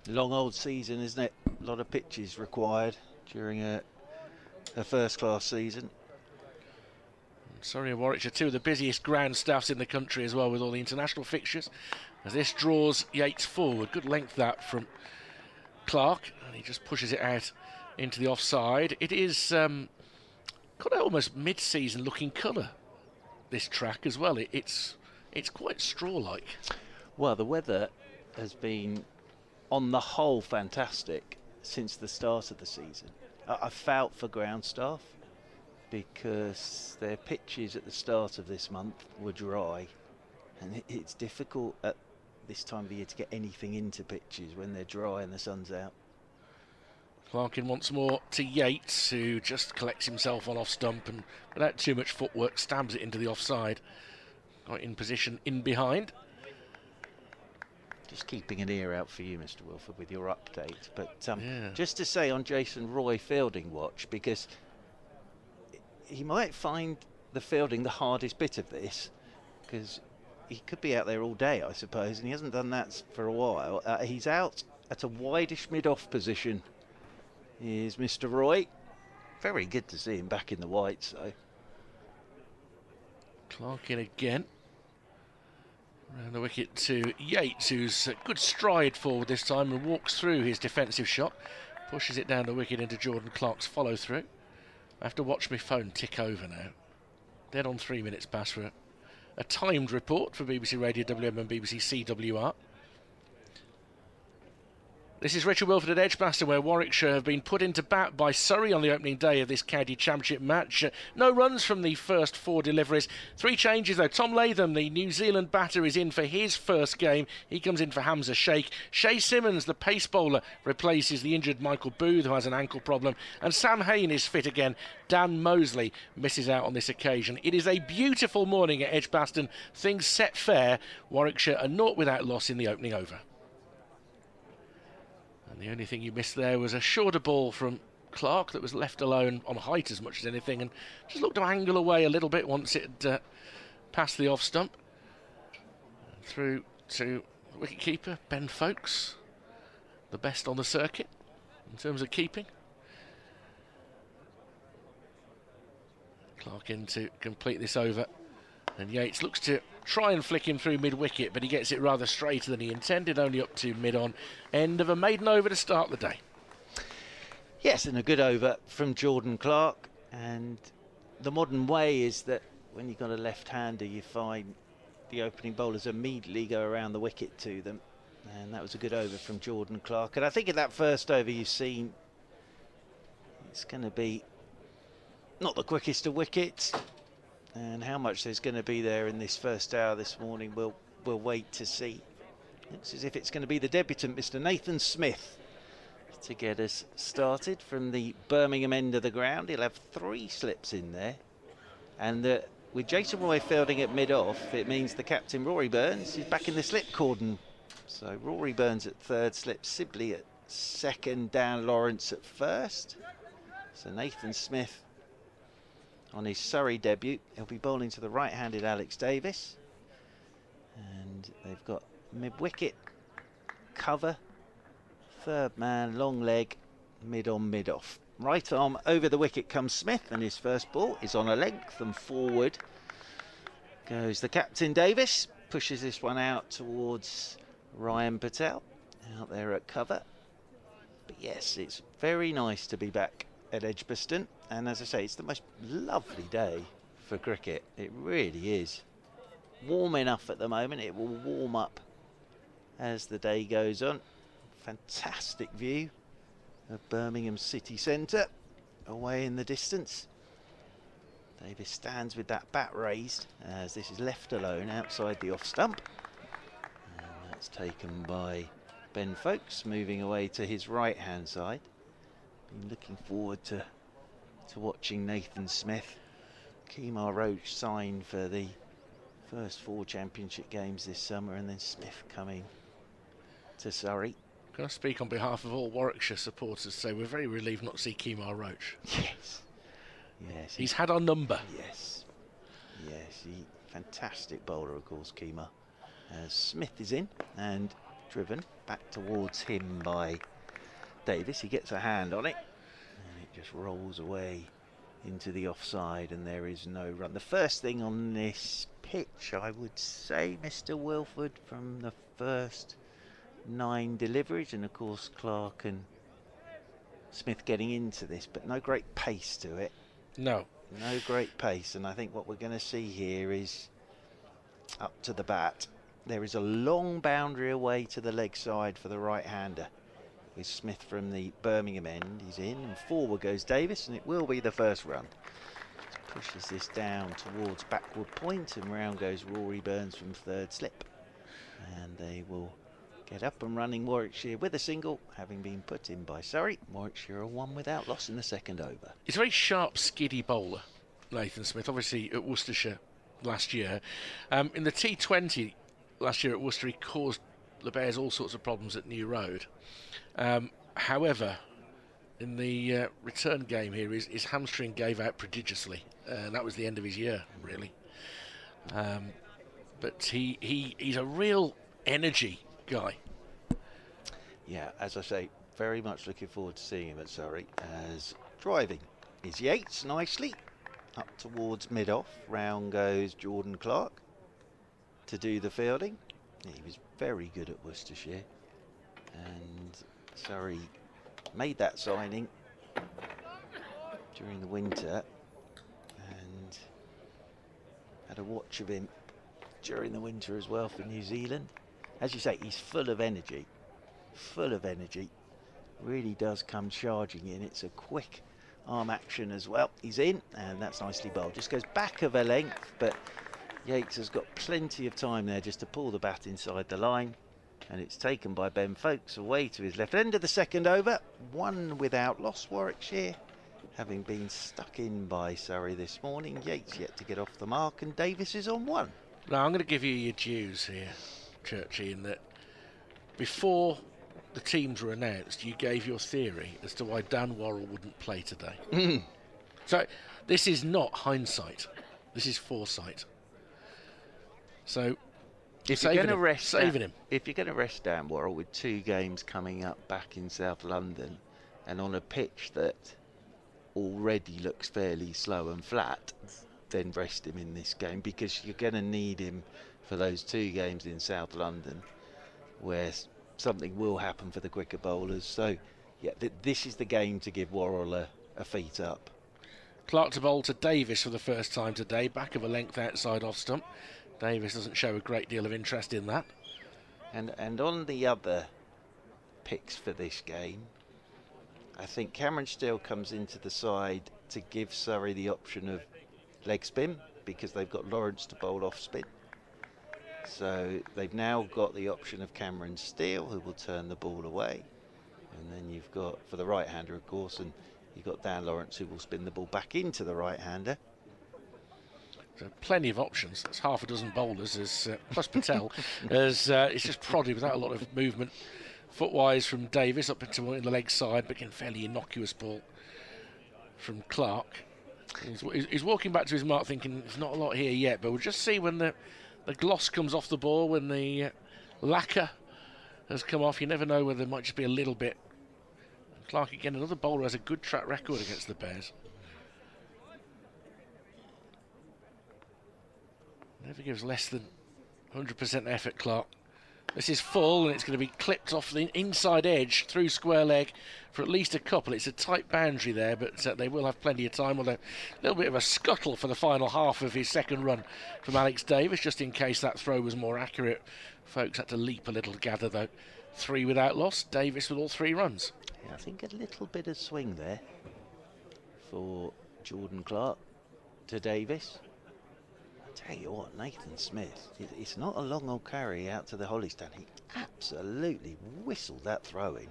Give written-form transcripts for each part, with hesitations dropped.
Long old season, isn't it? A lot of pitches required during a first-class season. Surrey and Warwickshire, two of the busiest ground staffs in the country as well, with all the international fixtures. As this draws Yates forward, good length that from Clark, and he just pushes it out into the offside. It is got an almost mid-season looking colour, this track as well. It's quite straw-like. Well, the weather has been, on the whole, fantastic since the start of the season. I felt for ground staff because their pitches at the start of this month were dry, and it's difficult at this time of the year to get anything into pitches when they're dry and the sun's out. Clark in once more to Yates, who just collects himself on off stump and without too much footwork stabs it into the offside. Got in position in behind. Just keeping an ear out for you, Mr. Wilford, with your update. But just to say on Jason Roy fielding watch, because he might find the fielding the hardest bit of this, because he could be out there all day, I suppose, and he hasn't done that for a while. He's out at a wideish mid-off position. Is Mr. Roy. Very good to see him back in the whites, though. Clark in again. Around the wicket to Yates, who's a good stride forward this time and walks through his defensive shot. Pushes it down the wicket into Jordan Clark's follow-through. I have to watch my phone tick over now. Dead on 3 minutes past for a timed report for BBC Radio WM and BBC CWR. This is Richard Wilford at Edgbaston, where Warwickshire have been put into bat by Surrey on the opening day of this county championship match. No runs from the first 4 deliveries. 3 changes though. Tom Latham, the New Zealand batter, is in for his first game. He comes in for Hamza Sheikh. Shay Simmons, the pace bowler, replaces the injured Michael Booth, who has an ankle problem. And Sam Hain is fit again. Dan Mosley misses out on this occasion. It is a beautiful morning at Edgbaston. Things set fair. Warwickshire are naught without loss in the opening over. And the only thing you missed there was a shorter ball from Clark that was left alone on height as much as anything, and just looked to angle away a little bit once it passed the off stump. And through to wicketkeeper Ben Folkes, the best on the circuit in terms of keeping. Clark in to complete this over, and Yates looks to try and flick him through mid-wicket, but he gets it rather straighter than he intended, only up to mid-on. End of a maiden over to start the day. Yes, and a good over from Jordan Clark. And the modern way is that when you've got a left-hander, you find the opening bowlers immediately go around the wicket to them. And that was a good over from Jordan Clark. And I think in that first over you've seen, it's going to be not the quickest of wickets. And how much there's going to be there in this first hour this morning, we'll wait to see. Looks as if it's going to be the debutant, Mr. Nathan Smith, to get us started from the Birmingham end of the ground. He'll have 3 slips in there. And with Jason Roy fielding at mid-off, it means the captain, Rory Burns, is back in the slip cordon. So Rory Burns at 3rd slip, Sibley at 2nd, Dan Lawrence at 1st. So Nathan Smith on his Surrey debut. He'll be bowling to the right-handed Alex Davis. And they've got mid-wicket, cover, 3rd man, long leg, mid-on, mid-off. Right arm over the wicket comes Smith, and his first ball is on a length, and forward goes the captain Davis. Pushes this one out towards Ryan Patel, out there at cover. But yes, it's very nice to be back at Edgbaston, and as I say, it's the most lovely day for cricket. It really is. Warm enough at the moment. It will warm up as the day goes on. Fantastic view of Birmingham city centre away in the distance. Davis stands with that bat raised as this is left alone outside the off stump, and that's taken by Ben Folkes, moving away to his right hand side. Been looking forward to watching Nathan Smith. Kemar Roach signed for the first 4 championship games this summer, and then Smith coming to Surrey. Can I speak on behalf of all Warwickshire supporters, say we're very relieved not to see Kemar Roach. Yes. Yes. He's had our number. Yes. Yes. Fantastic bowler, of course, Kemar. As Smith is in and driven back towards him by Davis. He gets a hand on it and it just rolls away into the offside, and there is no run. The first thing on this pitch, I would say, Mr. Wilford, from the first 9 deliveries, and of course Clark and Smith getting into this, but no great pace to it. No great pace, and I think what we're going to see here is up to the bat. There is a long boundary away to the leg side for the right-hander with Smith from the Birmingham end. He's in, and forward goes Davis, and it will be the first run. Pushes this down towards backward point, and round goes Rory Burns from third slip, and they will get up and running Warwickshire with a single, having been put in by Surrey. Warwickshire are 1 without loss in the second over. He's a very sharp, skiddy bowler, Nathan Smith, obviously at Worcestershire last year. In the T20 last year at Worcester, he caused the Bears all sorts of problems at New Road. However, in the return game here, his hamstring gave out prodigiously, and that was the end of his year, really. But he's a real energy guy. Yeah, as I say, very much looking forward to seeing him at Surrey. As driving is Yates nicely up towards mid-off. Round goes Jordan Clark to do the fielding. He was very good at Worcestershire, and Surrey made that signing during the winter and had a watch of him during the winter as well for New Zealand. As you say, he's full of energy, really does come charging in. It's a quick arm action as well. He's in, and that's nicely bowled. Just goes back of a length, but Yates has got plenty of time there just to pull the bat inside the line, and it's taken by Ben Folkes away to his left end of the second over. 1 without loss, Warwickshire, having been stuck in by Surrey this morning. Yates yet to get off the mark, and Davis is on 1. Now I'm going to give you your dues here, Churchy, in that before the teams were announced, you gave your theory as to why Dan Worrell wouldn't play today. So this is not hindsight, this is foresight. So if you're going to rest Dan Worrell with 2 games coming up back in South London, and on a pitch that already looks fairly slow and flat, then rest him in this game, because you're going to need him for those 2 games in South London where something will happen for the quicker bowlers. So yeah, this is the game to give Worrell a feet up. Clark to bowl to Davis for the first time today, back of a length outside off stump. Davis doesn't show a great deal of interest in that. And on the other picks for this game, I think Cameron Steele comes into the side to give Surrey the option of leg spin, because they've got Lawrence to bowl off spin. So they've now got the option of Cameron Steele, who will turn the ball away. And then you've got, for the right-hander of course, and you've got Dan Lawrence, who will spin the ball back into the right-hander. So plenty of options. That's half a dozen bowlers, as plus Patel, as it's just prodded without a lot of movement. Footwise from Davis up into the leg side, but again fairly innocuous ball from Clark. He's walking back to his mark thinking there's not a lot here yet, but we'll just see when the gloss comes off the ball, when the lacquer has come off. You never know whether there might just be a little bit. Clark again, another bowler who has a good track record against the Bears. Never gives less than 100% effort, Clark. This is full, and it's going to be clipped off the inside edge through square leg for at least a couple. It's a tight boundary there, but they will have plenty of time. Although a little bit of a scuttle for the final half of his second run from Alex Davis, just in case that throw was more accurate. Folks had to leap a little to gather, though. 3 without loss. Davis with all 3 runs. Yeah, I think a little bit of swing there for Jordan Clark to Davis. Tell you what, Nathan Smith, it's not a long old carry out to the Holly stand. He absolutely whistled that throw in.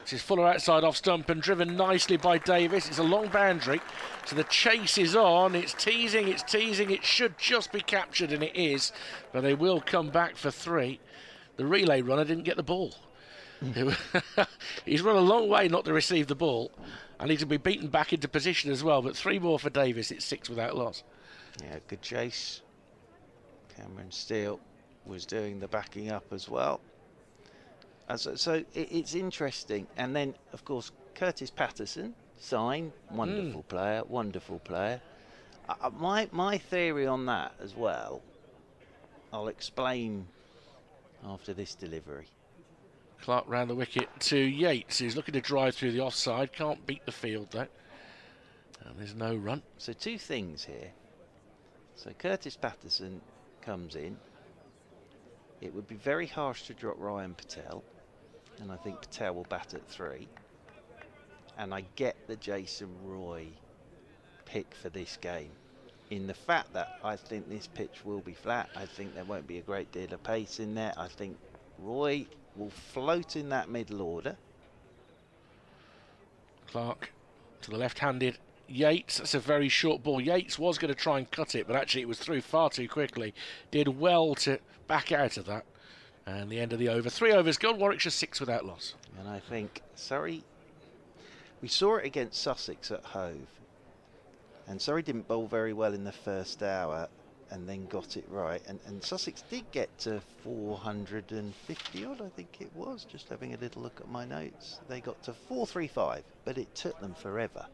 This is Fuller outside off stump and driven nicely by Davis. It's a long boundary, so the chase is on. It's teasing, it should just be captured, and it is, but they will come back for 3. The relay runner didn't get the ball. He's run a long way not to receive the ball, and he's going to be beaten back into position as well, but 3 more for Davis. It's 6 without loss. Yeah, good chase. Cameron Steele was doing the backing up as well. So it's interesting. And then, of course, Curtis Patterson, signed, wonderful player, wonderful player. My theory on that as well, I'll explain after this delivery. Clark round the wicket to Yates, who's looking to drive through the offside. Can't beat the field, though. And there's no run. So two things here. So Curtis Patterson comes in. It would be very harsh to drop Ryan Patel. And I think Patel will bat at 3. And I get the Jason Roy pick for this game. In the fact that I think this pitch will be flat. I think there won't be a great deal of pace in there. I think Roy will float in that middle order. Clark to the left-handed Yates. That's a very short ball. Yates was going to try and cut it, but actually it was through far too quickly. Did well to back out of that. And the end of the over. 3 overs gone. Warwickshire 6 without loss. And I think Surrey, we saw it against Sussex at Hove. And Surrey didn't bowl very well in the first hour and then got it right. And Sussex did get to 450 odd, I think it was. Just having a little look at my notes. They got to 435, but it took them forever.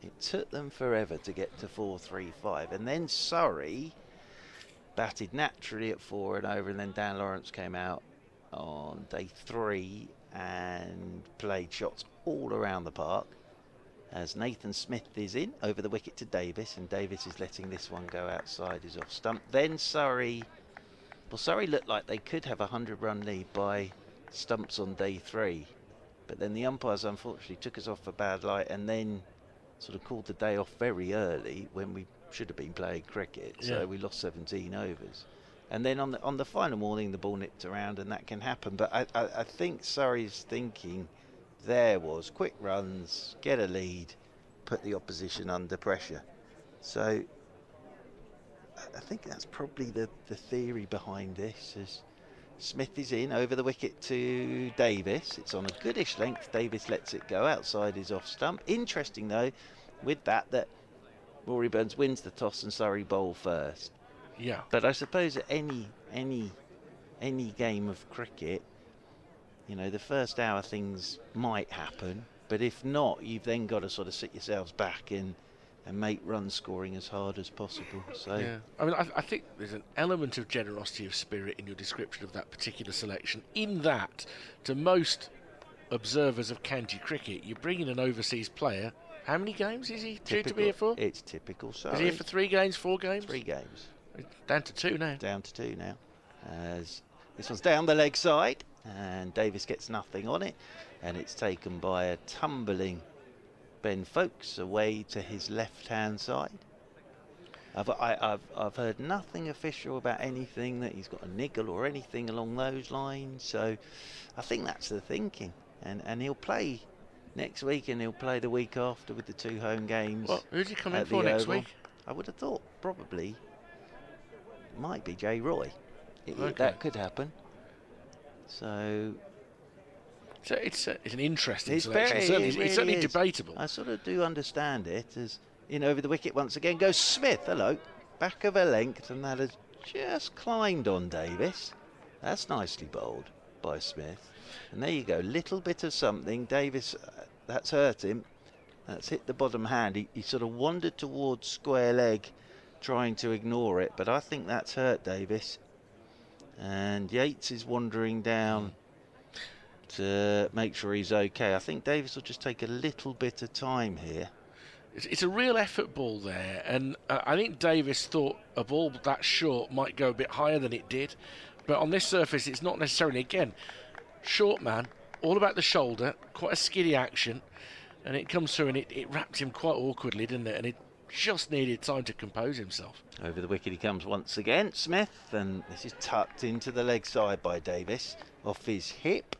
It took them forever to get to 435. And then Surrey batted naturally at 4 and over, and then Dan Lawrence came out on day 3 and played shots all around the park. As Nathan Smith is in over the wicket to Davis, and Davis is letting this one go outside his off stump. Then Surrey looked like they could have a 100-run lead by stumps on day 3, but then the umpires unfortunately took us off for bad light and then sort of called the day off very early when we should have been playing cricket. So we lost 17 overs, and then on the final morning the ball nipped around, and that can happen. But I think Surrey's thinking there was quick runs, get a lead, put the opposition under pressure. So I think that's probably the theory behind this. As Smith is in over the wicket to Davis. It's on a goodish length. Davis lets it go outside his off stump. Interesting though, with that Rory Burns wins the toss and Surrey bowl first. Yeah. But I suppose at any game of cricket, you know, the first hour things might happen, but if not, you've then got to sort of sit yourselves back and make run scoring as hard as possible. So yeah. I mean, I think there's an element of generosity of spirit in your description of that particular selection, in that to most observers of county cricket, you bring in an overseas player. How many games is he due to be here for? It's typical. Sorry. Is he here for 3 games, 4 games? 3 games. Down to 2 now. Down to 2 now. As this one's down the leg side, and Davis gets nothing on it, and it's taken by a tumbling Ben Folkes away to his left-hand side. I've heard nothing official about anything that he's got a niggle or anything along those lines, so I think that's the thinking. And he'll play next week, and he'll play the week after with the 2 home games. Well, who's he coming for next week? I would have thought probably might be Jay Roy. Okay. That could happen. So it's an interesting selection. It's Certainly debatable. I sort of do understand it. As in over the wicket once again goes Smith. Hello, back of a length, and that has just climbed on Davis. That's nicely bowled by Smith. And there you go, little bit of something. Davis, that's hurt him. That's hit the bottom hand. He sort of wandered towards square leg, trying to ignore it, but I think that's hurt Davis. And Yates is wandering down to make sure he's okay. I think Davis will just take a little bit of time here. It's a real effort ball there, and I think Davis thought a ball that short might go a bit higher than it did, but on this surface it's not necessarily. Again, short man, all about the shoulder, quite a skiddy action, and it comes through and it wrapped him quite awkwardly, didn't it? And it just needed time to compose himself. Over the wicket he comes once again, Smith, and this is tucked into the leg side by Davis, off his hip,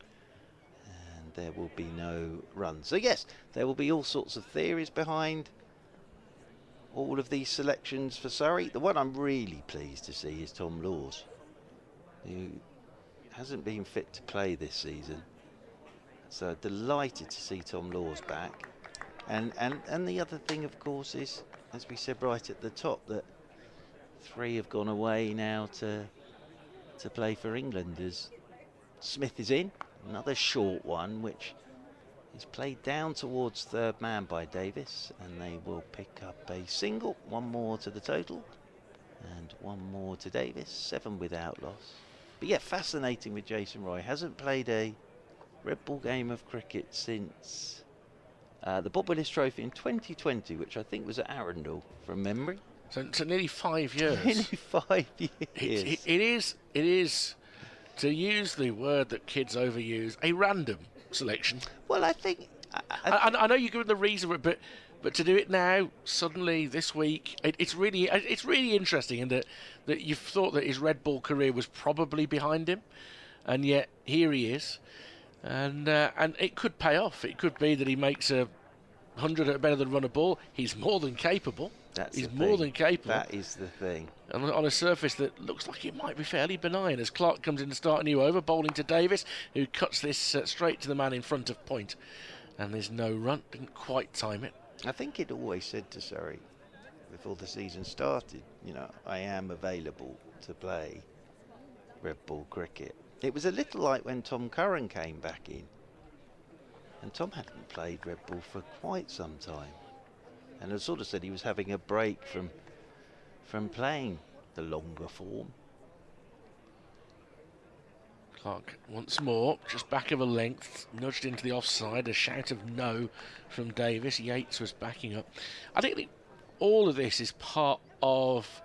and there will be no run. So yes, there will be all sorts of theories behind all of these selections for Surrey. The one I'm really pleased to see is Tom Laws, who hasn't been fit to play this season. So delighted to see Tom Laws back. And the other thing, of course, is, as we said right at the top, that 3 have gone away now to to play for England as Smith is in. Another short one, which is played down towards third man by Davis, and they will pick up a single. One more to the total, and one more to Davis. 7 without loss. But yeah, fascinating with Jason Roy. Hasn't played a red ball game of cricket since the Bob Willis Trophy in 2020, which I think was at Arundel from memory. So nearly 5 years. Nearly 5 years. It is, to use the word that kids overuse, a random selection. Well, I think I know you're giving the reason, but to do it now, suddenly this week, it's really interesting in that you've thought that his red ball career was probably behind him, and yet here he is, and it could pay off. It could be that he makes a 100 at a better than run a ball. He's more than capable. He's more than capable. That is the thing. And on a surface that looks like it might be fairly benign, as Clark comes in to start a new over, bowling to Davis, who cuts this straight to the man in front of point. And there's no run. Didn't quite time it. I think it always said to Surrey before the season started, you know, I am available to play red ball cricket. It was a little like when Tom Curran came back in. And Tom hadn't played red ball for quite some time. And I sort of said he was having a break from playing the longer form. Clark once more, just back of a length, nudged into the offside. A shout of no from Davis. Yates was backing up. I think all of this is part of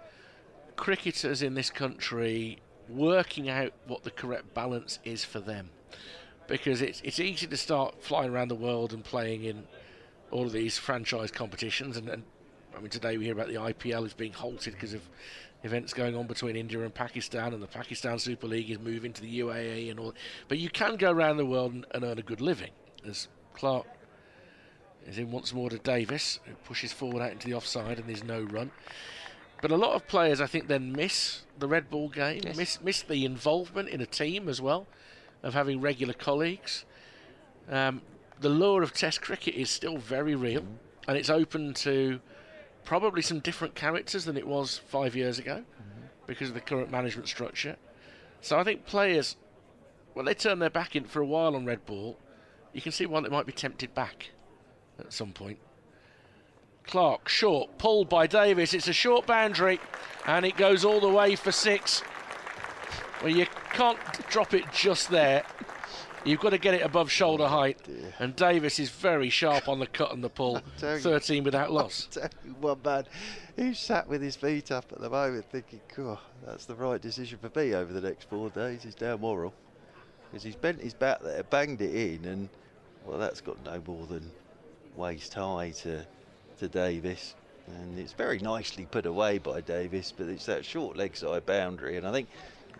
cricketers in this country working out what the correct balance is for them. Because it's easy to start flying around the world and playing in all of these franchise competitions, and I mean, today we hear about the IPL is being halted because of events going on between India and Pakistan, and the Pakistan Super League is moving to the UAE and all. But you can go around the world and earn a good living. As Clark is in once more to Davis, who pushes forward out into the offside, and there's no run. But a lot of players, I think, then miss the red ball game, yes. miss the involvement in a team as well, of having regular colleagues. The lure of Test cricket is still very real, and it's open to probably some different characters than it was 5 years ago because of the current management structure. So I think players, when they turn their back in for a while on red ball, you can see why they might be tempted back at some point. Clark, short, pulled by Davis. It's a short boundary, and it goes all the way for 6. Well, you can't drop it just there. You've got to get it above shoulder height. And Davis is very sharp on the cut and the pull. 13 without loss. I'll tell you one man who's sat with his feet up at the moment thinking, God, that's the right decision for me over the next 4 days, is Dan Worrell. Because he's bent his bat there, banged it in, and, well, that's got no more than waist high to Davis. And it's very nicely put away by Davis, but it's that short leg side boundary. And I think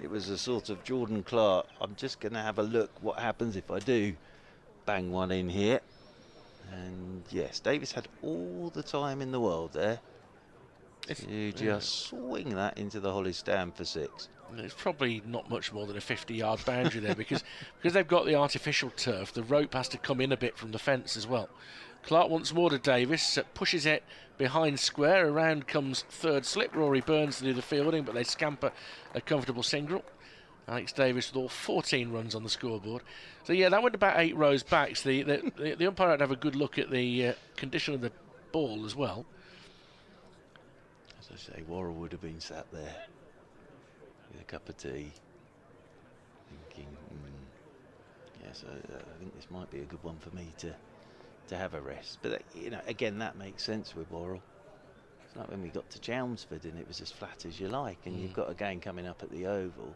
it was a sort of Jordan Clark, I'm just going to have a look what happens if I do bang one in here. And yes, Davis had all the time in the world there to just swing that into the Holly stand for 6. It's probably not much more than a 50-yard boundary there because they've got the artificial turf. The rope has to come in a bit from the fence as well. Clark once more to Davis, pushes it behind square. Around comes third slip. Rory Burns to do the fielding, but they scamper a comfortable single. Alex Davis with all 14 runs on the scoreboard. So yeah, that went about 8 rows back. So the umpire had to have a good look at the condition of the ball as well. As I say, Worrell would have been sat there with a cup of tea, thinking, yes, I think this might be a good one for me to have a rest. But you know, again, that makes sense with Worrell. It's like when we got to Chelmsford and it was as flat as you like, and you've got a game coming up at the Oval.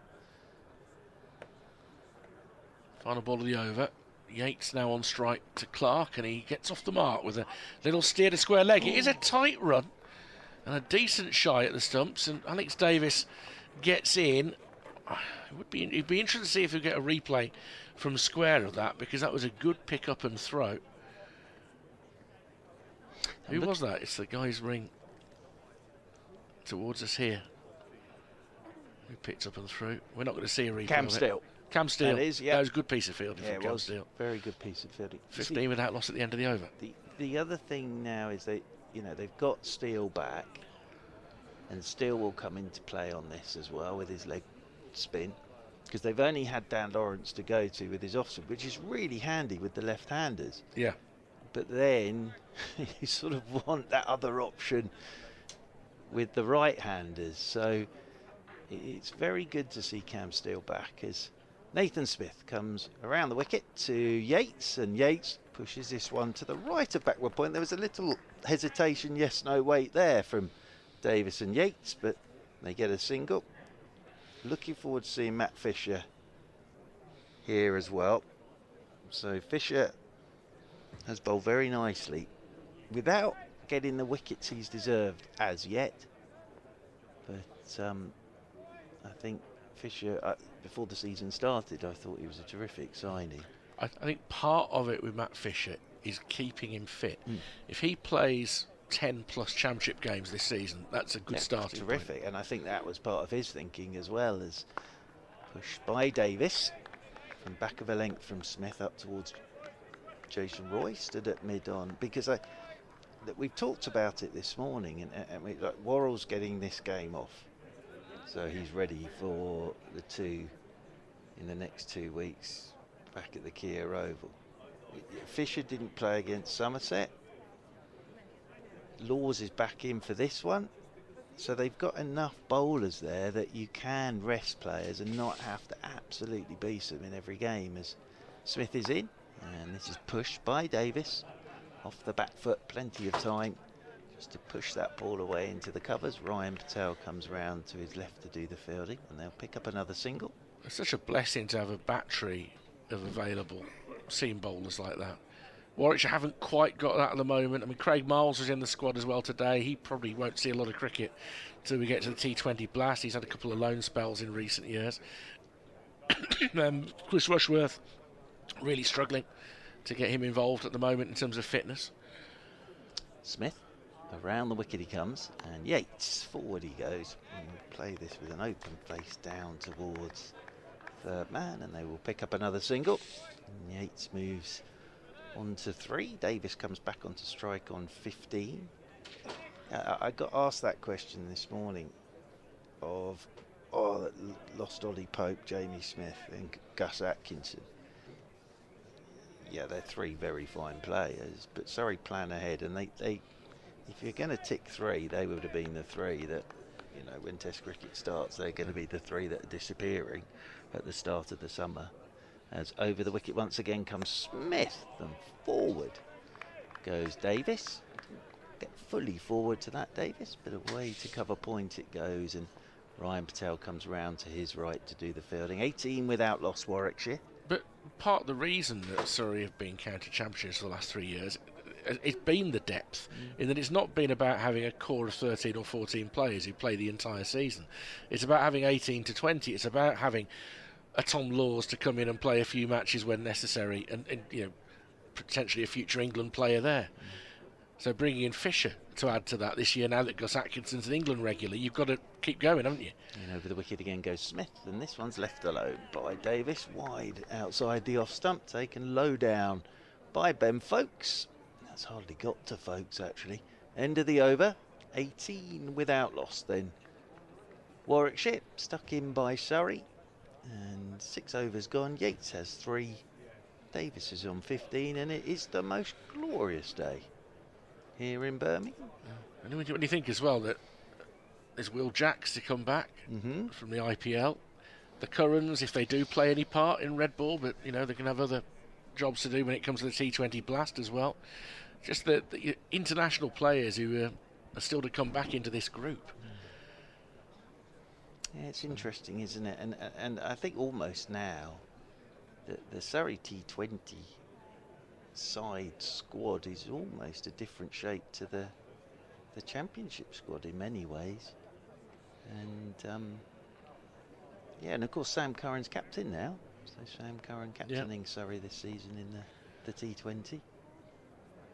Final ball of the over. Yates now on strike to Clark, and he gets off the mark with a little steer to square leg. It is a tight run and a decent shy at the stumps, and Alex Davis gets in. It'd be interesting to see if we get a replay from square of that, because that was a good pick up and throw. Who was that? It's the guy's ring towards us here. Who picked up and threw? We're not going to see a replay. Cam Steele. Cam Steele. That is, yeah. That was a good piece of fielding from Cam was Steele. Very good piece of fielding. 15 without loss at the end of the over. The other thing now is that, you know, they've got Steele back, and Steele will come into play on this as well with his leg spin. because they've only had Dan Lawrence to go to with his off-swing, which is really handy with the left-handers. Yeah. But then you sort of want that other option with the right-handers. So it's very good to see Cam Steele back as Nathan Smith comes around the wicket to Yates, and Yates pushes this one to the right of backward point. There was a little hesitation, yes, no, wait there from Davis and Yates, but they get a single. Looking forward to seeing Matt Fisher here as well. So Fisher has bowled very nicely without getting the wickets he's deserved as yet. But I think Fisher, before the season started, I thought he was a terrific signing. I think part of it with Matt Fisher is keeping him fit. If he plays 10 plus championship games this season, that's a good starting terrific point. And I think that was part of his thinking as well, as pushed by Davis from back of a length from Smith up towards Jason Roy, stood at mid on, because we've talked about it this morning, and like Worrell's getting this game off, so he's ready for the two in the next 2 weeks back at the Kia Oval. Fisher didn't play against Somerset. Laws is back in for this one, so they've got enough bowlers there that you can rest players and not have to absolutely beast them in every game. As Smith is in, and this is pushed by Davis off the back foot, plenty of time just to push that ball away into the covers. Ryan Patel comes round to his left to do the fielding, and they'll pick up another single. It's such a blessing to have a battery of available seam bowlers like that. Warwickshire haven't quite got that at the moment. I mean, Craig Miles was in the squad as well today. He probably won't see a lot of cricket until we get to the T20 Blast. He's had a couple of loan spells in recent years. Chris Rushworth really struggling to get him involved at the moment in terms of fitness. Smith, around the wicket he comes, and Yates, forward he goes. And we'll play this with an open face down towards third man, and they will pick up another single. And Yates moves on to 3. Davis comes back onto strike on 15. I got asked that question this morning of, lost Ollie Pope, Jamie Smith and Gus Atkinson. Yeah, they're 3 very fine players, but Surrey plan ahead, and they if you're going to tick 3, they would have been the 3 that, you know, when Test cricket starts, they're going to be the 3 that are disappearing at the start of the summer. As over the wicket once again comes Smith, and forward goes Davis. Get fully forward to that, Davis, but away to cover point it goes, and Ryan Patel comes round to his right to do the fielding. 18 without loss, Warwickshire. But part of the reason that Surrey have been county champions for the last 3 years, it's been the depth, in that it's not been about having a core of 13 or 14 players who play the entire season. It's about having 18 to 20. It's about having a Tom Laws to come in and play a few matches when necessary, and you know, potentially a future England player there. So bringing in Fisher to add to that this year, now that Gus Atkinson's in England regularly, you've got to keep going, haven't you? And over the wicket again goes Smith, and this one's left alone by Davis, wide outside the off stump, taken low down by Ben Folkes. That's hardly got to Folkes actually. End of the over, 18 without loss then. Warwickshire stuck in by Surrey, and 6 overs gone. Yates has 3, Davis is on 15, and it is the most glorious day here in Birmingham. And when you think as well that there's Will Jacks to come back from the IPL, the Currans, if they do play any part in red ball, but you know, they can have other jobs to do when it comes to the T20 Blast as well. Just the international players who are still to come back into this group. Yeah, it's interesting, isn't it? And I think almost now the Surrey T20 side squad is almost a different shape to the Championship squad in many ways. And yeah, and of course Sam Curran's captain now. So Sam Curran captaining Surrey this season in the T20.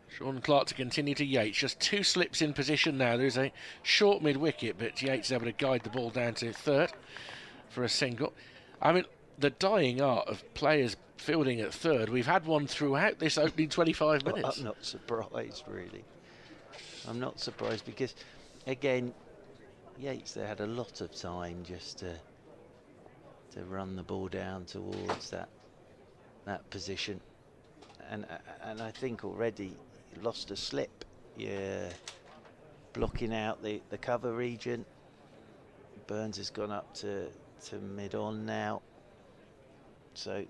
Sean Clark to continue to Yates. Just 2 slips in position now. There's a short mid-wicket, but Yates is able to guide the ball down to third for a single. I mean, the dying art of players fielding at third, we've had one throughout this opening 25 minutes. Well, I'm not surprised, really. I'm not surprised because, again, Yates there had a lot of time just to to run the ball down towards that position. And I think already you lost a slip. You're blocking out the cover region. Burns has gone up to mid-on now. So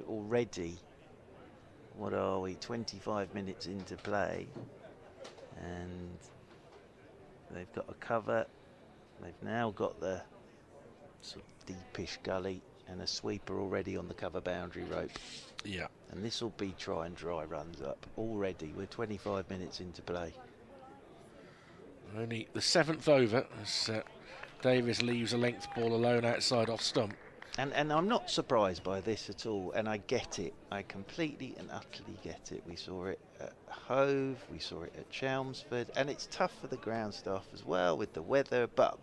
already, what are we, 25 minutes into play, and they've got a cover. They've now got the sort of deepish gully and a sweeper already on the cover boundary rope. Yeah. And this will be try and dry runs up already. We're 25 minutes into play. Only the 7th over as Davis leaves a length ball alone outside off stump. And I'm not surprised by this at all, and I get it. I completely and utterly get it. We saw it at Hove, we saw it at Chelmsford, and it's tough for the ground staff as well with the weather, but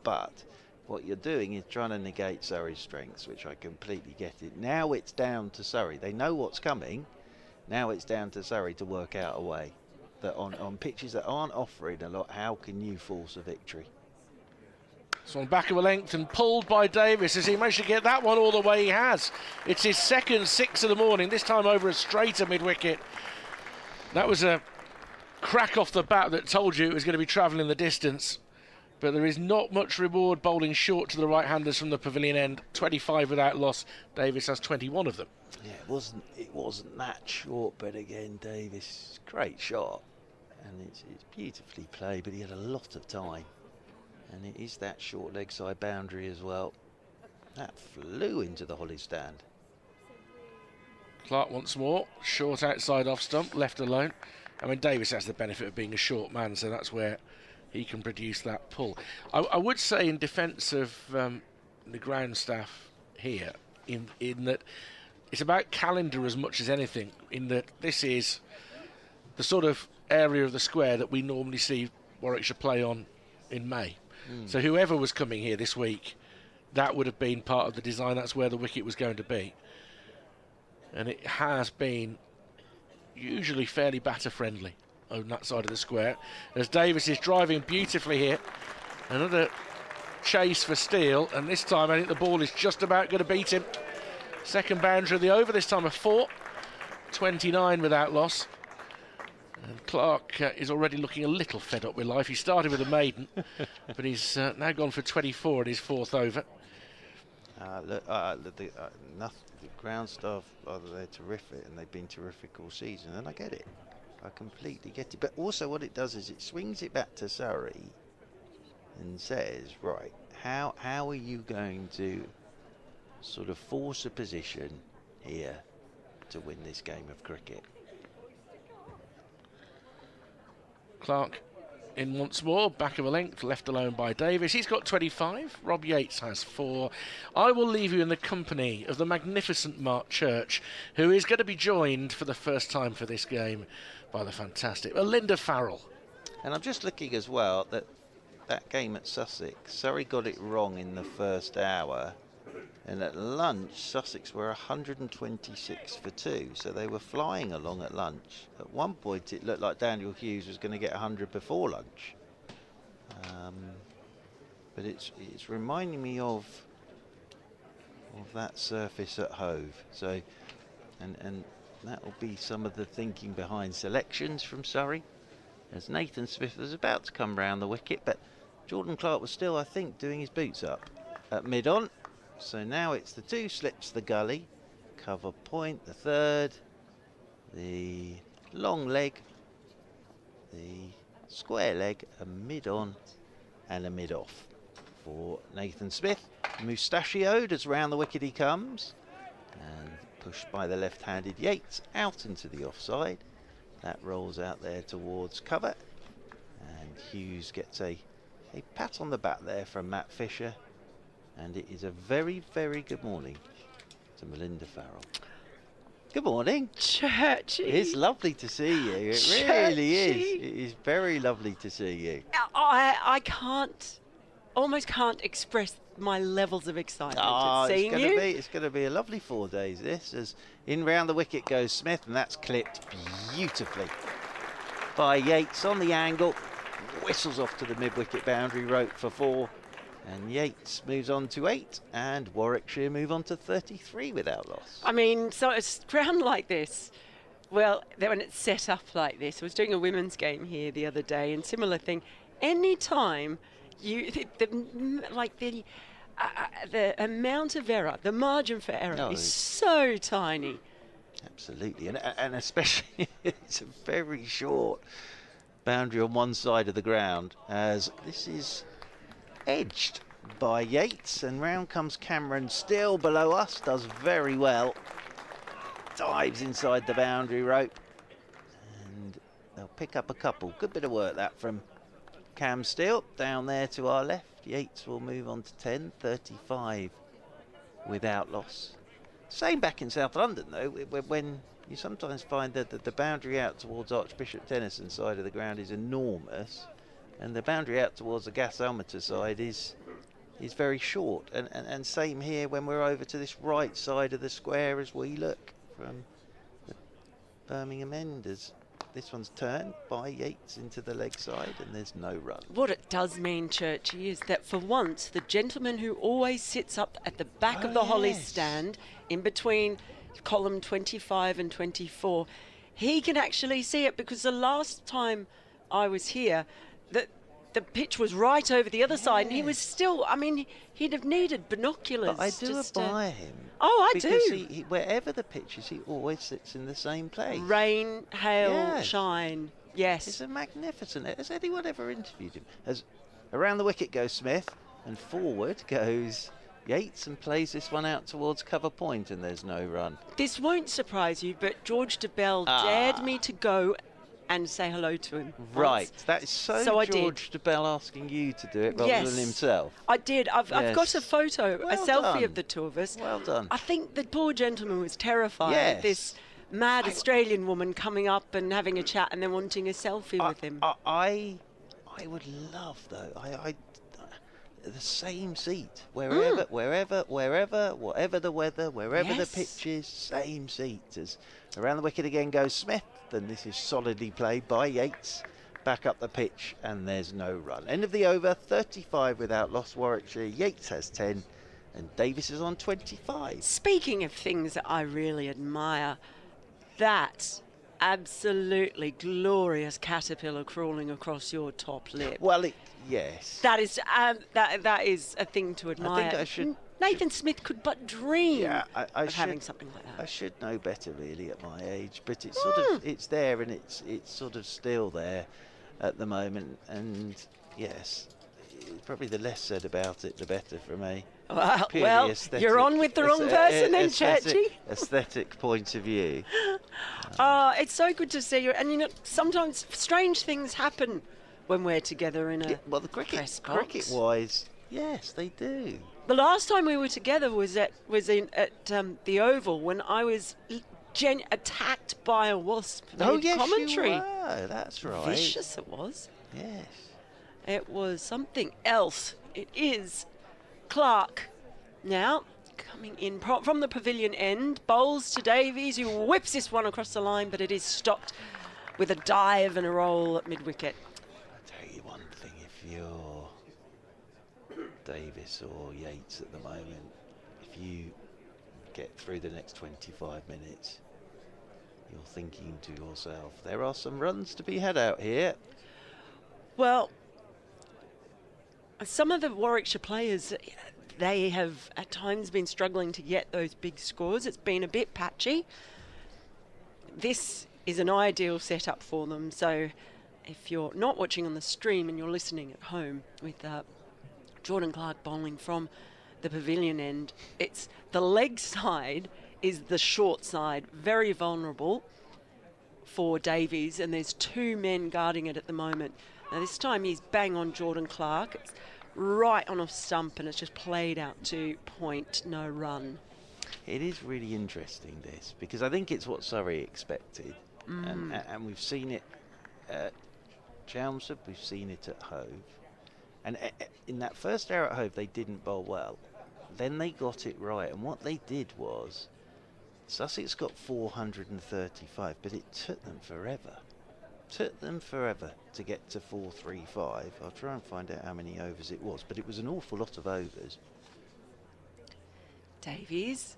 what you're doing is trying to negate Surrey's strengths, which I completely get it. Now it's down to Surrey. They know what's coming. Now it's down to Surrey to work out a way that on pitches that aren't offering a lot, how can you force a victory? So on back of a length and pulled by Davis as he managed to get that one all the way he has. It's his second 6 of the morning, this time over a straighter mid-wicket. That was a crack off the bat that told you it was going to be travelling the distance. But there is not much reward bowling short to the right-handers from the pavilion end. 25 without loss. Davis has 21 of them. Yeah, it wasn't that short, but again, Davis, great shot. And it's beautifully played, but he had a lot of time. And it is that short leg side boundary as well. That flew into the holly stand. Clark once more, short outside off stump, left alone. I mean, Davis has the benefit of being a short man, so that's where he can produce that pull. I would say in defence of the ground staff here, in that it's about calendar as much as anything, in that this is the sort of area of the square that we normally see Warwickshire play on in May. So whoever was coming here this week, that would have been part of the design. That's where the wicket was going to be. And it has been usually fairly batter friendly on that side of the square. As Davis is driving beautifully here. Another chase for Steele, and this time I think the ball is just about going to beat him. Second boundary of the over, this time a 4. 29 without loss. And Clark is already looking a little fed up with life. He started with a maiden, but he's now gone for 24 in his 4th over. The ground staff, they're terrific, and they've been terrific all season, and I get it. I completely get it. But also what it does is it swings it back to Surrey and says, right, how are you going to sort of force a position here to win this game of cricket? Clark in once more, back of a length, left alone by Davis. He's got 25. Rob Yates has 4. I will leave you in the company of the magnificent Mark Church, who is going to be joined for the first time for this game by the fantastic Linda Farrell. And I'm just looking as well that game at Sussex, Surrey got it wrong in the first hour, and at lunch Sussex were 126 for 2, so they were flying along at lunch. At one point it looked like Daniel Hughes was going to get 100 before lunch, but it's reminding me of that surface at Hove. So and that will be some of the thinking behind selections from Surrey, as Nathan Smith was about to come round the wicket, but Jordan Clark was still, I think, doing his boots up at mid-on. So now it's the 2 slips, the gully, cover point, the 3rd, the long leg, the square leg, a mid-on and a mid-off for Nathan Smith. Mustachioed as round the wicket he comes, and pushed by the left-handed Yates out into the offside. That rolls out there towards cover, and Hughes gets a pat on the back there from Matt Fisher. And it is a very, very good morning to Melinda Farrell. Good morning. Churchy. It's lovely to see you. It really is. It is very lovely to see you. I almost can't express my levels of excitement at seeing you. It's going to be a lovely 4 days, this. As in round the wicket goes Smith, and that's clipped beautifully by Yates on the angle. Whistles off to the mid-wicket boundary rope for 4. And Yates moves on to 8, and Warwickshire move on to 33 without loss. I mean, so it's ground like this. Well, when it's set up like this, I was doing a women's game here the other day, and similar thing. Any time the amount of error, the margin for error is so tiny. Absolutely, and especially it's a very short boundary on one side of the ground, as this is edged by Yates, and round comes Cameron, still below us, does very well, dives inside the boundary rope, and they'll pick up a couple. Good bit of work that from Cam Steele down there to our left. Yates will move on to 10, 35 without loss. Same back in South London though, when you sometimes find that the boundary out towards Archbishop Tennyson side of the ground is enormous, and the boundary out towards the Gas Almater side is very short. And same here when we're over to this right side of the square as we look from the Birmingham end, as this one's turned by Yates into the leg side, and there's no run. What it does mean, Churchy, is that for once, the gentleman who always sits up at the back of the Holly stand, in between column 25 and 24, he can actually see it, because the last time I was here, the pitch was right over the other side, and he was still, I mean, he'd have needed binoculars. But I do admire him. Oh, I because do. He, wherever the pitch is, he always sits in the same place. Rain, hail, shine. Yes. It's a magnificent. Has anyone ever interviewed him? As around the wicket goes Smith, and forward goes Yates, and plays this one out towards cover point, and there's no run. This won't surprise you, but George DeBell dared me to go and say hello to him. Right, once. that is so George DeBell asking you to do it rather than himself. I did. I've got a photo, a selfie of the two of us. Well done. I think the poor gentleman was terrified of this mad Australian woman coming up and having a chat and then wanting a selfie with him. I would love, though, the same seat, wherever, whatever the weather, wherever the pitch is, same seat. As around the wicket again goes Smith, and this is solidly played by Yates, back up the pitch, and there's no run. End of the over, 35 without loss. Warwickshire. Yates has 10, and Davis is on 25. Speaking of things that I really admire, that absolutely glorious caterpillar crawling across your top lip. Well, yes. That is that is a thing to admire. I think I should. Nathan Smith could but dream of having something like that. I should know better, really, at my age, but it's sort of it's there, and it's sort of still there at the moment. And yes, probably the less said about it, the better for me. Well, you're on with the wrong person then, Churchy. Aesthetic point of view. It's so good to see you. And you know, sometimes strange things happen when we're together in a well, the cricket-wise, yes, they do. The last time we were together was at the Oval, when I was attacked by a wasp. Commentary. You were. That's right. Vicious it was. Yes. It was something else. It is Clark now coming in from the pavilion end. Bowls to Davies, who whips this one across the line, but it is stopped with a dive and a roll at mid-wicket. I'll tell you one thing, if you're Davis or Yates at the moment, if you get through the next 25 minutes, you're thinking to yourself, there are some runs to be had out here. Well, some of the Warwickshire players, they have at times been struggling to get those big scores. It's been a bit patchy. This is an ideal setup for them. So if you're not watching on the stream and you're listening at home with Jordan Clark bowling from the pavilion end, it's the leg side is the short side, very vulnerable for Davies, and there's two men guarding it at the moment. Now this time he's bang on Jordan Clark. It's right on a stump, and it's just played out to point, no run. It is really interesting, this, because I think it's what Surrey expected, and we've seen it at Chelmsford, we've seen it at Hove, and in that first hour at Hove they didn't bowl well. Then they got it right, and what they did was, Sussex got 435, but it took them forever took them forever to get to 4-3-5. I'll try and find out how many overs it was, but it was an awful lot of overs. Davies.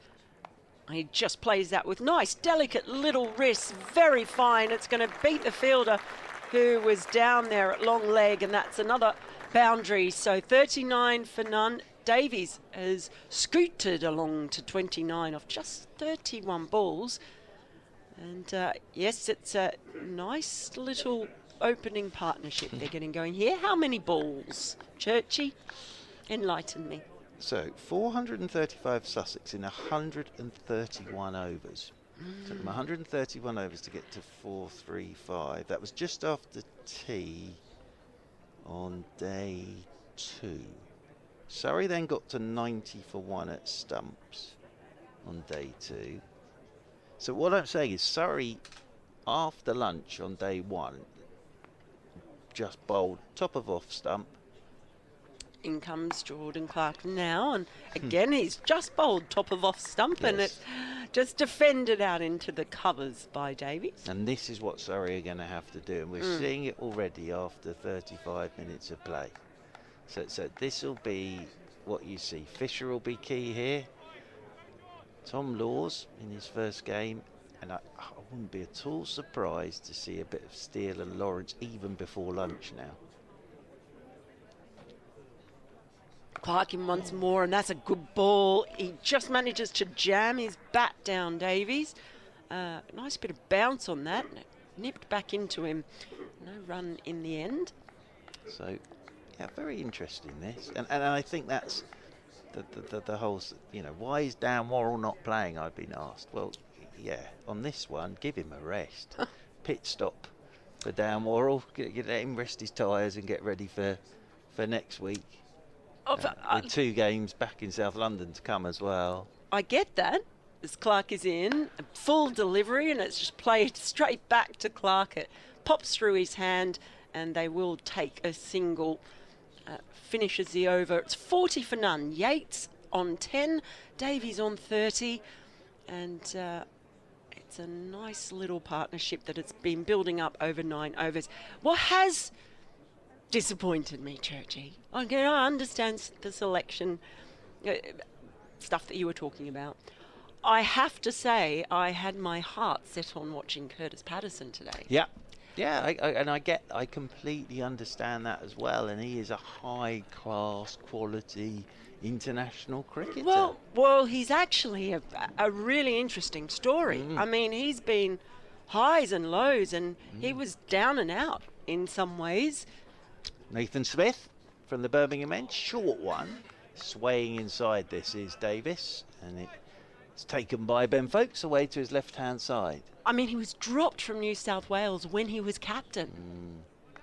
He just plays that with nice, delicate little wrists, very fine. It's going to beat the fielder who was down there at long leg, and that's another boundary. So 39 for none. Davies has scooted along to 29 off just 31 balls. And yes, it's a nice little opening partnership they're getting going here. How many balls, Churchy? Enlighten me. So 435 Sussex in 131 overs. Took them 131 overs to get to 4-3-5. That was just after tea on day 2. Surrey then got to 90 for 1 at stumps on day 2. So what I'm saying is Surrey, after lunch on day 1, just bowled top of off stump. In comes Jordan Clark now, and again he's just bowled top of off stump, and it's just defended out into the covers by Davies. And this is what Surrey are going to have to do, and we're seeing it already after 35 minutes of play. So this will be what you see. Fisher will be key here. Tom Laws in his first game, and I wouldn't be at all surprised to see a bit of Steele and Lawrence even before lunch now. Clark in once more, and that's a good ball. He just manages to jam his bat down, Davies. Nice bit of bounce on that. Nipped back into him. No run in the end. So, yeah, very interesting this. And I think that's the whole, you know, why is Dan Worrell not playing, I've been asked. Well, yeah, on this one, give him a rest. Pit stop for Dan Worrell. Let him rest his tyres and get ready for next week. With 2 games back in South London to come as well. I get that, as Clark is in, a full delivery, and it's just played straight back to Clark. It pops through his hand, and they will take a single. Finishes the over. It's 40 for none. Yates on 10, Davies on 30, and it's a nice little partnership that it's been building up over 9 overs. What has disappointed me, Churchy? Okay, I understand the selection stuff that you were talking about. I have to say, I had my heart set on watching Curtis Patterson today. Yeah, I completely understand that as well. And he is a high-class, quality international cricketer. Well, he's actually a really interesting story. I mean, he's been highs and lows, and he was down and out in some ways. Nathan Smith from the Birmingham end, short one. Swaying inside this is Davis, and it's taken by Ben Folkes away to his left-hand side. I mean, he was dropped from New South Wales when he was captain.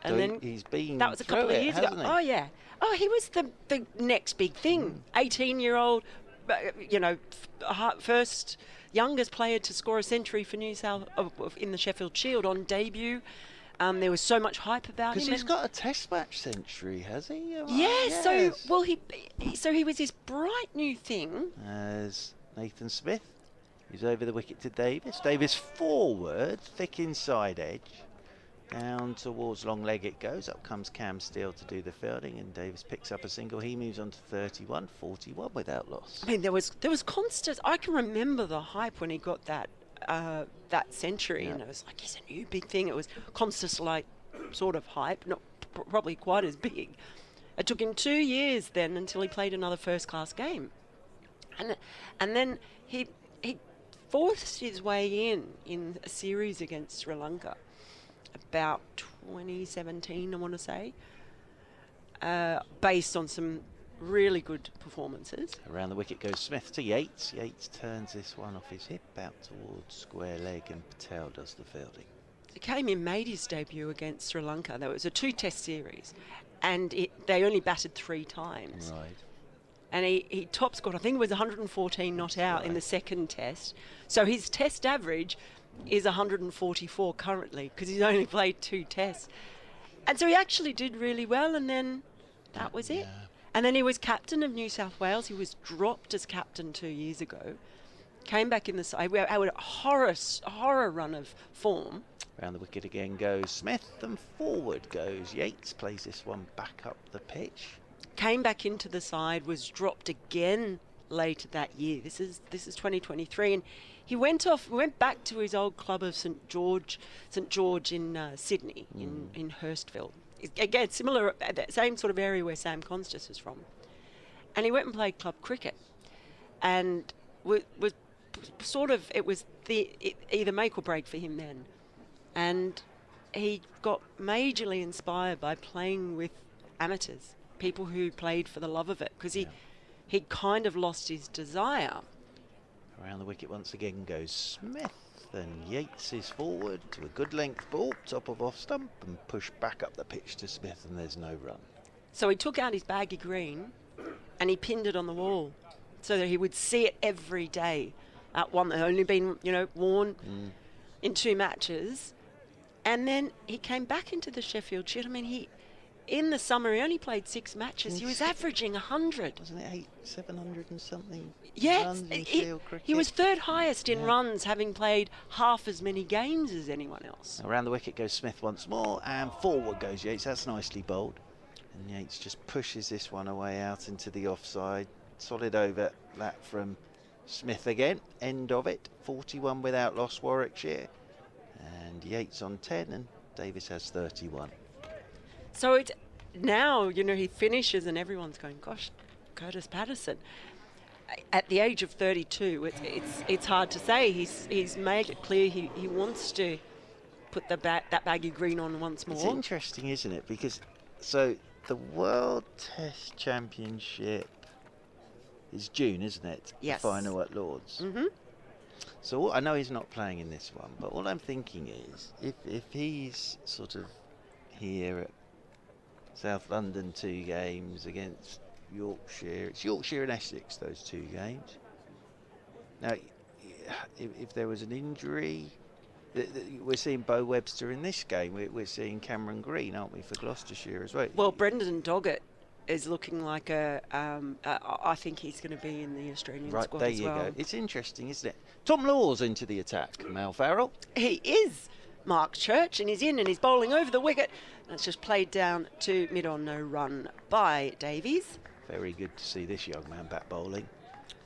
And So then he's been that was a couple of years ago. He? Oh, yeah. Oh, he was the next big thing. 18-year-old, you know, first youngest player to score a century for New South in the Sheffield Shield on debut. There was so much hype about him. Because he's got a Test match century, has he? Yes. So he was this bright new thing. As Nathan Smith, who's over the wicket to Davis. Davis forward, thick inside edge. Down towards long leg it goes. Up comes Cam Steele to do the fielding, and Davis picks up a single. He moves on to 31, 41 without loss. I mean, there was constant. I can remember the hype when he got that century, and it was like, he's a new big thing. It was constant, like, sort of hype, not probably quite as big. It took him 2 years then until he played another first-class game, and then he forced his way in a series against Sri Lanka, about 2017, I want to say, based on some really good performances. Around the wicket goes Smith to Yates. Yates turns this one off his hip out towards square leg, and Patel does the fielding. He came in, made his debut against Sri Lanka. There was a 2-test series, and they only batted 3 times. Right. And he top scored, I think it was 114 not out in the second test. So his test average is 144 currently, because he's only played 2 tests. And so he actually did really well, and then that was it. And then he was captain of New South Wales. He was dropped as captain 2 years ago. came back in the side. We had a horror run of form. Round the wicket again goes Smith, and forward goes Yates. Plays this one back up the pitch. Came back into the side, was dropped again later that year. This is 2023, and he went back to his old club of St George in Sydney, in Hurstville. Again, similar, same sort of area where Sam Constas is from. And he went and played club cricket, and was sort of, it was either make or break for him then. And he got majorly inspired by playing with amateurs, people who played for the love of it, because he kind of lost his desire. Around the wicket once again goes Smith, and Yates is forward to a good length ball, top of off stump, and push back up the pitch to Smith, and there's no run. So he took out his baggy green and he pinned it on the wall so that he would see it every day. One that had only been, worn in 2 matches. And then he came back into the Sheffield Shield. I mean, in the summer, he only played 6 matches. He was averaging 100. Wasn't it 700 and something? Yes, runs in field cricket? he was 3rd highest in runs, having played half as many games as anyone else. Around the wicket goes Smith once more, and forward goes Yates. That's nicely bowled. And Yates just pushes this one away out into the offside. Solid over that from Smith again. End of it. 41 without loss, Warwickshire. And Yates on 10, and Davis has 31. So it's now, he finishes and everyone's going, gosh, Curtis Patterson. At the age of 32, it's hard to say. He's made it clear he wants to put that baggy green on once more. It's interesting, isn't it? Because, the World Test Championship is June, isn't it? Yes. The final at Lords. Mm-hmm. So I know he's not playing in this one, but all I'm thinking is if he's sort of here at South London 2 games against Yorkshire, it's Yorkshire and Essex, those 2 games. Now, if there was an injury, we're seeing Bo Webster in this game. We're seeing Cameron Green, aren't we, for Gloucestershire as well? Well, Brendan Doggett is looking like I think he's going to be in the Australian squad as well. There you go. It's interesting, isn't it? Tom Law's into the attack. Mel Farrell. He is Mark Church, and he's in and he's bowling over the wicket. And it's just played down to mid-on, no run by Davies. Very good to see this young man back bowling.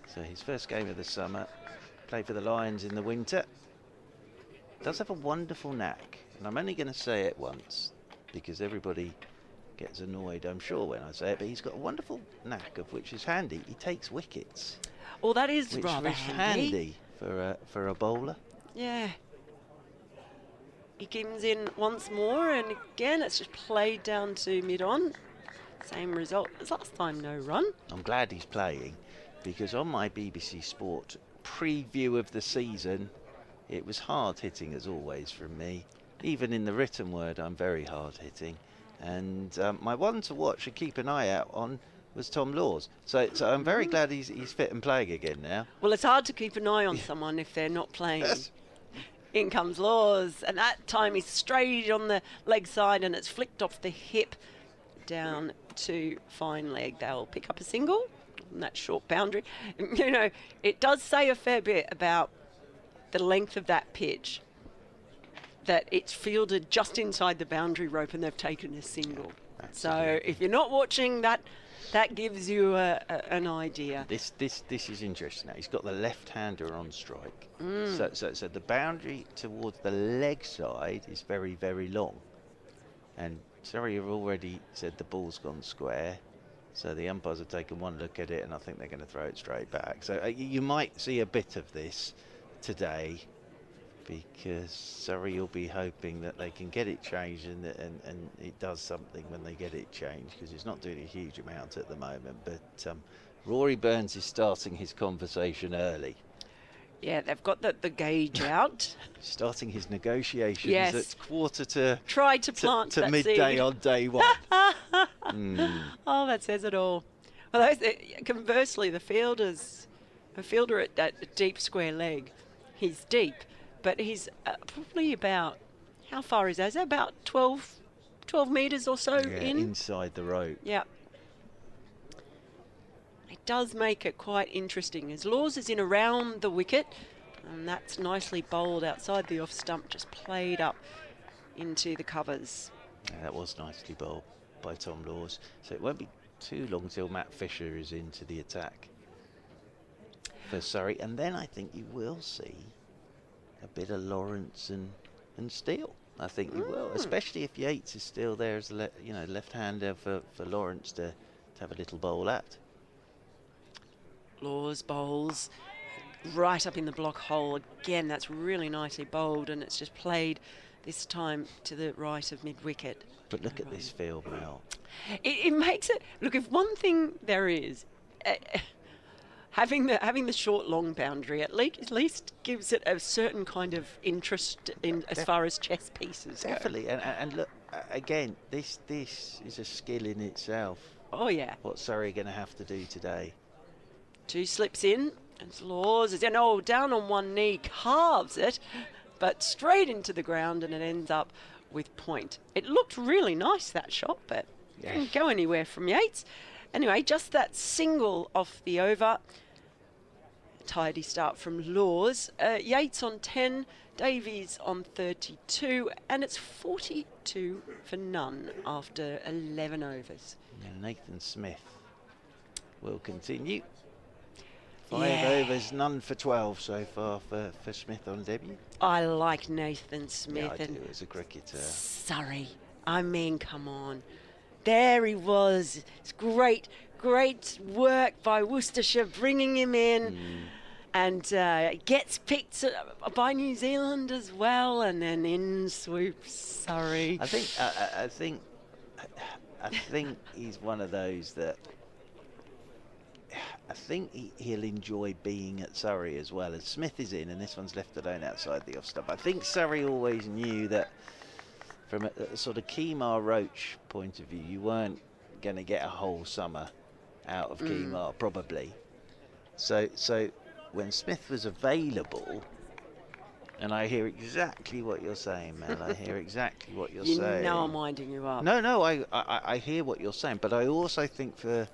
So his first game of the summer. Played for the Lions in the winter. Does have a wonderful knack, and I'm only going to say it once because everybody gets annoyed, I'm sure, when I say it, but he's got a wonderful knack of which is handy. He takes wickets. Well, that is which rather is handy for a bowler. Yeah. He comes in once more, and again it's just played down to mid-on. Same result as last time, no run. I'm glad he's playing, because on my BBC Sport preview of the season, it was hard hitting as always from me. Even in the written word, I'm very hard hitting. And my one to watch and keep an eye out on was Tom Laws. So I'm very glad he's fit and playing again now. Well, it's hard to keep an eye on someone if they're not playing. Yes. In comes Laws, and that time he's straight on the leg side, and it's flicked off the hip down to fine leg. They'll pick up a single on that short boundary. It does say a fair bit about the length of that pitch, that it's fielded just inside the boundary rope and they've taken a single. So if you're not watching that, that gives you an idea. This is interesting. Now he's got the left-hander on strike. So the boundary towards the leg side is very, very long. And Surrey have already said the ball's gone square. So the umpires have taken one look at it, and I think they're going to throw it straight back. So you might see a bit of this today, because Surrey will be hoping that they can get it changed, and it does something when they get it changed, because it's not doing a huge amount at the moment. But Rory Burns is starting his conversation early. Yeah, they've got the gauge out. Starting his negotiations Yes. at quarter to Tried to plant to that midday seed. on day one. Oh, that says it all. Well, conversely, the fielder at that deep square leg, he's deep, but he's probably about, how far is that? Is that about 12 metres or so in? Inside the rope. Yeah. It does make it quite interesting as Laws is in around the wicket, and that's nicely bowled outside the off stump, just played up into the covers. Yeah, that was nicely bowled by Tom Laws. So it won't be too long till Matt Fisher is into the attack for Surrey, and then I think you will see a bit of Lawrence and Steele. I think you will, especially if Yates is still there as a left-hander for Lawrence to have a little bowl at. Laws bowls right up in the block hole again. That's really nicely bowled, and it's just played this time to the right of mid-wicket. But look at this field, Mel. It makes it look. If one thing there is, having the short long boundary at least gives it a certain kind of interest in as far as chess pieces go. Definitely, and look again. This is a skill in itself. Oh yeah. What Surrey are going to have to do today? 2 slips in, and Laws is down on one knee, carves it, but straight into the ground, and it ends up with point. It looked really nice, that shot, but didn't go anywhere from Yates. Anyway, just that single off the over. Tidy start from Laws. Yates on 10, Davies on 32, and it's 42 for none after 11 overs. And Nathan Smith will continue. 5 overs, none for 12 so far for Smith on debut. I like Nathan Smith. Yeah, I do as a cricketer. Surrey. I mean, come on. There he was. It's great work by Worcestershire bringing him in. And gets picked by New Zealand as well, and then in swoops Surrey. I think he's one of those that I think he'll enjoy being at Surrey as well, as Smith is in, and this one's left alone outside the off stump. I think Surrey always knew that from a sort of Kemar Roach point of view, you weren't going to get a whole summer out of Kemar, probably. So when Smith was available, and I hear exactly what you're saying, Mel. I hear exactly what you're saying. You know I'm winding you up. No, I hear what you're saying, but I also think for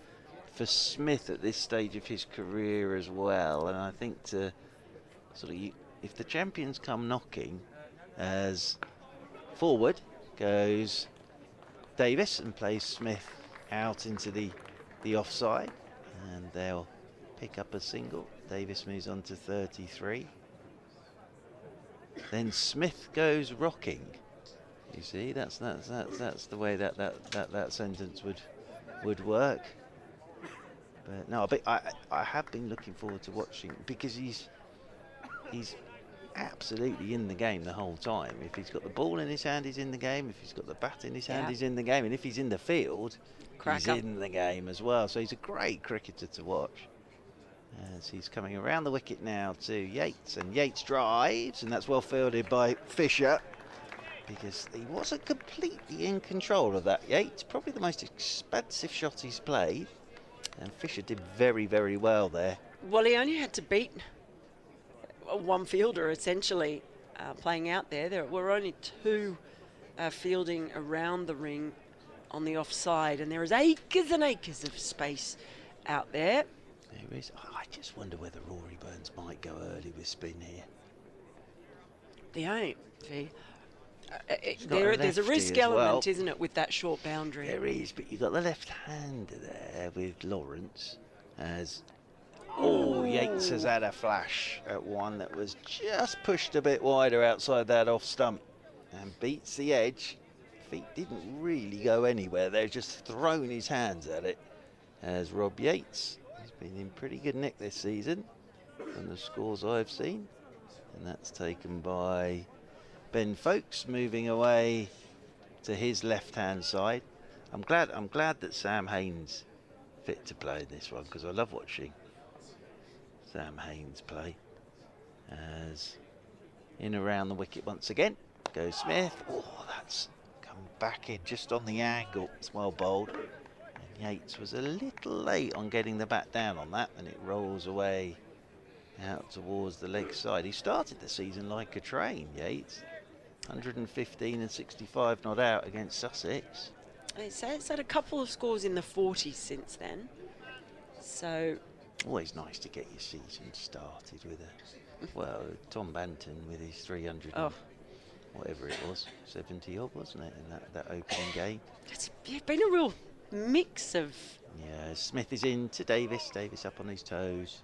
Smith at this stage of his career as well, and I think to sort of if the champions come knocking, as forward goes Davis and plays Smith out into the offside, and they'll pick up a single. Davis moves on to 33. Then Smith goes rocking. You see, that's the way that sentence would work. But no, I have been looking forward to watching, because he's absolutely in the game the whole time. If he's got the ball in his hand, he's in the game. If he's got the bat in his hand, he's in the game. And if he's in the field, he's in the game as well. So he's a great cricketer to watch. As he's coming around the wicket now to Yates, and Yates drives, and that's well fielded by Fisher, because he wasn't completely in control of that. Yates, probably the most expensive shot he's played, and Fisher did very, very well there. Well, he only had to beat one fielder, essentially, playing out there. There were only 2 fielding around the ring on the offside, and there is acres and acres of space out there. There is. I just wonder whether Rory Burns might go early with spin here. There's a risk element, isn't it, with that short boundary? There is, but you've got the left-hander there with Lawrence. Yates has had a flash at one that was just pushed a bit wider outside that off stump and beats the edge. Feet didn't really go anywhere. They've just thrown his hands at it. As Rob Yates has been in pretty good nick this season from the scores I've seen, and that's taken by Ben Folkes, moving away to his left-hand side. I'm glad that Sam Haynes fit to play this one, because I love watching Sam Haynes play. As in around the wicket once again goes Smith. Oh, that's come back in just on the angle. It's well bowled. And Yates was a little late on getting the bat down on that, and it rolls away out towards the leg side. He started the season like a train, Yates. 115 and 65 not out against Sussex. It's had a couple of scores in the 40s since then. So always nice to get your season started with Tom Banton with his 300 and whatever it was, 70 odd, wasn't it, in that opening game. It's been a real mix of... Yeah, Smith is in to Davis. Davis up on his toes.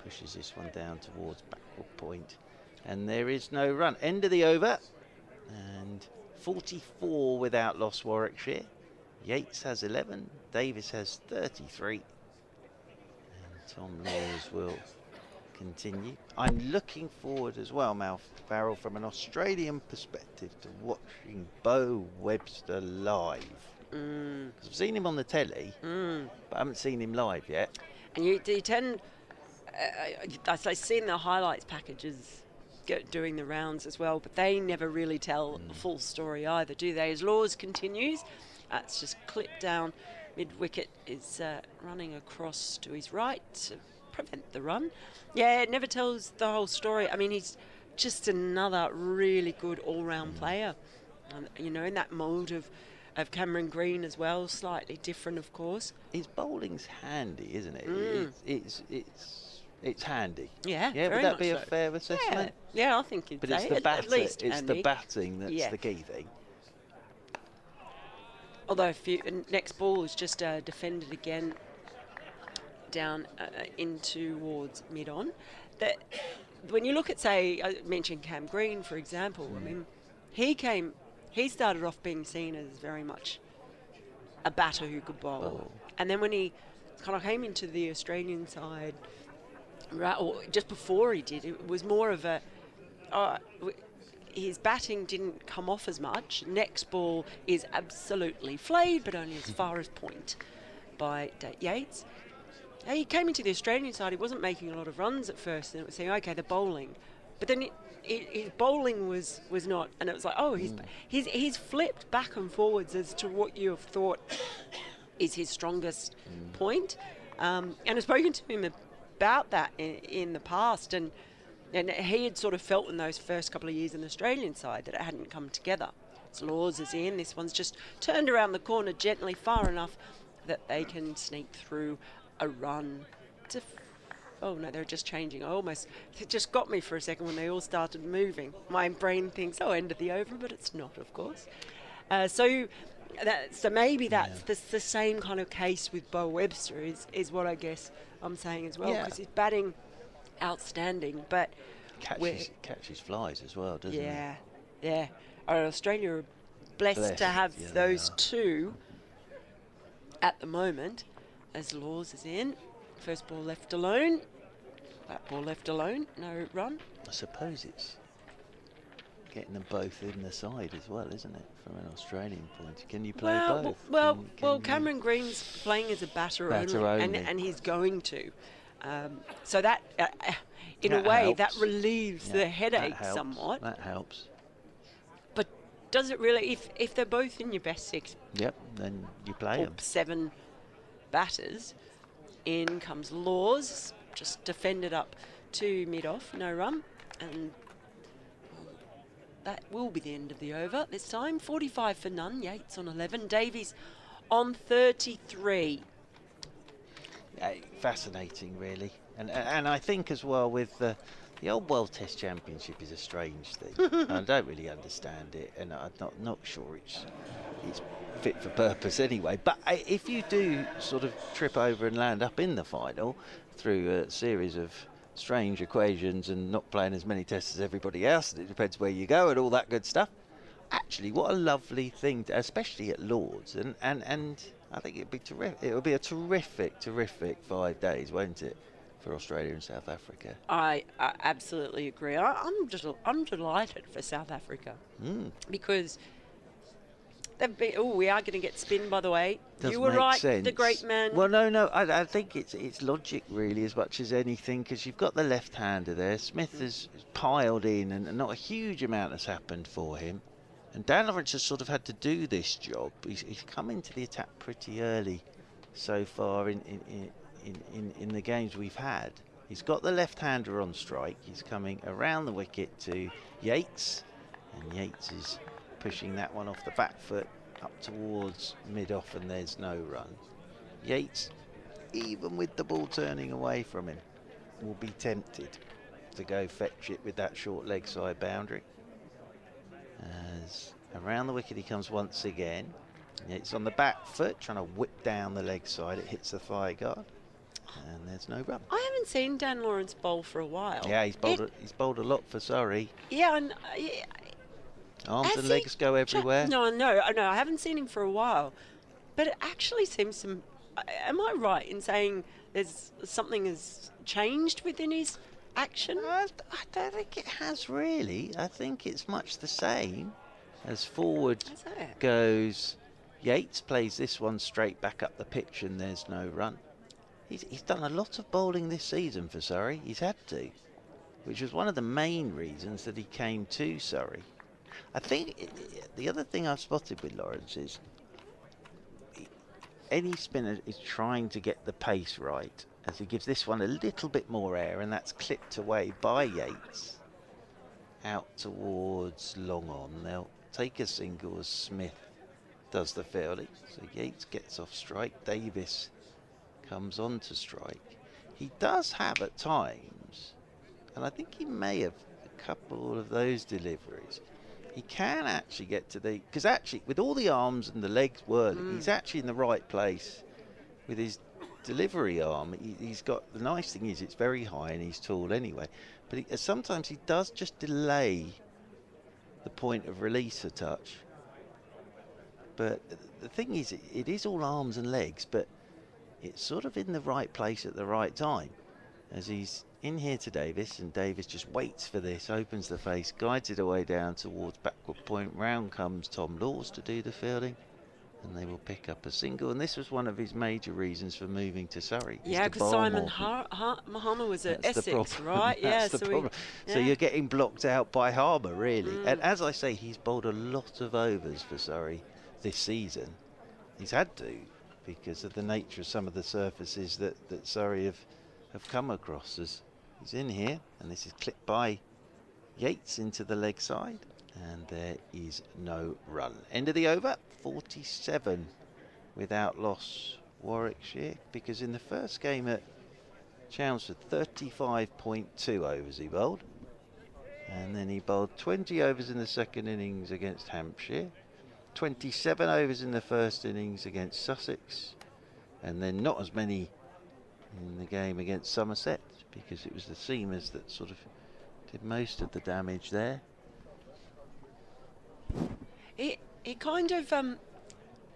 Pushes this one down towards backward point. And there is no run. End of the over. And 44 without loss, Warwickshire. Yates has 11. Davis has 33. And Tom Laws will continue. I'm looking forward as well, Mal Farrell, from an Australian perspective, to watching Bo Webster live. Because I've seen him on the telly, but I haven't seen him live yet. And you tend... I've seen the highlights packages doing the rounds as well, but they never really tell the full story either, do they? As Laws continues, it's just clipped down. Mid-wicket is running across to his right to prevent the run. Yeah, it never tells the whole story. I mean, he's just another really good all-round player. You know, in that mould of Cameron Green as well, slightly different, of course. His bowling's handy, isn't it? It's handy. Yeah, yeah. Would that be a fair assessment? Yeah, I think it's. But it's the at least it's handy. the batting that's the key thing. Although next ball is just defended again down in towards mid-on. That when you look at, say, I mentioned Cam Green, for example. I mean, he started off being seen as very much a batter who could bowl, and then when he kind of came into the Australian side, or just before he did, it was more of a. His batting didn't come off as much. Next ball is absolutely flayed, but only as far as point by Yates. He came into the Australian side, he wasn't making a lot of runs at first, and it was saying, okay, the bowling. But then his bowling was not, and it was like, he's flipped back and forwards as to what you have thought is his strongest point. And I've spoken to him about that in the past, and he had sort of felt in those first couple of years in the Australian side that it hadn't come together. So Laws is in. This one's just turned around the corner gently, far enough that they can sneak through a run to... Oh, no, they're just changing. It just got me for a second when they all started moving. My brain thinks, end of the over, but it's not, of course. So maybe that's the same kind of case with Bo Webster is what I guess I'm saying as well, because he's batting outstanding, but catches flies as well, doesn't he? Yeah. Australia are blessed to have those two at the moment, as Laws is in. First ball left alone. That ball left alone. No run. I suppose it's getting them both in the side as well, isn't it? From an Australian point, can you play both? Well, Cameron Green's playing as a batter only. And he's going to. So that, in a way, that relieves the headache somewhat. That helps. But does it really? If they're both in your best six, then you play them. 7 batters. In comes Laws, just defended up to mid-off, no run, and that will be the end of the over this time. 45 for none. Yates on 11. Davies on 33. Fascinating, really, and I think as well with the old World Test Championship is a strange thing. I don't really understand it, and I'm not sure it's fit for purpose anyway. But if you do sort of trip over and land up in the final through a series of strange equations and not playing as many tests as everybody else, and it depends where you go and all that good stuff. Actually, what a lovely thing, especially at Lords, and I think it'd be terrific. It would be a terrific 5 days, won't it, for Australia and South Africa? I absolutely agree. I'm delighted for South Africa because they've been. We are going to get spin, by the way. You were right, the great man. Well, no. I think it's logic really as much as anything, because you've got the left-hander there. Smith has piled in, and not a huge amount has happened for him. And Dan Lawrence has sort of had to do this job. He's come into the attack pretty early so far in the games we've had. He's got the left-hander on strike. He's coming around the wicket to Yates, and Yates is pushing that one off the back foot up towards mid-off, and there's no run. Yates even with the ball turning away from him, will be tempted to go fetch it with that short leg side boundary. As around the wicket he comes once again. It's on the back foot, trying to whip down the leg side. It hits the thigh guard, and there's no run. I haven't seen Dan Lawrence bowl for a while. Yeah, he's bowled a lot for Surrey. Yeah, and Arms and legs go everywhere. No, I haven't seen him for a while. But it actually seems some. Am I right in saying there's something has changed within his action? I don't think it has really. I think it's much the same. As forward goes, Yates plays this one straight back up the pitch, and there's no run. He's done a lot of bowling this season for Surrey. He's had to, which was one of the main reasons that he came to Surrey. I think the other thing I've spotted with Lawrence is any spinner is trying to get the pace right, as he gives this one a little bit more air, and that's clipped away by Yates out towards long on. They'll take a single as Smith does the fielding. So Yates gets off strike. Davis comes on to strike. He does have at times, and I think he may have a couple of those deliveries. He can actually get to the, because actually with all the arms and the legs whirling, he's actually in the right place with his delivery arm. He's got, the nice thing is it's very high and he's tall anyway, but sometimes he does just delay the point of release a touch. But the thing is, it is all arms and legs, but it's sort of in the right place at the right time. As he's in here to Davis, and Davis just waits for this, opens the face, guides it away down towards backward point. Round comes Tom Laws to do the fielding, and they will pick up a single. And this was one of his major reasons for moving to Surrey. Yeah, because Simon Mahama was at Essex, right? That's the problem. So you're getting blocked out by Harmer, really. And as I say, he's bowled a lot of overs for Surrey this season. He's had to, because of the nature of some of the surfaces that Surrey have come across. As he's in here, and this is clipped by Yates into the leg side, and there is no run. End of the over, 47 without loss, Warwickshire, because in the first game at Chelmsford, 35.2 overs he bowled, and then he bowled 20 overs in the second innings against Hampshire, 27 overs in the first innings against Sussex, and then not as many in the game against Somerset, because it was the seamers that sort of did most of the damage there. It kind of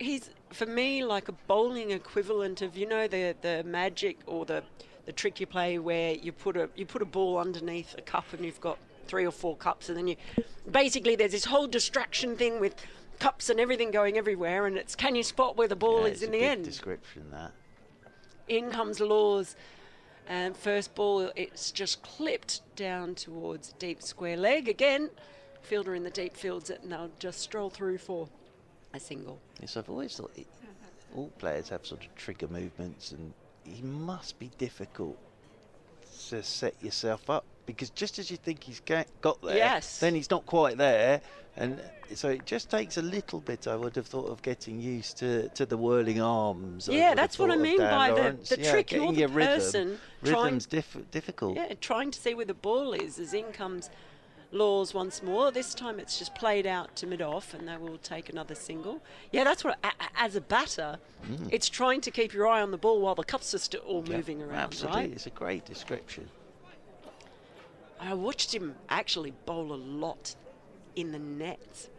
he's for me like a bowling equivalent of, you know, the magic or the trick you play where you put a ball underneath a cup and you've got 3 or 4 cups, and then you basically there's this whole distraction thing with cups and everything going everywhere, and it's can you spot where the ball is in the end. Description that. In comes Laws, and first ball, it's just clipped down towards deep square leg. Again, fielder in the deep fields it, and they'll just stroll through for a single. Yes, I've always thought all players have sort of trigger movements, and he must be difficult to set yourself up, because just as you think he's got there, then he's not quite there. And so it just takes a little bit, I would have thought, of getting used to the whirling arms. Yeah, that's what I mean by the trick. You're the person rhythm's difficult. Yeah, trying to see where the ball is. As in comes Laws once more. This time it's just played out to mid-off, and they will take another single. Yeah, that's what, as a batter, it's trying to keep your eye on the ball while the cups are still all moving around, absolutely. Right? It's a great description. I watched him actually bowl a lot in the nets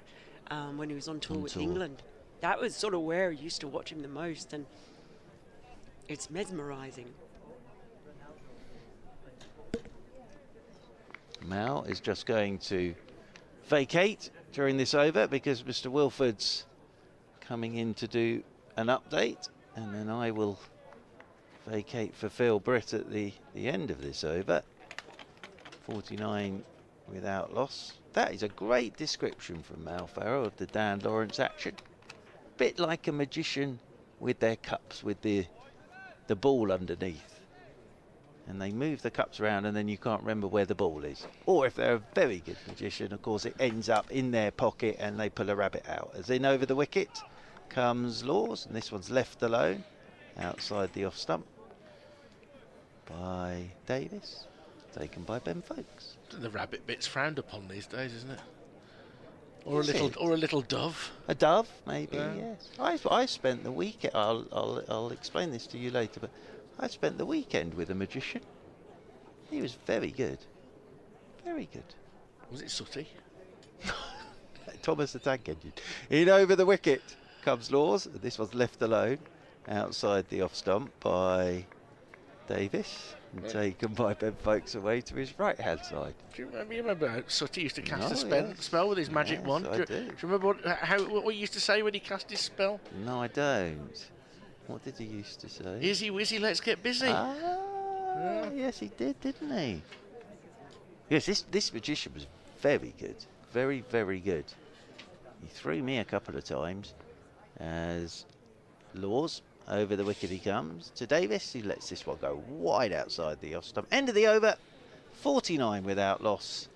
when he was on tour with England. That was sort of where I used to watch him the most, and it's mesmerising. Mal is just going to vacate during this over, because Mr. Wilford's coming in to do an update, and then I will vacate for Phil Britt at the end of this over. 49 without loss. That is a great description from Mal Farrow of the Dan Lawrence action. Bit like a magician with their cups, with the ball underneath. And they move the cups around, and then you can't remember where the ball is. Or if they're a very good magician, of course, it ends up in their pocket and they pull a rabbit out. As in over the wicket comes Laws, and this one's left alone outside the off stump. by Davis, taken by Ben Folkes. The rabbit bit's frowned upon these days, isn't it? Or Is a little, it? or a little dove. A dove, maybe, Yeah. yes. I spent the weekend, I'll explain this to you later, but I spent the weekend with a magician. He was very good. Very good. Was it sooty? Thomas the Tank Engine. In over the wicket comes Laws. This was left alone outside the off stump by Davis. And taken by Ben Folkes away to his right hand side. Do you remember how Sooty used to cast a Yes. spell with his magic Yes, wand? I Do do. you remember what he used to say when he cast his spell? No, I don't. What did he used to say? Izzy Wizzy, let's get busy. Ah, yes, he did, didn't he? Yes, this magician was very good. Very, very good. He threw me a couple of times as Laws. Over the wicket he comes to Davis. He lets this one go wide outside the off stump. End of the over. 49 without loss.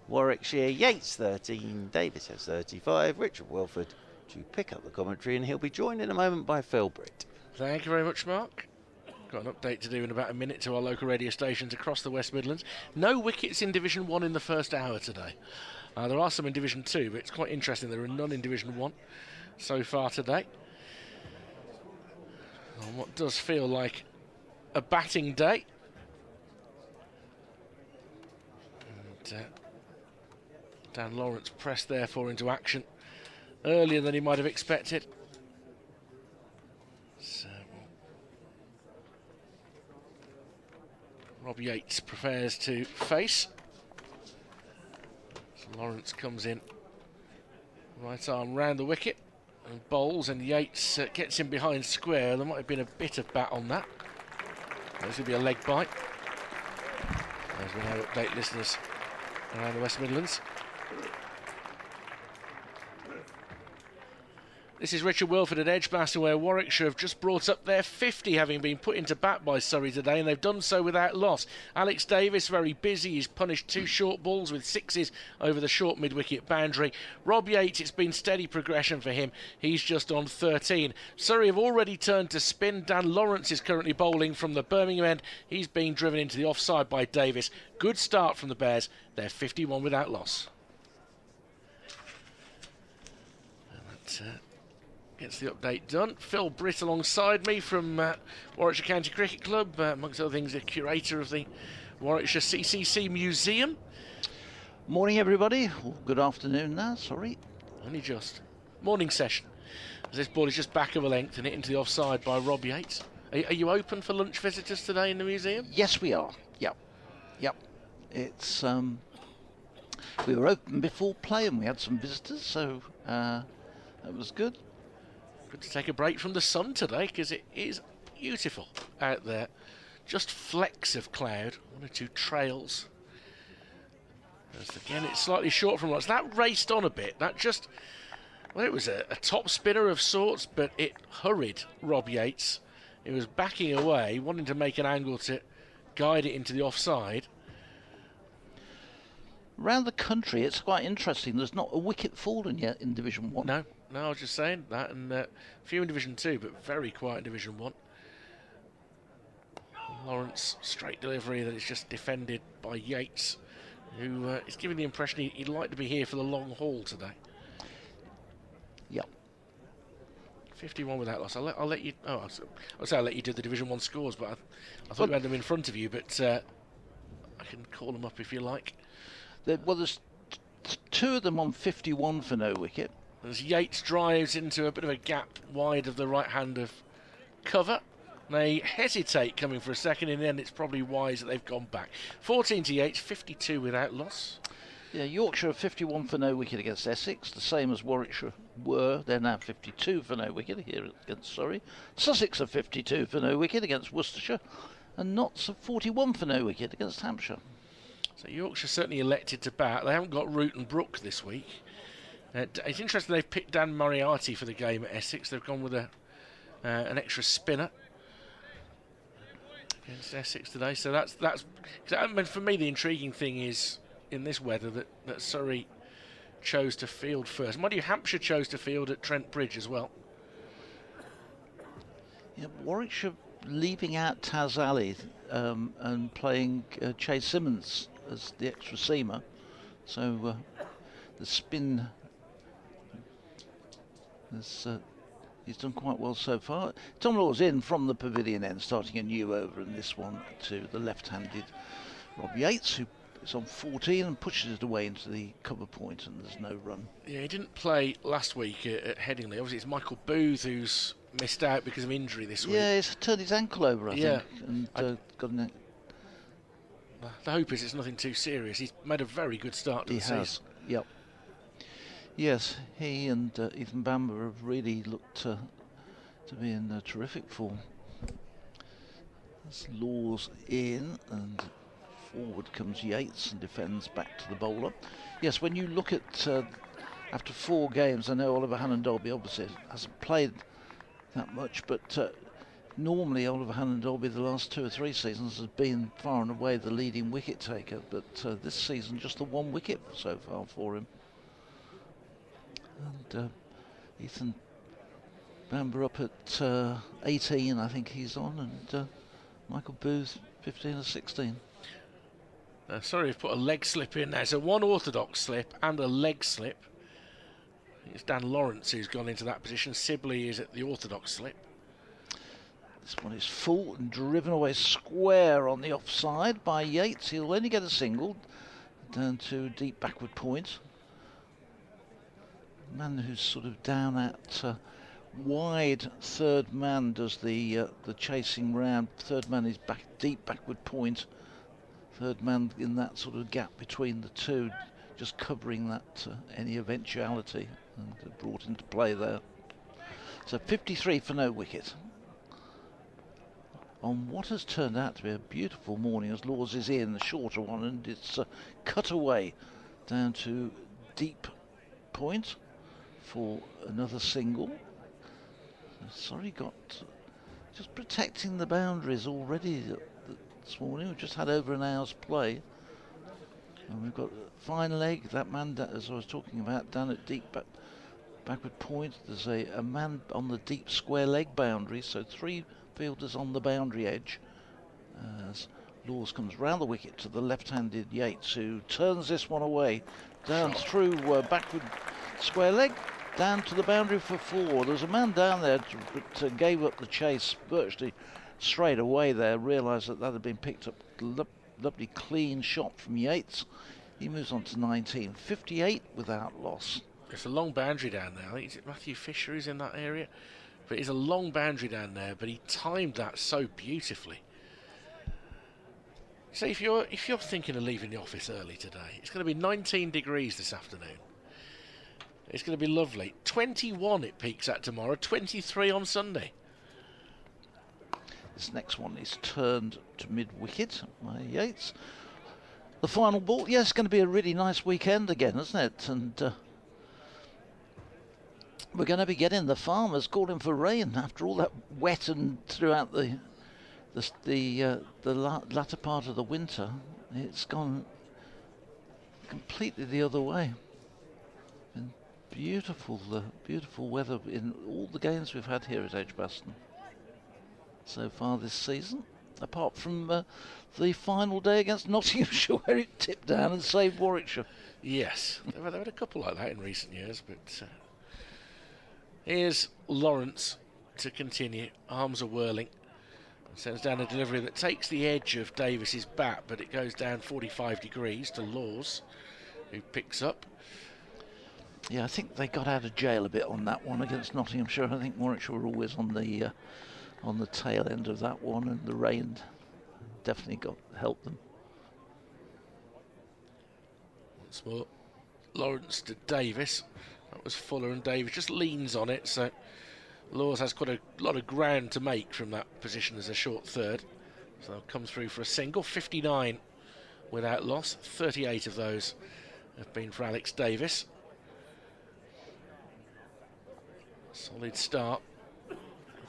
Warwickshire, Yates 13. Davis has 35. Richard Welford to pick up the commentary, and he'll be joined in a moment by Phil Britt. Thank you very much, Mark. Got an update to do in about a minute to our local radio stations across the West Midlands. No wickets in Division 1 in the first hour today. There are some in Division 2, but it's quite interesting. There are none in Division 1 so far today. On what does feel like a batting day. And, Dan Lawrence pressed therefore into action earlier than he might have expected. So Rob Yates prepares to face. So Lawrence comes in, right arm round the wicket and bowls, and Yates gets him behind square. There might have been a bit of bat on that. There's going to be a leg bite, as we now update listeners around the West Midlands. This is Richard Wilford at Edgbaston, where Warwickshire have just brought up their 50, having been put into bat by Surrey today, and they've done so without loss. Alex Davis, very busy. He's punished 2 short balls with 6s over the short mid-wicket boundary. Rob Yates, it's been steady progression for him. He's just on 13. Surrey have already turned to spin. Dan Lawrence is currently bowling from the Birmingham end. He's being driven into the offside by Davis. Good start from the Bears. They're 51 without loss. And that's gets the update done. Phil Britt alongside me from Warwickshire County Cricket Club, amongst other things, the curator of the Warwickshire CCC Museum. Morning, everybody. Or good afternoon now, sorry. Only just. Morning session. As this ball is just back of a length and hit into the offside by Rob Yates. Are you open for lunch visitors today in the museum? Yes, we are. Yep. It's we were open before play and we had some visitors, so that was good. Good to take a break from the sun today, because it is beautiful out there. Just flecks of cloud, 1 or 2 trails. As again, it's slightly short from lots. That raced on a bit. That just, well, it was a top spinner of sorts, but it hurried Rob Yates. It was backing away, wanting to make an angle to guide it into the offside. Around the country, it's quite interesting. There's not a wicket fallen yet in Division 1. No, I was just saying that, and a few in Division 2, but very quiet in Division 1. Lawrence, straight delivery that is just defended by Yates, who is giving the impression he'd like to be here for the long haul today. Yep. 51 without loss. I'll let you. Oh, I'll let you do the Division 1 scores, but I thought you had them in front of you, but I can call them up if you like. There's 2 of them on 51 for no wicket. As Yates drives into a bit of a gap wide of the right hand of cover. They hesitate coming for a second, in the end it's probably wise that they've gone back. 14 to Yates, 52 without loss. Yeah, Yorkshire are 51 for no wicket against Essex, the same as Warwickshire were. They're now 52 for no wicket here against Surrey. Sussex are 52 for no wicket against Worcestershire, and Notts are 41 for no wicket against Hampshire. So Yorkshire certainly elected to bat. They haven't got Root and Brook this week. It's interesting they've picked Dan Moriarty for the game at Essex. They've gone with an extra spinner against Essex today. So that's. I mean, for me, the intriguing thing is in this weather that Surrey chose to field first. Mind you, Hampshire chose to field at Trent Bridge as well. Yeah, Warwickshire leaving out Taz Ali and playing Chase Simmons as the extra seamer. So the spin is he's done quite well so far. Tom Law's in from the pavilion end, starting a new over in this one to the left-handed Rob Yates, who is on 14 and pushes it away into the cover point, and there's no run. Yeah, he didn't play last week at Headingley. Obviously, it's Michael Booth who's missed out because of injury this week. Yeah, he's turned his ankle over, I think, and got an. The hope is it's nothing too serious. He's made a very good start to the season. Yep. Yes, he and Ethan Bamber have really looked to be in terrific form. This Law's in, and forward comes Yates and defends back to the bowler. Yes, when you look at after 4 games, I know Oliver Hannon-Dolby obviously hasn't played that much, but normally Oliver Hannon-Dolby the last 2 or 3 seasons has been far and away the leading wicket taker, but this season just the 1 wicket so far for him. And Ethan Bamber up at 18, I think he's on, and Michael Booth 15 or 16. Sorry, I've put a leg slip in there. So 1 orthodox slip and a leg slip. It's Dan Lawrence who's gone into that position. Sibley is at the orthodox slip. This one is full and driven away square on the offside by Yates. He'll only get a single down to deep backward point. Man who's sort of down at wide third man does the chasing round. Third man is back deep backward point. Third man in that sort of gap between the two, just covering that any eventuality, and brought into play there. So 53 for no wicket. On what has turned out to be a beautiful morning, as Laws is in, the shorter one, and it's cut away down to deep point for another single. Sorry, got just protecting the boundaries already this morning. We've just had over an hour's play, and we've got a fine leg. That man, as I was talking about, down at deep backward point. There's a man on the deep square leg boundary, so 3 fielders on the boundary edge. As Laws comes round the wicket to the left-handed Yates, who turns this one away, down through backward square leg, down to the boundary for 4. There was a man down there that gave up the chase virtually straight away there, realised that had been picked up. Lovely clean shot from Yates. He moves on to 19. 58 without loss. It's a long boundary down there. I think it's Matthew Fisher who's in that area. But it's a long boundary down there, but he timed that so beautifully. So if you're thinking of leaving the office early today, it's going to be 19 degrees this afternoon. It's going to be lovely. 21 it peaks at tomorrow, 23 on Sunday. This next one is turned to mid-wicket by Yates. The final ball, yes, it's going to be a really nice weekend again, isn't it? And we're going to be getting the farmers calling for rain after all that wet and throughout the latter part of the winter. It's gone completely the other way. And beautiful weather in all the games we've had here at Edgbaston so far this season, apart from the final day against Nottinghamshire where it tipped down and saved Warwickshire. Yes, they've had a couple like that in recent years, but here's Lawrence to continue. Arms are whirling. Sends down a delivery that takes the edge of Davis's bat, but it goes down 45 degrees to Laws, who picks up. Yeah, I think they got out of jail a bit on that one against Nottinghamshire. I think Warwickshire were always on the tail end of that one, and the rain definitely helped them. Once more, Lawrence to Davis. That was Fuller, and Davis just leans on it, so Laws has quite a lot of ground to make from that position as a short third. So they'll come through for a single. 59 without loss. 38 of those have been for Alex Davis. Solid start.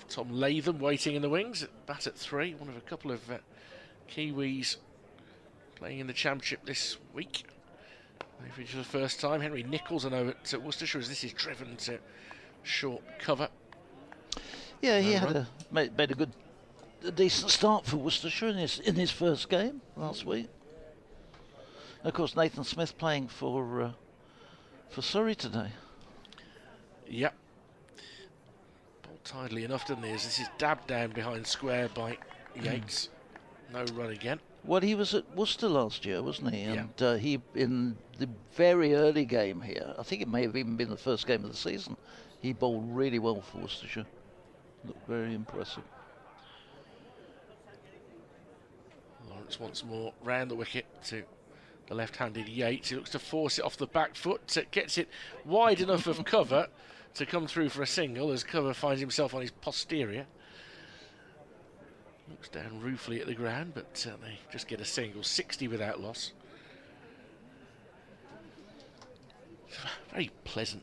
Tom Latham waiting in the wings, bat at 3. One of a couple of Kiwis playing in the Championship this week. Maybe for the first time. Henry Nichols, I know at Worcestershire, as this is driven to short cover. Yeah, he had made a good a decent start for Worcestershire in his first game last week. And of course, Nathan Smith playing for Surrey today. Yep. Bowled tidily enough, didn't he? As this is dabbed down behind square by Yates. No run again. Well, he was at Worcester last year, wasn't he? Yeah. And he, in the very early game here, I think it may have even been the first game of the season, he bowled really well for Worcestershire. Looked very impressive. Lawrence once more round the wicket to the left-handed Yates. He looks to force it off the back foot. Gets it wide enough of cover to come through for a single as cover finds himself on his posterior. Looks down ruefully at the ground, but they just get a single. 60 without loss. Very pleasant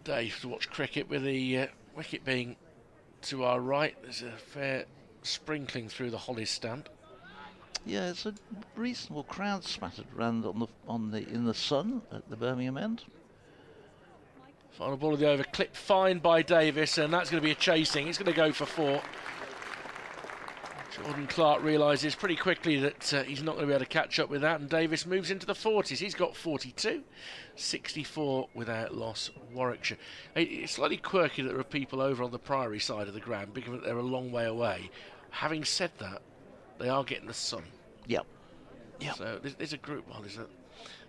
day to watch cricket with the wicket being to our right. There's a fair sprinkling through the Hollies stand. Yeah, it's a reasonable crowd spattered around in the sun at the Birmingham end. Final ball of the over, clipped fine by Davis, and that's going to be a chasing. It's going to go for 4. Jordan Clark realises pretty quickly that he's not going to be able to catch up with that, and Davis moves into the 40s. He's got 42, 64 without loss, Warwickshire. It's slightly quirky that there are people over on the Priory side of the ground because they're a long way away. Having said that, they are getting the sun. Yep. Yep. So there's a group, well,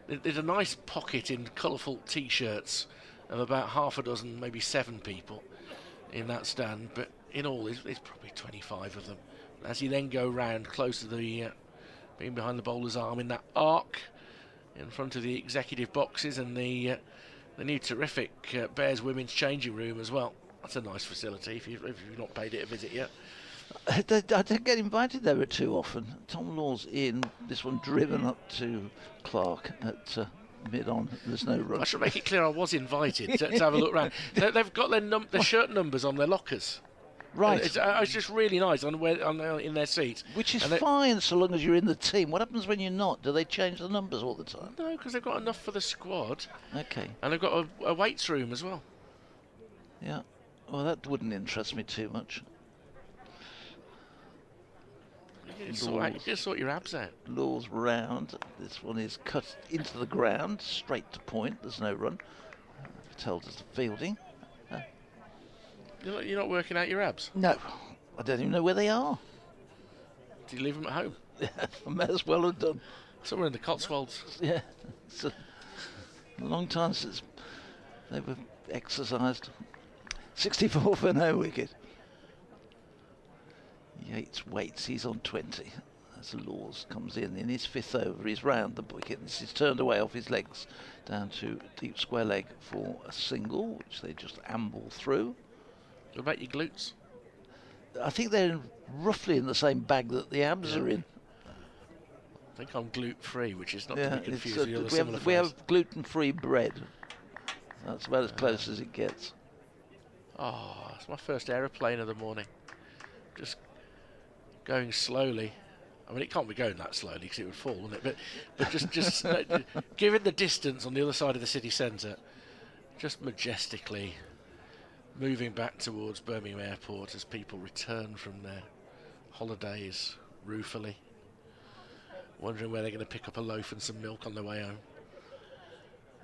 there's a nice pocket in colourful T-shirts of about half a dozen, maybe 7 people in that stand, but in all there's probably 25 of them. As you then go round close to the being behind the bowler's arm in that arc in front of the executive boxes and the new terrific Bears women's changing room as well. That's a nice facility if you've not paid it a visit yet. I don't get invited there too often. Tom Law's in, this one driven up to Clark at mid-on. There's no run. I should make it clear I was invited to have a look round. They've got their shirt numbers on their lockers. Right. It's just really nice in their seats. Which is fine so long as you're in the team. What happens when you're not? Do they change the numbers all the time? No, because they've got enough for the squad. Okay. And they've got a weights room as well. Yeah. Well, that wouldn't interest me too much. You can sort your abs out. Law's round. This one is cut into the ground, straight to point. There's no run. Patel does the fielding. You're not working out your abs? No. I don't even know where they are. Do you leave them at home? I may as well have done. Somewhere in the Cotswolds. Yeah. It's a long time since they were exercised. 64 for no wicket. Yates waits, he's on 20. As Laws comes in his 5th over, he's round the wicket. This is turned away off his legs down to deep square leg for a single, which they just amble through. What about your glutes? I think they're roughly in the same bag that the abs are in. I think I'm glute-free, which is not to be confused with the other similar we have gluten-free bread. That's about as close as it gets. Oh, it's my first aeroplane of the morning. Just going slowly. I mean, it can't be going that slowly because it would fall, wouldn't it? But just given the distance on the other side of the city centre, just majestically moving back towards Birmingham Airport as people return from their holidays ruefully, wondering where they're going to pick up a loaf and some milk on their way home.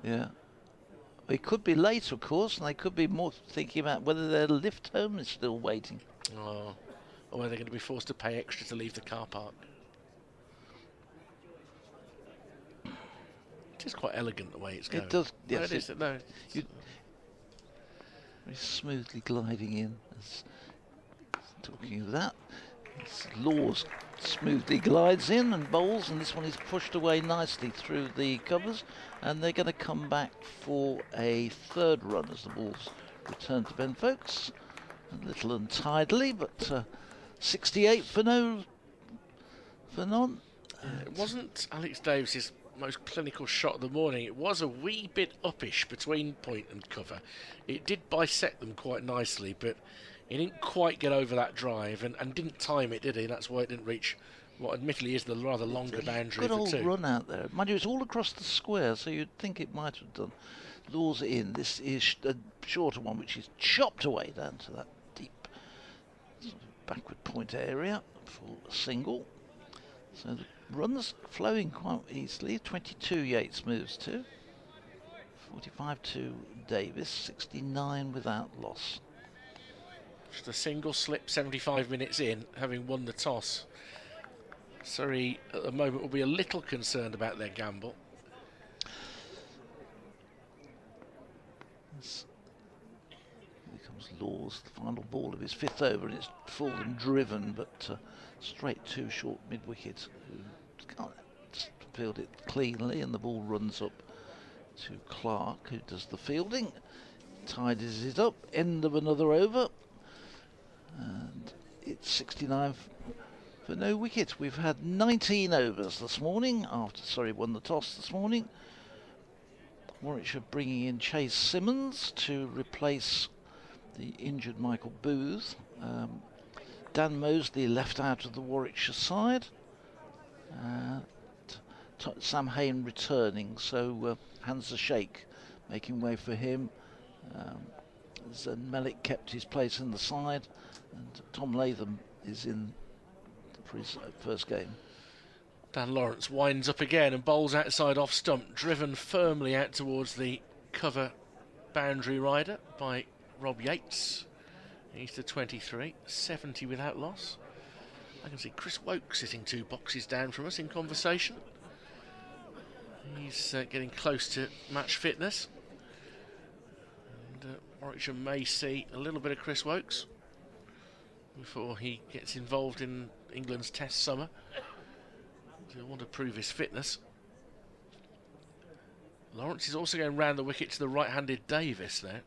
Yeah. It could be late, of course, and they could be more thinking about whether their lift home is still waiting. Oh, or whether they're going to be forced to pay extra to leave the car park. It is quite elegant the way it's going. It does, yes. No, it is. No, very smoothly gliding in. Talking of that, Laws smoothly glides in and bowls, and this one is pushed away nicely through the covers, and they're going to come back for a 3rd run as the balls return to Ben Folkes. A little untidily, but 68 for none. It wasn't Alex Davis's most clinical shot of the morning. It was a wee bit uppish between point and cover. It did bisect them quite nicely, but he didn't quite get over that drive and didn't time it, did he? That's why it didn't reach what admittedly is the rather longer boundary good for 2. Good old run out there. Mind you, it's all across the square, so you'd think it might have done. Laws in. This is a shorter one, which is chopped away down to that deep sort of backward point area for a single. So the runs flowing quite easily. 22 Yates moves to. 45 to Davis. 69 without loss. Just a single slip 75 minutes in, having won the toss. Surrey at the moment will be a little concerned about their gamble. Here comes Laws, the final ball of his 5th over, and it's full and driven, but straight to short mid-wicket, who can't field it cleanly, and the ball runs up to Clark, who does the fielding, tidies it up, end of another over, and it's 69 for no wicket. We've had 19 overs this morning after Surrey won the toss this morning. Warwickshire bringing in Chase Simmons to replace the injured Michael Booth. Dan Mosley left out of the Warwickshire side. Sam Hain returning, so hands a shake, making way for him. Zen Melick kept his place in the side, and Tom Latham is in for his first game. Dan Lawrence winds up again and bowls outside off stump, driven firmly out towards the cover boundary rider by Rob Yates. He's to 23, 70 without loss. I can see Chris Woke sitting 2 boxes down from us in conversation. He's getting close to match fitness. And Warwickshire may see a little bit of Chris Wokes before he gets involved in England's Test summer. He'll want to prove his fitness. Lawrence is also going round the wicket to the right-handed Davis now.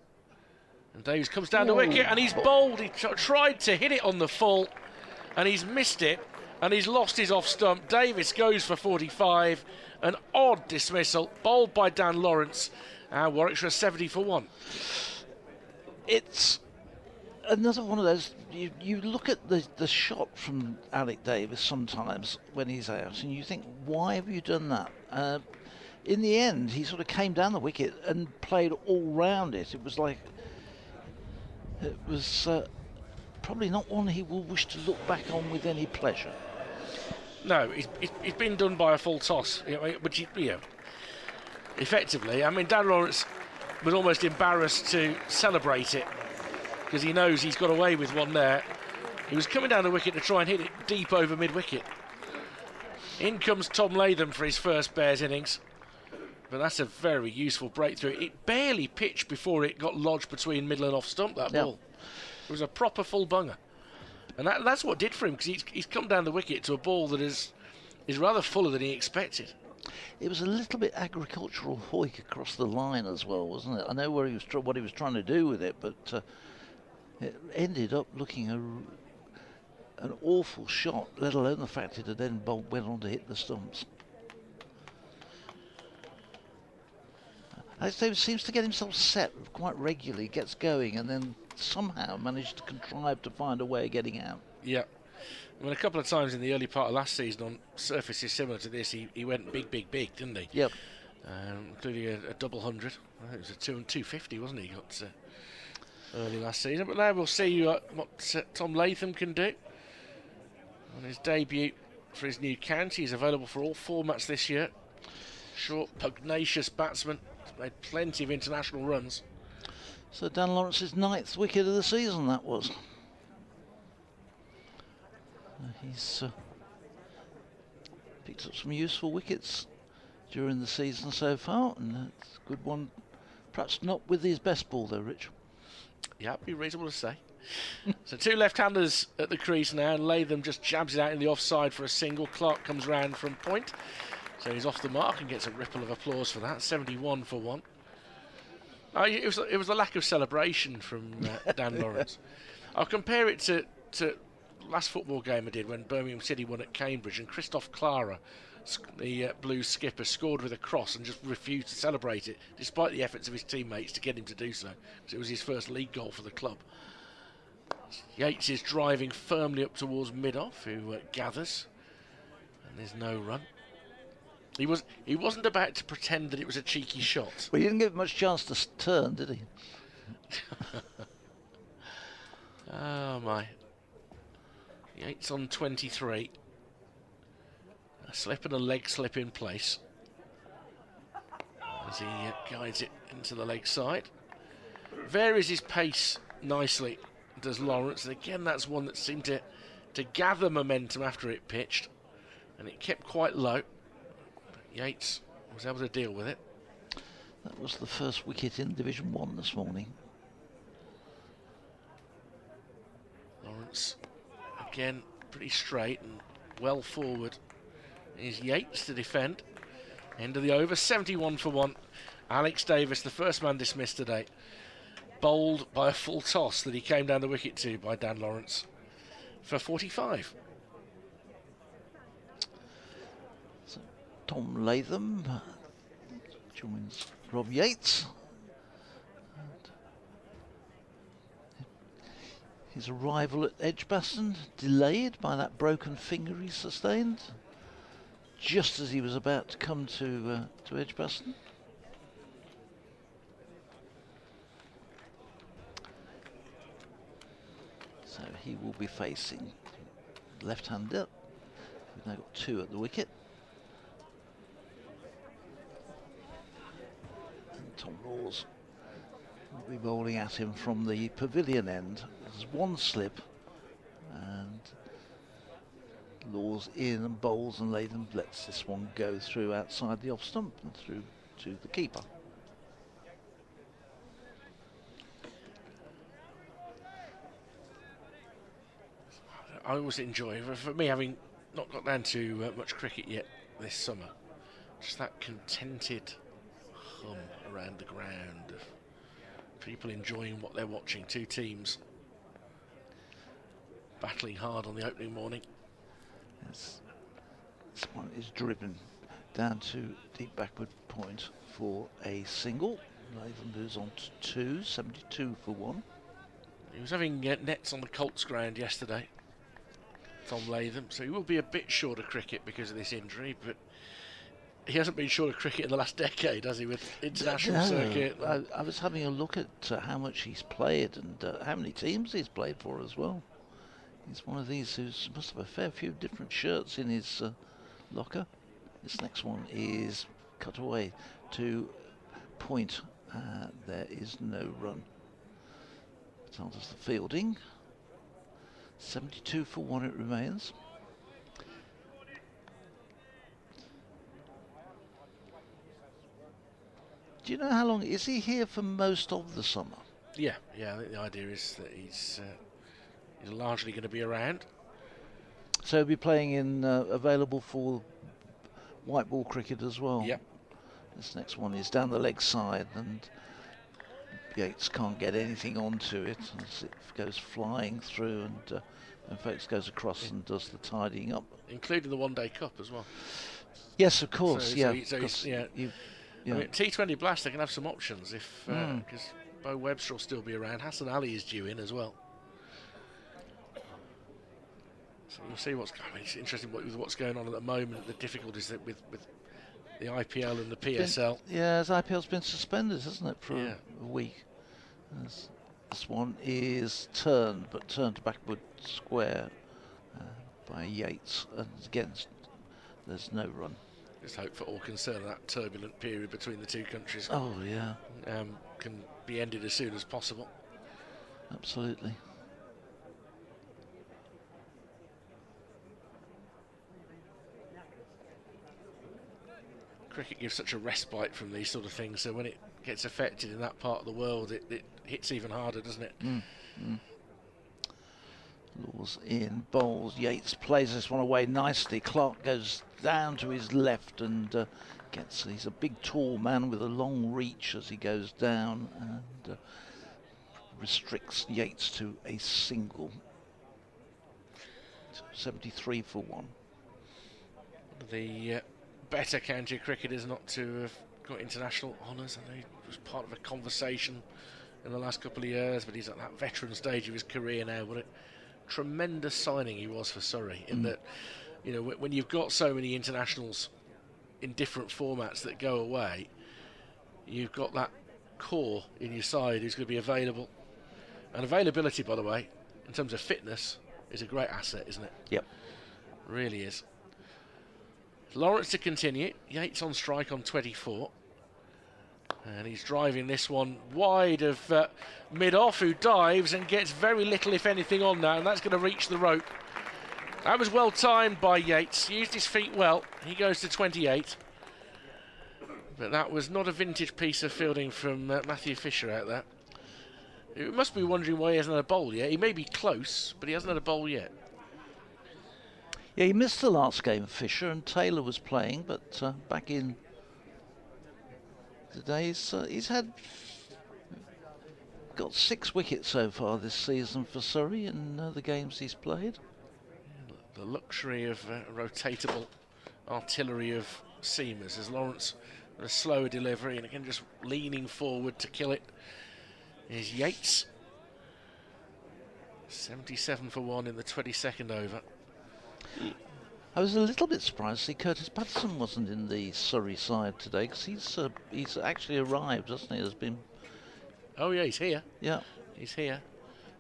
And Davis comes down the wicket and he's bowled. He tried to hit it on the full and he's missed it and he's lost his off stump. Davis goes for 45. An odd dismissal, bowled by Dan Lawrence. Warwickshire 70 for 1. It's another one of those, you look at the shot from Alec Davis sometimes when he's out and you think, why have you done that? In the end, he sort of came down the wicket and played all round it. It was probably not one he will wish to look back on with any pleasure. No, it's been done by a full toss, which, effectively, I mean, Dan Lawrence was almost embarrassed to celebrate it because he knows he's got away with one there. He was coming down the wicket to try and hit it deep over mid-wicket. In comes Tom Latham for his first Bears innings, but that's a very useful breakthrough. It barely pitched before it got lodged between middle and off stump, that ball. It was a proper full bunger. And that's what did for him, because he's come down the wicket to a ball that is rather fuller than he expected. It was a little bit agricultural hoik across the line as well, wasn't it? I know where what he was trying to do with it, but it ended up looking an awful shot, let alone the fact it had then went on to hit the stumps. Davis seems to get himself set quite regularly, gets going, and then somehow managed to contrive to find a way of getting out. Yeah. I mean, a couple of times in the early part of last season on surfaces similar to this, he went big, didn't he? Yep. Including a double 100. I think it was a 250, wasn't he? Got early last season. But now we'll see what Tom Latham can do. On his debut for his new county, he's available for all formats this year. Short, pugnacious batsman. He's made plenty of international runs. So Dan Lawrence's 9th wicket of the season, that was. He's picked up some useful wickets during the season so far, and it's a good one. Perhaps not with his best ball though, Rich. Yeah, it'd be reasonable to say. So 2 left-handers at the crease now, and Latham just jabs it out in the offside for a single. Clark comes round from point, so he's off the mark and gets a ripple of applause for that. 71 for 1. It was the lack of celebration from Dan Lawrence. I'll compare it to last football game I did when Birmingham City won at Cambridge, and Christoph Clara, the Blues skipper, scored with a cross and just refused to celebrate it, despite the efforts of his teammates to get him to do so, because it was his first league goal for the club. Yates is driving firmly up towards mid-off, who gathers, and there's no run. He wasn't about to pretend that it was a cheeky shot. Well, he didn't give much chance to turn, did he? Oh my. Yates on 23. A slip and a leg slip in place as he guides it into the leg side. Varies his pace nicely, does Lawrence, and again that's one that seemed to gather momentum after it pitched, and it kept quite low. Yates was able to deal with it. That was the first wicket in Division 1 this morning. Lawrence again pretty straight and well forward. Is Yates to defend. End of the over, 71 for 1. Alex Davis, the first man dismissed today, bowled by a full toss that he came down the wicket to by Dan Lawrence for 45. So Tom Latham joins Rob Yates. And his arrival at Edgbaston delayed by that broken finger he sustained just as he was about to come to Edgbaston. So he will be facing left-hander. We've now got 2 at the wicket. And Tom Laws will be bowling at him from the pavilion end. There's one slip, and Laws in and bowls, and Latham lets this one go through outside the off stump and through to the keeper. I always enjoy, for me, having not got down to much cricket yet this summer, just that contented hum around the ground of people enjoying what they're watching. 2 teams battling hard on the opening morning. Yes. This one is driven down to deep backward point for a single. Latham moves on to 2, 72 for 1. He was having nets on the Colts ground yesterday, Tom Latham, so he will be a bit short of cricket because of this injury, but he hasn't been short of cricket in the last decade, has he, with international circuit? I was having a look at how much he's played and how many teams he's played for as well. He's one of these who must have a fair few different shirts in his locker. This next one is cut away to point. There is no run. So does the fielding. 72 for 1 it remains. Do you know how long is he here for most of the summer? Yeah, I think the idea is that he's largely going to be around. So he'll be playing in available for white ball cricket as well. Yep. This next one is down the leg side, and Yates can't get anything onto it as it goes flying through, and in fact goes across and does the tidying up. Including the one-day cup as well. Yes, of course, So yeah. I mean, T20 Blast, they can have some options if because Bo Webster will still be around. Hassan Ali is due in as well. So you'll see what's going on. It's interesting what's going on at the moment, the difficulties that with the IPL and the PSL. His IPL's been suspended, hasn't it, for a week. This one is turned, but turned backward square by Yates, and again, there's no run. Just hope for all concerned that turbulent period between the 2 countries. Oh yeah, can be ended as soon as possible. Absolutely. Cricket gives such a respite from these sort of things, so when it gets affected in that part of the world, it hits even harder, doesn't it? Laws in, bowls. Yates plays this one away nicely. Clark goes down to his left and he's a big tall man with a long reach as he goes down, and restricts Yates to a single. 73 for 1. The better county cricketers not to have got international honours. I know he was part of a conversation in the last couple of years, but he's at that veteran stage of his career now. What a tremendous signing he was for Surrey, in that, you know, when you've got so many internationals in different formats that go away, you've got that core in your side who's going to be available. And availability, by the way, in terms of fitness, is a great asset, isn't it? Yep. Really is. Lawrence to continue. Yates on strike on 24. And he's driving this one wide of mid-off, who dives and gets very little, if anything, on that, and that's going to reach the rope. That was well timed by Yates. Used his feet well. He goes to 28. But that was not a vintage piece of fielding from Matthew Fisher out there. You must be wondering why he hasn't had a bowl yet. He may be close, but he hasn't had a bowl yet. Yeah, he missed the last game of Fisher, and Taylor was playing, but back in today he's got 6 wickets so far this season for Surrey in the games he's played. The luxury of rotatable artillery of seamers, as Lawrence a slower delivery, and again just leaning forward to kill it is Yates. 77 for 1 in the 22nd over. I was a little bit surprised to see Curtis Patterson wasn't in the Surrey side today, because he's actually arrived, hasn't he? Has been. Oh yeah, he's here. Yeah, he's here,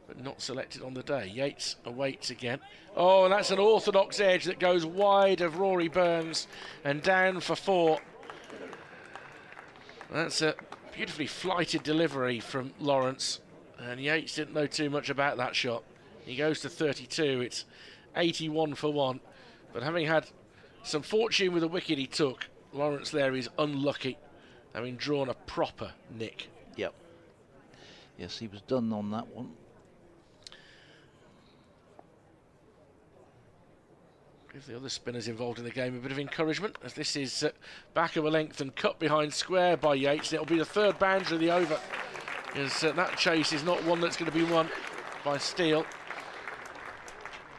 but not selected on the day. Yates awaits again. Oh, and that's an orthodox edge that goes wide of Rory Burns and down for 4. That's a beautifully flighted delivery from Lawrence, and Yates didn't know too much about that shot. He goes to 32. It's 81 for 1, but having had some fortune with the wicket he took, Lawrence there is unlucky, having drawn a proper nick. Yep. Yes, he was done on that one. Give the other spinners involved in the game a bit of encouragement, as this is back of a length and cut behind square by Yates. It'll be the 3rd boundary of the over, as that chase is not one that's going to be won by Steele.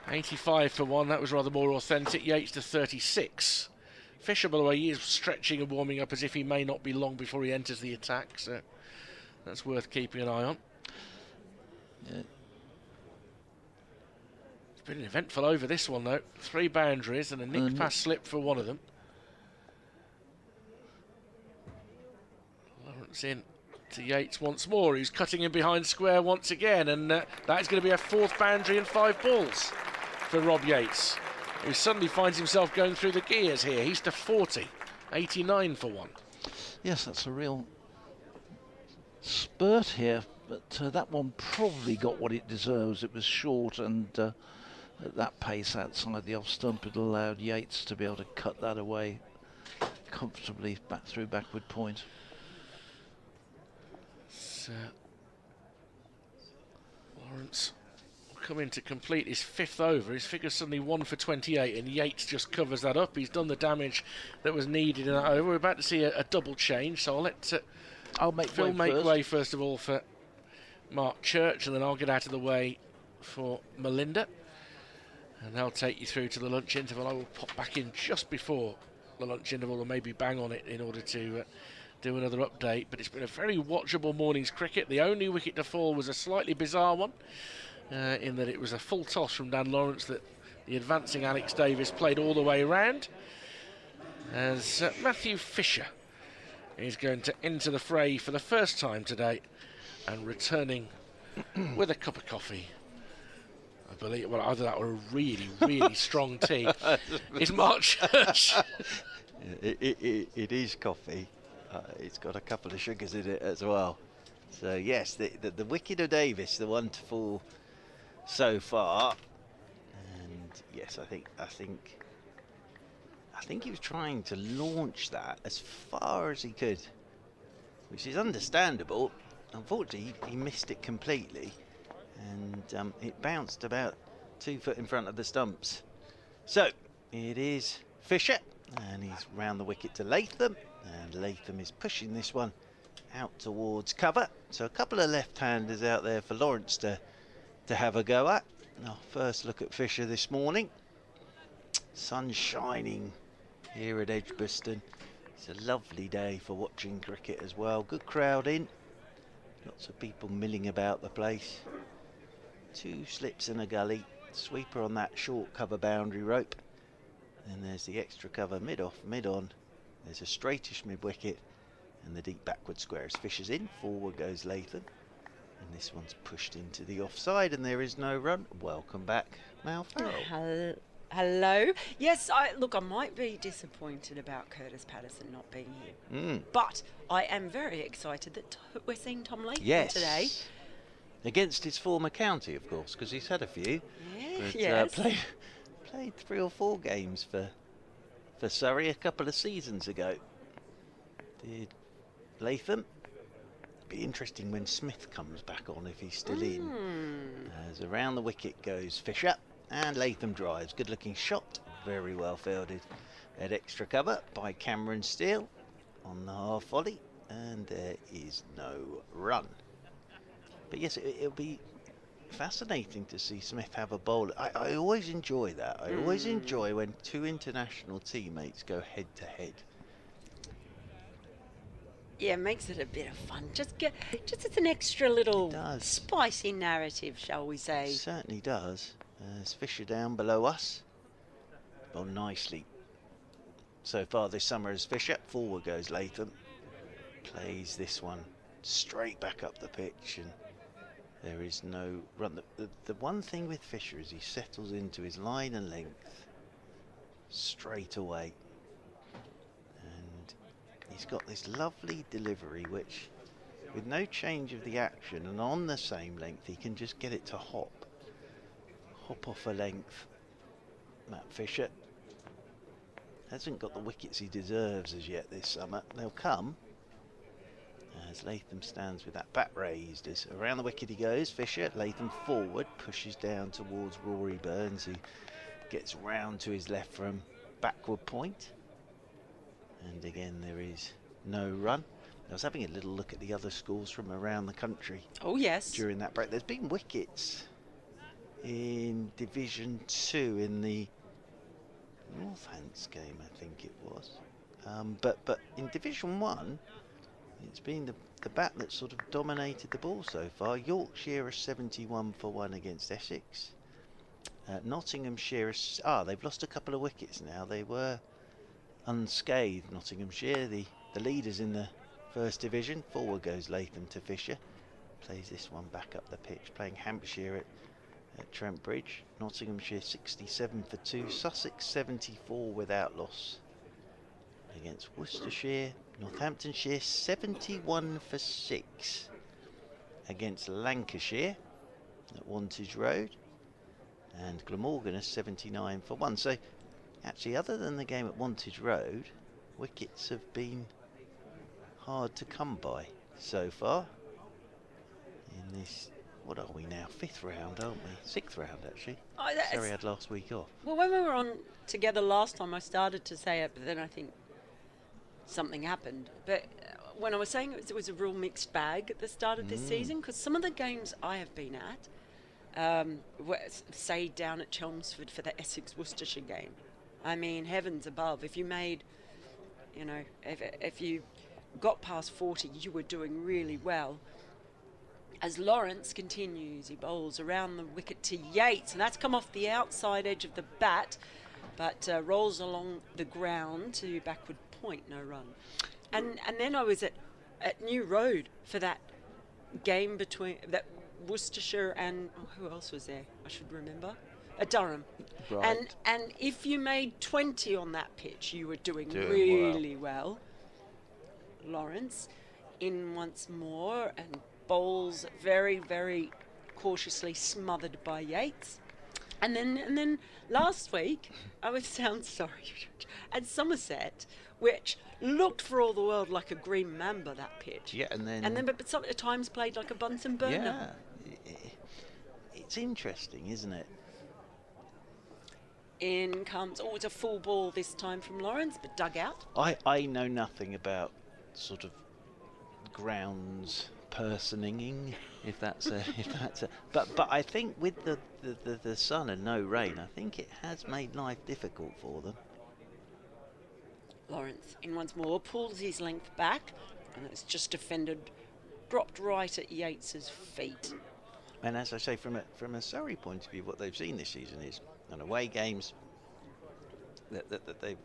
85 for 1, that was rather more authentic. Yates to 36. Fisher, by the way, he is stretching and warming up as if he may not be long before he enters the attack, so that's worth keeping an eye on. Yeah. It's been an eventful over, this one though. 3 boundaries and a nick pass slip for one of them. Lawrence in to Yates once more, who's cutting in behind square once again, and that's going to be a 4th boundary and 5 balls for Rob Yates, who suddenly finds himself going through the gears here. He's to 40, 89 for 1. Yes, that's a real spurt here, but that one probably got what it deserves. It was short, and at that pace outside the off stump, it allowed Yates to be able to cut that away comfortably back through backward point. So, Lawrence will come in to complete his 5th over. His figure's suddenly 1 for 28, and Yates just covers that up. He's done the damage that was needed in that over. We're about to see a double change, so I'll let Phil make way first of all for Mark Church, and then I'll get out of the way for Melinda, and they'll take you through to the lunch interval. I will pop back in just before the lunch interval, or maybe bang on it, in order to do another update. But it's been a very watchable morning's cricket. The only wicket to fall was a slightly bizarre one, in that it was a full toss from Dan Lawrence that the advancing Alex Davis played all the way around, as Matthew Fisher is going to enter the fray for the first time today, and returning with a cup of coffee, I believe, well, either that or a really, really strong tea, is Mark Church. It is coffee. It's got a couple of sugars in it as well. So yes, the wicket of Davis, the one to fall so far, and yes, I think he was trying to launch that as far as he could, which is understandable. Unfortunately, he missed it completely, and it bounced about 2 foot in front of the stumps. So it is Fisher, and he's round the wicket to Latham, and Latham is pushing this one out towards cover. So a couple of left-handers out there for Lawrence to have a go at. Now, first look at Fisher this morning. Sun shining here at Edgbaston. It's a lovely day for watching cricket as well. Good crowd in. Lots of people milling about the place. 2 slips in a gully. Sweeper on that short cover boundary rope. Then there's the extra cover mid-off, mid-on. There's a straightish mid-wicket. And the deep backward square as Fisher's in. Forward goes Latham. And this one's pushed into the offside, and there is no run. Welcome back, Mal Farrell. Hello. Yes, I might be disappointed about Curtis Patterson not being here. But I am very excited that we're seeing Tom Latham today. Against his former county, of course, because he's had a few. But, Yes. Played 3 or 4 games for Surrey a couple of seasons ago. Did Latham. Be interesting when Smith comes back on, if he's still in. As around the wicket goes Fisher, and Latham drives. Good looking shot, very well fielded. Had extra cover by Cameron Steele on the half volley, and there is no run. But yes, it'll be fascinating to see Smith have a bowl. I always enjoy that. I always enjoy when 2 international teammates go head to head. Yeah, it makes it a bit of fun. Just it's an extra little spicy narrative, shall we say. It certainly does. There's Fisher down below us. Bowled nicely so far this summer as Fisher. Forward goes Latham. Plays this one straight back up the pitch, and there is no run. The one thing with Fisher is he settles into his line and length straight away. He's got this lovely delivery which, with no change of the action and on the same length, he can just get it to hop off a length. Matt Fisher hasn't got the wickets he deserves as yet this summer. They'll come as Latham stands with that bat raised. As around the wicket he goes, Fisher. Latham forward, pushes down towards Rory Burns, who gets round to his left from backward point. And again, there is no run. I was having a little look at the other scores from around the country. Oh, yes. During that break. There's been wickets in Division 2 in the Northants game, I think it was. But in Division 1, it's been the bat that sort of dominated the ball so far. Yorkshire are 71 for 1 against Essex. Nottinghamshire, they've lost a couple of wickets now. They were unscathed, Nottinghamshire, the leaders in the first division. Forward goes Latham to Fisher. Plays this one back up the pitch, playing Hampshire at Trent Bridge. Nottinghamshire 67 for 2. Sussex 74 without loss against Worcestershire. Northamptonshire 71 for 6 against Lancashire at Wantage Road. And Glamorgan is 79 for 1. So actually, other than the game at Wantage Road, wickets have been hard to come by so far in this, what are we now, 5th round, aren't we? 6th round, actually. Surrey had last week off. Well, when we were on together last time, I started to say it, but then I think something happened. But when I was saying it was a real mixed bag at the start of this season, because some of the games I have been at, say down at Chelmsford for the Essex-Worcestershire game, I mean, heavens above, if you made, if you got past 40, you were doing really well. As Lawrence continues, he bowls around the wicket to Yates, and that's come off the outside edge of the bat, but rolls along the ground to backward point, no run. And then I was at New Road for that game between that Worcestershire and who else was there? I should remember. Durham. Right. And if you made 20 on that pitch, you were doing really well. Lawrence in once more and bowls very, very cautiously, smothered by Yates. And then last week, I would sound sorry, at Somerset, which looked for all the world like a green mamba, that pitch. Yeah, but some at times played like a Bunsen burner. Yeah, it's interesting, isn't it? In comes, it's a full ball this time from Lawrence, but dug out. I know nothing about sort of grounds personing, if that's a but I think with the sun and no rain, I think it has made life difficult for them. Lawrence in once more, pulls his length back, and it's just defended, dropped right at Yates's feet. And as I say, from a Surrey point of view, what they've seen this season is on away games that they've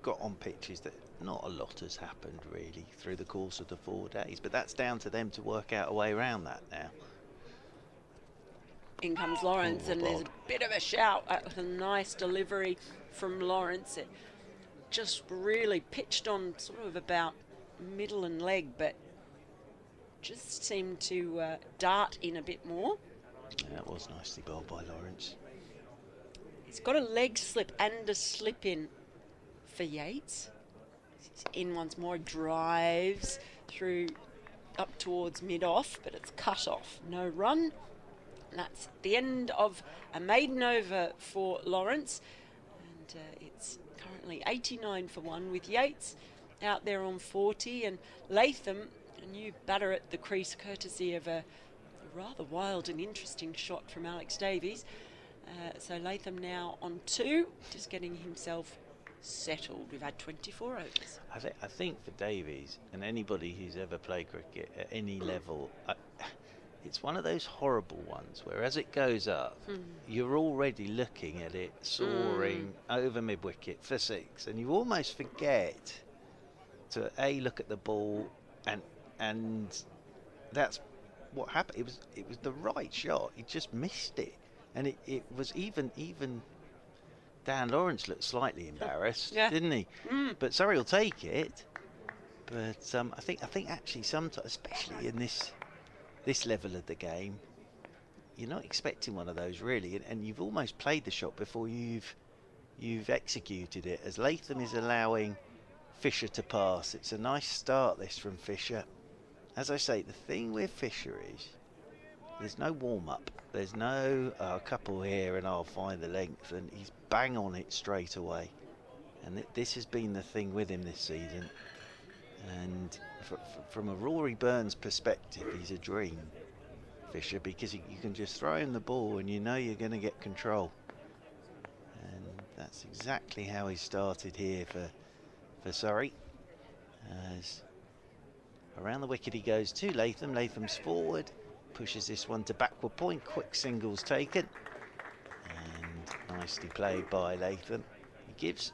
got on pitches that not a lot has happened really through the course of the 4 days, but that's down to them to work out a way around that now. In comes Lawrence, Oh, and there's a Bob. bit of a shout. That was a nice delivery from Lawrence. It just really pitched on sort of about middle and leg, but just seemed to dart in a bit more. Yeah, that was nicely bowled by Lawrence. He's got a leg slip and a slip in for Yates. He's in once more, drives through up towards mid-off, but it's cut off. No run. And that's the end of a maiden over for Lawrence. And it's currently 89 for 1 with Yates out there on 40. And Latham, a new batter at the crease, courtesy of a rather wild and interesting shot from Alex Davies. So Latham now on 2, just getting himself settled. We've had 24 overs. I think for Davies and anybody who's ever played cricket at any level, it's one of those horrible ones where as it goes up, you're already looking at it soaring over mid-wicket for 6, and you almost forget to look at the ball, and that's what happened. It was the right shot. He just missed it, and it was even Dan Lawrence looked slightly embarrassed, didn't he? But Surrey will take it. But I think actually sometimes, especially in this level of the game, you're not expecting one of those really, and you've almost played the shot before you've executed it. As Latham is allowing Fisher to pass, it's a nice start this from Fisher. As I say, the thing with Fisher is there's no warm-up. There's no a couple here and I'll find the length, and he's bang on it straight away. And this has been the thing with him this season. And from a Rory Burns perspective, he's a dream, Fisher, because you can just throw him the ball and you know you're going to get control. And that's exactly how he started here for Surrey. As around the wicket he goes to Latham. Latham's forward, pushes this one to backward point. Quick singles taken. And nicely played by Latham. He gives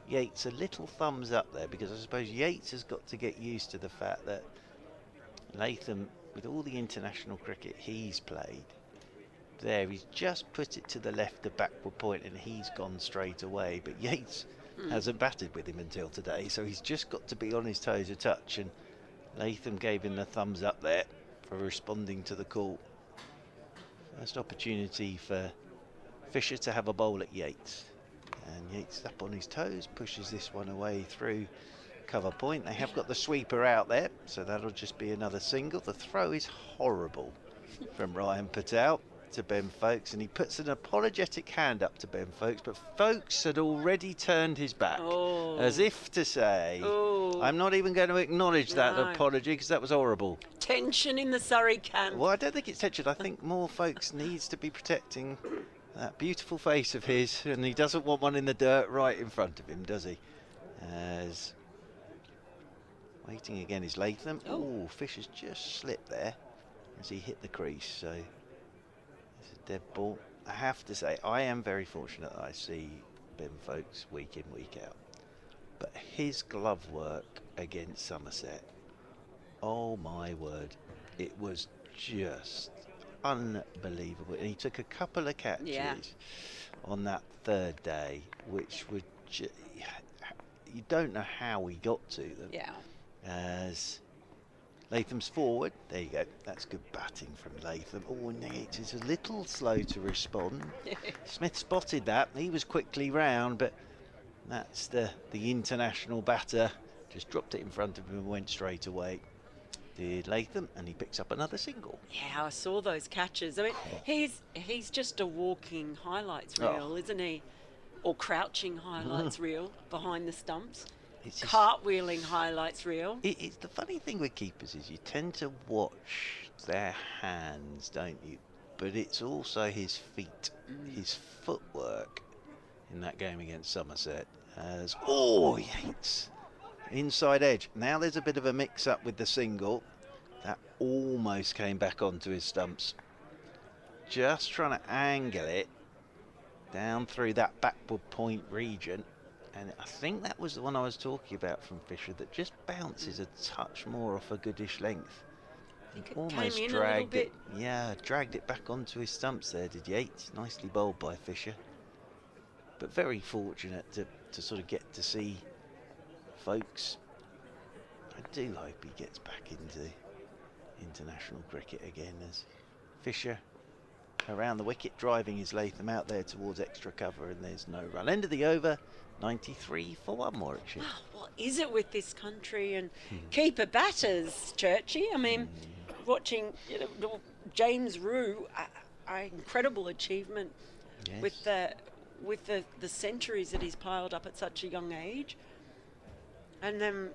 Yates a little thumbs up there, because I suppose Yates has got to get used to the fact that Latham, with all the international cricket he's played, there he's just put it to the left of backward point and he's gone straight away. But Yates hasn't batted with him until today, so he's just got to be on his toes a touch, and Latham gave him the thumbs up there for responding to the call. First opportunity for Fisher to have a bowl at Yates. And Yates up on his toes, pushes this one away through cover point. They have got the sweeper out there, so that'll just be another single. The throw is horrible from Ryan Patel to Ben Folkes, and he puts an apologetic hand up to Ben Folkes, but Folkes had already turned his back, as if to say, I'm not even going to acknowledge that apology because that was horrible. Tension in the Surrey camp. Well, I don't think it's tension. I think more Folkes needs to be protecting that beautiful face of his, and he doesn't want one in the dirt right in front of him, does he? As waiting again is Latham. Oh, Fisher's just slipped there as he hit the crease, so it's a dead ball. I have to say, I am very fortunate that I see Ben Folkes week in, week out. But his glove work against Somerset, oh my word, it was just unbelievable. And he took a couple of catches on that 3rd day, which would you don't know how he got to them. As Latham's forward, there you go, that's good batting from Latham. Oh, and Yates is a little slow to respond. Smith spotted that, he was quickly round, but that's the international batter, just dropped it in front of him and went straight away. Did Latham, and he picks up another single. Yeah, I saw those catches. I mean, he's just a walking highlights reel, isn't he? Or crouching highlights reel behind the stumps. It's cartwheeling highlights reel. It's the funny thing with keepers is you tend to watch their hands, don't you? But it's also his feet, his footwork in that game against Somerset. As Yates. Inside edge. Now there's a bit of a mix-up with the single. That almost came back onto his stumps. Just trying to angle it down through that backward point region. And I think that was the one I was talking about from Fisher, that just bounces a touch more off a goodish length. I think it Almost came in dragged a little it. Yeah, dragged it back onto his stumps there, did Yates. Nicely bowled by Fisher. But very fortunate to sort of get to see Folkes. I do hope he gets back into international cricket again, as Fisher around the wicket, driving his Latham out there towards extra cover, and there's no run. End of the over, 93 for 1 Warwickshire. What is it with this country and keeper batters, Churchy? I mean, watching James Rue, an incredible achievement with the centuries that he's piled up at such a young age. And then,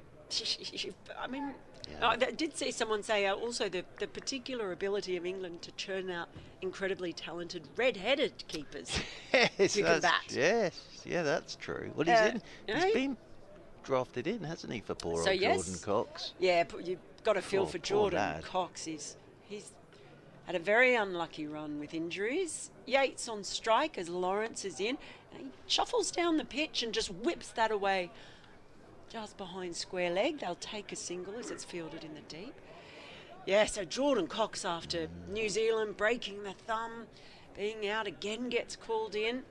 I mean, I did see someone say also the particular ability of England to churn out incredibly talented red-headed keepers. Yes, who can bat. Yes, yeah, that's true. Well, he's been drafted in, hasn't he, for poor old Jordan Cox? Yeah, but you've got to feel for Jordan lad. Cox. He's had a very unlucky run with injuries. Yates on strike as Lawrence is in. And he shuffles down the pitch and just whips that away just behind square leg. They'll take a single as it's fielded in the deep. Yeah, so Jordan Cox, after New Zealand breaking the thumb, being out again, gets called in.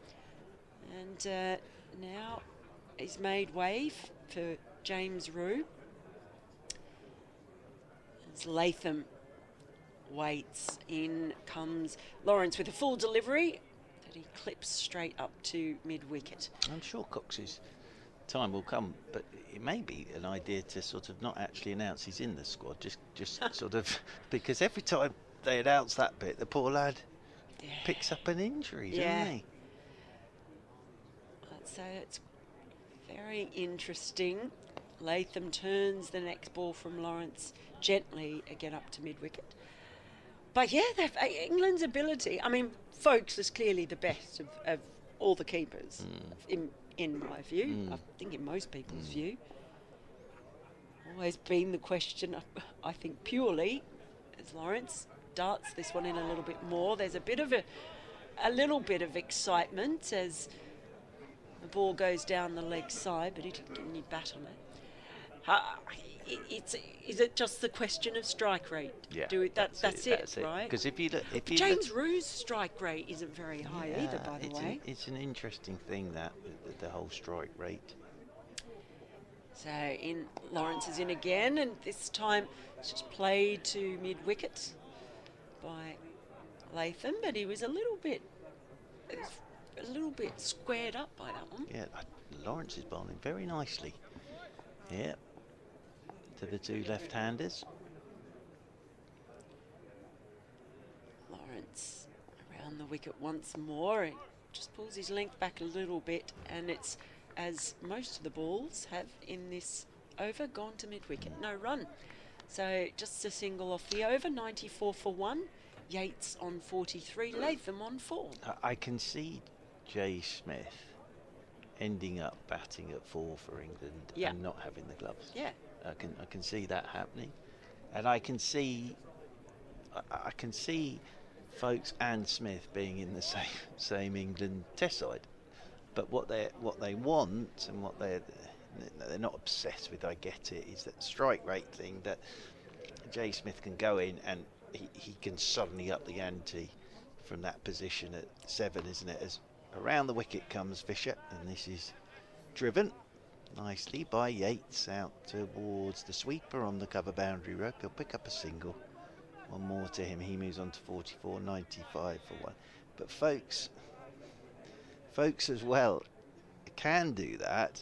And now he's made way for James Rue. As Latham waits, in comes Lawrence with a full delivery that he clips straight up to mid-wicket. I'm sure Cox's time will come, but it may be an idea to sort of not actually announce he's in the squad, just sort of, because every time they announce that bit, the poor lad picks up an injury, doesn't he? So it's very interesting. Latham turns the next ball from Lawrence gently again up to mid-wicket. But yeah, England's ability, I mean, Folkes is clearly the best of all the keepers, in my view. I think in most people's view. Always been the question, I think purely, as Lawrence darts this one in a little bit more. There's a little bit of excitement as the ball goes down the leg side, but he didn't get any bat on it. Is it just the question of strike rate? Yeah, that's it, right? Because if you James Rue's strike rate isn't very high either, by the way. It's an interesting thing, that the whole strike rate. So Lawrence is in again, and this time it's just played to mid-wicket by Latham, but he was a little bit squared up by that one. Yeah, Lawrence is bowling very nicely. Yeah, to the two left-handers. Lawrence around the wicket once more. He just pulls his length back a little bit, and it's, as most of the balls have in this over, gone to mid-wicket. No run. So just a single off the over, 94 for 1. Yates on 43, Latham on 4. I can see Jay Smith ending up batting at 4 for England and not having the gloves. Yeah. I can see that happening, and I can see Folkes and Smith being in the same England Test side. But what they want and what they're not obsessed with, I get it, is that strike rate thing, that Jay Smith can go in and he can suddenly up the ante from that position at 7, isn't it? As around the wicket comes Fisher, and this is driven nicely by Yates out towards the sweeper on the cover boundary rope. He'll pick up a single. One more to him. He moves on to 44, 95 for 1. But Folkes as well can do that.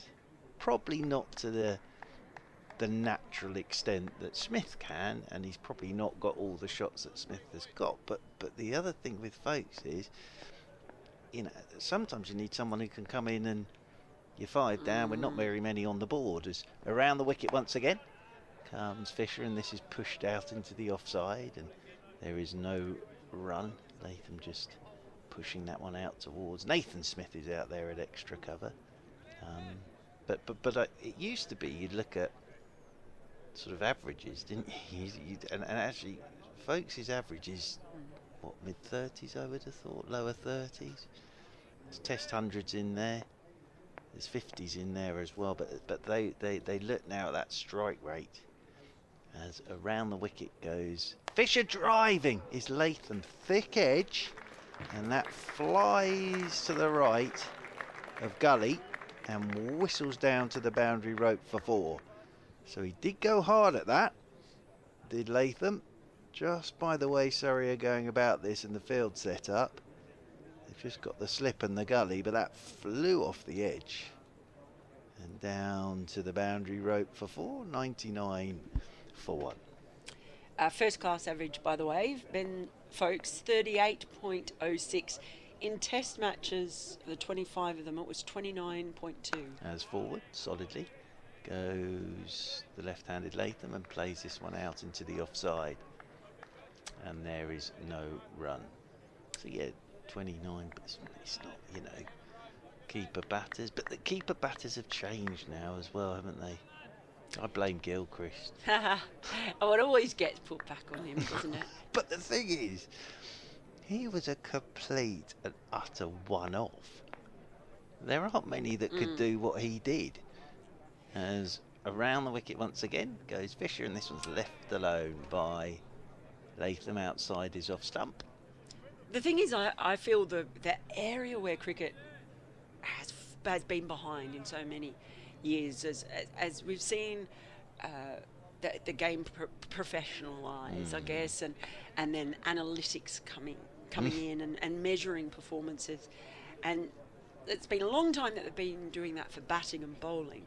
Probably not to the natural extent that Smith can, and he's probably not got all the shots that Smith has got. But the other thing with Folkes is, sometimes you need someone who can come in and you're 5 down, we're not very many on the board. As around the wicket once again comes Fisher, and this is pushed out into the offside, and there is no run. Latham just pushing that one out towards. Nathan Smith is out there at extra cover. But it used to be you'd look at sort of averages, didn't you? And actually, Folkes' average is what, mid-30s, I would have thought, lower 30s. There's Test hundreds in there. There's 50s in there as well, but they look now at that strike rate as around the wicket goes. Fisher driving is Latham, thick edge, and that flies to the right of Gully and whistles down to the boundary rope for 4. So he did go hard at that, did Latham. Just by the way Surrey are going about this in the field setup, they've just got the slip and the gully, but that flew off the edge and down to the boundary rope for 4, 99 for 1. First class average, by the way, Ben Folks, 38.06. In test matches, the 25 of them, it was 29.2. As forward, solidly, goes the left-handed Latham and plays this one out into the offside. And there is no run. So yeah, 29, but it's not, you know, keeper batters. But the keeper batters have changed now as well, haven't they? I blame Gilchrist. Oh, it always gets put back on him, doesn't it? But the thing is, he was a complete and utter one-off. There aren't many that could do what he did. As around the wicket once again goes Fisher, and this one's left alone by Latham outside his off stump. The thing is, I feel the area where cricket has been behind in so many years, as we've seen the game professionalise, I guess, and then analytics coming in and measuring performances, and it's been a long time that they've been doing that for batting and bowling,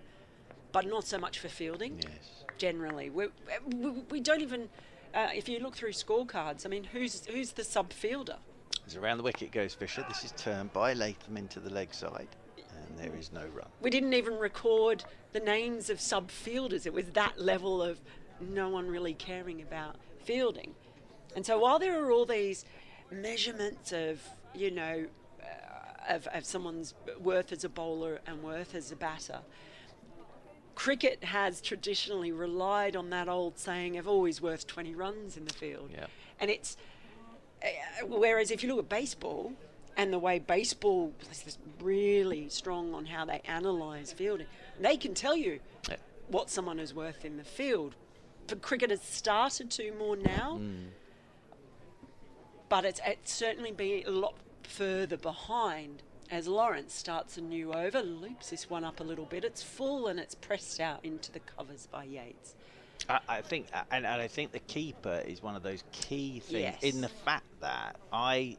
but not so much for fielding. Yes. Generally, we don't even. If you look through scorecards, I mean, who's the sub fielder? As around the wicket goes Fisher. This is turned by Latham into the leg side, and there is no run. We didn't even record the names of sub fielders. It was that level of no one really caring about fielding. And so while there are all these measurements of, you know, of someone's worth as a bowler and worth as a batter, cricket has traditionally relied on that old saying of always worth 20 runs in the field. Yeah. And it's, whereas if you look at baseball, and the way baseball is really strong on how they analyse fielding, they can tell you what someone is worth in the field. But cricket has started to more now, but it's certainly been a lot further behind as Lawrence starts a new over, loops this one up a little bit. It's full and it's pressed out into the covers by Yates. I think, and I think the keeper is one of those key things in the fact that I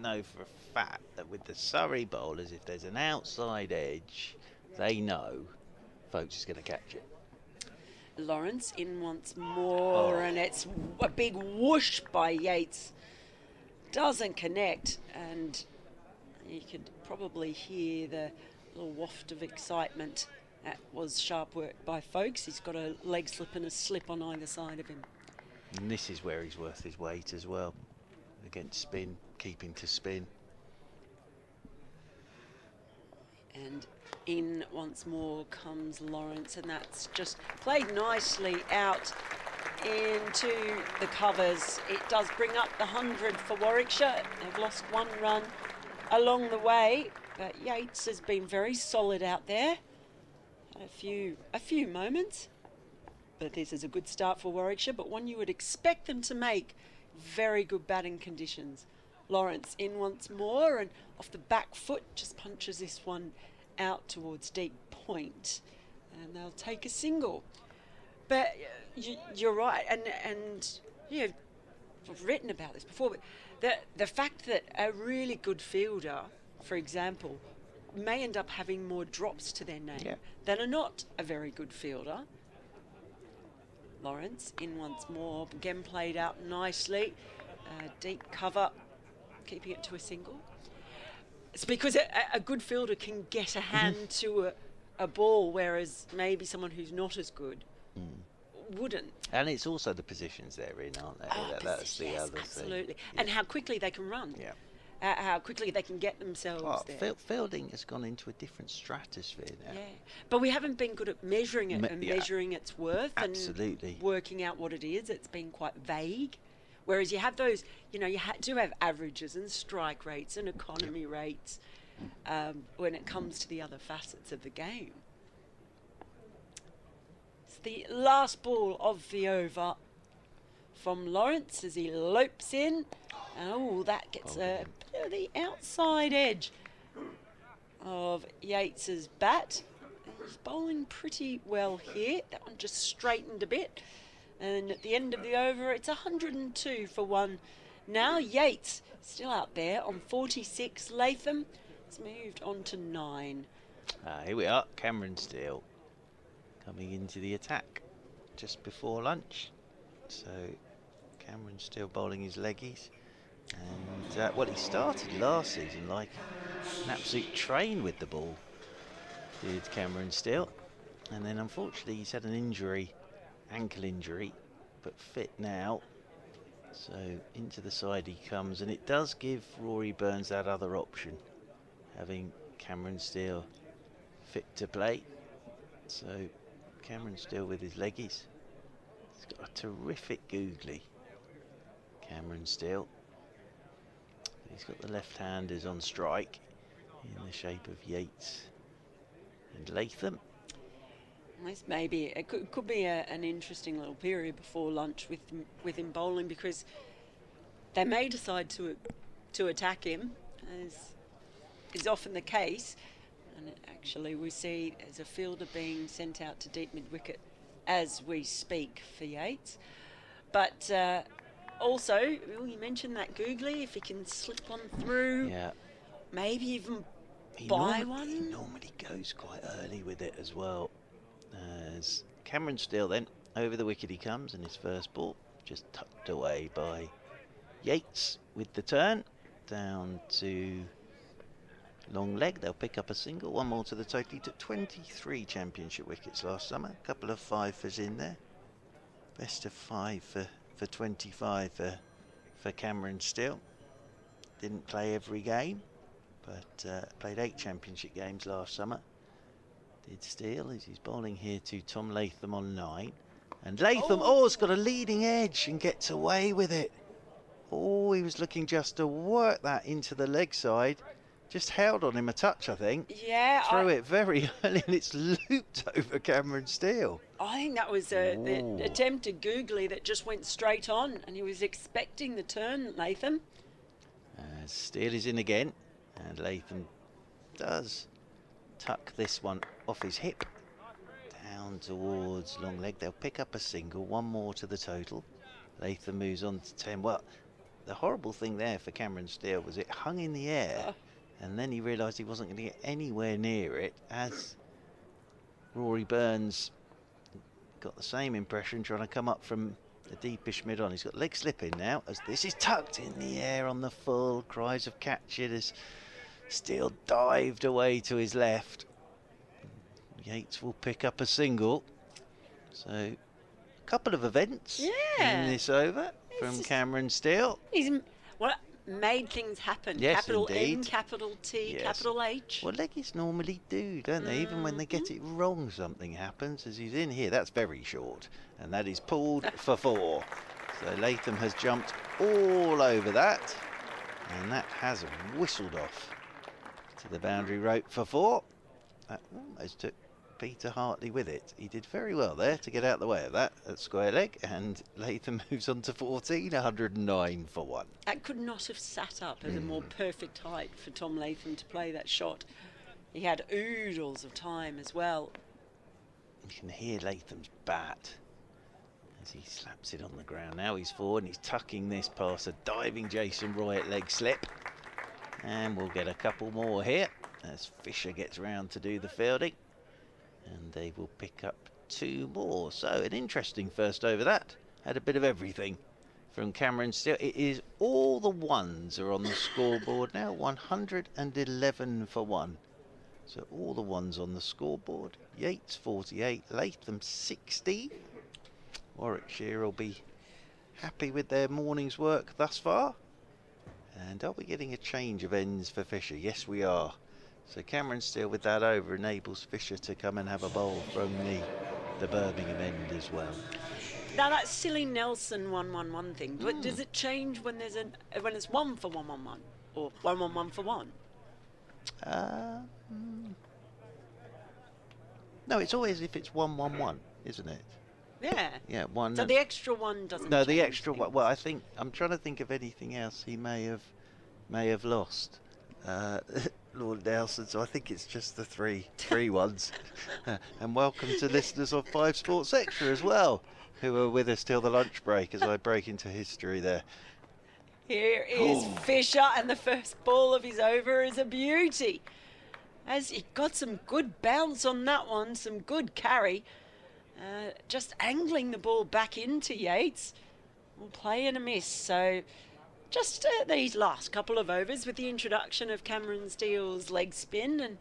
know for a fact that with the Surrey bowlers, if there's an outside edge, they know Folks is going to catch it. Lawrence in once more, and it's a big whoosh by Yates. Doesn't connect, and you could probably hear the little waft of excitement. That was sharp work by Folks. He's got a leg slip and a slip on either side of him. And this is where he's worth his weight as well. Against spin, keeping to spin. And in once more comes Lawrence, and that's just played nicely out into the covers. It does bring up the 100 for Warwickshire. They've lost 1 run along the way, but Yates has been very solid out there. Had a few moments, but this is a good start for Warwickshire, but one you would expect them to make. Very good batting conditions. Lawrence in once more, and off the back foot just punches this one out towards deep point, and they'll take a single. But you're right, and you know, I've written about this before, but the fact that a really good fielder, for example, may end up having more drops to their name than are not a very good fielder. Lawrence in once more, again played out nicely. Deep cover, keeping it to a single. It's because a good fielder can get a hand to a ball, whereas maybe someone who's not as good wouldn't. And it's also the positions they're in, aren't they? That's the other thing. Absolutely. And how quickly they can run. Yeah. How quickly they can get themselves there. Fielding has gone into a different stratosphere now. Yeah, but we haven't been good at measuring it and measuring its worth and working out what it is. It's been quite vague. Whereas you have those, you know, do have averages and strike rates and economy rates, when it comes to the other facets of the game. It's the last ball of the over from Lawrence as he lopes in. And oh, that gets a bit of the outside edge of Yates's bat. He's bowling pretty well here. That one just straightened a bit. And at the end of the over, it's 102 for 1. Now Yates still out there on 46. Latham has moved on to 9. Here we are, Cameron Steele coming into the attack just before lunch. So Cameron Steele bowling his leggies. And well, he started last season like an absolute train with the ball, did Cameron Steele. And then unfortunately he's had an injury, ankle injury, but fit now. So into the side he comes, and it does give Rory Burns that other option, having Cameron Steele fit to play. So Cameron Steele with his leggies. He's got a terrific googly, Cameron Steele. He's got the left-handers on strike in the shape of Yates and Latham. This maybe it could be an interesting little period before lunch with him bowling, because they may decide to attack him, as is often the case. And actually, we see there's a fielder being sent out to deep mid-wicket as we speak for Yates. But also, you mentioned that googly, if he can slip one through, maybe even buy one. He normally goes quite early with it as well. As Cameron Steele then, over the wicket he comes, and his first ball just tucked away by Yates with the turn down to long leg. They'll pick up a single, one more to the total. He took 23 championship wickets last summer, a couple of fifers in there. Best of 5 for 25 for Cameron Steele. Didn't play every game, but played 8 championship games last summer. Did Steele as he's bowling here to Tom Latham on 9. And Latham, has got a leading edge and gets away with it. Oh, he was looking just to work that into the leg side. Just held on him a touch, I think. Yeah. Threw it very early, and it's looped over Cameron Steele. I think that was the attempted googly that just went straight on, and he was expecting the turn, Latham. Steele is in again, and Latham does tuck this one off his hip down towards long leg. They'll pick up a single, one more to the total. Latham moves on to 10. Well, the horrible thing there for Cameron Steele was it hung in the air, and then he realised he wasn't going to get anywhere near it, as Rory Burns got the same impression trying to come up from the deepish mid on. He's got leg slipping now as this is tucked in the air on the full. Cries of catch it as Steele dived away to his left. Yates will pick up a single. So a couple of events in this over from Cameron Steele. He's made things happen. Yes, capital indeed. N, capital T, capital H. Well, leggies normally do, don't they? Even when they get it wrong, something happens. As he's in here, that's very short, and that is pulled for 4. So Latham has jumped all over that, and that has whistled off to the boundary rope for 4. That almost took Peter Hartley with it. He did very well there to get out of the way of that at square leg, and Latham moves on to 14, 109 for 1. That could not have sat up as a more perfect height for Tom Latham to play that shot. He had oodles of time as well. You can hear Latham's bat as he slaps it on the ground. Now he's forward and he's tucking this past a diving Jason Roy at leg slip. And we'll get a couple more here as Fisher gets round to do the fielding. And they will pick up 2 more. So an interesting first over that. Had a bit of everything from Cameron Steele. It is all the ones are on the scoreboard now. 111 for 1. So all the ones on the scoreboard. Yates 48, Latham 60. Warwickshire will be happy with their morning's work thus far. And are we getting a change of ends for Fisher? Yes, we are. So Cameron Steele with that over enables Fisher to come and have a bowl from the Birmingham end as well. Now that silly Nelson 1-1-1 thing, but does it change when there's when it's 1 for 1-1-1 or 1-1-1 for 1? No, it's always if it's 1-1-1, isn't it? Yeah. Yeah, one. So the extra one doesn't. No, the change extra one. things. Well, I'm trying to think of anything else he may have lost. Lord Nelson. So I think it's just the three ones. And welcome to listeners of 5 Sports Extra as well, who are with us till the lunch break as I break into history there. Here is Fisher, and the first ball of his over is a beauty. As he got some good bounce on that one, some good carry. Just angling the ball back into Yates. Will play and a miss. So just these last couple of overs with the introduction of Cameron Steele's leg spin and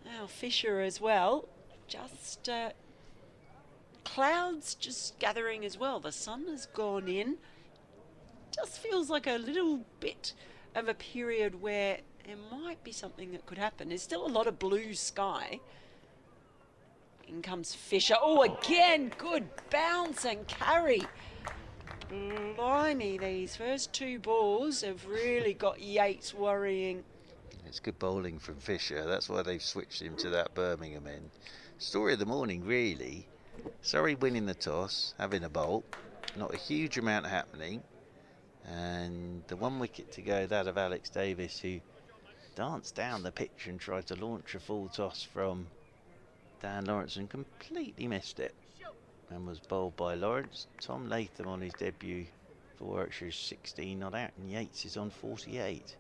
now Fisher as well. Just clouds just gathering as well. The sun has gone in. Just feels like a little bit of a period where there might be something that could happen. There's still a lot of blue sky. In comes Fisher. Oh, again, good bounce and carry. Blimey, these first 2 balls have really got Yates worrying. It's good bowling from Fisher. That's why they've switched him to that Birmingham end. Story of the morning, really. Surrey winning the toss, having a bolt. Not a huge amount happening. And the 1 wicket to go, that of Alex Davis, who danced down the pitch and tried to launch a full toss from Dan Lawrence and completely missed it and was bowled by Lawrence. Tom Latham on his debut for Warwickshire is 16 not out, and Yates is on 48.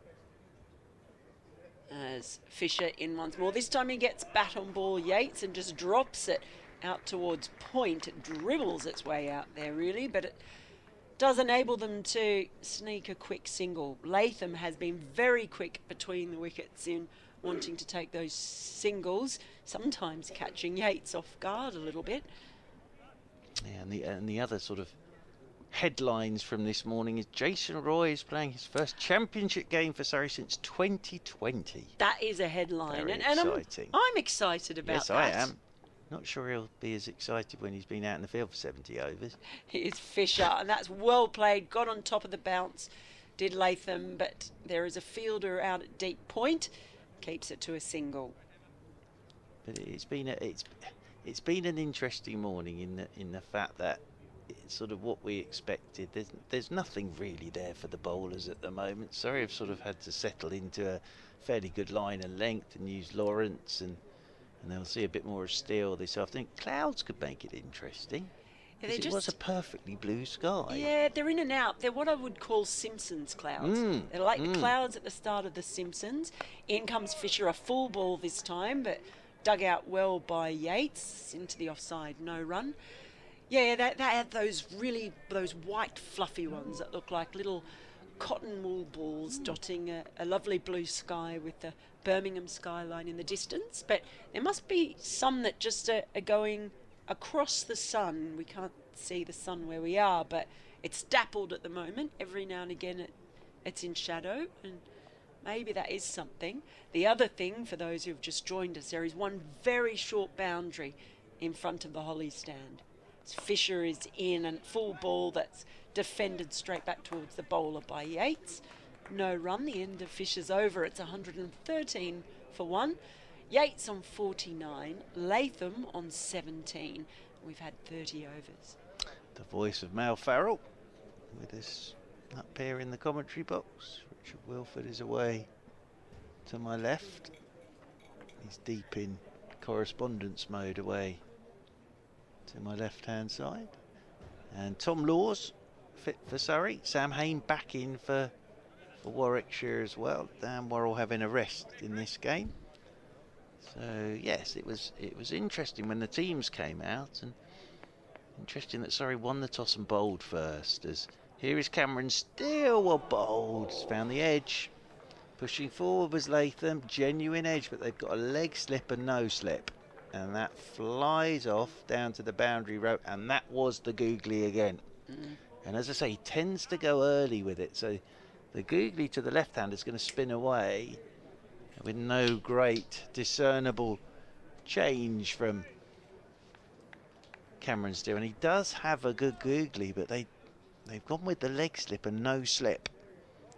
As Fisher in once more. This time he gets bat on ball, Yates, and just drops it out towards point. It dribbles its way out there, really, but it does enable them to sneak a quick single. Latham has been very quick between the wickets in wanting to take those singles, sometimes catching Yates off guard a little bit. Yeah, and the other sort of headlines from this morning is Jason Roy is playing his first championship game for Surrey since 2020. That is a headline, Very and exciting. I'm excited about Yes, that. I am. Not sure he'll be as excited when he's been out in the field for 70 overs. Here's Fisher, and that's well played. Got on top of the bounce, did Latham, but there is a fielder out at deep point, keeps it to a single. But it's been an interesting morning in the fact that it's sort of what we expected. There's nothing really there for the bowlers at the moment. Surrey have sort of had to settle into a fairly good line and length and use Lawrence and they'll see a bit more of Steele this afternoon. Clouds could make it interesting. Yeah, It was a perfectly blue sky. Yeah, they're in and out. They're what I would call Simpsons clouds. They're like the clouds at the start of The Simpsons. In comes Fisher, a full ball this time, but dug out well by Yates into the offside, no run. Yeah, they had those white fluffy ones that look like little cotton wool balls dotting a lovely blue sky with the Birmingham skyline in the distance. But there must be some that just are going across the sun. We can't see the sun where we are, but it's dappled at the moment. Every now and again it's in shadow, and maybe that is something. The other thing, for those who have just joined us, there is one very short boundary in front of the Holly stand. Fisher is in, and full ball that's defended straight back towards the bowler by Yates. No run. The end of Fisher's over. It's 113 for 1. Yates on 49, Latham on 17. We've had 30 overs. The voice of Mal Farrell with us up here in the commentary box. Richard Wilford is away to my left. He's deep in correspondence mode away to my left-hand side. And Tom Laws fit for Surrey. Sam Hain back in for Warwickshire as well. Dan Worrell having a rest in this game. So yes, it was interesting when the teams came out, and interesting that Surrey won the toss and bowled first. As here is Cameron Steele, well bowled, found the edge. Pushing forward was Latham, genuine edge, but they've got a leg slip and no slip. And that flies off down to the boundary rope, and that was the googly again. And as I say, he tends to go early with it, so the googly to the left hand is going to spin away with no great discernible change from Cameron Steele. And he does have a good googly, but they've gone with the leg slip and no slip.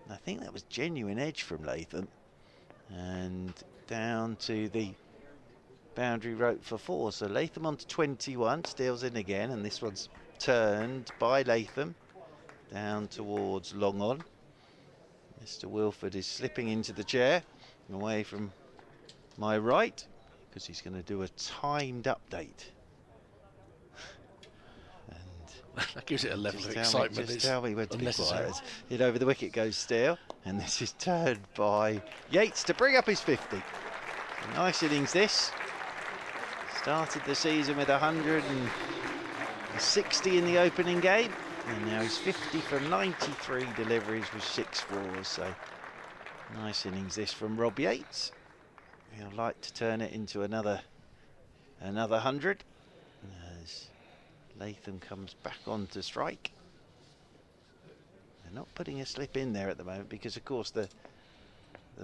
And I think that was genuine edge from Latham. and down to the boundary rope for 4. So Latham on to 21, Steele's in again, and this one's turned by Latham down towards long on. Mr. Wilford is slipping into the chair away from my right because he's going to do a timed update. And that gives it a level of excitement. Just tell me when to be quiet. Hit over the wicket goes Steele, and this is turned by Yates to bring up his 50. A nice innings this. Started the season with 160 in the opening game, and now he's 50 from 93 deliveries with 6 fours. So nice innings this from Rob Yates. He'll like to turn it into another 100 as Latham comes back on to strike. They're not putting a slip in there at the moment because, of course, the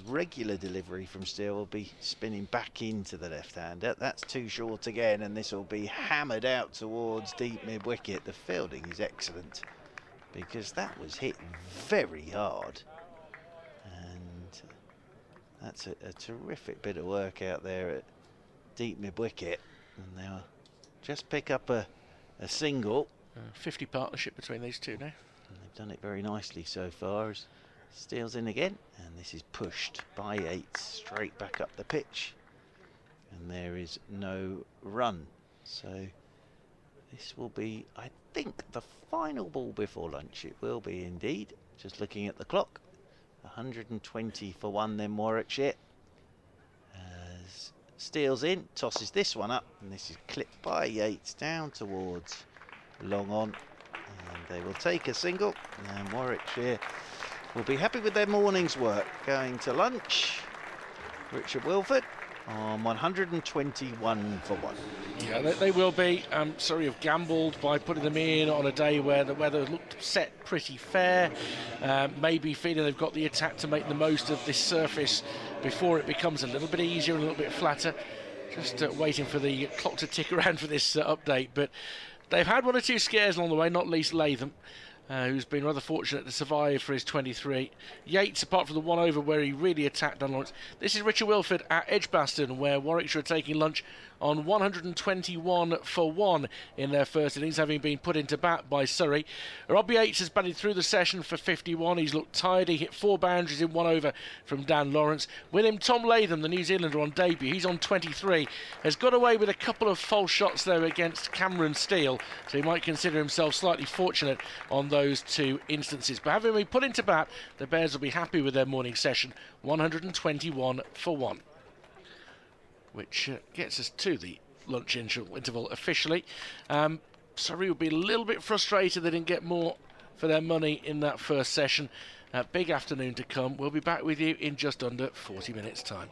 regular delivery from Steele will be spinning back into the left-hander. That's too short again, and this will be hammered out towards deep mid-wicket. The fielding is excellent because that was hit very hard. And that's a terrific bit of work out there at deep mid-wicket. And they'll just pick up a single. 50 partnership between these two now. And they've done it very nicely so far. As Steele's in again, and this is pushed by Yates straight back up the pitch, and there is no run. So this will be, I think, the final ball before lunch. It will be indeed. Just looking at the clock, 120 for 1 then Warwickshire. As Steele's in, tosses this one up, and this is clipped by Yates down towards long on, and they will take a single, and Warwickshire will be happy with their morning's work. Going to lunch, Richard Wilford on 121 for 1. Yeah, they will be. Surrey have gambled by putting them in on a day where the weather looked set pretty fair. Maybe feeling they've got the attack to make the most of this surface before it becomes a little bit easier and a little bit flatter. Just waiting for the clock to tick around for this update. But they've had 1 or 2 scares along the way, not least Latham, who's been rather fortunate to survive for his 23. Yates, apart from the 1 over where he really attacked Dan Lawrence. This is Richard Wilford at Edgbaston, where Warwickshire are taking lunch on 121 for 1 in their first innings, having been put into bat by Surrey. Rob Yates has batted through the session for 51. He's looked tired. He hit 4 boundaries in 1 over from Dan Lawrence. With him, Tom Latham, the New Zealander, on debut. He's on 23. Has got away with a couple of false shots, though, against Cameron Steele, so he might consider himself slightly fortunate on those 2 instances. But having been put into bat, the Bears will be happy with their morning session, 121 for 1. Which gets us to the lunch interval officially. Surrey will be a little bit frustrated they didn't get more for their money in that first session. Big afternoon to come. We'll be back with you in just under 40 minutes' time.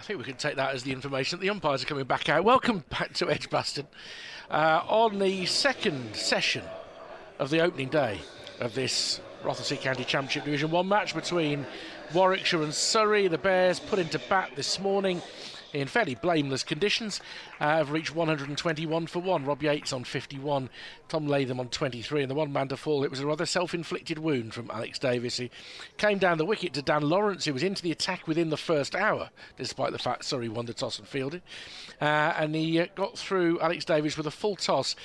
think we can take that as the information that the umpires are coming back out. Welcome back to Edgbaston on the second session of the opening day of this Rothesay County Championship Division 1 match between Warwickshire and Surrey. The Bears put into bat this morning in fairly blameless conditions. Have reached 121 for 1. Rob Yates on 51, Tom Latham on 23, and the one man to fall. It was a rather self-inflicted wound from Alex Davis, who came down the wicket to Dan Lawrence, who was into the attack within the first hour, despite the fact Surrey won the toss and fielded. And he got through Alex Davis with a full toss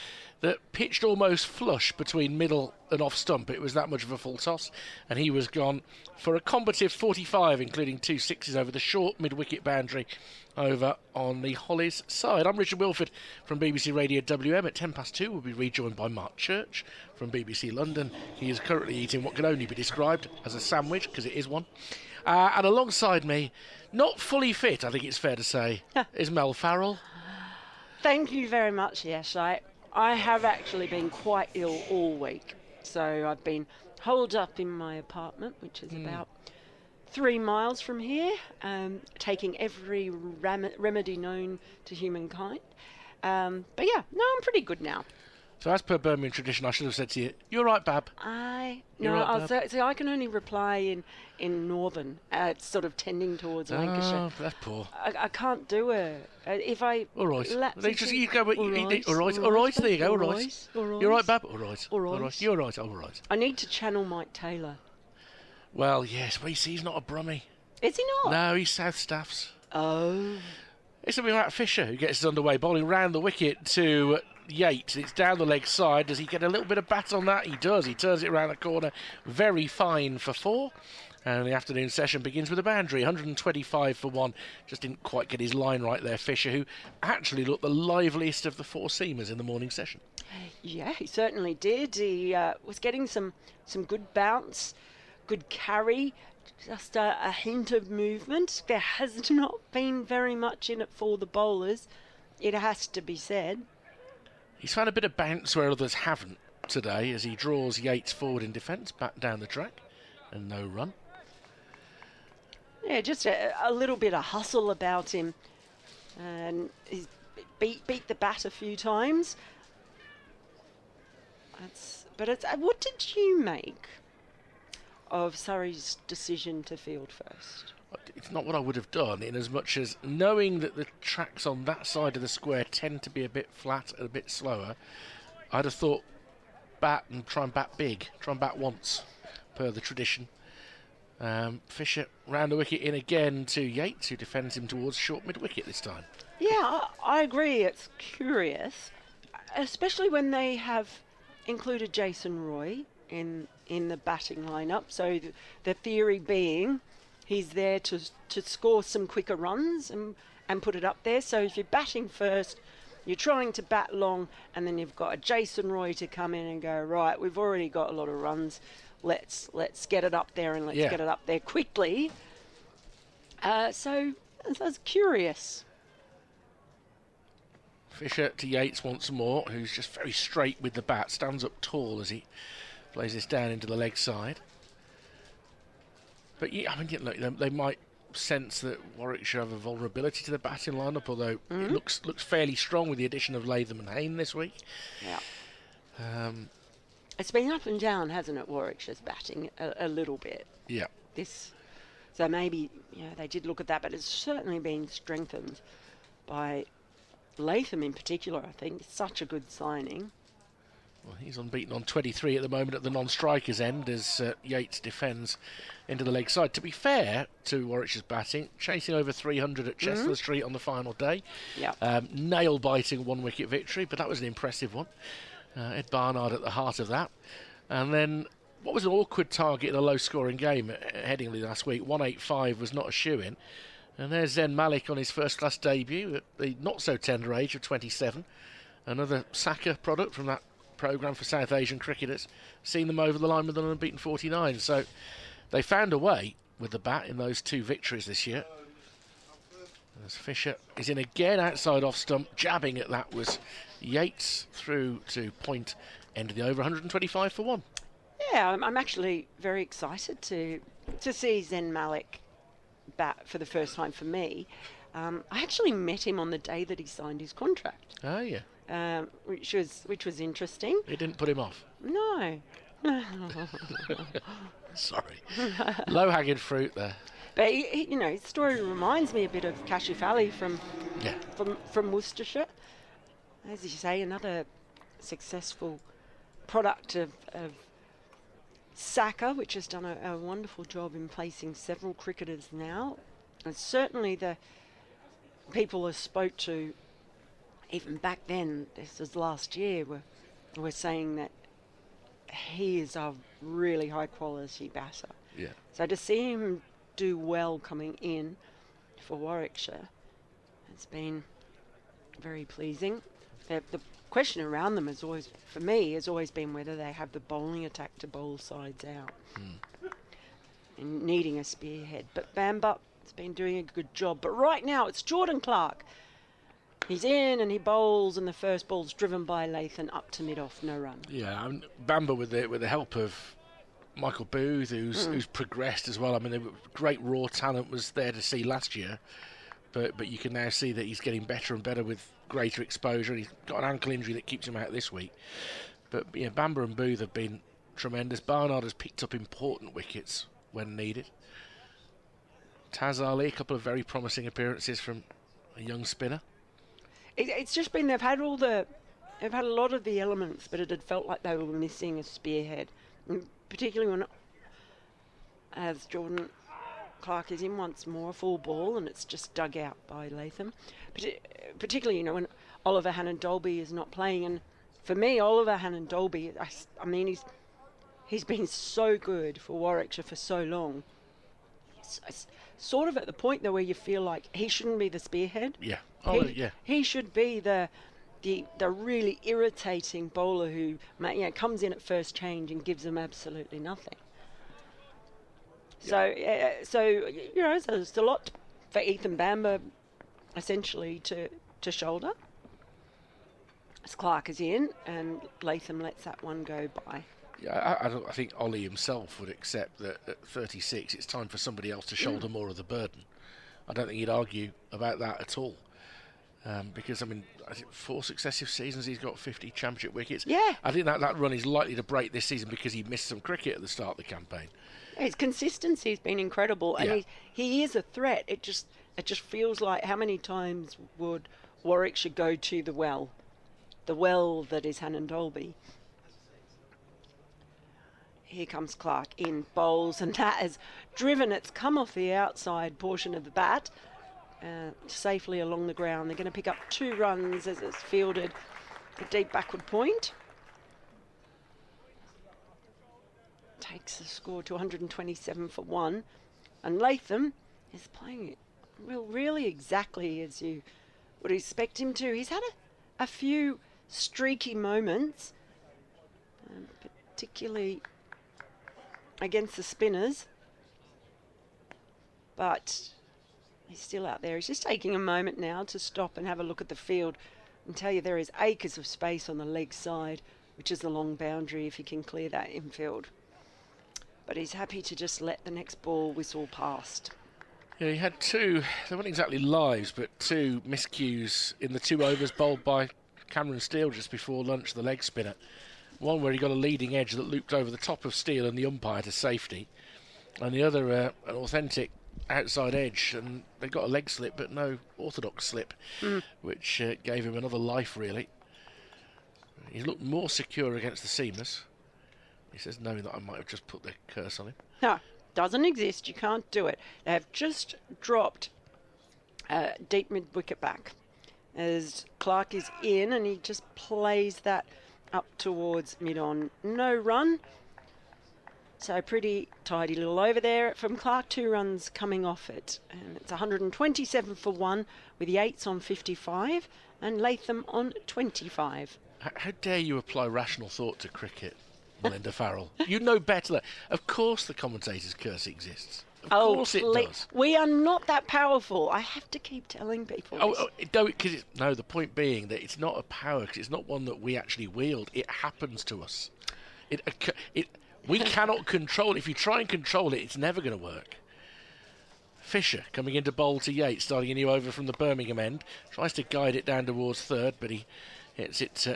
that pitched almost flush between middle and off stump. It was that much of a full toss, and he was gone for a combative 45, including 2 sixes over the short mid-wicket boundary over on the Hollies side. I'm Richard Wilford from BBC Radio WM. At 2:10, we'll be rejoined by Mark Church from BBC London. He is currently eating what can only be described as a sandwich, because it is one. And alongside me, not fully fit, I think it's fair to say, is Mel Farrell. Thank you very much, yes. I have actually been quite ill all week. So I've been holed up in my apartment, which is about 3 miles from here, taking every remedy known to humankind. But yeah, no, I'm pretty good now. So as per Birmingham tradition, I should have said to you, "You're right, Bab." I'll say I can only reply in northern. It's sort of tending towards Lancashire. Oh, that's poor. I can't do it. If I All right. You go. all right. There you go. All right. You're right, Bab. All right. All right. You're right. All right. I need to channel Mike Taylor. Well, yes. Well, you see, he's not a Brummie. Is he not? No, he's South Staffs. Oh. It's something like Fisher, who gets us underway, bowling round the wicket to Yates. It's down the leg side. Does he get a little bit of bat on that? He does. He turns it around the corner. Very fine for 4. And the afternoon session begins with a boundary, 125 for 1. Just didn't quite get his line right there, Fisher, who actually looked the liveliest of the 4 seamers in the morning session. Yeah, he certainly did. He was getting some good bounce, good carry, just a hint of movement. There has not been very much in it for the bowlers, it has to be said. He's found a bit of bounce where others haven't today, as he draws Yates forward in defence, back down the track, and no run. Yeah, just a little bit of hustle about him, and he's beat the bat a few times. What did you make of Surrey's decision to field first? It's not what I would have done, in as much as knowing that the tracks on that side of the square tend to be a bit flat and a bit slower, I'd have thought bat and try and bat big, try and bat once, per the tradition. Fisher round the wicket in again to Yates, who defends him towards short mid-wicket this time. Yeah, I agree. It's curious, especially when they have included Jason Roy in the batting lineup. So the theory being he's there to score some quicker runs and put it up there. So if you're batting first, you're trying to bat long, and then you've got a Jason Roy to come in and go, right, we've already got a lot of runs. Let's get it up there, and let's get it up there quickly. So that's curious. Fisher to Yates once more, who's just very straight with the bat, stands up tall as he plays this down into the leg side. But yeah, I mean, look, they might sense that Warwickshire have a vulnerability to the batting lineup, although it looks fairly strong with the addition of Latham and Hayne this week. Yeah. It's been up and down, hasn't it, Warwickshire's batting a little bit. Yeah. So maybe they did look at that, but it's certainly been strengthened by Latham in particular, I think. Such a good signing. Well, he's unbeaten on 23 at the moment at the non-strikers end as Yates defends into the leg side. To be fair to Warwickshire's batting, chasing over 300 at Chester Street on the final day. Yeah. Nail-biting 1-wicket victory, but that was an impressive one. Ed Barnard at the heart of that. And then what was an awkward target in a low-scoring game at Headingley last week? 185 was not a shoo-in. And there's Zen Malik on his first-class debut at the not-so-tender age of 27. Another Saka product from that programme for South Asian cricketers. Seen them over the line with an unbeaten 49. So they found a way with the bat in those 2 victories this year. As Fisher is in again outside off stump, jabbing at that was Yates through to point, end of the over, 125 for 1. Yeah, I'm actually very excited to see Zen Malik bat for the first time for me. I actually met him on the day that he signed his contract, Oh, yeah. which was interesting. It didn't put him off. No. Sorry. Low-hanging fruit there. But his story reminds me a bit of Cashifali from Worcestershire. As you say, another successful product of Saka, which has done a wonderful job in placing several cricketers now. And certainly the people I spoke to, even back then, this was last year, were saying that he is a really high quality batter. Yeah. So to see him do well coming in for Warwickshire has been very pleasing. The question around them has always been whether they have the bowling attack to bowl sides out and needing a spearhead. But Bamba has been doing a good job. But right now it's Jordan Clark. He's in and he bowls, and the first ball's driven by Latham up to mid-off, no run. Yeah, Bamba with the help of Michael Booth, who's progressed as well. I mean, the great raw talent was there to see last year, but you can now see that he's getting better and better with greater exposure. He's got an ankle injury that keeps him out this week. But yeah, Bamba and Booth have been tremendous. Barnard has picked up important wickets when needed. Taz Ali, a couple of very promising appearances from a young spinner. It's just been they've had a lot of the elements, but it had felt like they were missing a spearhead, and particularly when, as Jordan Clark is in once more, full ball, and it's just dug out by Latham. Particularly, when Oliver Hannon-Dolby is not playing, and for me, Oliver Hannon-Dolby, I mean, he's been so good for Warwickshire for so long. It's sort of at the point though where you feel like he shouldn't be the spearhead. Yeah. He should be the really irritating bowler who comes in at first change and gives them absolutely nothing. Yeah. So there's a lot for Ethan Bamba essentially to shoulder. As Clark is in and Latham lets that one go by. Yeah, I think Ollie himself would accept that at 36 it's time for somebody else to shoulder more of the burden. I don't think he'd argue about that at all. Because, I mean, I think 4 successive seasons he's got 50 championship wickets. Yeah. I think that run is likely to break this season because he missed some cricket at the start of the campaign. His consistency has been incredible, and he is a threat. It just feels like how many times would Warwickshire go to the well that is Hannon-Dolby. Here comes Clark in, bowls, and that has driven. It's come off the outside portion of the bat. Safely along the ground. They're going to pick up 2 runs as it's fielded a deep backward point. Takes the score to 127 for 1. And Latham is playing it really exactly as you would expect him to. He's had a few streaky moments, particularly against the spinners. But he's still out there. He's just taking a moment now to stop and have a look at the field and tell you there is acres of space on the leg side, which is the long boundary if he can clear that infield. But he's happy to just let the next ball whistle past. Yeah, he had 2, they weren't exactly lives, but 2 miscues in the 2 overs bowled by Cameron Steele just before lunch, the leg spinner. One where he got a leading edge that looped over the top of Steele and the umpire to safety, and the other an authentic outside edge, and they got a leg slip but no orthodox slip, which gave him another life really. He looked more secure against the seamers, he says, knowing that I might have just put the curse on him. No, doesn't exist. You can't do it. They have just dropped deep mid wicket back as Clark is in, and he just plays that up towards mid on, no run. So pretty tidy little over there from Clark, 2 runs coming off it. And it's 127 for 1 with Yates on 55 and Latham on 25. How dare you apply rational thought to cricket, Melinda Farrell? You know better. Of course the commentator's curse exists. Of course it does. We are not that powerful. I have to keep telling people this. No, the point being that it's not a power, because it's not one that we actually wield. It happens to us. We cannot control it. If you try and control it, it's never going to work. Fisher coming into bowl to Yates, starting a new over from the Birmingham end. Tries to guide it down towards third, but he hits it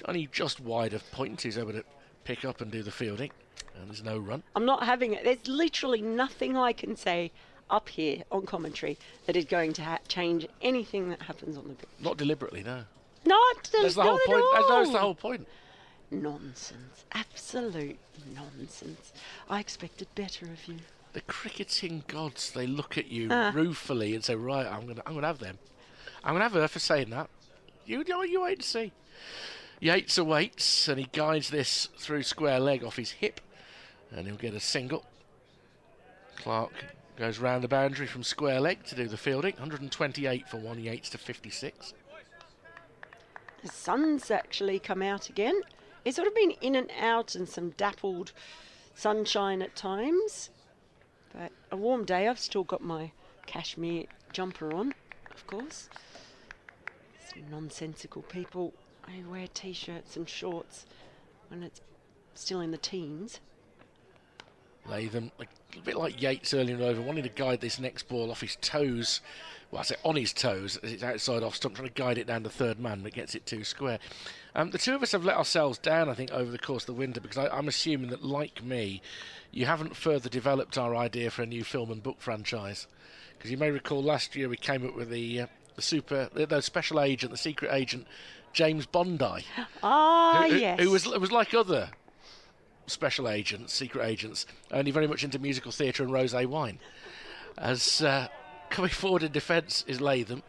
only just wide of point. He's able to pick up and do the fielding, and there's no run. I'm not having it. There's literally nothing I can say up here on commentary that is going to change anything that happens on the pitch. Not deliberately, no. That's the whole point. That's the whole point. Nonsense. Absolute nonsense. I expected better of you. The cricketing gods, they look at you ruefully and say, right, I'm gonna have them. I'm gonna have her for saying that. You wait to see. Yates awaits, and he guides this through square leg off his hip, and he'll get a single. Clark goes round the boundary from square leg to do the fielding. 128 for 1, Yates to 56. The sun's actually come out again. It's sort of been in and out and some dappled sunshine at times. But a warm day. I've still got my cashmere jumper on, of course. Some nonsensical people who wear t-shirts and shorts when it's still in the teens. Latham, a bit like Yates earlier over, wanting to guide this next ball off his toes. Well, I say on his toes as it's outside off stump, trying to guide it down to third man, but gets it too square. The two of us have let ourselves down, I think, over the course of the winter, because I'm assuming that, like me, you haven't further developed our idea for a new film and book franchise. Because you may recall last year we came up with the special agent, the secret agent, James Bondi. Yes. Who was like other special agents, secret agents, only very much into musical theatre and rosé wine. As coming forward in defence is Latham,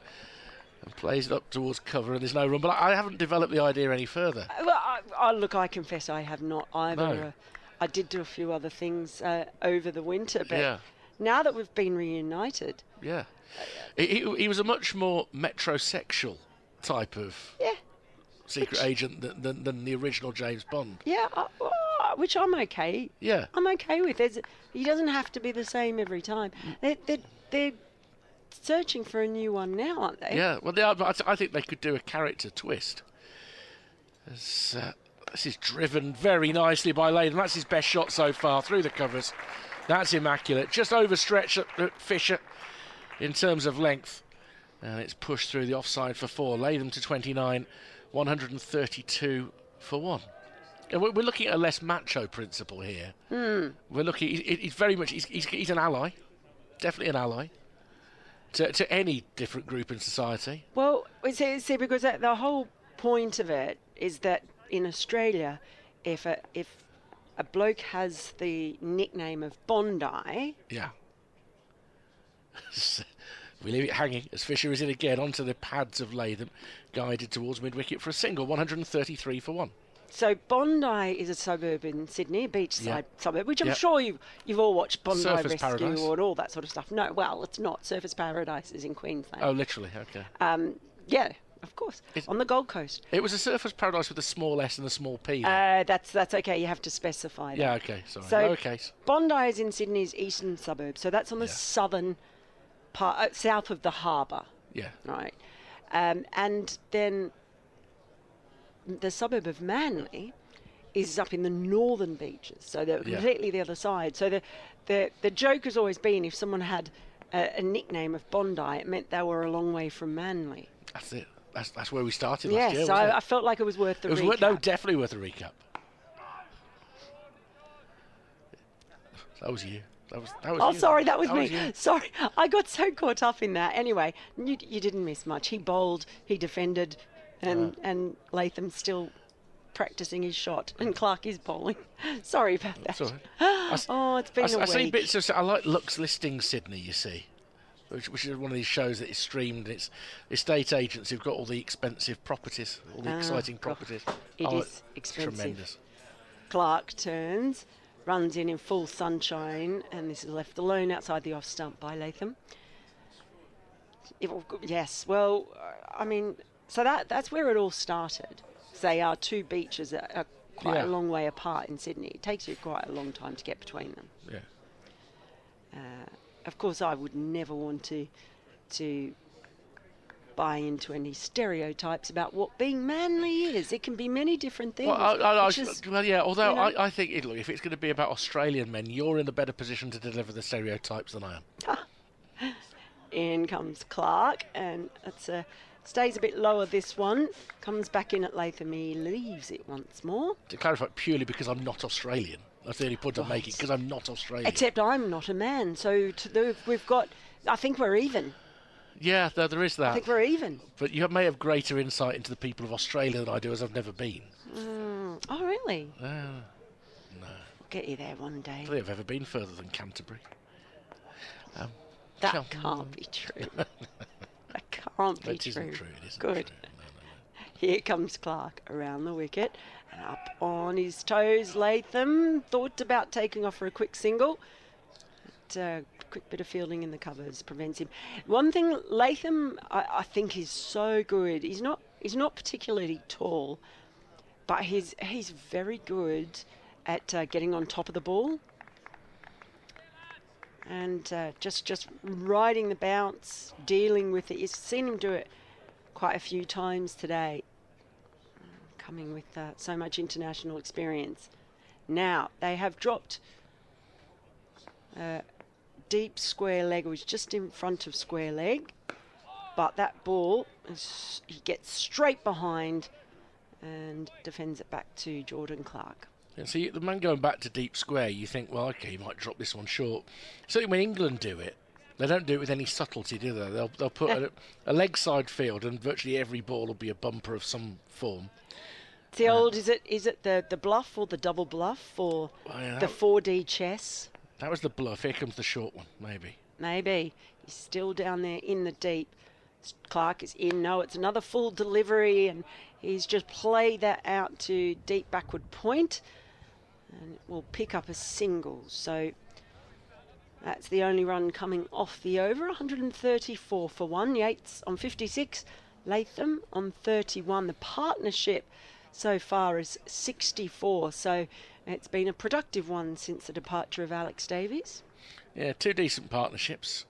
and plays it up towards cover, and there's no run. But I haven't developed the idea any further. Well, look, I confess I have not either. No. I did do a few other things over the winter, but Yeah. now that we've been reunited, Yeah. He was a much more metrosexual type of secret agent than the original James Bond. yeah, which I'm okay. Yeah. I'm okay with. He doesn't have to be the same every time. They're searching for a new one now, aren't they? Yeah, well, they are, but I think they could do a character twist. This is driven very nicely by Latham. That's his best shot so far, through the covers. That's immaculate. Just overstretched at Fisher in terms of length. And it's pushed through the offside for 4. Latham to 29, 132 for 1. And we're looking at a less macho principle here. We're looking, he's very much, he's an ally. Definitely an ally. To any different group in society. Well, see, because the whole point of it is that in Australia, if a bloke has the nickname of Bondi, Yeah. We leave it hanging as Fisher is in again onto the pads of Latham, guided towards mid-wicket for a single, 133 for 1. so Bondi is a suburb in Sydney, a beachside suburb, which I'm Yeah. sure you've all watched Bondi Surfers Rescue Paradise. and all that sort of stuff. No, well, it's not. Surfers Paradise is in Queensland. Oh, literally, okay. Yeah, of course, on the Gold Coast. It was a surfer's paradise with a small s and a small p. That's okay. You have to specify that. Yeah, okay, sorry. So Lowercase. Bondi is in Sydney's eastern suburb, so that's on the southern part, south of the harbour, Yeah. right? And then the suburb of Manly is up in the northern beaches, so they're completely the other side. So the joke has always been if someone had a nickname of Bondi, it meant they were a long way from Manly. That's it. That's where we started last year, Yes, wasn't it? I felt like it was worth the It was recap. definitely worth a recap. That was you. That was Oh, you. sorry, that was me. you. Sorry, I got so caught up in that. Anyway, you didn't miss much. He bowled, he defended, and Latham's still practicing his shot, and Clark is bowling. Sorry about that. Sorry. It's been a I see week. bits of. I like Lux Listing Sydney, you see, which is one of these shows that is streamed. It's estate agents who've got all the expensive properties, all the exciting properties. It is it's expensive. tremendous. Clark turns, runs in full sunshine, and this is left alone outside the off stump by Latham. Yes, well, I mean, so that's where it all started. They are two beaches that are quite a long way apart in Sydney. It takes you quite a long time to get between them. Yeah. Of course, I would never want to buy into any stereotypes about what being manly is. It can be many different things. Although you know. I think, look, if it's going to be about Australian men, you're in a better position to deliver the stereotypes than I am. In comes Clark, and it's stays a bit lower this one. Comes back in at Latham. He leaves it once more. To clarify, purely because I'm not Australian. That's the only point I'm making, because I'm not Australian. Except I'm not a man, so we've got... I think we're even. Yeah, there is that. I think we're even. But you may have greater insight into the people of Australia than I do, as I've never been. Oh, really? No. We'll get you there one day. I don't think I've ever been further than Canterbury. That can't be true. That can't be true. It isn't true. It isn't Good. true. No. Here comes Clark around the wicket and up on his toes. Latham thought about taking off for a quick single. But, quick bit of fielding in the covers prevents him. One thing, Latham, I think is so good. He's not particularly tall, but he's very good at getting on top of the ball and just riding the bounce, dealing with it. You've seen him do it quite a few times today, coming with so much international experience. Now, they have dropped deep square leg, was just in front of square leg, but that ball, he gets straight behind and defends it back to Jordan Clark. And see, the man going back to deep square, you think, well, okay, he might drop this one short. Certainly when England do it, they don't do it with any subtlety, do they? They'll put a leg side field, and virtually every ball will be a bumper of some form. It's the old, is it the bluff or the double bluff or the 4D chess? That was the bluff. Here comes the short one, maybe. Maybe. He's still down there in the deep. Clark is in. No, it's another full delivery, and he's just played that out to deep backward point, and it will pick up a single. So that's the only run coming off the over. 134 for one. Yates on 56. Latham on 31. The partnership so far is 64. So it's been a productive one since the departure of Alex Davies. Yeah, two decent partnerships.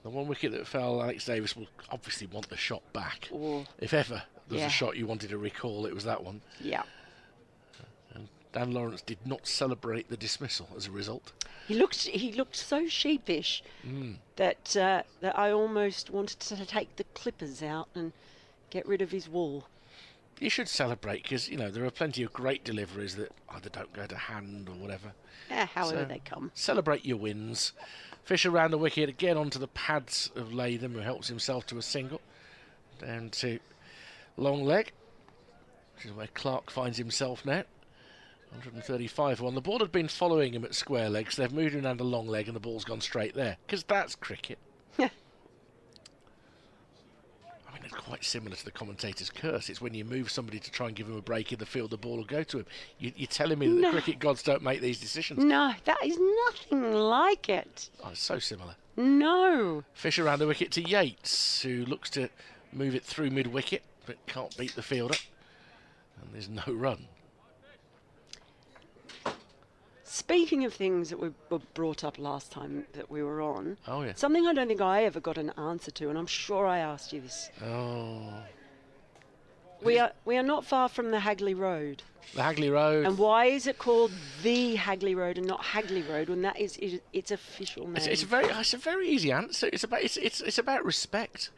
The one wicket that fell, Alex Davies will obviously want the shot back. If ever there's a shot you wanted to recall, it was that one. Yeah. And Dan Lawrence did not celebrate the dismissal as a result. He looked so sheepish that I almost wanted to take the clippers out and get rid of his wool. You should celebrate, because, you know, there are plenty of great deliveries that either don't go to hand or whatever. However they come. Celebrate your wins. Fish around the wicket, again onto the pads of Latham, who helps himself to a single. Down to long leg, which is where Clark finds himself now. 135 for one. The ball had been following him at square legs. They've moved him down to long leg, and the ball's gone straight there. Because that's cricket. I mean, it's quite similar to the commentator's curse. It's when you move somebody to try and give him a break in the field, the ball will go to him. You're telling me that the cricket gods don't make these decisions? No, that is nothing like it. Oh, it's so similar. No. Fish around the wicket to Yates, who looks to move it through mid-wicket, but can't beat the fielder. And there's no run. Speaking of things that were brought up last time that we were on, something I don't think I ever got an answer to, and I'm sure I asked you this. We are not far from the Hagley Road. The Hagley Road. And why is it called the Hagley Road and not Hagley Road when that is its official name? It's a very easy answer. It's about respect.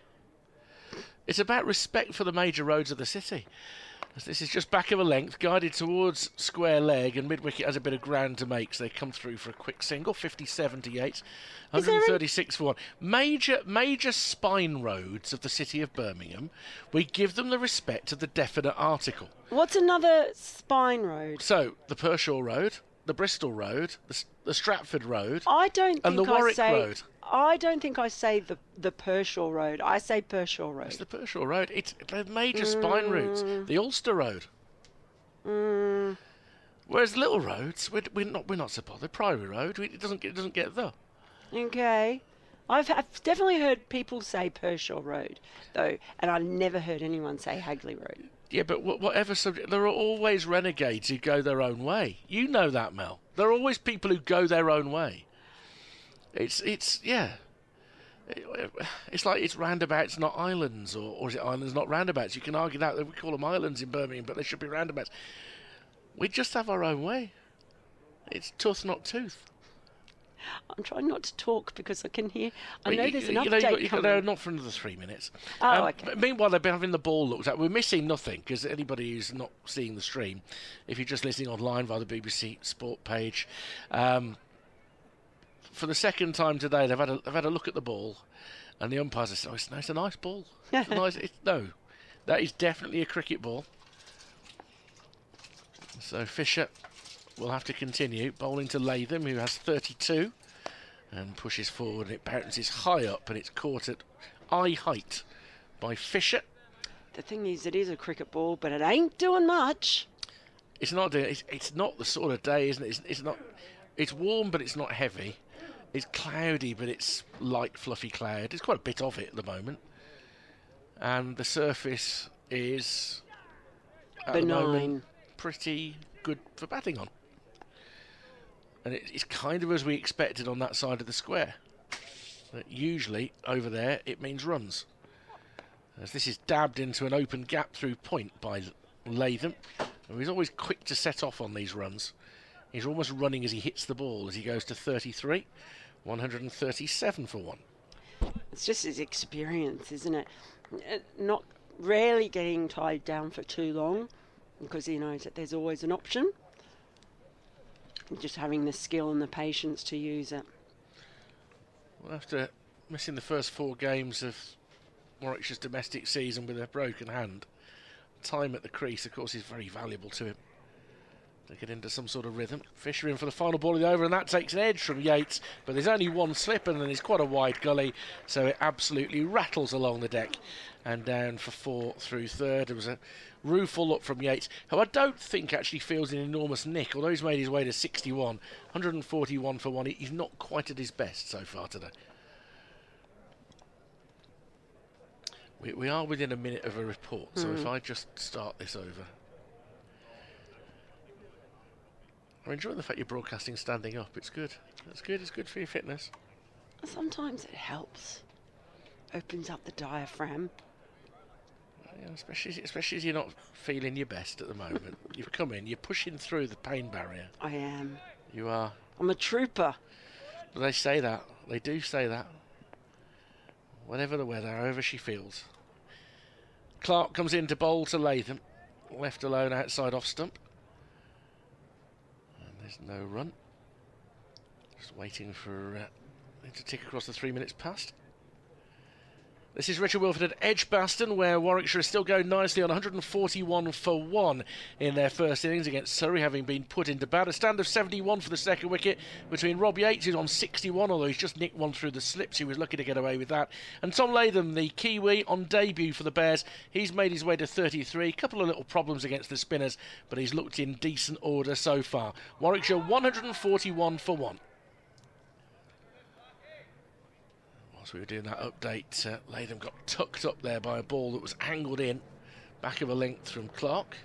It's about respect for the major roads of the city. This is just back of a length, guided towards square leg, and mid-wicket has a bit of ground to make, so they come through for a quick single. 57 to Yates, 136 for one. Major spine roads of the city of Birmingham, we give them the respect of the definite article. What's another spine road? So, the Pershaw Road, the Bristol Road, the Stratford Road, and the Warwick Road. I don't think I say the Pershaw Road. I say Pershaw Road. It's the Pershaw Road. It's the major spine routes. The Ulster Road. Whereas little roads, we're not so bothered. Priory Road, it doesn't get the. Okay. I've definitely heard people say Pershaw Road, though, and I've never heard anyone say Hagley Road. Yeah, but whatever subject, there are always renegades who go their own way. You know that, Mel. There are always people who go their own way. It's like it's roundabouts, not islands, or is it islands, not roundabouts? You can argue that we call them islands in Birmingham, but they should be roundabouts. We just have our own way. It's tooth, not tooth. I'm trying not to talk because I can hear. I Well, know there's an update coming. No, not for another 3 minutes. Okay. Meanwhile, they've been having the ball looked at. We're missing nothing because anybody who's not seeing the stream, if you're just listening online via the BBC Sport page, for the second time today, they've had a look at the ball, and the umpires have said, "Oh, it's a nice ball. No, that is definitely a cricket ball." So Fisher will have to continue bowling to Latham, who has 32, and pushes forward. And it bounces high up, and it's caught at eye height by Fisher. The thing is, it is a cricket ball, but it ain't doing much. It's not doing. It's not the sort of day, isn't it? It's not. It's warm, but it's not heavy. It's cloudy, but it's light, fluffy cloud. There's quite a bit of it at the moment, and the surface is at the moment Benign. pretty good for batting on. And it's kind of as we expected on that side of the square. Usually over there it means runs. As this is dabbed into an open gap through point by Latham. And he's always quick to set off on these runs. He's almost running as he hits the ball as he goes to 33, 137 for one. It's just his experience, isn't it? Not rarely getting tied down for too long because he knows that there's always an option. Just having the skill and the patience to use it. Well, after missing the first 4 games of Warwickshire's domestic season with a broken hand, time at the crease, of course, is very valuable to him. To get into some sort of rhythm. Fisher in for the final ball of the over, and that takes an edge from Yates, but there's only one slip and then it's quite a wide gully, so it absolutely rattles along the deck and down for 4 through third. There was a rueful look from Yates, who I don't think actually feels an enormous nick, although he's made his way to 61, 141 for one. He's not quite at his best so far today. We are within a minute of a report, so if I just start this over. I'm enjoying the fact you're broadcasting standing up. It's good. It's good. It's good for your fitness. Sometimes it helps. Opens up the diaphragm. Yeah, especially as you're not feeling your best at the moment. You've come in. You're pushing through the pain barrier. I am. You are. I'm a trooper. But they say that. They do say that. Whatever the weather, however she feels. Clark comes in to bowl to Latham. Left alone outside off stump. There's no run. Just waiting for it to tick across the 3 minutes past. This is Richard Wilford at Edgbaston, where Warwickshire is still going nicely on 141 for one in their first innings against Surrey, having been put into bat. A stand of 71 for the second wicket between Rob Yates, who's on 61, although he's just nicked one through the slips. He was lucky to get away with that. And Tom Latham, the Kiwi, on debut for the Bears. He's made his way to 33. A couple of little problems against the spinners, but he's looked in decent order so far. Warwickshire 141 for one. Whilst we were doing that update, Latham got tucked up there by a ball that was angled in, back of a length from Clark.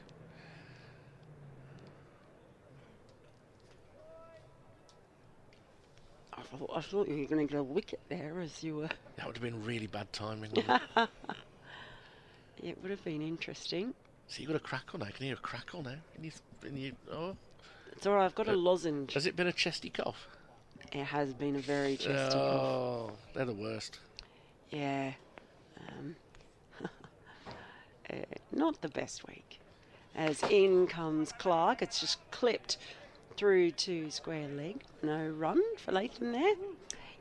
I thought you were going to get a wicket there as you were. That would have been really bad timing, wouldn't it? It would have been interesting. So you've got a crackle now. Can you hear a crackle now? Oh. It's all right, I've got a lozenge. Has it been a chesty cough? It has been a very chesty cough. Oh, they're the worst. Yeah. Not the best week. As in comes Clark. It's just clipped through to square leg. No run for Latham there.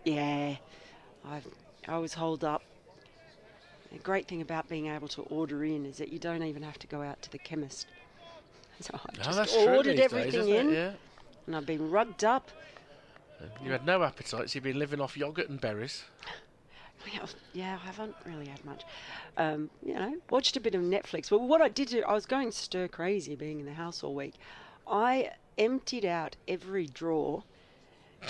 Yeah. I was holed up. The great thing about being able to order in is that you don't even have to go out to the chemist. So I just ordered everything in. Yeah. And I've been rugged up. You had no appetite, so you've been living off yoghurt and berries. Yeah, I haven't really had much. Watched a bit of Netflix. Well, what I did do, I was going stir crazy being in the house all week. I emptied out every drawer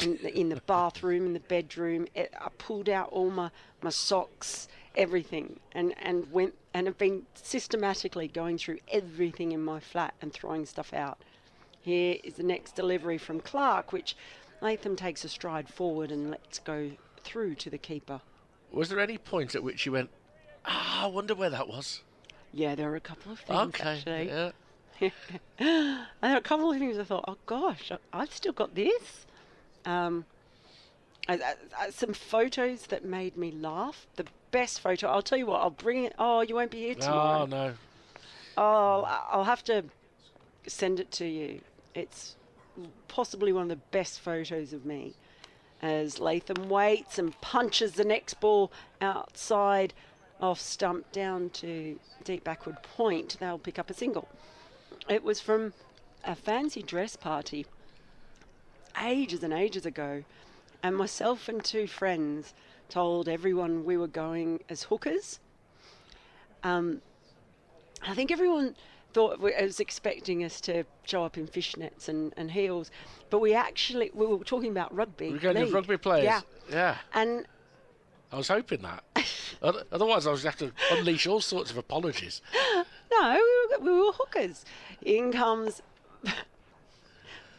in the bathroom, in the bedroom. I pulled out all my socks, everything, and went and have been systematically going through everything in my flat and throwing stuff out. Here is the next delivery from Clark, which Latham takes a stride forward and lets go through to the keeper. Was there any point at which you went, I wonder where that was? Yeah, there were a couple of things, actually. Yeah. There were a couple of things I thought, oh gosh, I've still got this. Some photos that made me laugh. The best photo, I'll tell you what, I'll bring it. Oh, you won't be here tomorrow. Oh, no. Oh, I'll have to send it to you. It's possibly one of the best photos of me as Latham waits and punches the next ball outside off stump down to deep backward point. They'll pick up a single. It was from a fancy dress party ages and ages ago, and myself and two friends told everyone we were going as hookers. I think everyone thought was expecting us to show up in fishnets and heels, but we were talking about rugby. We're going to rugby players. Yeah. And I was hoping that. Otherwise, I was going to have to unleash all sorts of apologies. no, we were hookers. In comes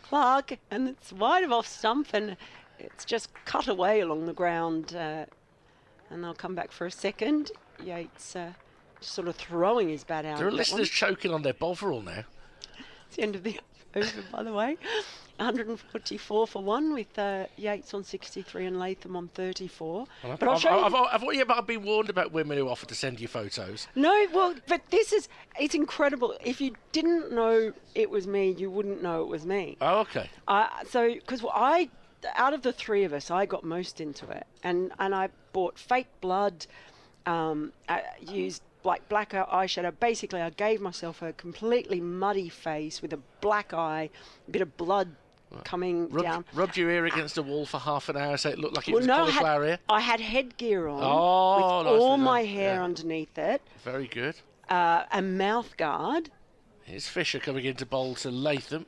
Clark, and it's wide of off stump, and it's just cut away along the ground, and they'll come back for a second. Yates sort of throwing his bat out. There are listeners choking on their Bovril now. It's the end of the over, by the way. 144 for one with Yates on 63 and Latham on 34. Well, but I'll show you. I've been warned about women who offer to send you photos. No, well, but it's incredible. If you didn't know it was me, you wouldn't know it was me. Oh, okay. Because out of the three of us, I got most into it. And I bought fake blood, I used black eyeshadow. Basically, I gave myself a completely muddy face with a black eye, a bit of blood coming down. Rubbed your ear against a wall for half an hour so it looked like it was a cauliflower ear? I had headgear on with nice all my hair underneath it. Very good. A mouth guard. Here's Fisher coming into bowl to Latham,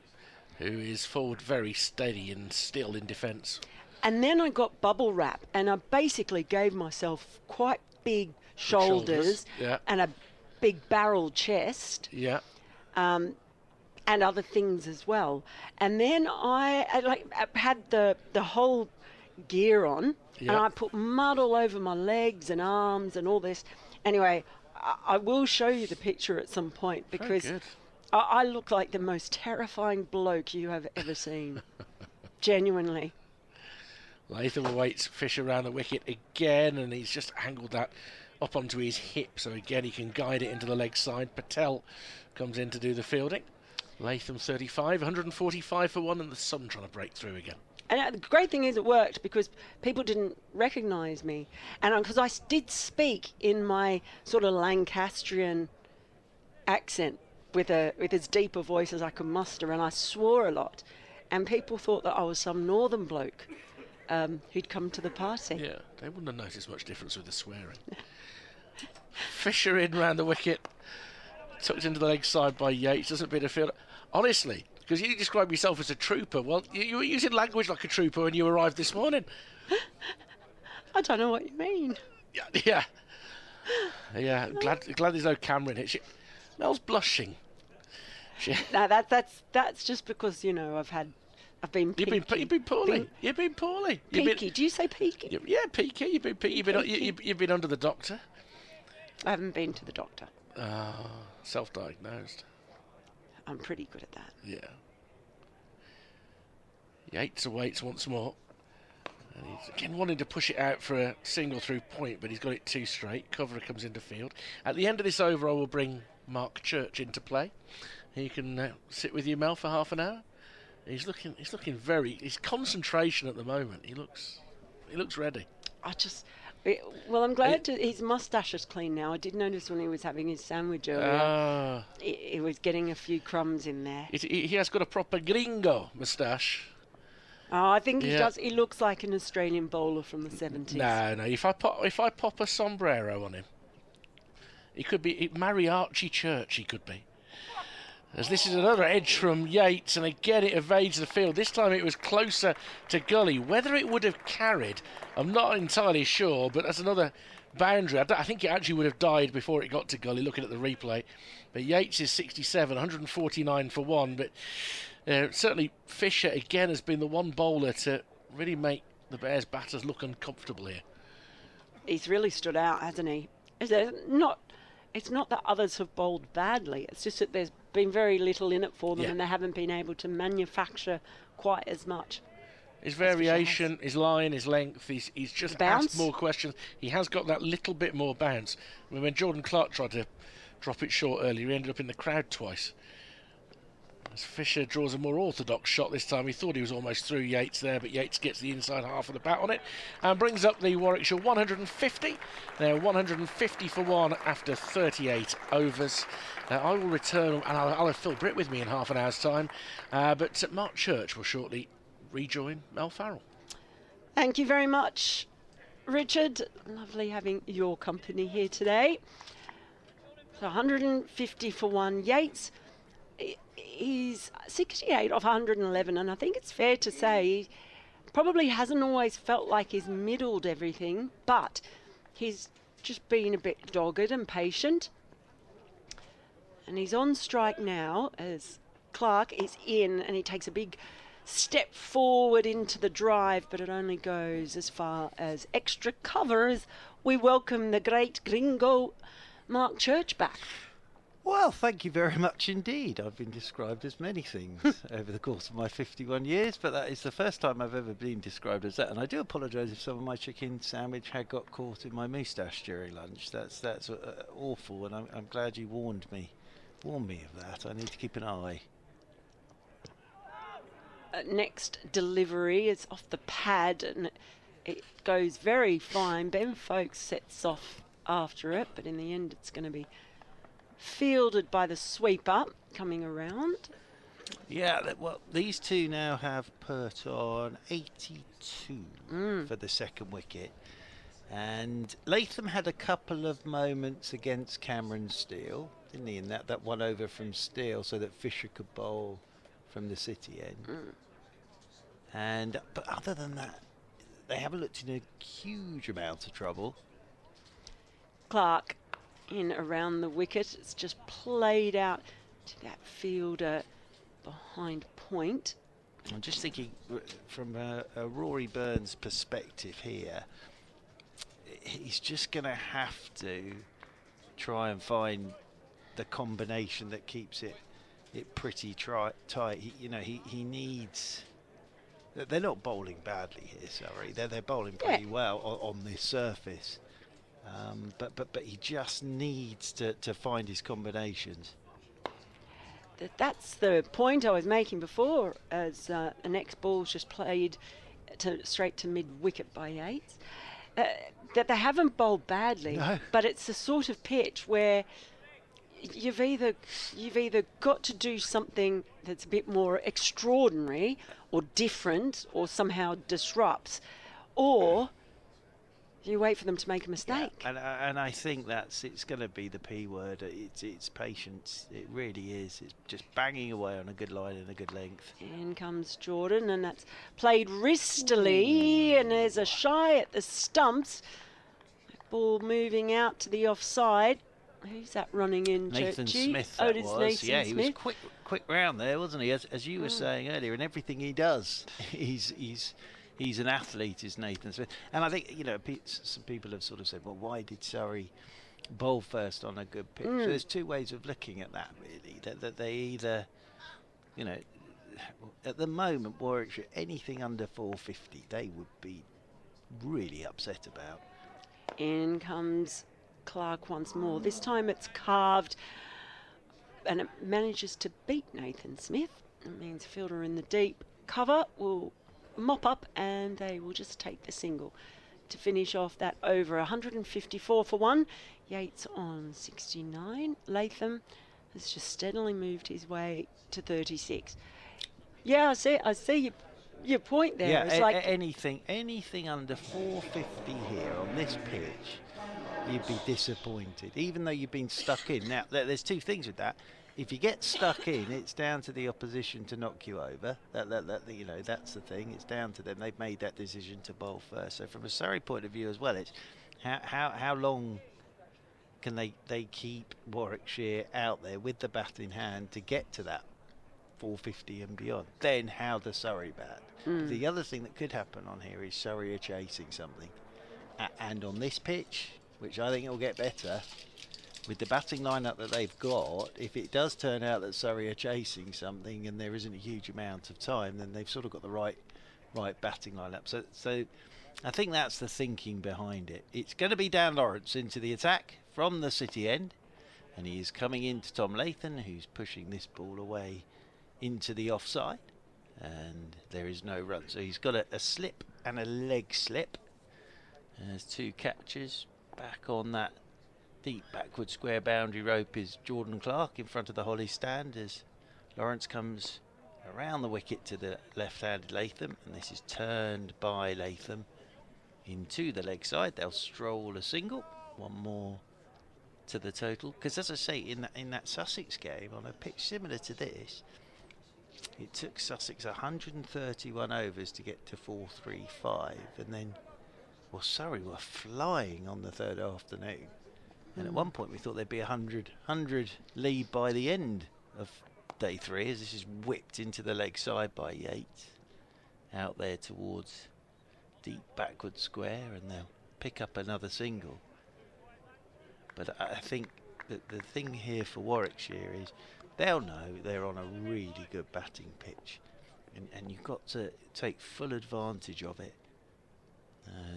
who is forward very steady and still in defence. And then I got bubble wrap, and I basically gave myself quite big shoulders. Yeah. And a big barrel chest. Yeah. And other things as well. And then I had the whole gear on, Yeah. and I put mud all over my legs and arms and all this. Anyway, I will show you the picture at some point because I look like the most terrifying bloke you have ever seen. Genuinely. Latham awaits Fisher around the wicket again, and he's just angled that up onto his hip, so again he can guide it into the leg side. Patel comes in to do the fielding. Latham 35, 145 for one, and the sun trying to break through again. And the great thing is it worked because people didn't recognise me. And because I did speak in my sort of Lancastrian accent with as deep a voice as I could muster, and I swore a lot. And people thought that I was some northern bloke who'd come to the party. Yeah, they wouldn't have noticed much difference with the swearing. Fisher in round the wicket, tucked into the leg side by Yates, doesn't beat a field. Honestly, because you describe yourself as a trooper, well, you were using language like a trooper when you arrived this morning. I don't know what you mean. Yeah. Glad there's no camera in it. Mel's blushing. No, that's just because I've been peaky. You've been poorly. You've been poorly. Peaky. Do you say peaky? Yeah, peaky. You've been peaky. You've been under the doctor. I haven't been to the doctor. Self-diagnosed. I'm pretty good at that. Yeah. Yates awaits once more. And he's again wanting to push it out for a single through point, but he's got it too straight. Cover comes into field. At the end of this over, I will bring Mark Church into play. He can sit with you, Mel, for half an hour. He's looking his concentration at the moment. He looks ready. I'm glad his moustache is clean now. I did notice when he was having his sandwich earlier, he was getting a few crumbs in there. He has got a proper gringo moustache. Oh, I think he does. He looks like an Australian bowler from the 70s. No. If I pop a sombrero on him, he could be Mariachi Church. He could be. As this is another edge from Yates, and again it evades the field. This time it was closer to gully. Whether it would have carried, I'm not entirely sure, but that's another boundary. I think it actually would have died before it got to gully, looking at the replay. But Yates is 67, 149 for one. But certainly Fisher, again, has been the one bowler to really make the Bears batters look uncomfortable here. He's really stood out, hasn't he? It's not that others have bowled badly. It's just that there's been very little in it for them, and they haven't been able to manufacture quite as much. His variation, his line, his length, he's just asked more questions. He has got that little bit more bounce. I mean, when Jordan Clark tried to drop it short earlier, he ended up in the crowd twice. As Fisher draws a more orthodox shot this time, he thought he was almost through Yates there, but Yates gets the inside half of the bat on it and brings up the Warwickshire 150. They're 150 for one after 38 overs. I will return, and I'll have Phil Britt with me in half an hour's time, but Mark Church will shortly rejoin Mel Farrell. Thank you very much, Richard. Lovely having your company here today. So 150 for one. Yates, he's 68 off 111, and I think it's fair to say he probably hasn't always felt like he's middled everything, but he's just been a bit dogged and patient. And he's on strike now as Clark is in, and he takes a big step forward into the drive, but it only goes as far as extra cover as we welcome the great gringo Mark Church back. Well, thank you very much indeed. I've been described as many things over the course of my 51 years, but that is the first time I've ever been described as that. And I do apologise if some of my chicken sandwich had got caught in my moustache during lunch. That's awful, and I'm glad you warned me of that. I need to keep an eye. Next delivery is off the pad, and it goes very fine. Ben Folkes sets off after it, but in the end it's going to be fielded by the sweeper coming around. Yeah, well, these two now have put on 82 for the second wicket. And Latham had a couple of moments against Cameron Steele, didn't he? In that one over from Steele so that Fisher could bowl from the city end. But other than that, they haven't looked in a huge amount of trouble. Clark in around the wicket. It's just played out to that fielder behind point. I'm just thinking from a Rory Burns perspective here, he's just going to have to try and find the combination that keeps it pretty tight. He needs. They're not bowling badly here, sorry. They're bowling pretty well on this surface. But he just needs to find his combinations. That's the point I was making before, as the next ball's just played straight to mid-wicket by Yates. That they haven't bowled badly, no. But it's the sort of pitch where you've either got to do something that's a bit more extraordinary or different or somehow disrupts, or you wait for them to make a mistake. Yeah, and I think it's going to be the P word. It's patience. It really is. It's just banging away on a good line and a good length. In comes Jordan, and that's played wristily, and there's a shy at the stumps. Ball moving out to the offside. Who's that running in, Nathan Churchy? Smith, Oh, that it's was. Nathan Yeah, Smith. he was quick round there, wasn't he? As you were saying earlier, and everything he does, he's an athlete, is Nathan Smith. And I think, some people have sort of said, well, why did Surrey bowl first on a good pitch? So there's two ways of looking at that, really. That they either, at the moment, Warwickshire, anything under 450, they would be really upset about. In comes Clark once more. This time it's carved, and it manages to beat Nathan Smith. It means fielder in the deep cover will mop up, and they will just take the single to finish off that over. 154 for one. Yates on 69. Latham has just steadily moved his way to 36. Yeah, I see your point there. Yeah, it's like anything under 450 here on this pitch, you'd be disappointed, even though you've been stuck in. Now, there's two things with that. If you get stuck in, it's down to the opposition to knock you over. That's the thing. It's down to them. They've made that decision to bowl first. So from a Surrey point of view as well, it's how long can they keep Warwickshire out there with the bat in hand to get to that 450 and beyond. Then how does Surrey bat? The other thing that could happen on here is Surrey are chasing something. And on this pitch, which I think will get better, with the batting lineup that they've got, if it does turn out that Surrey are chasing something and there isn't a huge amount of time, then they've sort of got the right right batting lineup. So I think that's the thinking behind it. It's going to be Dan Lawrence into the attack from the City end, and he is coming into Tom Latham, who's pushing this ball away into the offside, and there is no run. So he's got a slip and a leg slip. There's two catches. Back on that deep backward square boundary rope is Jordan Clark in front of the Holly stand as Lawrence comes around the wicket to the left-handed Latham, and this is turned by Latham into the leg side. They'll stroll a single, one more to the total, because as I say, in that Sussex game on a pitch similar to this, it took Sussex 131 overs to get to 435, and then Surrey were flying on the third afternoon, and at one point we thought there'd be 100 lead by the end of day 3, as this is whipped into the leg side by Yates out there towards deep backward square, and they'll pick up another single. But I think that the thing here for Warwickshire is they'll know they're on a really good batting pitch, and you've got to take full advantage of it.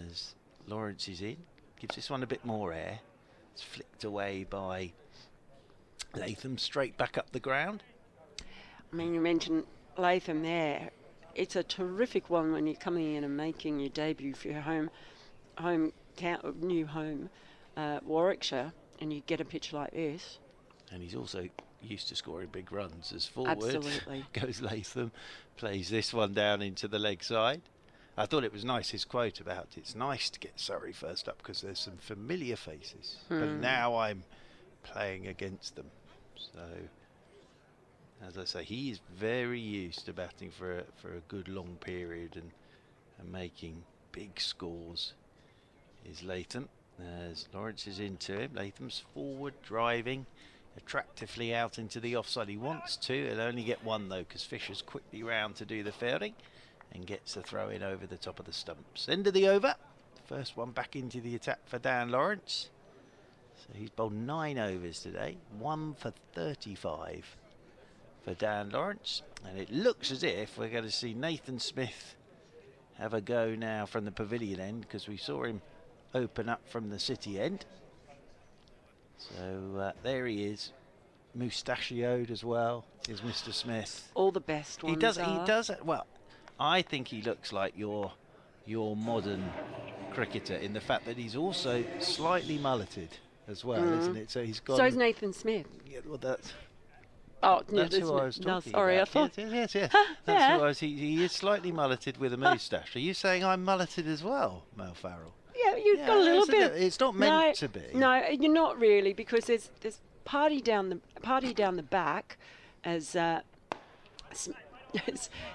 As Lawrence is in, gives this one a bit more air. It's flicked away by Latham, straight back up the ground. I mean, you mentioned Latham there. It's a terrific one when you're coming in and making your debut for your new home, Warwickshire, and you get a pitch like this. And he's also used to scoring big runs as forward. Absolutely. Goes Latham, plays this one down into the leg side. I thought it was nice, his quote about it's nice to get Surrey first up because there's some familiar faces, but now I'm playing against them. So, as I say, he is very used to batting for a good long period and making big scores. Is Latham, as Lawrence is into him. Latham's forward, driving attractively out into the offside. He wants to, he'll only get one though, because Fisher's quickly round to do the fielding and gets the throw in over the top of the stumps. End of the over. First one back into the attack for Dan Lawrence. So he's bowled 9 overs today. 1 for 35 for Dan Lawrence. And it looks as if we're going to see Nathan Smith have a go now from the pavilion end, because we saw him open up from the City end. So there he is. Moustachioed as well is Mr. Smith. All the best ones. He does it well. I think he looks like your modern cricketer in the fact that he's also slightly mulleted as well, isn't it? So he's got. So is Nathan Smith. Yeah, well, that's. Oh, that's who I was talking sorry, about. I thought. Yes. That's yeah. who I was. He is slightly mulleted with a moustache. Are you saying I'm mulleted as well, Mel Farrell? Yeah, you've got a little bit. It's not meant to be. No, you're not really, because there's party down the back as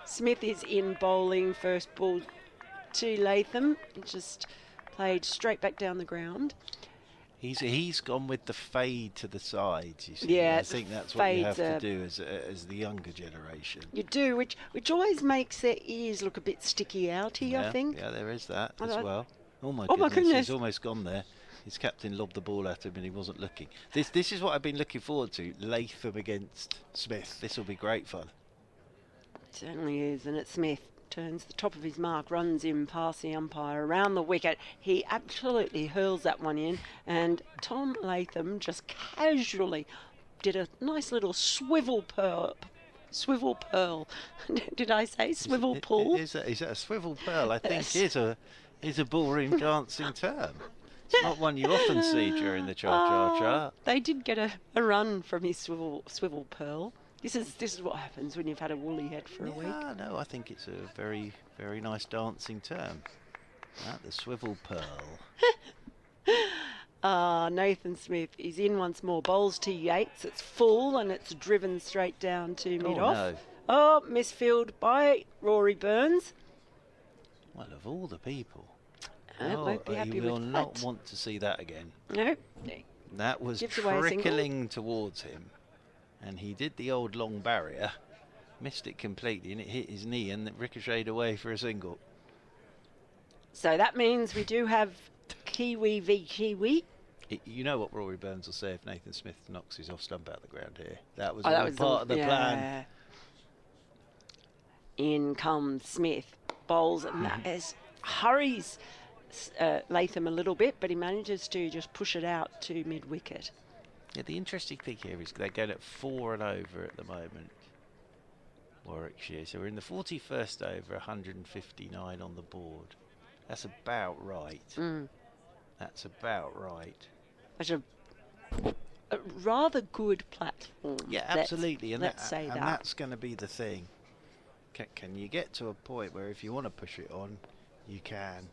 Smith is in bowling. First ball to Latham, just played straight back down the ground. He's gone with the fade to the sides, you see. Yeah, I think that's what you have to do as the younger generation. You do, which always makes their ears look a bit sticky outy, I think. Yeah, there is that as well. Oh my goodness, he's almost gone there. His captain lobbed the ball at him and he wasn't looking. This is what I've been looking forward to, Latham against Smith. This will be great fun. It certainly is, and it's Smith. Turns the top of his mark, runs in past the umpire, around the wicket. He absolutely hurls that one in, and Tom Latham just casually did a nice little swivel pearl. Did I say swivel pull? Is that a swivel pearl? I think is a ballroom dancing term. It's not one you often see during the cha-cha-cha. They did get a run from his swivel pearl. This is what happens when you've had a woolly head for a week. No, I think it's a very, very nice dancing term. The swivel pearl. Nathan Smith is in once more. Bowls to Yates. It's full and it's driven straight down to mid-off. No. Oh, misfield by Rory Burns. Well, of all the people. Won't be happy you will with not that. want to see that again. No. That was trickling towards him. And he did the old long barrier, missed it completely, and it hit his knee and it ricocheted away for a single. So that means we do have Kiwi v Kiwi. You know what Rory Burns will say if Nathan Smith knocks his off stump out of the ground here. That was that all was part of the plan. In comes Smith. bowls, and that hurries Latham a little bit, but he manages to just push it out to mid-wicket. Yeah, the interesting thing here is they're going at 4 and over at the moment, Warwickshire. So we're in the 41st over, 159 on the board. That's about right. That's about right. That's a rather good platform. Yeah, absolutely. And let's say that. And that's going to be the thing. Can you get to a point where if you want to push it on, you can?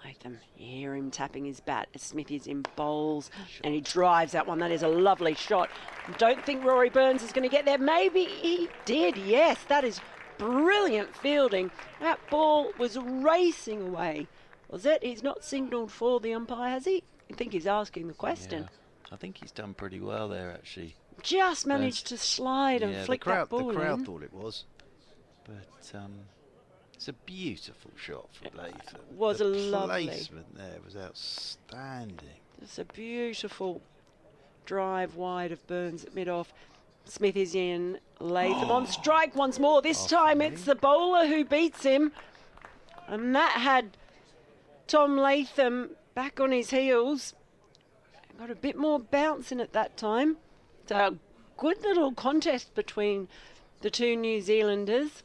Latham, you hear him tapping his bat as Smith is in bowls, and he drives that one. That is a lovely shot. Don't think Rory Burns is going to get there. Maybe he did, yes. That is brilliant fielding. That ball was racing away. Was it? He's not signalled for the umpire, has he? I think he's asking the question. Yeah, I think he's done pretty well there, actually. Just managed to slide and flick that ball in. The crowd thought it was. But it's a beautiful shot from Latham. It was a lovely. The placement there was outstanding. It's a beautiful drive wide of Burns at mid-off. Smith is in. Latham on strike once more. This time it's the bowler who beats him. And that had Tom Latham back on his heels. Got a bit more bounce in at that time. So a good little contest between the two New Zealanders.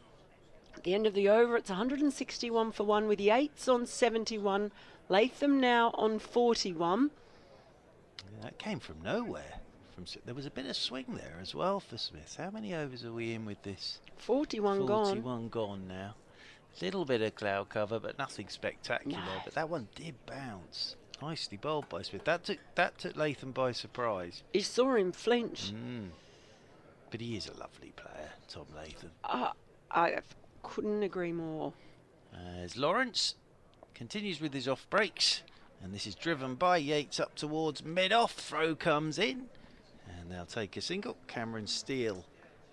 At the end of the over, it's 161 for 1 with Yates on 71. Latham now on 41. Yeah, that came from nowhere. There was a bit of swing there as well for Smith. How many overs are we in with this? 41 gone. 41 gone now. Little bit of cloud cover, but nothing spectacular. No. But that one did bounce. Nicely bowled by Smith. That took Latham by surprise. You saw him flinch. But he is a lovely player, Tom Latham. I couldn't agree more. As Lawrence continues with his off breaks, and this is driven by Yates up towards mid-off. Throw comes in, and they'll take a single. Cameron Steele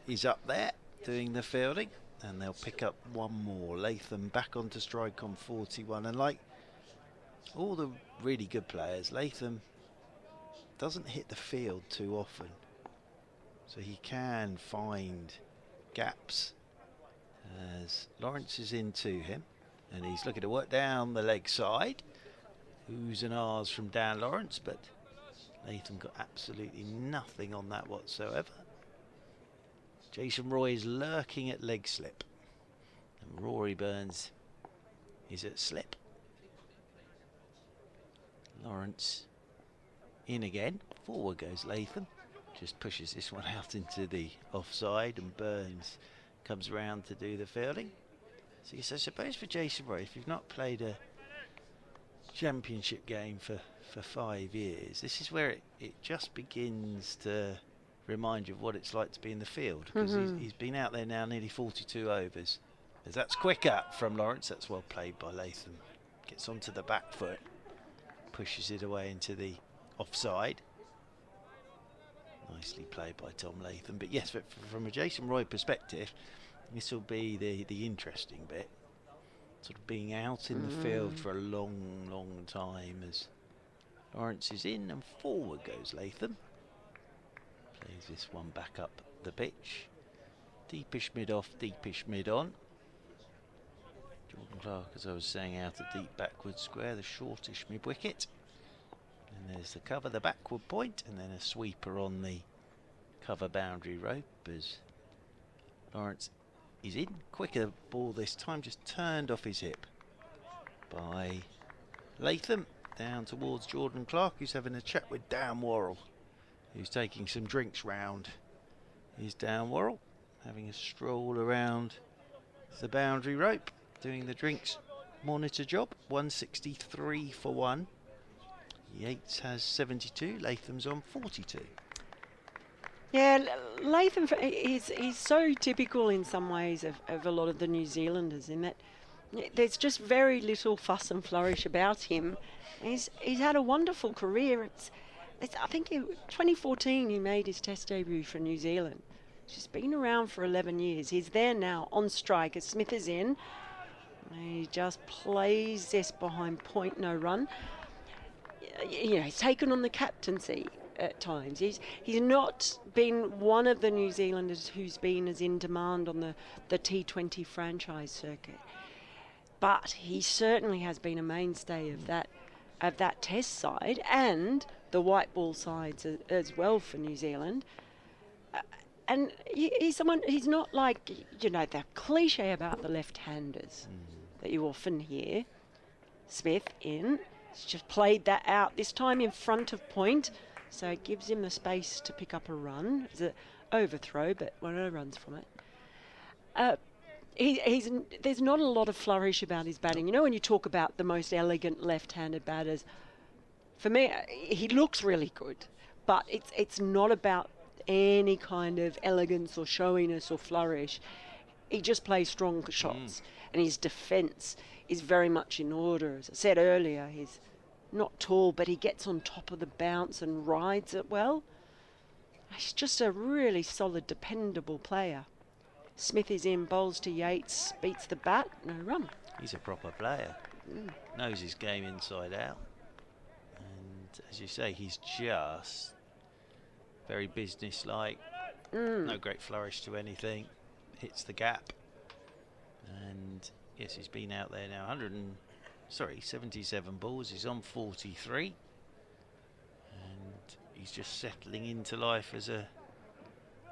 is up there doing the fielding, and they'll pick up one more. Latham back onto strike on 41, and like all the really good players, Latham doesn't hit the field too often, so he can find gaps. As Lawrence is into him, and he's looking to work down the leg side. Oohs and ahs from Dan Lawrence, but Latham got absolutely nothing on that whatsoever. Jason Roy is lurking at leg slip, and Rory Burns is at slip. Lawrence in again. Forward goes Latham. Just pushes this one out into the offside, and Burns comes round to do the fielding. So yes, I suppose for Jason Roy, if you've not played a championship game for 5 years, this is where it just begins to remind you of what it's like to be in the field, because he's been out there now nearly 42 overs. As that's quicker from Lawrence. That's well played by Latham. Gets onto the back foot, pushes it away into the offside. Nicely played by Tom Latham. But yes, from a Jason Roy perspective, this will be the interesting bit. Sort of being out in the field for a long time, as Lawrence is in and forward goes Latham. Plays this one back up the pitch. Deepish mid off, deepish mid on. Jordan Clark, as I was saying, out at deep backward square, the shortish mid wicket. And there's the cover, the backward point, and then a sweeper on the cover boundary rope as Lawrence is in. Quicker ball this time, just turned off his hip by Latham. Down towards Jordan Clark, who's having a chat with Dan Worrell, who's taking some drinks round. Here's Dan Worrell having a stroll around the boundary rope, doing the drinks monitor job. 163 for 1. Yates has 72, Latham's on 42. Yeah, Latham, he's so typical in some ways of a lot of the New Zealanders, in that there's just very little fuss and flourish about him. He's had a wonderful career. I think 2014 he made his test debut for New Zealand. He's been around for 11 years. He's there now on strike as Smith is in. He just plays this behind point, no run. You know, he's taken on the captaincy at times. He's not been one of the New Zealanders who's been as in demand on the T20 franchise circuit, but he certainly has been a mainstay of that Test side and the white ball sides as well for New Zealand. And he's someone. He's not like, you know, the cliche about the left-handers that you often hear. Smith in. He's just played that out, this time in front of point, so it gives him the space to pick up a run. It's an overthrow, but one runs from it. There's not a lot of flourish about his batting. You know, when you talk about the most elegant left-handed batters, for me, he looks really good, but it's not about any kind of elegance or showiness or flourish. He just plays strong shots, and his defence is very much in order. As I said earlier, he's not tall, but he gets on top of the bounce and rides it well. He's just a really solid, dependable player. Smith is in, bowls to Yates, beats the bat, no run. He's a proper player. Knows his game inside out. And as you say, he's just very business-like. No great flourish to anything. Hits the gap. And yes, he's been out there now 77 balls. He's on 43. And he's just settling into life as a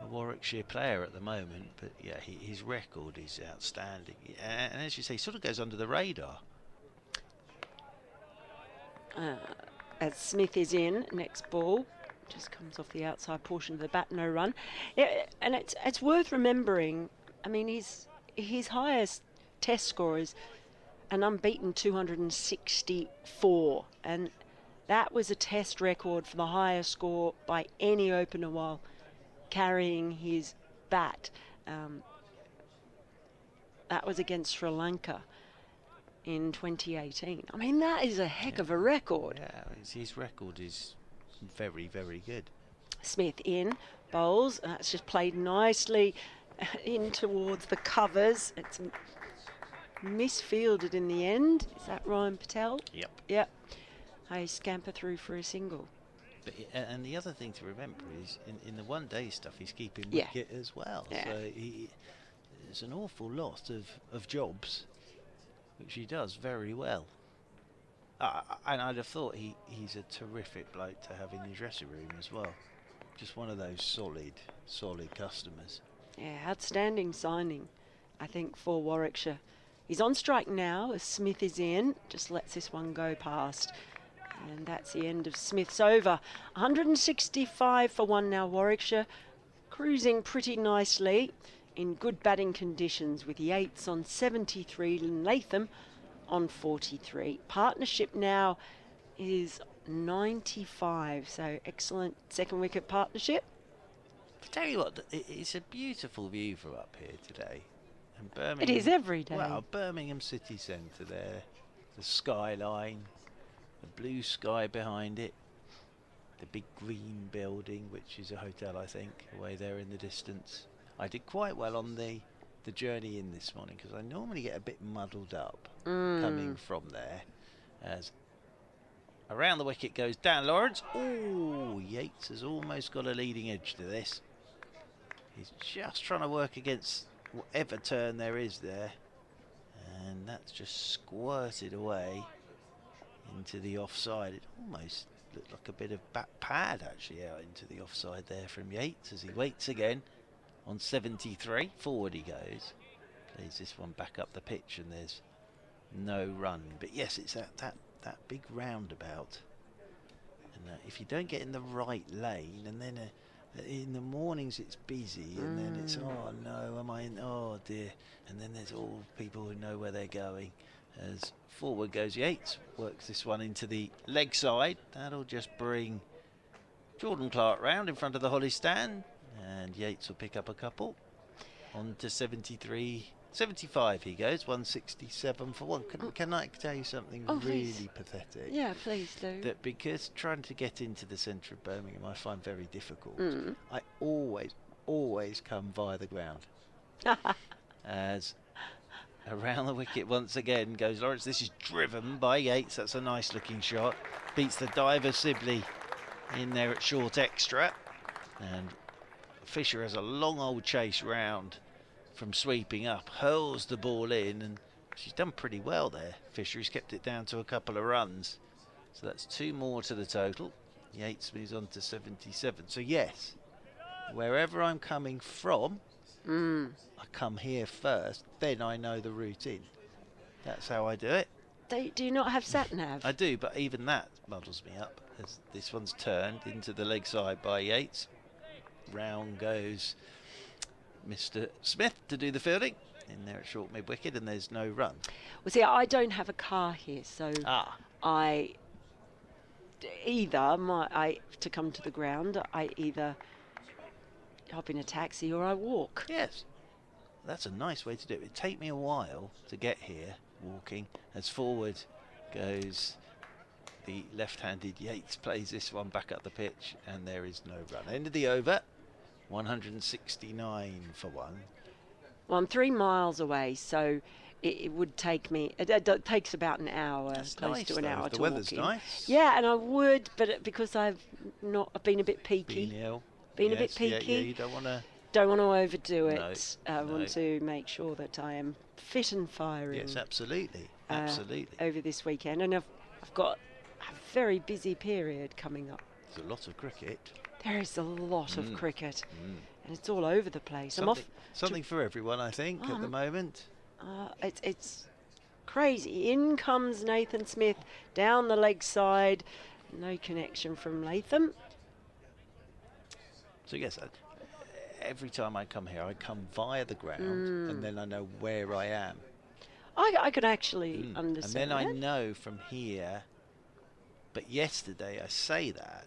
Warwickshire player at the moment. But yeah, his record is outstanding. And as you say, he sort of goes under the radar. As Smith is in, next ball. Just comes off the outside portion of the bat, no run. Yeah, and it's worth remembering, I mean, his highest Test score is an unbeaten 264, and that was a Test record for the highest score by any opener while carrying his bat. That was against Sri Lanka in 2018. I mean, that is a heck of a record. Yeah, his record is very, very good. Smith in, bowls. That's just played nicely in towards the covers. It's misfielded in the end. Is that Ryan Patel? Yep. Yep. I scamper through for a single. But, and the other thing to remember is in the one-day stuff, he's keeping wicket as well. Yeah. So there's an awful lot of jobs, which he does very well. And I'd have thought he's a terrific bloke to have in your dressing room as well. Just one of those solid customers. Yeah, outstanding signing, I think, for Warwickshire. He's on strike now as Smith is in. Just lets this one go past. And that's the end of Smith's over. 165 for one now, Warwickshire. Cruising pretty nicely in good batting conditions with Yates on 73 and Latham on 43. Partnership now is 95, so excellent second wicket partnership. I tell you what, it's a beautiful view from up here today. And Birmingham, it is every day. Well, Birmingham city centre there, the skyline, the blue sky behind it, the big green building, which is a hotel, I think, away there in the distance. I did quite well on the journey in this morning because I normally get a bit muddled up coming from there. As around the wicket goes Dan Lawrence. Oh, Yates has almost got a leading edge to this. He's just trying to work against whatever turn there is there, and that's just squirted away into the offside. It almost looked like a bit of bat pad actually out into the offside there from Yates as he waits again on 73. Forward he goes, plays this one back up the pitch, and there's no run. But yes, it's that big roundabout, and if you don't get in the right lane, and then in the mornings it's busy, and then it's, oh no, am I in, oh dear, and then there's all people who know where they're going. As forward goes Yates, works this one into the leg side. That'll just bring Jordan Clark round in front of the Holly stand, and Yates will pick up a couple. On to 75 he goes, 167 for one. Can I tell you something really pathetic? Yeah, please do. That because trying to get into the centre of Birmingham I find very difficult, I always come via the ground. As around the wicket once again goes Lawrence. This is driven by Yates. That's a nice looking shot. Beats the diver Sibley in there at short extra, and Fisher has a long old chase round from sweeping up, hurls the ball in, and she's done pretty well there. Fisher has kept it down to a couple of runs, so that's 2 more to the total. Yates moves on to 77. So yes, wherever I'm coming from, I come here first, then I know the route in. That's how I do it. Do you not have sat-nav? I do, but even that muddles me up, as this one's turned into the leg side by Yates. Round goes Mr. Smith to do the fielding in there at short mid-wicket, and there's no run. Well, see, I don't have a car here, so I to come to the ground, I either hop in a taxi or I walk. Yes, that's a nice way to do it. It'd take me a while to get here walking, as forward goes the left-handed Yates, plays this one back up the pitch, and there is no run. End of the over, 169 for 1. Well, I'm 3 miles away, so it would take me. It takes about an hour, That's close nice, to an though, hour if the to weather's walk in. nice. Yeah, and I would, but because I've been a bit peaky, Been ill. been a bit Yes, yeah, peaky. yeah, you don't want to. Don't want to overdo No, it. I want to make sure that I am fit and firing. Yes, absolutely, absolutely. Over this weekend, and I've got a very busy period coming up. There's a lot of cricket. There is a lot of cricket, and it's all over the place. Something for everyone, I think, at the moment. It's crazy. In comes Nathan Smith down the leg side. No connection from Latham. So yes, every time I come here, I come via the ground, and then I know where I am. I could actually understand And then that. I know from here. But yesterday, I say that,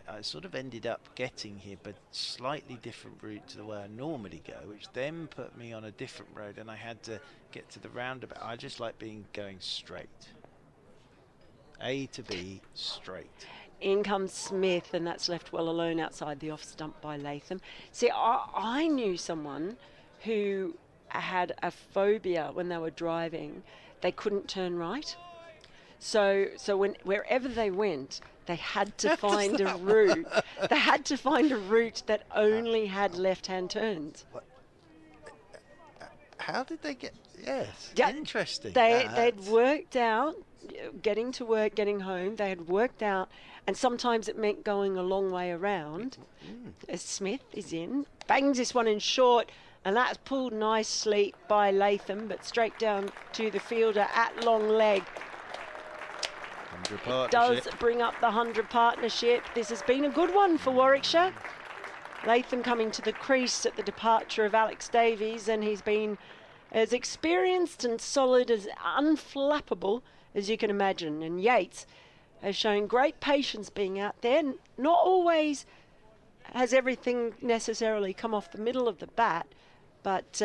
I sort of ended up getting here, but slightly different route to the way I normally go, which then put me on a different road, and I had to get to the roundabout. I just like going straight. A to B, straight. In comes Smith, and that's left well alone outside the off stump by Latham. See, I knew someone who had a phobia when they were driving. They couldn't turn right. So wherever they went, they had to find a route. They had to find a route that only had left-hand turns. What? How did they get? Yes, Yeah, interesting. They'd worked out, getting to work, getting home. They had worked out, and sometimes it meant going a long way around. As Smith is in, bangs this one in short, and that's pulled nicely by Latham, but straight down to the fielder at long leg. Does bring up the 100 partnership. This has been a good one for Warwickshire. Latham coming to the crease at the departure of Alex Davies, and he's been as experienced and solid, as unflappable as you can imagine. And Yates has shown great patience being out there. Not always has everything necessarily come off the middle of the bat, but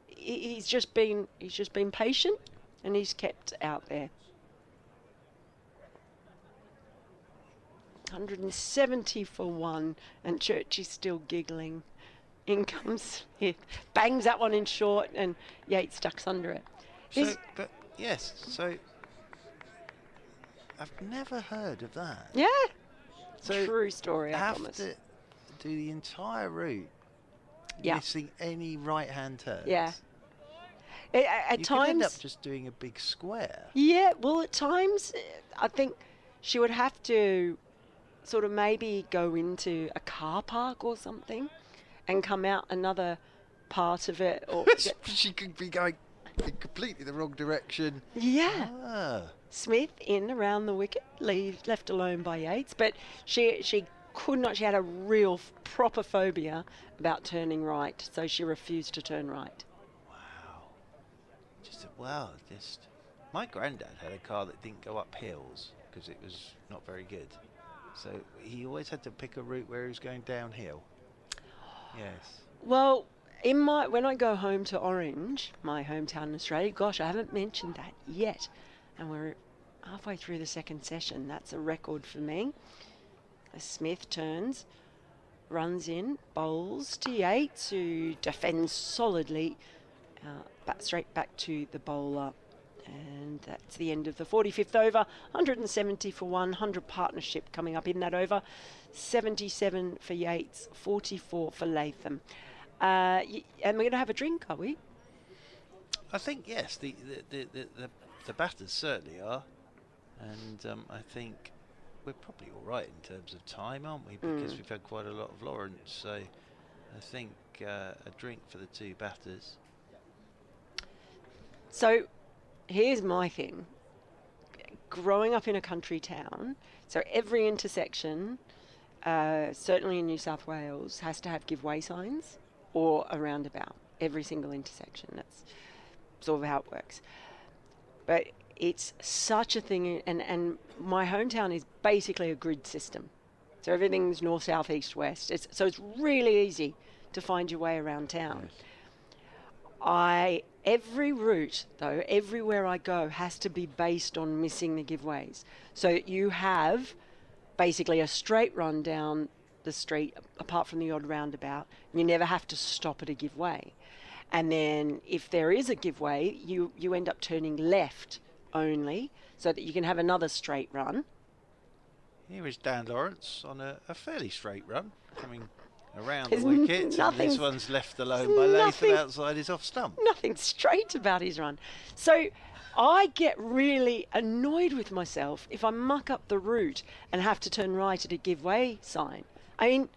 he's just been patient, and he's kept out there. 170 for 1, and Church is still giggling. In comes Smith, bangs that one in short, and Yates ducks under it. So I've never heard of that. Yeah, So true story, I have promise. to do the entire route, Yeah. missing any right-hand turns. Yeah. At You times, could end up just doing a big square. yeah. Well, at times, I think she would have to sort of maybe go into a car park or something, and come out another part of it. Or She could be going in completely the wrong direction. yeah. Ah. Smith in around the wicket, left alone by Yates, but she could not. She had a real proper phobia about turning right, so she refused to turn right. Just my granddad had a car that didn't go up hills because it was not very good, so he always had to pick a route where he was going downhill. Yes. Well, when I go home to Orange, my hometown in Australia, gosh, I haven't mentioned that yet, and we're halfway through the second session. That's a record for me. As Smith turns, runs in, bowls to Yates, who defends solidly, straight back to the bowler, And that's the end of the 45th over. 170 for one, 100 partnership coming up in that over. 77 for Yates, 44 for Latham. And we're going to have a drink, are we? I think yes. The batters certainly are, and I think we're probably all right in terms of time, aren't we? Because we've had quite a lot of Lawrence. So I think a drink for the two batters. So here's my thing. Growing up in a country town, so every intersection, certainly in New South Wales, has to have give way signs or a roundabout. Every single intersection. That's sort of how it works. But it's such a thing, and my hometown is basically a grid system. So everything's north, south, east, west. So it's really easy to find your way around town. Yes. Every route, though, everywhere I go has to be based on missing the giveaways. So you have basically a straight run down the street, apart from the odd roundabout. You never have to stop at a give way. And then if there is a give way, you end up turning left only so that you can have another straight run. Here is Dan Lawrence on a fairly straight run, coming around There's the wicket. And this one's left alone by Latham outside his off stump. Nothing straight about his run. So I get really annoyed with myself if I muck up the route and have to turn right at a give way sign. I mean,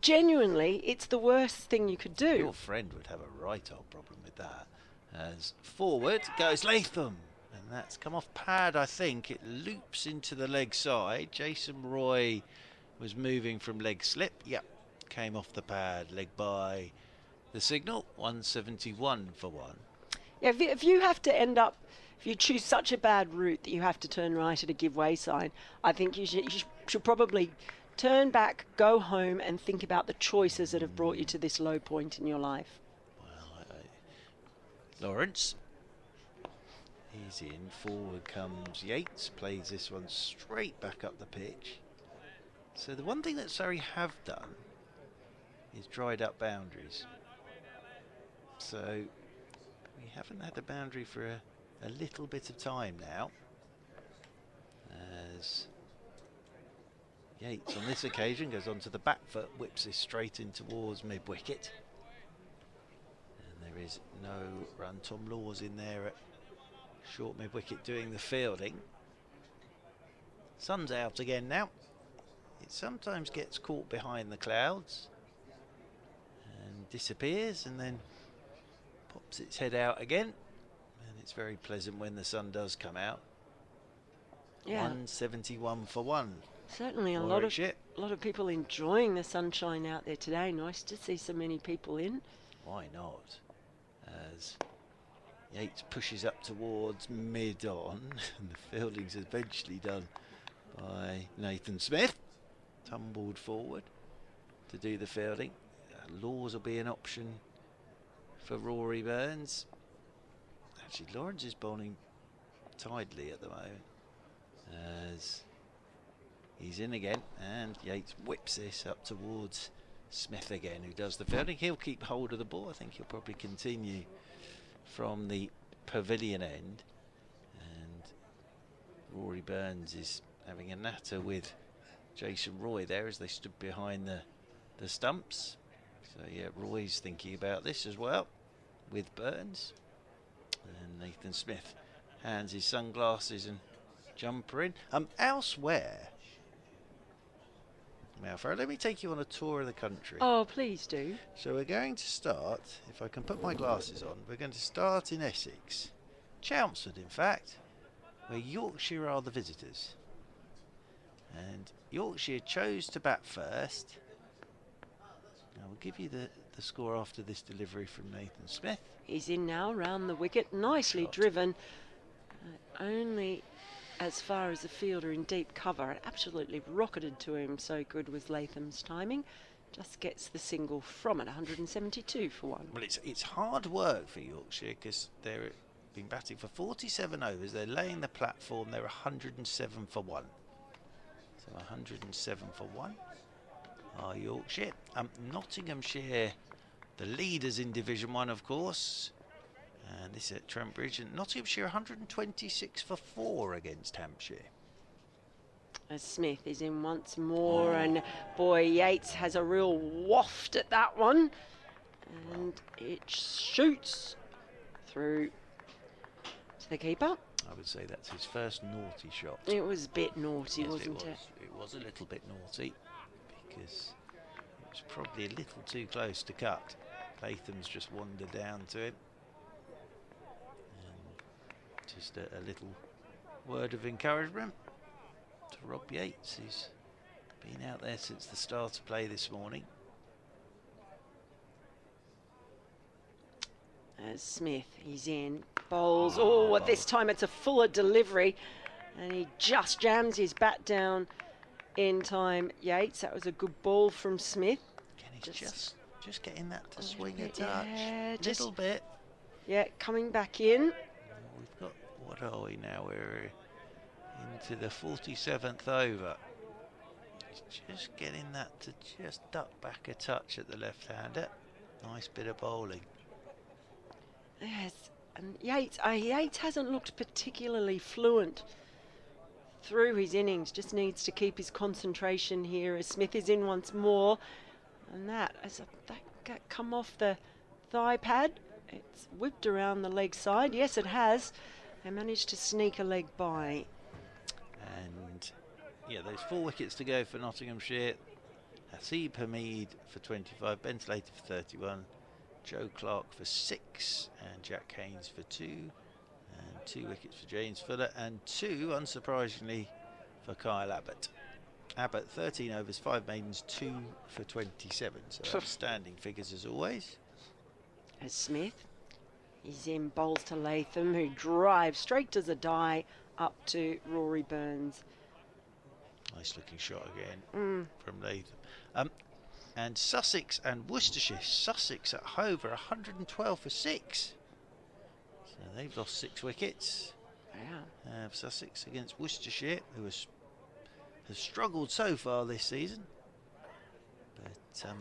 genuinely, it's the worst thing you could do. Your friend would have a right old problem with that. As forward goes Latham. And that's come off pad, I think. It loops into the leg side. Jason Roy was moving from leg slip. Yep, came off the pad. Leg by the signal. 171 for one. Yeah, if you have to end up, if you choose such a bad route that you have to turn right at a give way sign, I think you should probably turn back, go home, and think about the choices that have brought you to this low point in your life. Well, Lawrence. He's in. Forward comes Yates. Plays this one straight back up the pitch. So the one thing that Surrey have done is dried up boundaries. So we haven't had a boundary for a little bit of time now. As Yates on this occasion goes onto the back foot, whips this straight in towards mid-wicket. And there is no run. Tom Law's in there at short mid-wicket doing the fielding. Sun's out again now. It sometimes gets caught behind the clouds and disappears and then pops its head out again. And it's very pleasant when the sun does come out. Yeah. 171 for one. Certainly a lot of people enjoying the sunshine out there today. Nice to see so many people in. Why not? As Yates pushes up towards mid-on, and the fielding's eventually done by Nathan Smith. Tumbled forward to do the fielding. Laws will be an option for Rory Burns. Actually, Lawrence is bowling tidily at the moment. As he's in again, and Yates whips this up towards Smith again, who does the fielding. He'll keep hold of the ball. I think he'll probably continue from the pavilion end. And Rory Burns is having a natter with Jason Roy there as they stood behind the stumps. So yeah, Roy's thinking about this as well with Burns. And Nathan Smith hands his sunglasses and jumper in. Elsewhere, Malfaro, let me take you on a tour of the country. Oh, please do. So we're going to start, if I can put my glasses on, we're going to start in Essex, Chelmsford in fact, where Yorkshire are the visitors. And Yorkshire chose to bat first. Now we'll give you the score after this delivery from Nathan Smith. He's in now, round the wicket, nicely driven. Only as far as the fielder in deep cover. It absolutely rocketed to him, so good was Latham's timing. Just gets the single from it, 172 for one. Well, it's hard work for Yorkshire because they've been batting for 47 overs. They're laying the platform. They're 107 for one. So 107 for one are Yorkshire. Nottinghamshire, the leaders in Division 1, of course. And this is at Trent Bridge, and Nottinghamshire 126 for 4 against Hampshire. As Smith is in once more, and boy, Yates has a real waft at that one, and it shoots through to the keeper. I would say that's his first naughty shot. It was a bit naughty, Yes, wasn't it? It was a little bit naughty because it was probably a little too close to cut. Latham's just wandered down to him. And just a little word of encouragement to Rob Yates, who's been out there since the start of play this morning. As Smith, he's in, bowls, oh, this time it's a fuller delivery, and he just jams his bat down in time. Yates, that was a good ball from Smith. Again, he's just getting that to swing a bit, touch, yeah, little bit. Yeah, coming back in. We've got, what are we now? We're into the 47th over. He's just getting that to just duck back a touch at the left-hander. Nice bit of bowling. Yes, and Yates hasn't looked particularly fluent through his innings. Just needs to keep his concentration here as Smith is in once more. And that come off the thigh pad. It's whipped around the leg side. Yes, it has. They managed to sneak a leg by. And yeah, there's 4 wickets to go for Nottinghamshire. Hasib Hamid for 25, Ben Slater for 31, Joe Clark for 6, and Jack Haynes for 2, and 2 wickets for James Fuller, and 2, unsurprisingly, for Kyle Abbott. Abbott, 13 overs, 5 maidens, 2 for 27, so outstanding figures as always. As Smith, he's in, bowls to Latham, who drives straight as a die up to Rory Burns. Nice looking shot again from Latham. And Sussex and Worcestershire. Sussex at Hove are 112 for 6. So they've lost 6 wickets. Yeah. Sussex against Worcestershire, who has struggled so far this season. But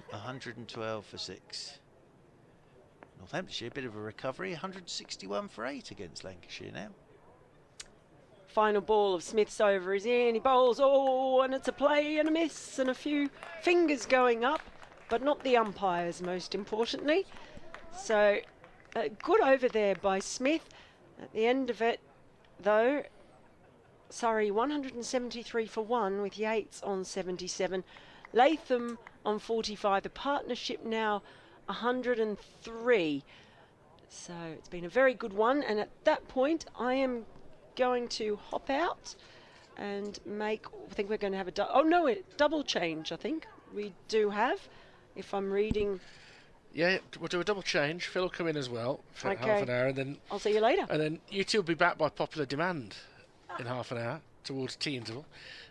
112 for 6. Northamptonshire, a bit of a recovery. 161 for 8 against Lancashire now. Final ball of Smith's over is in, he bowls, oh, and it's a play and a miss and a few fingers going up, but not the umpires, most importantly. So, good over there by Smith. At the end of it, though, Surrey 173 for 1 with Yates on 77, Latham on 45, the partnership now 103. So, it's been a very good one, and at that point, I am going to hop out and make, I think we're going to have a double change, I think we do have, if I'm reading. Yeah, we'll do a double change. Phil will come in as well for half an hour, and then I'll see you later. And then you two will be back by popular demand in half an hour towards tea interval.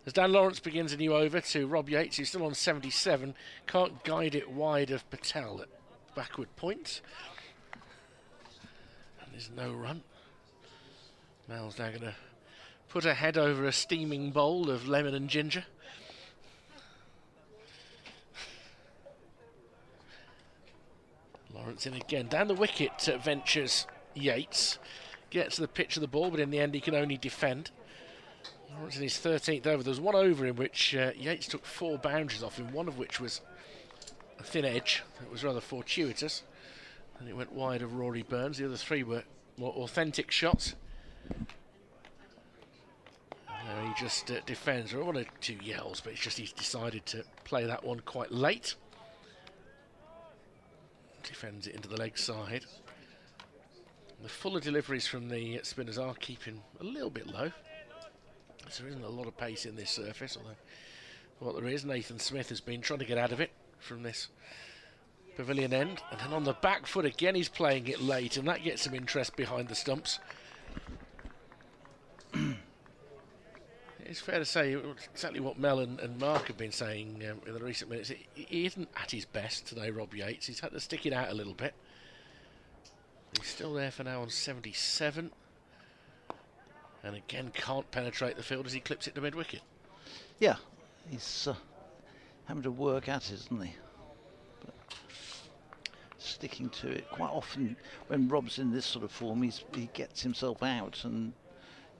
As Dan Lawrence begins a new over to Rob Yates, who's still on 77, can't guide it wide of Patel at backward point. And there's no run. Mel's now going to put her head over a steaming bowl of lemon and ginger. Lawrence in again. Down the wicket ventures Yates. Gets to the pitch of the ball, but in the end he can only defend. Lawrence in his 13th over. There was one over in which Yates took 4 boundaries off him, one of which was a thin edge. It was rather fortuitous. And it went wide of Rory Burns. The other 3 were more authentic shots. He just defends. One or 2 yells, but it's just he's decided to play that one quite late. Defends it into the leg side. The fuller deliveries from the spinners are keeping a little bit low. So there isn't a lot of pace in this surface, although what there is, Nathan Smith has been trying to get out of it from this pavilion end. And then on the back foot again, he's playing it late, and that gets some interest behind the stumps. It's fair to say exactly what Mel and Mark have been saying in the recent minutes. He isn't at his best today, Rob Yates. He's had to stick it out a little bit. He's still there for now on 77. And again can't penetrate the field as he clips it to mid-wicket. Yeah, he's having to work at it, isn't he? But sticking to it. Quite often when Rob's in this sort of form, he gets himself out, and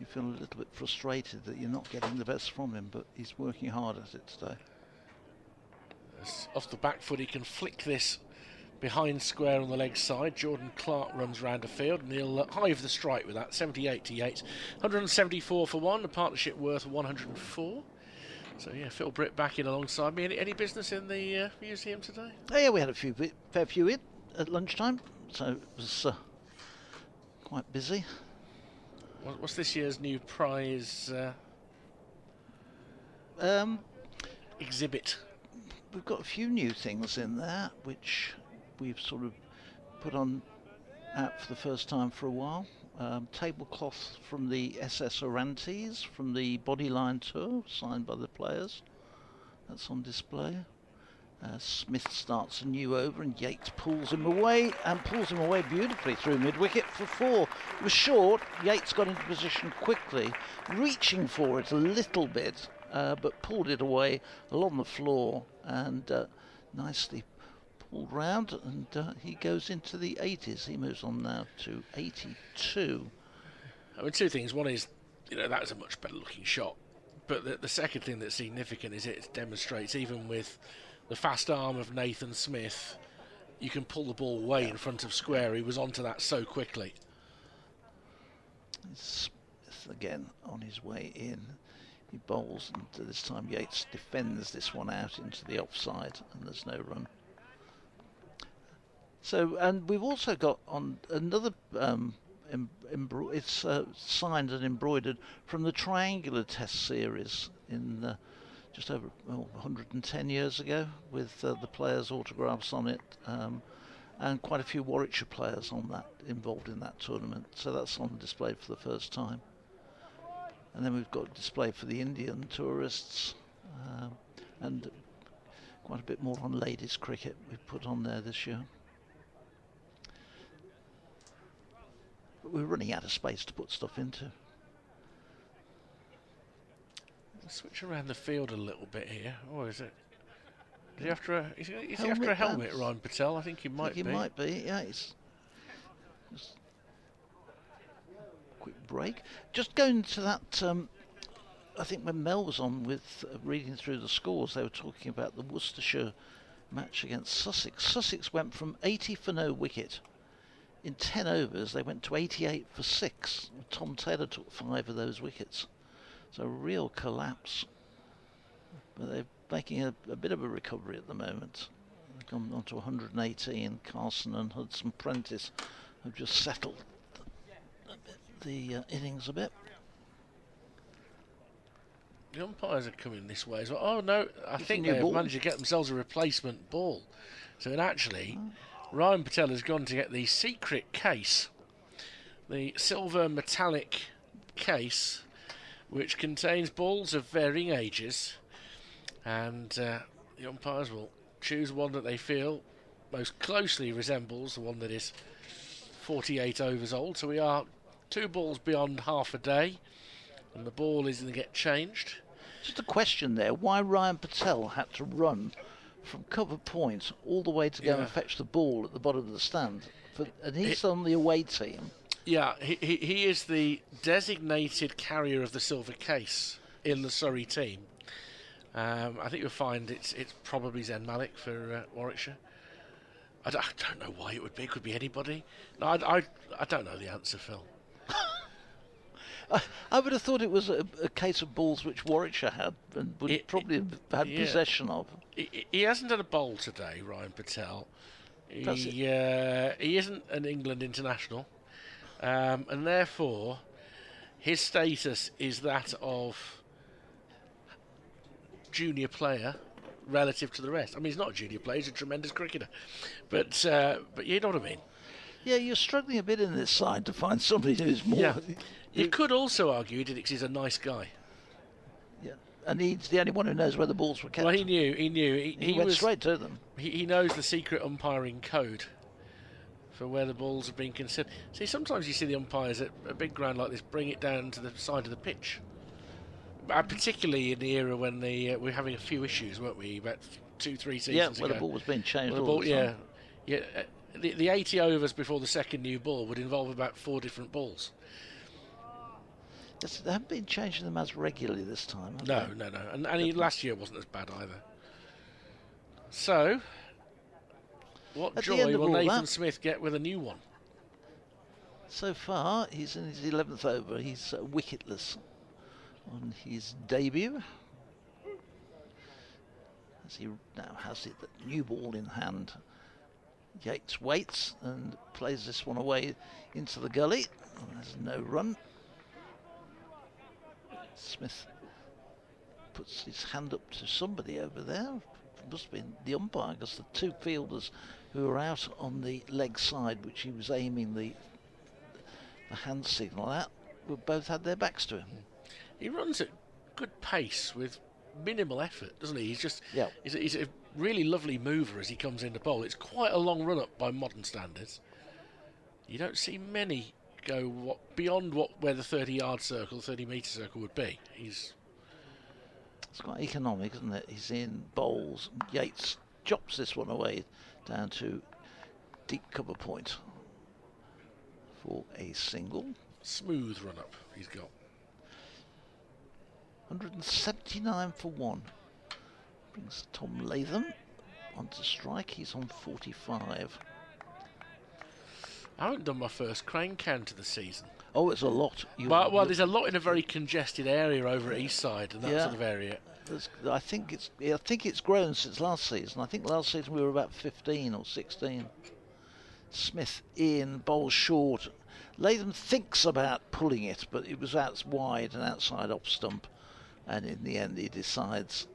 you feel a little bit frustrated that you're not getting the best from him, but he's working hard at it today. Off the back foot, he can flick this behind square on the leg side. Jordan Clark runs round the field, and he'll hive the strike with that. 78 to Yates. 174 for one, a partnership worth 104. So yeah, Phil Britt back in alongside me. Any business in the museum today? Oh, yeah, we had a fair few in at lunchtime, so it was quite busy. What's this year's new prize exhibit? We've got a few new things in there, which we've sort of put on out for the first time for a while. Tablecloth from the SS Orantes from the Bodyline Tour, signed by the players. That's on display. Smith starts a new over, and Yates pulls him away, and pulls him away beautifully through mid-wicket for 4. It was short. Yates got into position quickly, reaching for it a little bit, but pulled it away along the floor, and nicely pulled round, and he goes into the 80s. He moves on now to 82. I mean, two things. One is, that was a much better looking shot, but the second thing that's significant is it demonstrates, even with the fast arm of Nathan Smith, you can pull the ball way in front of square. He was onto that so quickly. Smith again on his way in. He bowls, and this time Yates defends this one out into the offside, and there's no run. So, and we've also got on another, it's signed and embroidered from the Triangular Test Series in just over 110 years ago, with the players' autographs on it, and quite a few Warwickshire players on that, involved in that tournament. So that's on display for the first time. And then we've got display for the Indian tourists, and quite a bit more on ladies cricket we've put on there this year. But we're running out of space to put stuff into. Switch around the field a little bit here. Or is it? Is he after a helmet, Ryan Patel? I think he might be. He might be, yeah. It's just quick break. Just going to that, I think when Mel was on with reading through the scores, they were talking about the Worcestershire match against Sussex. Sussex went from 80 for no wicket. In 10 overs, they went to 88 for 6. Tom Taylor took 5 of those wickets. So a real collapse. But they're making a bit of a recovery at the moment. They've gone on to 118. Carson and Hudson Prentice have just settled the innings a bit. The umpires are coming this way as well. Oh no, I think they've managed to get themselves a replacement ball. So it actually, Ryan Patel has gone to get the secret case, the silver metallic case, which contains balls of varying ages, and the umpires will choose one that they feel most closely resembles the one that is 48 overs old. So we are 2 balls beyond half a day, and the ball is going to get changed. Just a question there, why Ryan Patel had to run from cover point all the way to go and fetch the ball at the bottom of the stand, and he's on the away team. Yeah, he is the designated carrier of the silver case in the Surrey team. I think you'll find it's probably Zen Malik for Warwickshire. I don't know why it would be. It could be anybody. No, I don't know the answer, Phil. I would have thought it was a case of balls which Warwickshire had and would probably have had possession of. He hasn't had a bowl today, Ryan Patel. He isn't an England international. And therefore, his status is that of junior player relative to the rest. I mean, he's not a junior player, he's a tremendous cricketer. But you know what I mean? Yeah, you're struggling a bit in this side to find somebody who's more... Yeah. You could also argue that he's a nice guy. Yeah, and he's the only one who knows where the balls were kept. Well, he knew. He went straight to them. He knows the secret umpiring code for where the balls have been considered. See, sometimes you see the umpires at a big ground like this bring it down to the side of the pitch. Particularly in the era when we were having a few issues, weren't we, about 2-3 seasons ago? Yeah, where the ball was being changed all the time. Yeah. the 80 overs before the second new ball would involve about 4 different balls. Yes, they haven't been changing them as regularly this time, have No. And last year wasn't as bad either. So, what At the joy end of will all Nathan that- Smith get with a new one? So far, he's in his 11th over. He's wicketless on his debut. As he now has the new ball in hand. Yates waits and plays this one away into the gully. And there's no run. Smith puts his hand up to somebody over there. It must have been the umpire, because the two fielders who were out on the leg side, which he was aiming the hand signal at, both had their backs to him. He runs at good pace with minimal effort, doesn't he? He's a really lovely mover as he comes into bowl. It's quite a long run up by modern standards. You don't see many go beyond where the 30-yard circle, 30-metre circle would be. It's quite economic, isn't it? He's in bowls. Yates chops this one away down to deep cover point for a single. Smooth run up he's got. 179 for 1. Brings Tom Latham onto strike. He's on 45. I haven't done my first crane count of the season. Oh, it's a lot. Well, there's a lot in a very congested area over at Eastside and that sort of area. I think it's grown since last season. I think last season we were about 15 or 16. Smith in, bowls short. Latham thinks about pulling it, but it was out wide and outside off stump. And in the end, he decides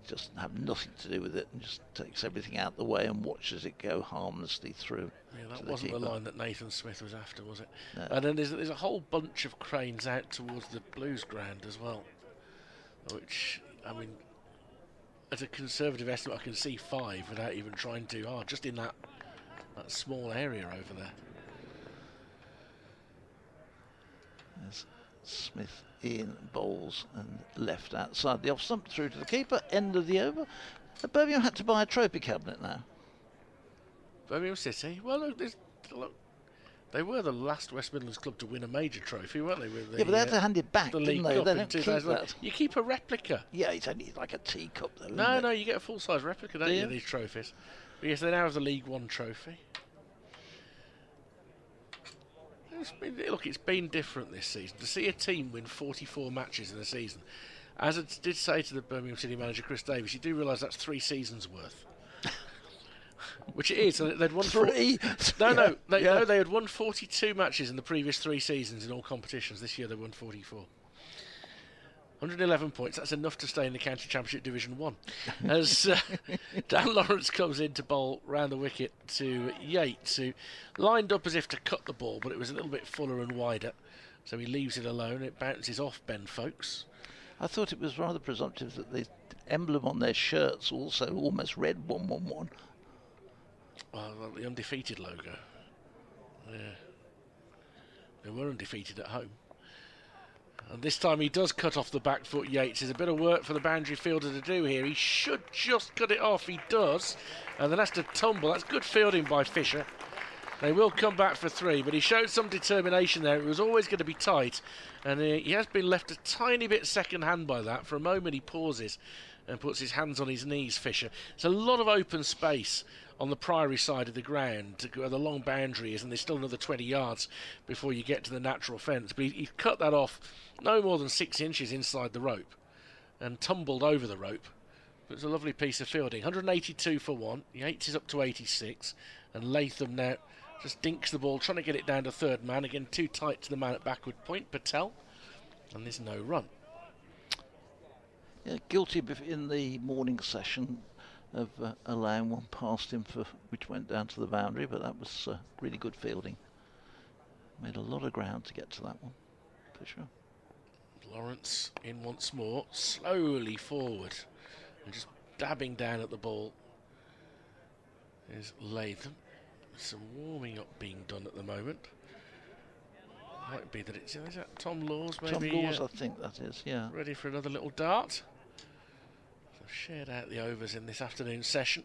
just have nothing to do with it and just takes everything out the way and watches it go harmlessly through. Yeah, that wasn't the line that Nathan Smith was after, was it? No. And then there's a whole bunch of cranes out towards the Blues ground as well, which, I mean, as a conservative estimate, I can see 5 without even trying too hard, just in that small area over there. There's Smith in, bowls and left outside the off stump through to the keeper. End of the over. Birmingham had to buy a trophy cabinet now. Birmingham City, well, look, they were the last West Midlands club to win a major trophy, weren't they? With the, Yeah, but they had to hand it back, the didn't League they? Cup They in don't keep 2011. that. You keep a replica. Yeah, it's only like a teacup though. No, isn't no, it? you get a full-size replica, don't Do you, you? of these trophies? But yes, they now have the League One trophy. It's been different this season. To see a team win 44 matches in a season, as I did say to the Birmingham City manager Chris Davis, you do realise that's 3 seasons worth. Which it is. They'd won 3. No, they had won 42 matches in the previous 3 seasons in all competitions. This year they won 44. 111 points, that's enough to stay in the County Championship Division 1. As Dan Lawrence comes in to bowl round the wicket to Yates, who lined up as if to cut the ball, but it was a little bit fuller and wider. So he leaves it alone. It bounces off Ben Folkes. I thought it was rather presumptive that the emblem on their shirts also almost read 111. Well, the undefeated logo. Yeah. They were undefeated at home. And this time he does cut off the back foot, Yates. There's a bit of work for the boundary fielder to do here. He should just cut it off. He does. And then has to tumble. That's good fielding by Fisher. They will come back for 3, but he showed some determination there. It was always going to be tight. And he has been left a tiny bit second hand by that. For a moment he pauses and puts his hands on his knees, Fisher. There's a lot of open space on the Priory side of the ground where the long boundary is, and there's still another 20 yards before you get to the natural fence. But he cut that off no more than 6 inches inside the rope and tumbled over the rope. But it's a lovely piece of fielding. 182 for 1. Yates is up to 86, and Latham now just dinks the ball, trying to get it down to third man. Again, too tight to the man at backward point, Patel, and there's no run. Yeah, guilty in the morning session of allowing one past him which went down to the boundary, but that was really good fielding. Made a lot of ground to get to that one, for sure. Lawrence in once more, slowly forward, and just dabbing down at the ball is Latham. Some warming up being done at the moment. Might be that is that Tom Laws maybe? Tom Laws, I think that is, yeah. Ready for another little dart. So shared out the overs in this afternoon session.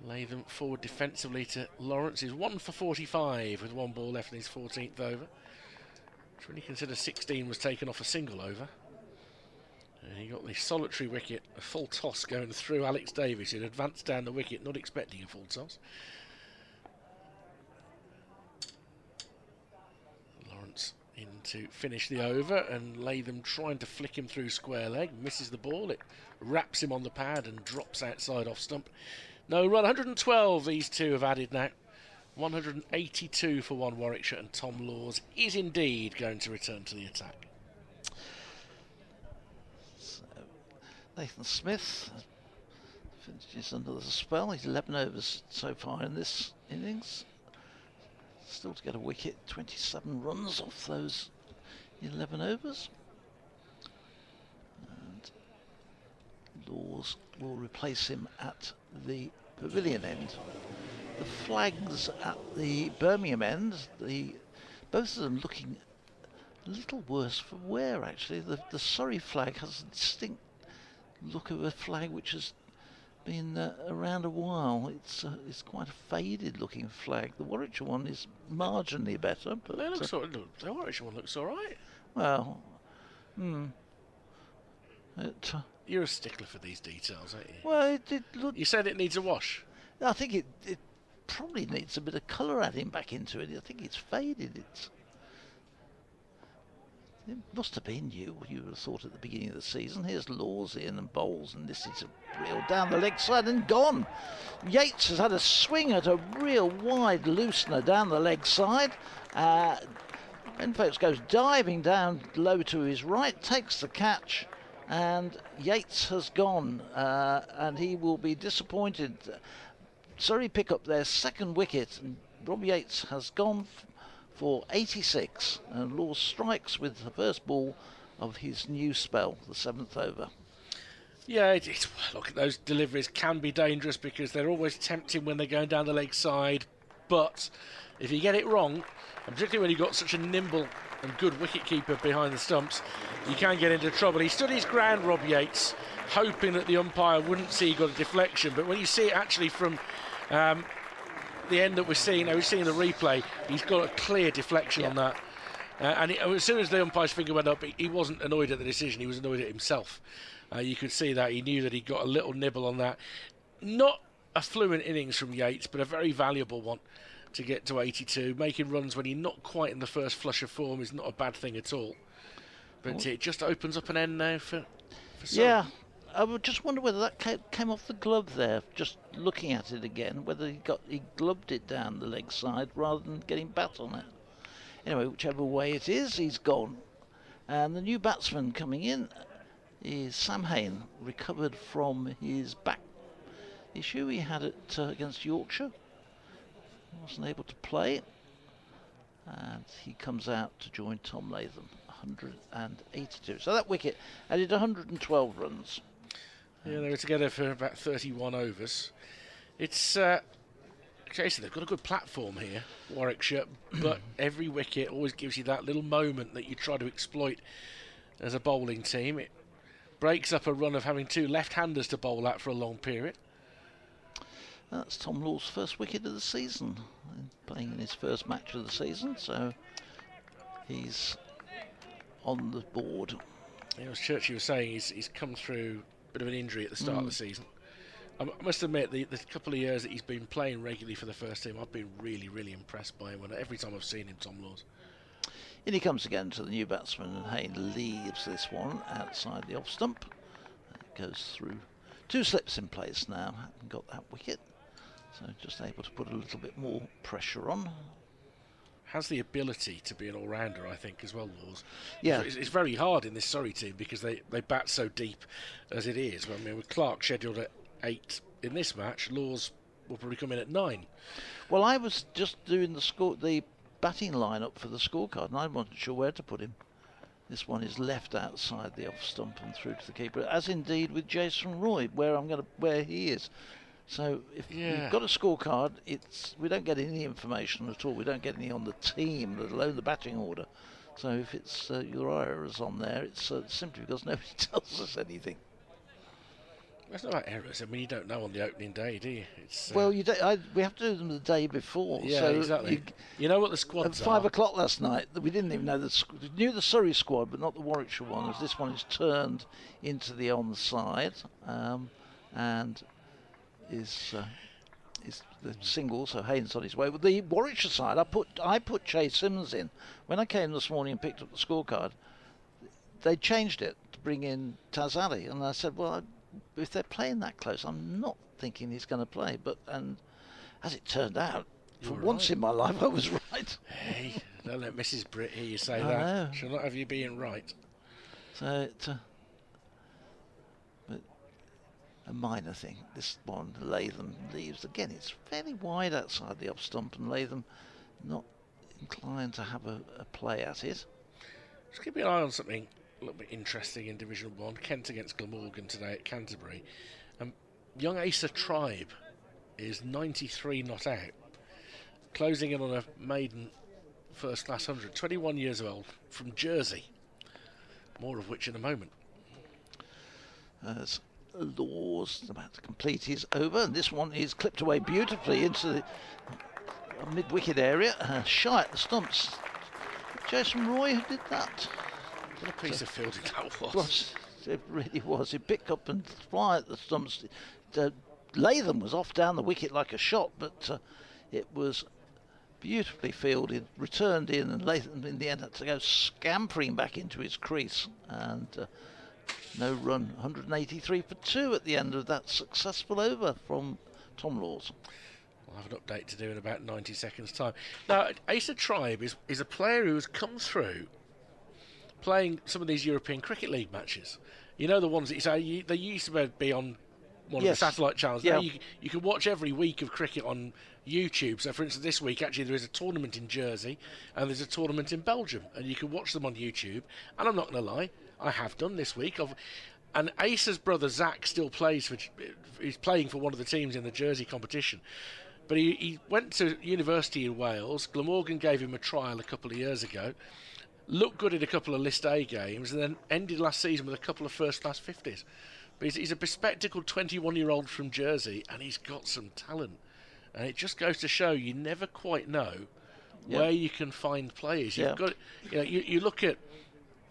Latham forward defensively to Lawrence is 1 for 45 with 1 ball left in his 14th over. Which, when you consider 16 was taken off a single over. And he got the solitary wicket, a full toss going through Alex Davis, who advanced down the wicket, not expecting a full toss. Lawrence in to finish the over, and Latham trying to flick him through square leg, misses the ball, it wraps him on the pad and drops outside off stump. No run, 112 these two have added now. 182 for one Warwickshire, and Tom Laws is indeed going to return to the attack. So Nathan Smith finishes under the spell. He's 11 overs so far in this innings. Still to get a wicket, 27 runs off those 11 overs. And Laws will replace him at the pavilion end. The flags at the Birmingham end, both of them looking a little worse for wear actually. The Surrey flag has a distinct look of a flag which has been around a while. It's quite a faded looking flag. The Warwickshire one is marginally better, but the Warwickshire one looks all right. Well, You're a stickler for these details, aren't you? well, it did look. You said it needs a wash. I think it probably needs a bit of colour adding back into it. I think it's faded. It must have been you would have thought at the beginning of the season. Here's Laws in and bowls, and this is a real down the leg side and gone. Yates has had a swing at a real wide loosener down the leg side. Benfolks goes diving down low to his right, takes the catch, and Yates has gone, and he will be disappointed. Surrey pick up their second wicket, and Rob Yates has gone for 86, and Laws strikes with the first ball of his new spell, the 7th over. Yeah, look, those deliveries can be dangerous because they're always tempting when they're going down the leg side, but if you get it wrong, and particularly when you've got such a nimble and good wicket-keeper behind the stumps, you can get into trouble. He stood his ground, Rob Yates, hoping that the umpire wouldn't see he got a deflection, but when you see it actually from the end that we're seeing the replay, he's got a clear deflection on that. And as soon as the umpire's finger went up, he wasn't annoyed at the decision, he was annoyed at himself. You could see that, he knew that he got a little nibble on that. Not a fluent innings from Yates, but a very valuable one to get to 82. Making runs when you're not quite in the first flush of form is not a bad thing at all. But it just opens up an end now for Surrey. Yeah, I would just wonder whether that came off the glove there, just looking at it again, whether he gloved it down the leg side rather than getting bat on it. Anyway, whichever way it is, he's gone. And the new batsman coming in is Sam Hain, recovered from his back issue he had against Yorkshire. Wasn't able to play, and he comes out to join Tom Latham, 182. So that wicket added 112 runs. Yeah, they were together for about 31 overs. It's Jason, they've got a good platform here, Warwickshire, but every wicket always gives you that little moment that you try to exploit as a bowling team. It breaks up a run of having two left-handers to bowl at for a long period. That's Tom Law's first wicket of the season, playing in his first match of the season, so he's on the board. Yeah, as Churchy was saying, he's come through a bit of an injury at the start of the season. I must admit, the couple of years that he's been playing regularly for the first team, I've been really, really impressed by him. Every time I've seen him, Tom Laws. In he comes again to the new batsman, and Hain leaves this one outside the off stump. It goes through. Two slips in place now, haven't got that wicket. So just able to put a little bit more pressure on. Has the ability to be an all-rounder, I think, as well, Laws. Yeah. It's very hard in this Surrey team because they bat so deep as it is. I mean, with Clark scheduled at 8 in this match, Laws will probably come in at 9. Well, I was just doing the batting lineup for the scorecard, and I wasn't sure where to put him. This one is left outside the off stump and through to the keeper, as indeed with Jason Roy, where he is. So if you've got a scorecard, we don't get any information at all. We don't get any on the team, let alone the batting order. So if it's Uriah is on there, it's simply because nobody tells us anything. There's no errors. I mean, you don't know on the opening day, do you? It's, well, we have to do them the day before. yeah, so exactly. You know what the squads at 5 o'clock last night, we didn't even know we knew the Surrey squad, but not the Warwickshire one, as this one is turned into the onside, and is the single, so Haynes on his way. With the Warwickshire side, I put Chase Simmons in. When I came this morning and picked up the scorecard, they changed it to bring in Taz Ali, and I said, well, if they're playing that close, I'm not thinking he's going to play. And as it turned out, for once in my life, I was right. Hey, don't let Mrs. Britt hear you say I that. know. She'll not have you being right. So but a minor thing. This one, Latham leaves again. It's fairly wide outside the off stump, and Latham not inclined to have a play at it. Just keep an eye on something a little bit interesting in Division 1. Kent against Glamorgan today at Canterbury. Young Asa Tribe is 93 not out, closing in on a maiden first class 100. 21 years old, from Jersey. More of which in a moment. As Laws about to complete his over, and this one is clipped away beautifully into the mid-wicket area. Shy at the stumps. Jason Roy who did that. What a piece of fielding that was. It really was. He picked up and fly at the stumps. Latham was off down the wicket like a shot, but it was beautifully fielded, returned in, and Latham in the end had to go scampering back into his crease. And no run, 183 for 2 at the end of that successful over from Tom Laws. We'll have an update to do in about 90 seconds' time. Now, Asa Tribe is a player who has come through playing some of these European Cricket League matches. You know, the ones that you say, they used to be on one of the satellite channels. Yeah. Now you can watch every week of cricket on YouTube. So, for instance, this week, actually, there is a tournament in Jersey and there's a tournament in Belgium, and you can watch them on YouTube. And I'm not going to lie, I have done this week. And Asa's brother, Zach, still plays he's playing for one of the teams in the Jersey competition. But he went to university in Wales. Glamorgan gave him a trial a couple of years ago. Looked good in a couple of List A games, and then ended last season with a couple of first-class 50s. But he's a bespectacled 21-year-old from Jersey, and he's got some talent. And it just goes to show you never quite know where you can find players. You've got, you look at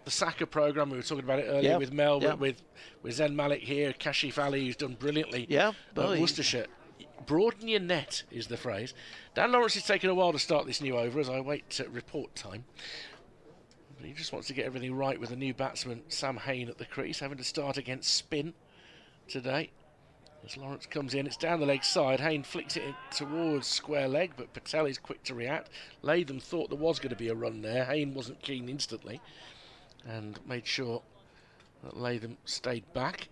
the Saka programme, we were talking about it earlier with Mel, with Zen Malik here, Kashif Ali, who's done brilliantly at Worcestershire. Broaden your net is the phrase. Dan Lawrence is taking a while to start this new over as I wait report time. But he just wants to get everything right with the new batsman, Sam Hain, at the crease, having to start against spin today. As Lawrence comes in, it's down the leg side. Hain flicks it in towards square leg, but Patel is quick to react. Latham thought there was going to be a run there. Hain wasn't keen instantly and made sure that Latham stayed back.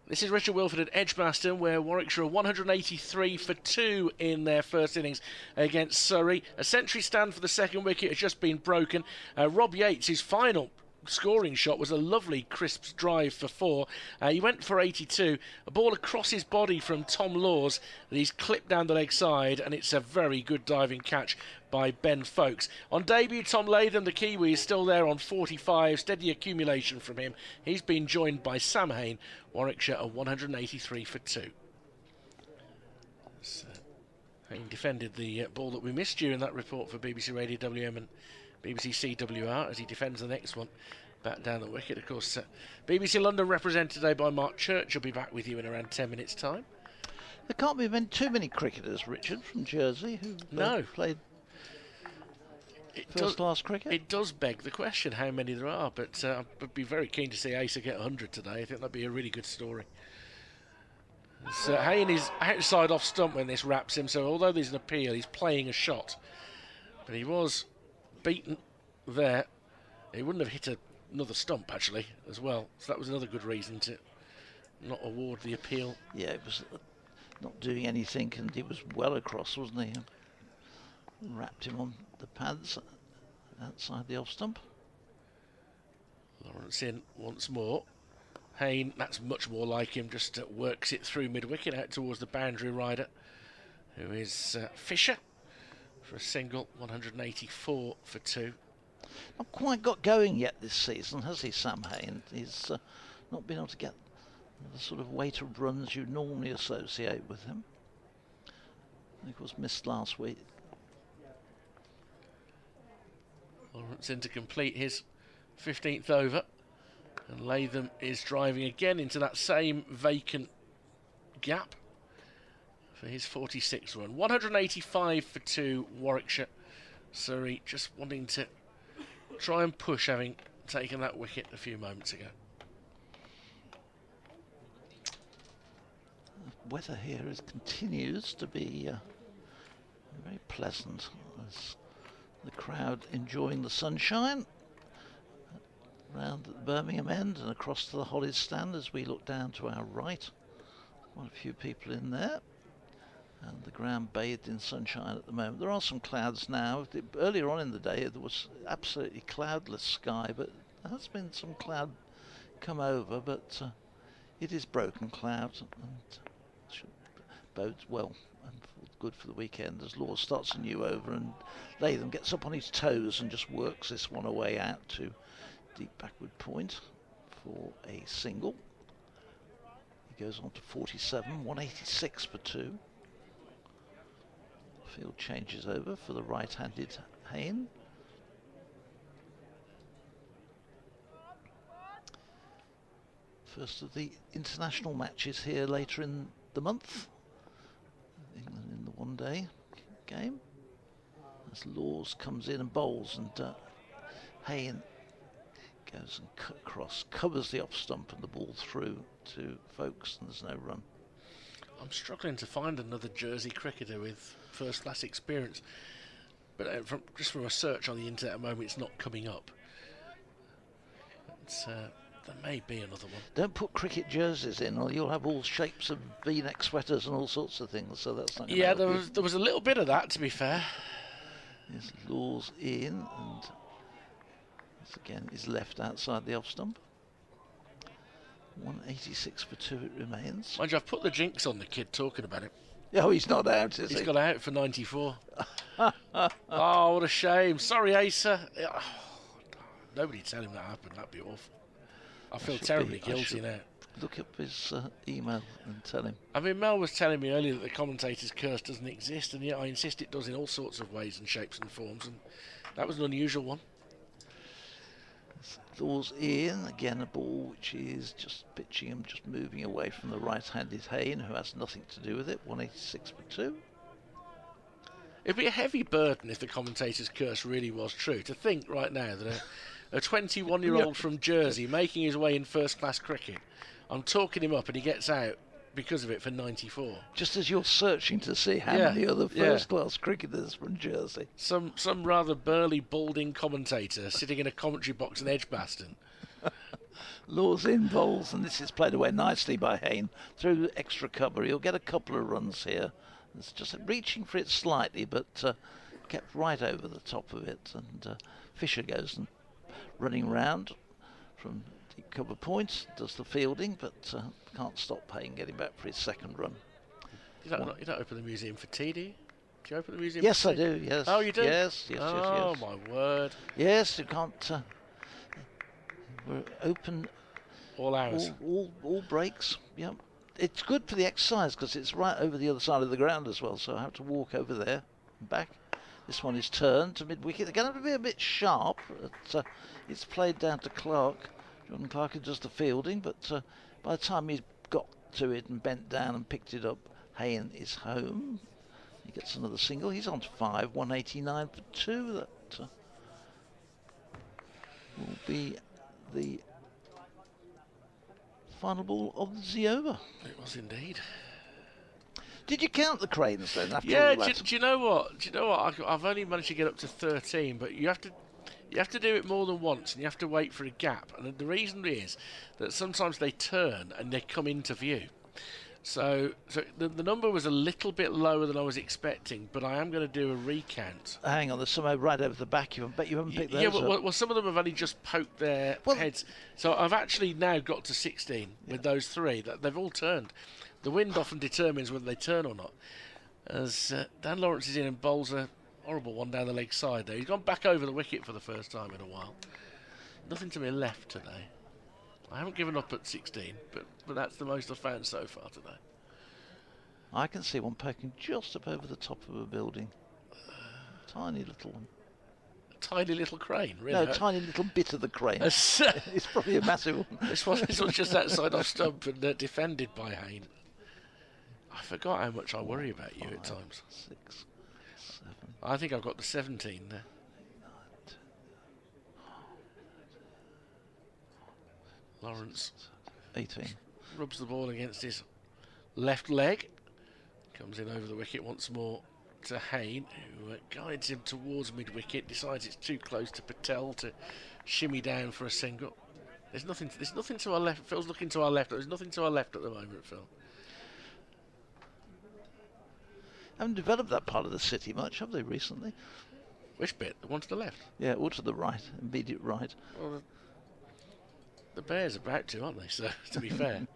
This is Richard Wilford at Edgbaston, where Warwickshire are 183 for 2 in their first innings against Surrey. A century stand for the second wicket has just been broken. Rob Yates, his final scoring shot was a lovely crisp drive for 4. He went for 82. A ball across his body from Tom Laws that he's clipped down the leg side, and it's a very good diving catch by Ben Folkes. On debut, Tom Latham, the Kiwi, is still there on 45. Steady accumulation from him. He's been joined by Sam Hain. Warwickshire are 183 for 2. So, Hain defended the ball that we missed during that report for BBC Radio WM and BBC CWR as he defends the next one back down the wicket. Of course, BBC London represented today by Mark Church. Will be back with you in around 10 minutes' time. There can't be too many cricketers, Richard, from Jersey who played first-class cricket. It does beg the question how many there are, but I'd be very keen to see Asa get 100 today. I think that'd be a really good story. So Hain is outside off stump when this wraps him, so although there's an appeal, he's playing a shot. But he was beaten there. He wouldn't have hit another stump, actually, as well. So that was another good reason to not award the appeal. Yeah, it was not doing anything, and he was well across, wasn't he? Wrapped him on the pads outside the off stump. Lawrence in once more. Hain, that's much more like him, just works it through mid-wicket out towards the boundary rider, who is Fisher, for a single. 184 for 2. Not quite got going yet this season, has he, Sam Hain? He's not been able to get the sort of weight of runs you normally associate with him. Of course, missed last week. Lawrence in to complete his 15th over, and Latham is driving again into that same vacant gap for his 46th run. 185 for 2, Warwickshire. Surrey just wanting to try and push, having taken that wicket a few moments ago. The weather here continues to be very pleasant, as the crowd enjoying the sunshine round at the Birmingham end and across to the Hollies stand as we look down to our right. Quite a few people in there, and the ground bathed in sunshine at the moment. There are some clouds now. Earlier on in the day there was absolutely cloudless sky, but there has been some cloud come over, but it is broken cloud and bodes well and good for the weekend as Law starts a new over and Latham gets up on his toes and just works this one away out to deep backward point for a single. He goes on to 47, 186 for 2. Field changes over for the right-handed Hayne. First of the international matches here later in the month. England in the one-day game. As Laws comes in and bowls, and Hayne goes and across, covers the off stump and the ball through to Folkes, and there's no run. I'm struggling to find another Jersey cricketer with first-class experience, but just from a search on the internet at the moment, it's not coming up. There may be another one. Don't put cricket jerseys in, or you'll have all shapes of V-neck sweaters and all sorts of things. So that's not. Yeah, there was a little bit of that, to be fair. His Laws in, and this again is left outside the off stump. 186 for 2 it remains. Mind you, I've put the jinx on the kid talking about it. Oh, he's not out, is he? He's got out for 94. Oh, what a shame. Sorry, Asa. Oh, nobody tell him that happened. That'd be awful. I feel terribly guilty now. Look up his email and tell him. I mean, Mel was telling me earlier that the commentator's curse doesn't exist, and yet I insist it does in all sorts of ways and shapes and forms, and that was an unusual one. Laws in, again a ball which is just pitching him, just moving away from the right-handed Hayne, who has nothing to do with it. 186 for 2. It'd be a heavy burden if the commentator's curse really was true. To think right now that a 21-year-old from Jersey making his way in first-class cricket, I'm talking him up and he gets out because of it for 94. Just as you're searching to see how many other first-class cricketers from Jersey. Some rather burly, balding commentator sitting in a commentary box in Edgbaston. Laws in, bowls, and this is played away nicely by Hayne through extra cover. He'll get a couple of runs here. It's just reaching for it slightly, but kept right over the top of it. And Fisher goes and running round from deep cover point, does the fielding, but can't stop Hayne getting back for his second run. You don't open the museum for tea, do you? Do you open the museum? Yes, for I tea? do. Yes. Oh, you do? Yes. Oh, my word. Yes, you can't. We're open all hours. All breaks. Yep. It's good for the exercise because it's right over the other side of the ground as well. So I have to walk over there and back. This one is turned to mid-wicket. They're going to be a bit sharp. It's played down to Clark. Jordan Clark does the fielding, but by the time he's got to it and bent down and picked it up, Hayne is home. He gets another single. He's on to 5, 189 for 2. That will be the final ball of the over. It was indeed. Did you count the cranes then? After yeah. all Do that? you know what? I've only managed to get up to 13, but you have to do it more than once, and you have to wait for a gap. And the reason is that sometimes they turn and they come into view. So the number was a little bit lower than I was expecting, but I am going to do a recount. Hang on, there's some right over the back. You haven't picked those up. Well, some of them have only just poked their heads. So I've actually now got to 16 with those 3. They've all turned. The wind often determines whether they turn or not. As Dan Lawrence is in and bowls a horrible one down the leg side there. He's gone back over the wicket for the first time in a while. Nothing to my left today. I haven't given up at 16, but that's the most I've found so far today. I can see one poking just up over the top of a building. Tiny little one. A tiny little crane, really? No, a tiny little bit of the crane. It's probably a massive one. This was just outside off stump and defended by Hayne. I forgot how much I worry about you at times. 6, 7. I think I've got the 17 there. 9, 10. Lawrence 18. rubs the ball against his left leg. Comes in over the wicket once more to Hayne, who guides him towards mid-wicket. Decides it's too close to Patel to shimmy down for a single. There's nothing to our left. Phil's looking to our left. There's nothing to our left at the moment, Phil. Haven't developed that part of the city much, have they, recently? Which bit? The one to the left? Yeah, or to the right, immediate right. Well, the Bears are about to, aren't they? So, to be fair.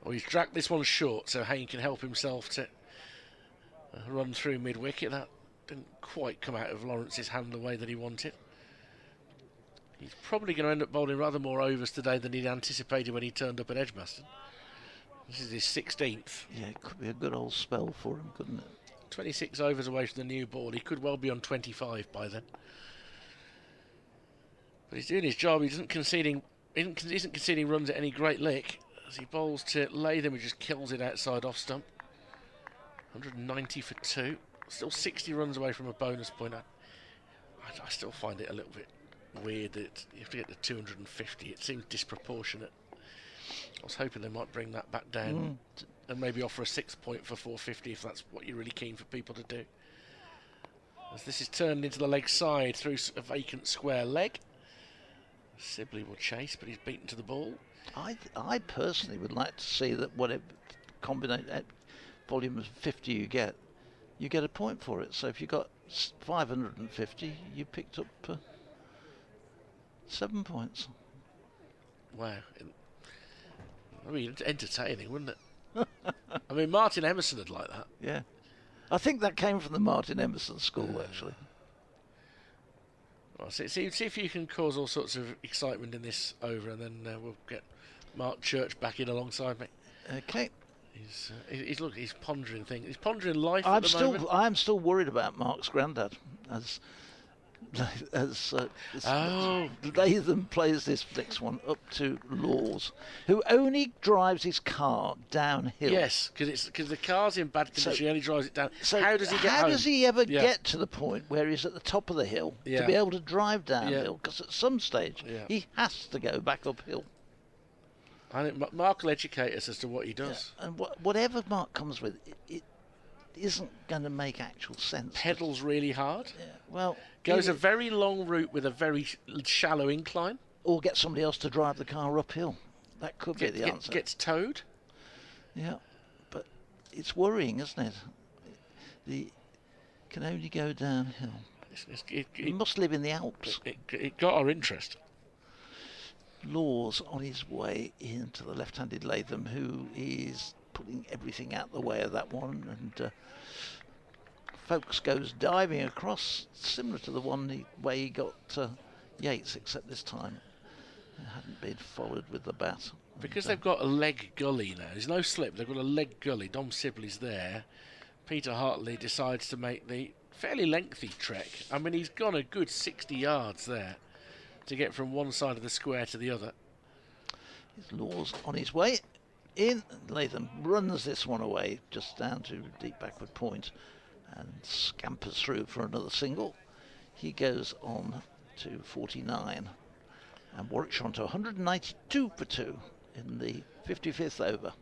Well, he's dragged this one short, so Hayne can help himself to run through mid-wicket. That didn't quite come out of Lawrence's hand the way that he wanted. He's probably going to end up bowling rather more overs today than he'd anticipated when he turned up at Edgbaston. This is his 16th. Yeah, it could be a good old spell for him, couldn't it? 26 overs away from the new ball. He could well be on 25 by then. But he's doing his job. He isn't conceding runs at any great lick. As he bowls to Latham, who just kills it outside off stump. 190 for 2. Still 60 runs away from a bonus point. I still find it a little bit weird that you have to get to 250. It seems disproportionate. I was hoping they might bring that back down and maybe offer a 6 point for 450 if that's what you're really keen for people to do. As this is turned into the leg side through a vacant square leg. Sibley will chase, but he's beaten to the ball. I personally would like to see that whatever volume of 50 you get a point for it. So if you got 550, you picked up 7 points. Wow. I mean, entertaining, wouldn't it? I mean, Martin Emerson would like that. Yeah. I think that came from the Martin Emerson school, actually. Well, see if you can cause all sorts of excitement in this over, and then we'll get Mark Church back in alongside me. Okay. He's pondering things. He's pondering life at the moment. I'm still worried about Mark's granddad as Latham plays this next one up to Laws, who only drives his car downhill. Yes, because the car's in bad condition. He only drives it down. So how does he get home? How does he ever get to the point where he's at the top of the hill to be able to drive downhill? Because at some stage he has to go back uphill. I think Mark will educate us as to what he does. Yeah. And whatever Mark comes with, it isn't going to make actual sense. Pedals really hard. Yeah. Well, goes a very long route with a very shallow incline. Or get somebody else to drive the car uphill. That could be the answer. Gets towed. Yeah, but it's worrying, isn't it? It can only go downhill. He must live in the Alps. It got our interest. Laws on his way into the left-handed Latham, who is putting everything out the way of that one, and Folks goes diving across, similar to the way he got Yates, except this time it hadn't been followed with the bat. Because they've got a leg gully now. There's no slip. They've got a leg gully. Dom Sibley's there. Peter Hartley decides to make the fairly lengthy trek. I mean, he's gone a good 60 yards there to get from one side of the square to the other. His Laws on his way in. Latham runs this one away just down to deep backward point and scampers through for another single. He goes on to 49 and Warwickshire on to 192 for 2 in the 55th over.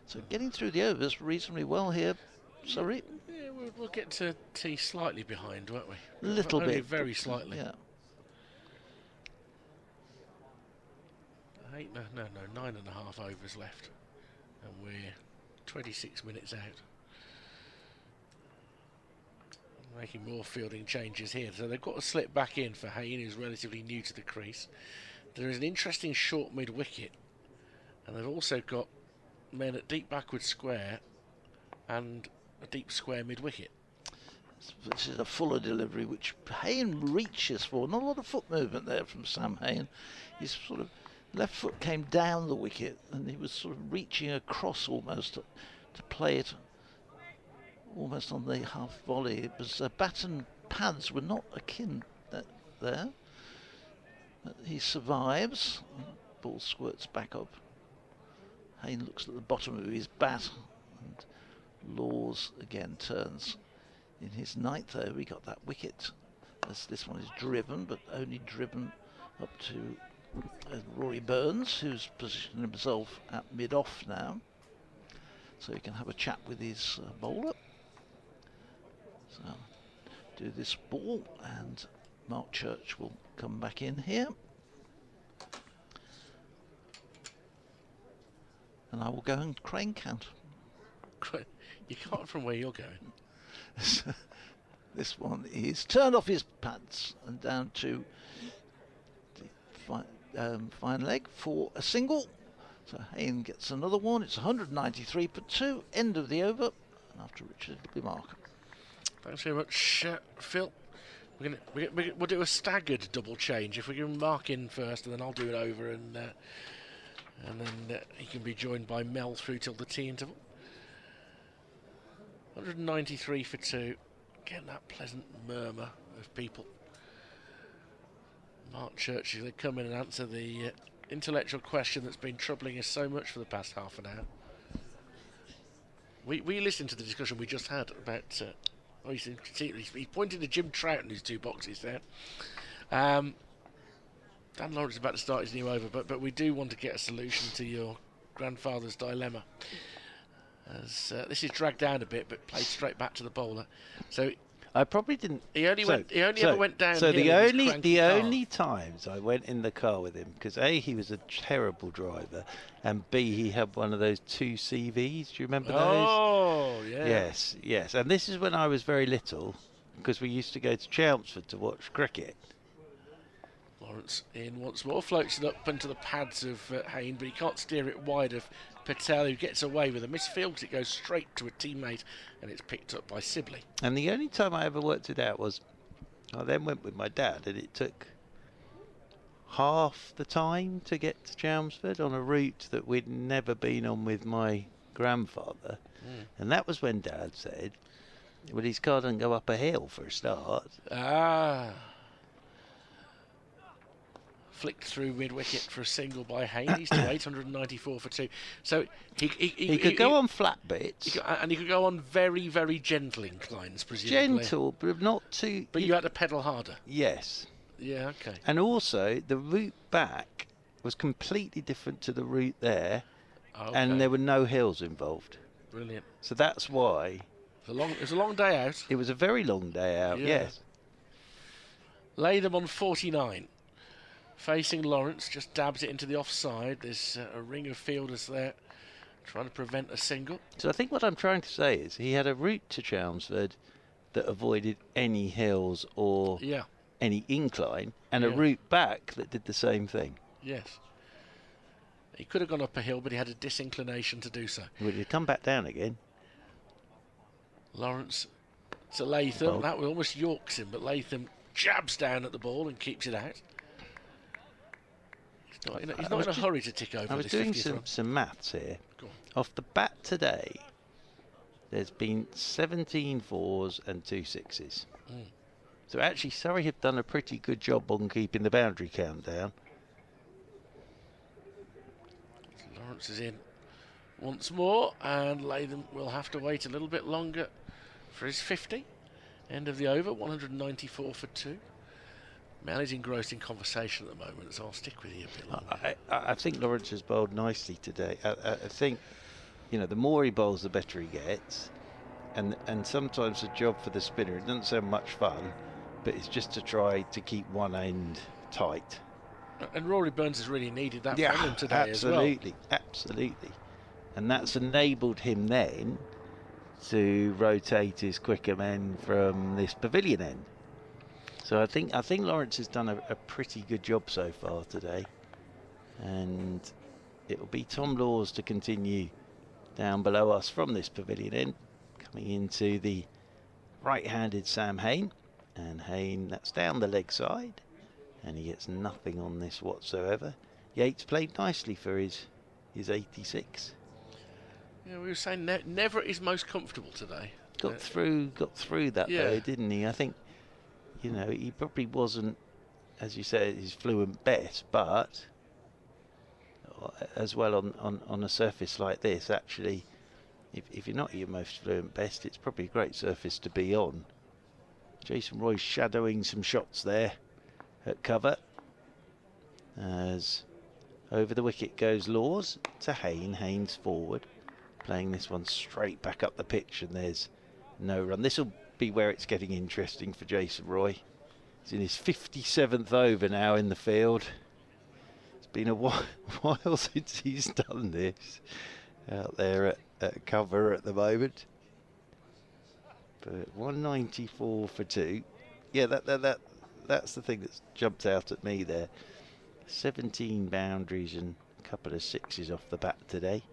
So getting through the overs reasonably well here, Surrey. Yeah, we'll get to tea slightly behind, won't we? Little Only bit. very slightly. Yeah. 9.5 overs left. And we're 26 minutes out. Making more fielding changes here. So they've got to slip back in for Hayne, who's relatively new to the crease. There is an interesting short mid-wicket. And they've also got men at deep backward square and a deep square mid-wicket. This is a fuller delivery, which Hayne reaches for. Not a lot of foot movement there from Sam Hayne. His sort of left foot came down the wicket, and he was sort of reaching across almost to play it almost on the half volley. It was bat and pads were not akin there. But he survives. Ball squirts back up. Hayne looks at the bottom of his bat, and Laws again turns in his ninth over. He got that wicket. As this one is driven, but only driven up to Rory Burns, who's positioned himself at mid-off now, so he can have a chat with his bowler. So do this ball, and Mark Church will come back in here, and I will go and crane count. You can't from where you're going. This one is turned off his pads and down to the fine leg for a single. So Hayne gets another one. It's 193 for 2. End of the over. And after Richard, it'll be Mark. Thanks very much, Phil. We'll do a staggered double change. If we can Mark in first, and then I'll do it over, and then he can be joined by Mel through till the tea interval. 193 for 2. Getting that pleasant murmur of people. Mark Church is going to come in and answer the intellectual question that's been troubling us so much for the past half an hour. We listened to the discussion we just had about. He pointed to Jim Trout in his 2 boxes there. Dan Lawrence is about to start his new over, but we do want to get a solution to your grandfather's dilemma. As this is dragged down a bit, but played straight back to the bowler. So I probably didn't. He only ever went down. So the only times I went in the car with him, because A, he was a terrible driver, and B, he had one of those 2 CVs. Do you remember those? Oh yeah. Yes. And this is when I was very little, because we used to go to Chelmsford to watch cricket. Lawrence in once more, floats it up into the pads of Hayne, but he can't steer it wide of Patel, who gets away with a misfield because it goes straight to a teammate, and it's picked up by Sibley. And the only time I ever worked it out was I then went with my dad, and it took half the time to get to Chelmsford on a route that we'd never been on with my grandfather. And that was when Dad said, well, his car doesn't go up a hill for a start. Flicked through mid-wicket for a single by Hayne. He's to 894 for 2. So he could go on flat bits. And he could go on very, very gentle inclines, presumably. Gentle, but not too... But you had to pedal harder. Yes. Yeah, okay. And also, the route back was completely different to the route there. Okay. And there were no hills involved. Brilliant. So that's why... It was a long day out. It was a very long day out, yes. Latham on 49. Facing Lawrence, just dabs it into the offside. There's a ring of fielders there trying to prevent a single. So I think what I'm trying to say is he had a route to Chelmsford that avoided any hills or any incline, and a route back that did the same thing. Yes. He could have gone up a hill, but he had a disinclination to do so. Would he come back down again? Lawrence to Latham. That was almost Yorks him, but Latham jabs down at the ball and keeps it out. He's not in a hurry to tick over. I was doing some maths here. Off the bat today, there's been 17 fours and 2 sixes. So actually, Surrey have done a pretty good job on keeping the boundary count down. Lawrence is in once more, and Latham will have to wait a little bit longer for his 50. End of the over, 194 for 2. Mel is engrossed in conversation at the moment, so I'll stick with you a bit longer. I think Lawrence has bowled nicely today. I think, the more he bowls, the better he gets. And sometimes the job for the spinner, it doesn't sound much fun, but it's just to try to keep one end tight. And Rory Burns has really needed that from him today as well. Absolutely. And that's enabled him then to rotate his quicker men from this pavilion end. So I think Lawrence has done a pretty good job so far today, and it will be Tom Laws to continue down below us from this pavilion end, coming into the right-handed Sam Hain, and Hain, that's down the leg side, and he gets nothing on this whatsoever. Yates played nicely for his 86. Yeah, we were saying never at his most comfortable today. Got through that Yeah. though, didn't he? I think, you know, he probably wasn't, as you said, his fluent best, but as well on a surface like this, actually, if you're not your most fluent best, it's probably a great surface to be on. Jason Roy's shadowing some shots there at cover. As over the wicket goes Laws to Hain. Hain's forward, playing this one straight back up the pitch, and there's no run. This will be where it's getting interesting for Jason Roy. He's in his 57th over now in the field. It's been a while since he's done this out there at cover at the moment. But 194 for 2. Yeah, that's the thing that's jumped out at me there. 17 boundaries and a couple of sixes off the bat today.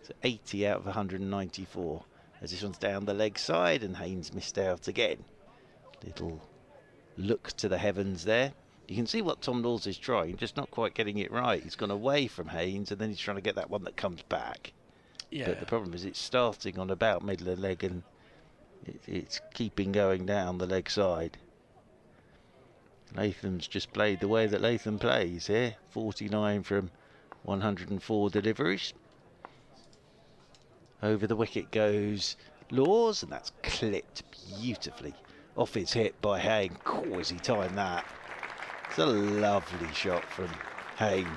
So 80 out of 194. As this one's down the leg side, and Hain's missed out again. Little look to the heavens there. You can see what Tom Laws is trying, just not quite getting it right. He's gone away from Hains, and then he's trying to get that one that comes back. Yeah. But the problem is it's starting on about middle of leg, and it's keeping going down the leg side. Latham's just played the way that Latham plays here. 49 from 104 deliveries. Over the wicket goes Laws, and that's clipped beautifully off his hip by Hain. Oh, has he timed that? It's a lovely shot from Hain.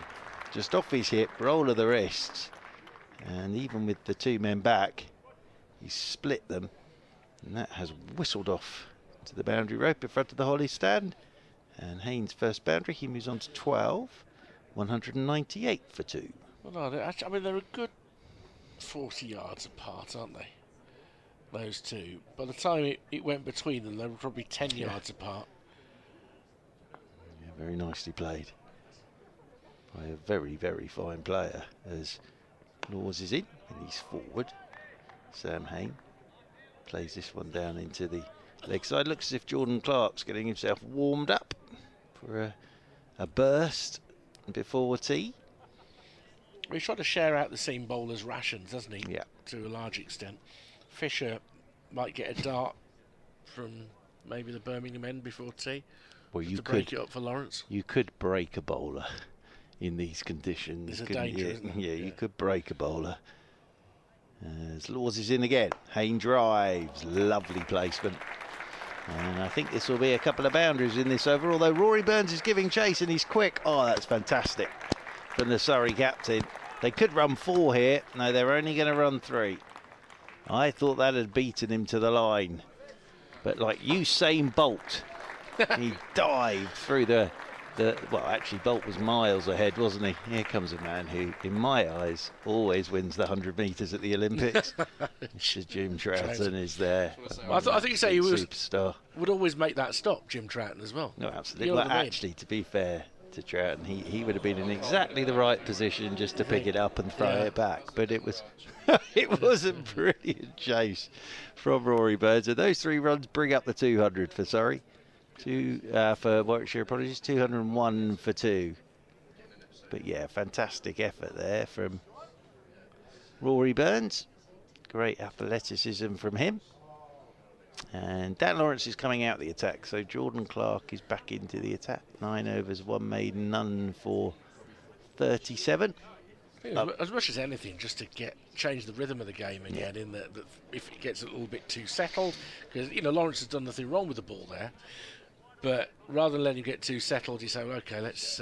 Just off his hip, roll of the wrists. And even with the two men back, he split them. And that has whistled off to the boundary rope in front of the Holly stand. And Hain's first boundary, he moves on to 12. 198 for 2. Well, no, I mean, they're a good 40 yards apart, aren't they? Those two. By the time it went between them, they were probably 10 yards apart. Yeah, very nicely played by a very, very fine player. As Laws is in, and he's forward. Sam Hain plays this one down into the leg side. Looks as if Jordan Clark's getting himself warmed up for a burst before tea. He's trying to share out the seam bowlers' rations, doesn't he? Yeah. To a large extent. Fisher might get a dart from maybe the Birmingham end before tea. Well, you to could break it up for Lawrence. You could break a bowler in these conditions. There's a couldn't danger, you? isn't there? Yeah, Yeah. you could break a bowler. As Laws is in again. Hain drives. Lovely placement. And I think this will be a couple of boundaries in this over, although Rory Burns is giving chase and he's quick. Oh, that's fantastic from the Surrey captain. They could run 4 here. No, they're only going to run 3. I thought that had beaten him to the line. But like Usain Bolt, he dived through the... Well, actually, Bolt was miles ahead, wasn't he? Here comes a man who, in my eyes, always wins the 100 metres at the Olympics. Mr. Jim Troughton is there. Well, I think you say he was superstar. would always make that stop, Jim Troughton, as well. No, absolutely. You know Well, what I mean? actually, to be fair to Troughton, he would have been in exactly the right position just to pick it up and throw it back. But it was it was a brilliant chase from Rory Burns. And those 3 runs bring up the 200 for Surrey. For Warwickshire, apologies, 201 for 2. But yeah, fantastic effort there from Rory Burns. Great athleticism from him. And Dan Lawrence is coming out the attack, so Jordan Clark is back into the attack. 9 overs, 1 made, none for 37. As much as anything, just to change the rhythm of the game again. In that if it gets a little bit too settled, because Lawrence has done nothing wrong with the ball there, but rather than letting him get too settled, you say, well, okay, let's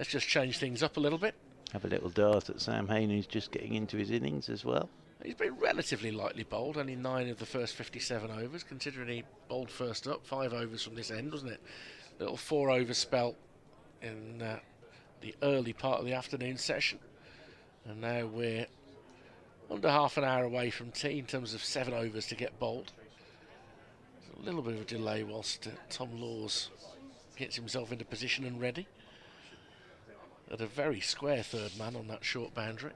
just change things up a little bit. Have a little dart at Sam Hain, who's just getting into his innings as well. He's been relatively lightly bowled, only 9 of the first 57 overs, considering he bowled first up. 5 overs from this end, wasn't it? Little 4 over spell in the early part of the afternoon session. And now we're under half an hour away from tea in terms of 7 overs to get bowled. So a little bit of a delay whilst Tom Laws gets himself into position and ready. At a very square third man on that short boundary.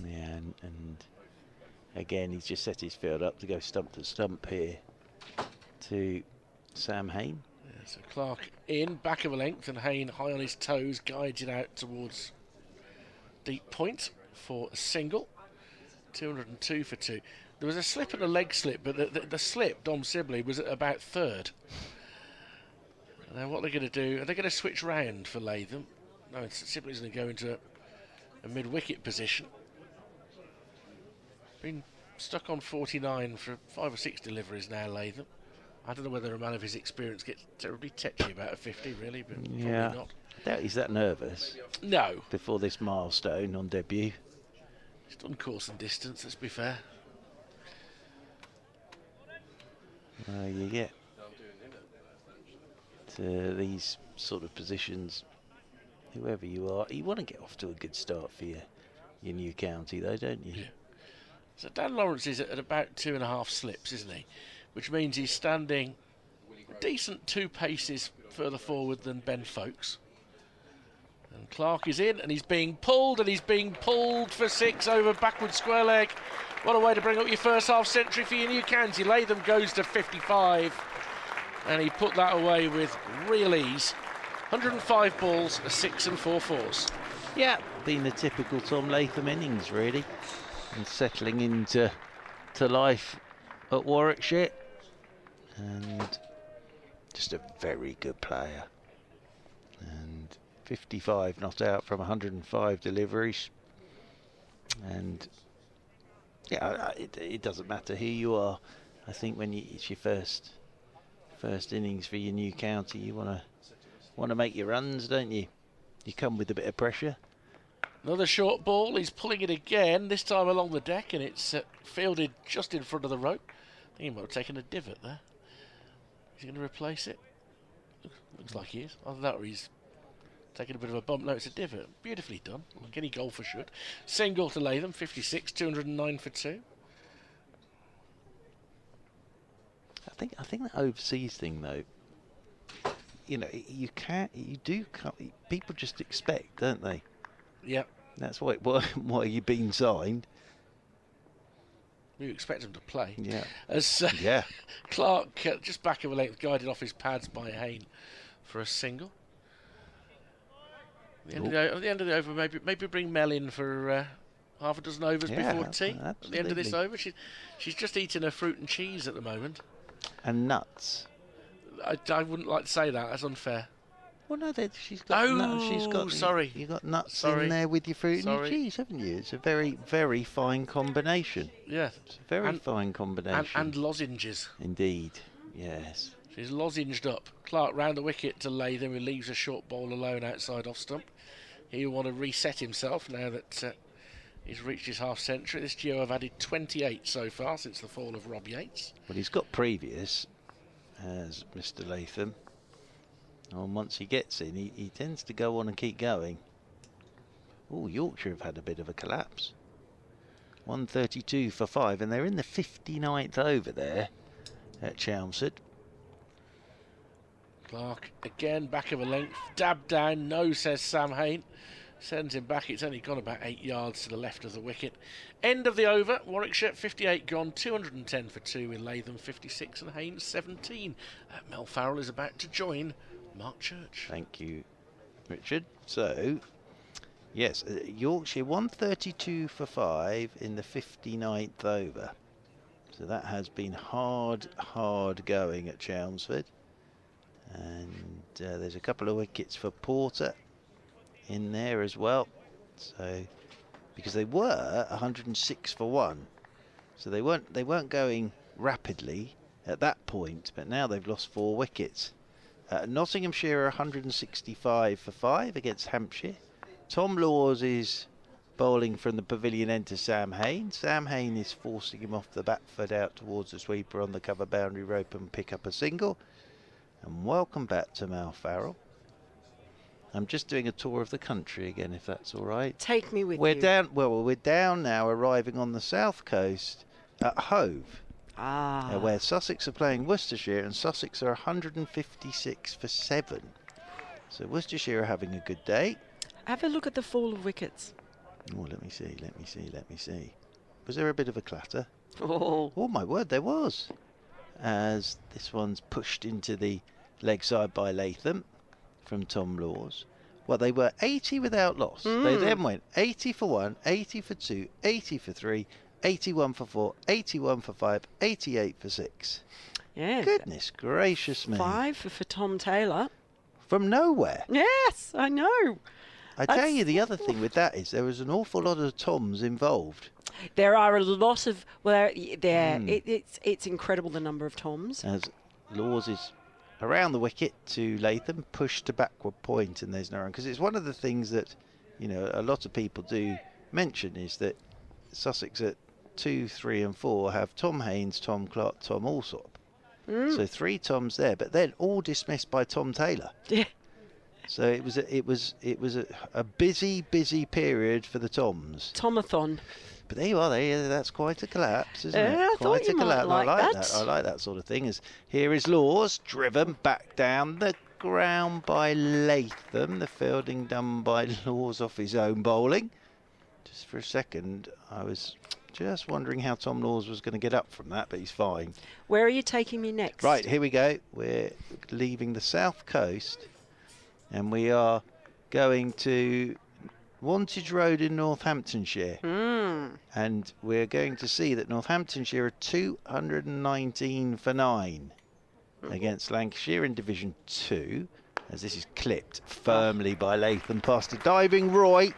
Yeah, and Again, he's just set his field up to go stump to stump here to Sam Hain. Yeah, so Clark in, back of a length, and Hain high on his toes, guides it out towards deep point for a single. 202 for 2. There was a slip and a leg slip, but the slip, Dom Sibley, was at about third. Now what they're going to do, are they going to switch round for Latham? No, Sibley's going to go into a mid-wicket position. Been stuck on 49 for 5 or 6 deliveries now, Latham. I don't know whether a man of his experience gets terribly tetchy about a 50, really, but probably not. Doubt he's that nervous. No. Before this milestone on debut. He's done course and distance, let's be fair. You get to these sort of positions, whoever you are, you want to get off to a good start for your new county, though, don't you? Yeah. So Dan Lawrence is at about 2.5 slips, isn't he? Which means he's standing a decent 2 paces further forward than Ben Folkes. And Clark is in, and he's being pulled, for 6 over backward square leg. What a way to bring up your first half century for your new county. Latham goes to 55, and he put that away with real ease. 105 balls, a 6 and 4 fours. Yeah, been the typical Tom Latham innings, really, and settling into life at Warwickshire, and just a very good player. And 55 not out from 105 deliveries, and yeah, it doesn't matter who you are. I think when it's your first innings for your new county, you want to make your runs, don't you? You come with a bit of pressure. Another short ball. He's pulling it again, this time along the deck, and it's fielded just in front of the rope. I think he might have taken a divot there. Is he going to replace it? Looks like he is. Either that or he's taking a bit of a bump. No, it's a divot. Beautifully done, like any golfer should. Single to Latham, 56, 209 for 2. I think that overseas thing, though, you know, people just expect, don't they? Yeah. That's why you've been signed. You expect him to play. Yeah. As Clark, just back of a length, guided off his pads by Hain for a single. At the end of the over, maybe bring Mel in for half a dozen overs before tea. Absolutely. At the end of this over, she's just eating her fruit and cheese at the moment. And nuts. I wouldn't like to say that. That's unfair. Well, no, she's got nuts. She's got. Sorry, you got nuts in there with your fruit and your cheese, haven't you? It's a very, very fine combination. Yeah, it's a very fine combination. And lozenges. Indeed, yes. She's lozenged up. Clark round the wicket to Latham, who leaves a short ball alone outside off stump. He'll want to reset himself now that he's reached his half century. This duo have added 28 so far since the fall of Rob Yates. Well, he's got previous as Mr. Latham. And once he gets in, he tends to go on and keep going. Oh, Yorkshire have had a bit of a collapse. 132 for 5, and they're in the 59th over there at Chelmsford. Clark again, back of a length, dab down, no, says Sam Hain. Sends him back. It's only gone about 8 yards to the left of the wicket. End of the over. Warwickshire 58 gone, 210 for 2 in Latham 56 and Hain 17. Mel Farrell is about to join Mark Church. Thank you, Richard. So, yes, Yorkshire 132 for 5 in the 59th over. So that has been hard going at Chelmsford. And there's a couple of wickets for Porter in there as well. So, because they were 106 for 1. So they weren't going rapidly at that point, but now they've lost 4 wickets. Nottinghamshire are 165 for 5 against Hampshire. Tom Laws is bowling from the pavilion end to Sam Hain. Sam Hain is forcing him off the back foot out towards the sweeper on the cover boundary rope and pick up a single. And welcome back to Mal Farrell. I'm just doing a tour of the country again, if that's all right. Take me with you. We're down now, arriving on the south coast at Hove. Where Sussex are playing Worcestershire, and Sussex are 156 for 7. So Worcestershire are having a good day. Have a look at the fall of wickets. Oh, let me see. Was there a bit of a clatter? Oh, Oh my word, there was. As this one's pushed into the leg side by Latham from Tom Laws. Well, they were 80 without loss. They then went 80 for 1, 80 for 2, 80 for 3, 81 for 4, 81 for 5, 88 for 6. yeah. Goodness gracious me. 5 for Tom Taylor. From nowhere. Yes, I know. I tell you, the other thing with that is there was an awful lot of Toms involved. There are a lot of it's incredible the number of Toms. As Laws is around the wicket to Latham, pushed to backward point, and there's no run. Because it's one of the things that, you know, a lot of people do mention is that Sussex at 2, 3 and 4 have Tom Haynes, Tom Clark, Tom Alsop. So 3 Toms there, but then all dismissed by Tom Taylor. Yeah. So it was a busy period for the Toms. Tomathon. But there you are, that's quite a collapse, isn't it? I thought Quite you a might collapse. like I like that. I like that sort of thing. As here is Laws driven back down the ground by Latham. The fielding done by Laws off his own bowling. Just for a second, I was just wondering how Tom Laws was going to get up from that, but he's fine. Where are you taking me next? Right, here we go. We're leaving the south coast, and we are going to Wantage Road in Northamptonshire. And we're going to see that Northamptonshire are 219 for 9 against Lancashire in Division 2, as this is clipped firmly by Latham past a diving Roy.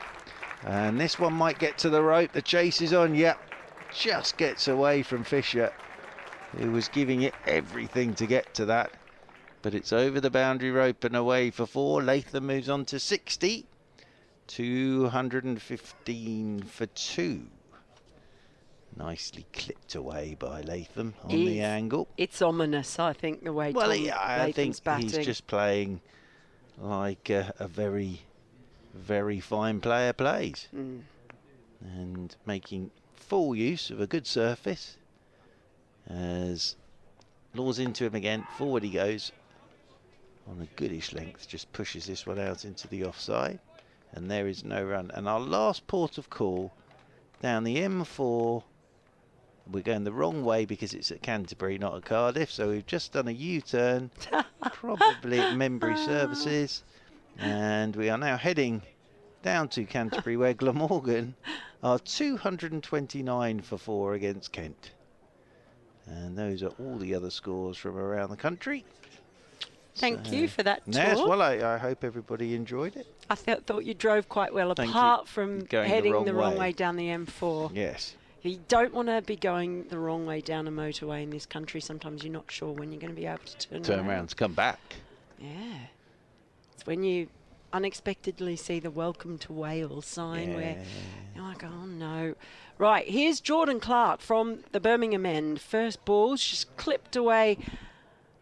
And this one might get to the rope. The chase is on. Yep, just gets away from Fisher, who was giving it everything to get to that. But it's over the boundary rope and away for 4. Latham moves on to 60. 215 for 2. Nicely clipped away by Latham on the angle. It's ominous, I think, the way Well, I think batting. he's just playing like a very, very fine player plays. And making full use of a good surface. As Laws into him again, forward he goes. On a goodish length, just pushes this one out into the offside. And there is no run. And our last port of call down the M4. We're going the wrong way because it's at Canterbury, not at Cardiff. So we've just done a U-turn, probably at Membry Services. And we are now heading down to Canterbury, where Glamorgan are 229 for 4 against Kent. And those are all the other scores from around the country. Thank you for that tour. Yes, well, I hope everybody enjoyed it. I thought you drove quite well, Thank apart you. from Going heading the wrong way down the M4. Yes. You don't want to be going the wrong way down a motorway in this country. Sometimes you're not sure when you're going to be able to Turn around to come back. Yeah. It's when you unexpectedly see the Welcome to Wales sign where you're like, oh no. Right, here's Jordan Clark from the Birmingham end. First ball's just clipped away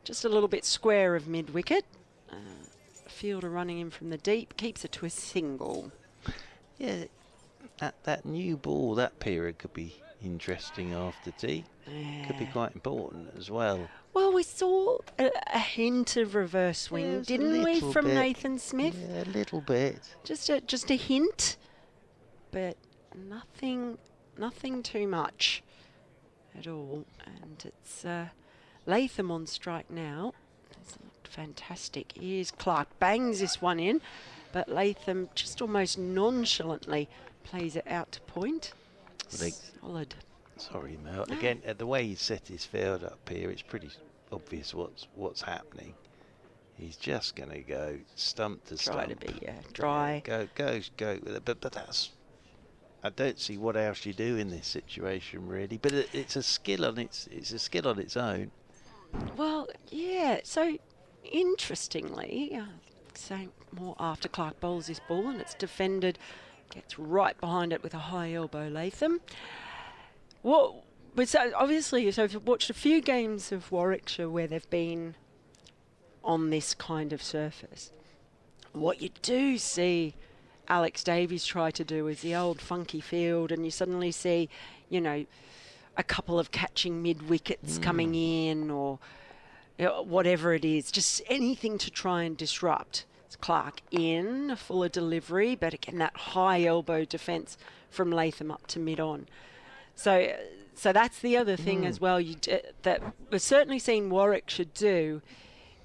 just a little bit square of mid-wicket. Fielder running in from the deep, keeps it to a single. Yeah, that new ball, that period could be interesting after tea. Could be quite important as well. Well, we saw a hint of reverse swing, didn't we, from Nathan Smith? Yeah, a little bit. Just a hint, but nothing too much at all. And it's Latham on strike now. It's looked fantastic. Here's Clark, bangs this one in, but Latham just almost nonchalantly plays it out to point. Solid. Sorry, Mel. Again, the way he set his field up here, it's pretty obvious what's happening. He's just going to go stump to stump. Try to be dry. Go with it. But that's. I don't see what else you do in this situation, really. But it's a skill on its own. Well, yeah. So interestingly, saying more after Clark bowls this ball and it's defended, gets right behind it with a high elbow, Latham. But so obviously, so I've watched a few games of Warwickshire where they've been on this kind of surface. What you do see Alex Davies try to do is the old funky field, and you suddenly see, a couple of catching mid-wickets coming in, or whatever it is, just anything to try and disrupt. It's Clark in, a fuller delivery, but again, that high elbow defence from Latham up to mid-on. So that's the other thing as well. That we've certainly seen Warwickshire do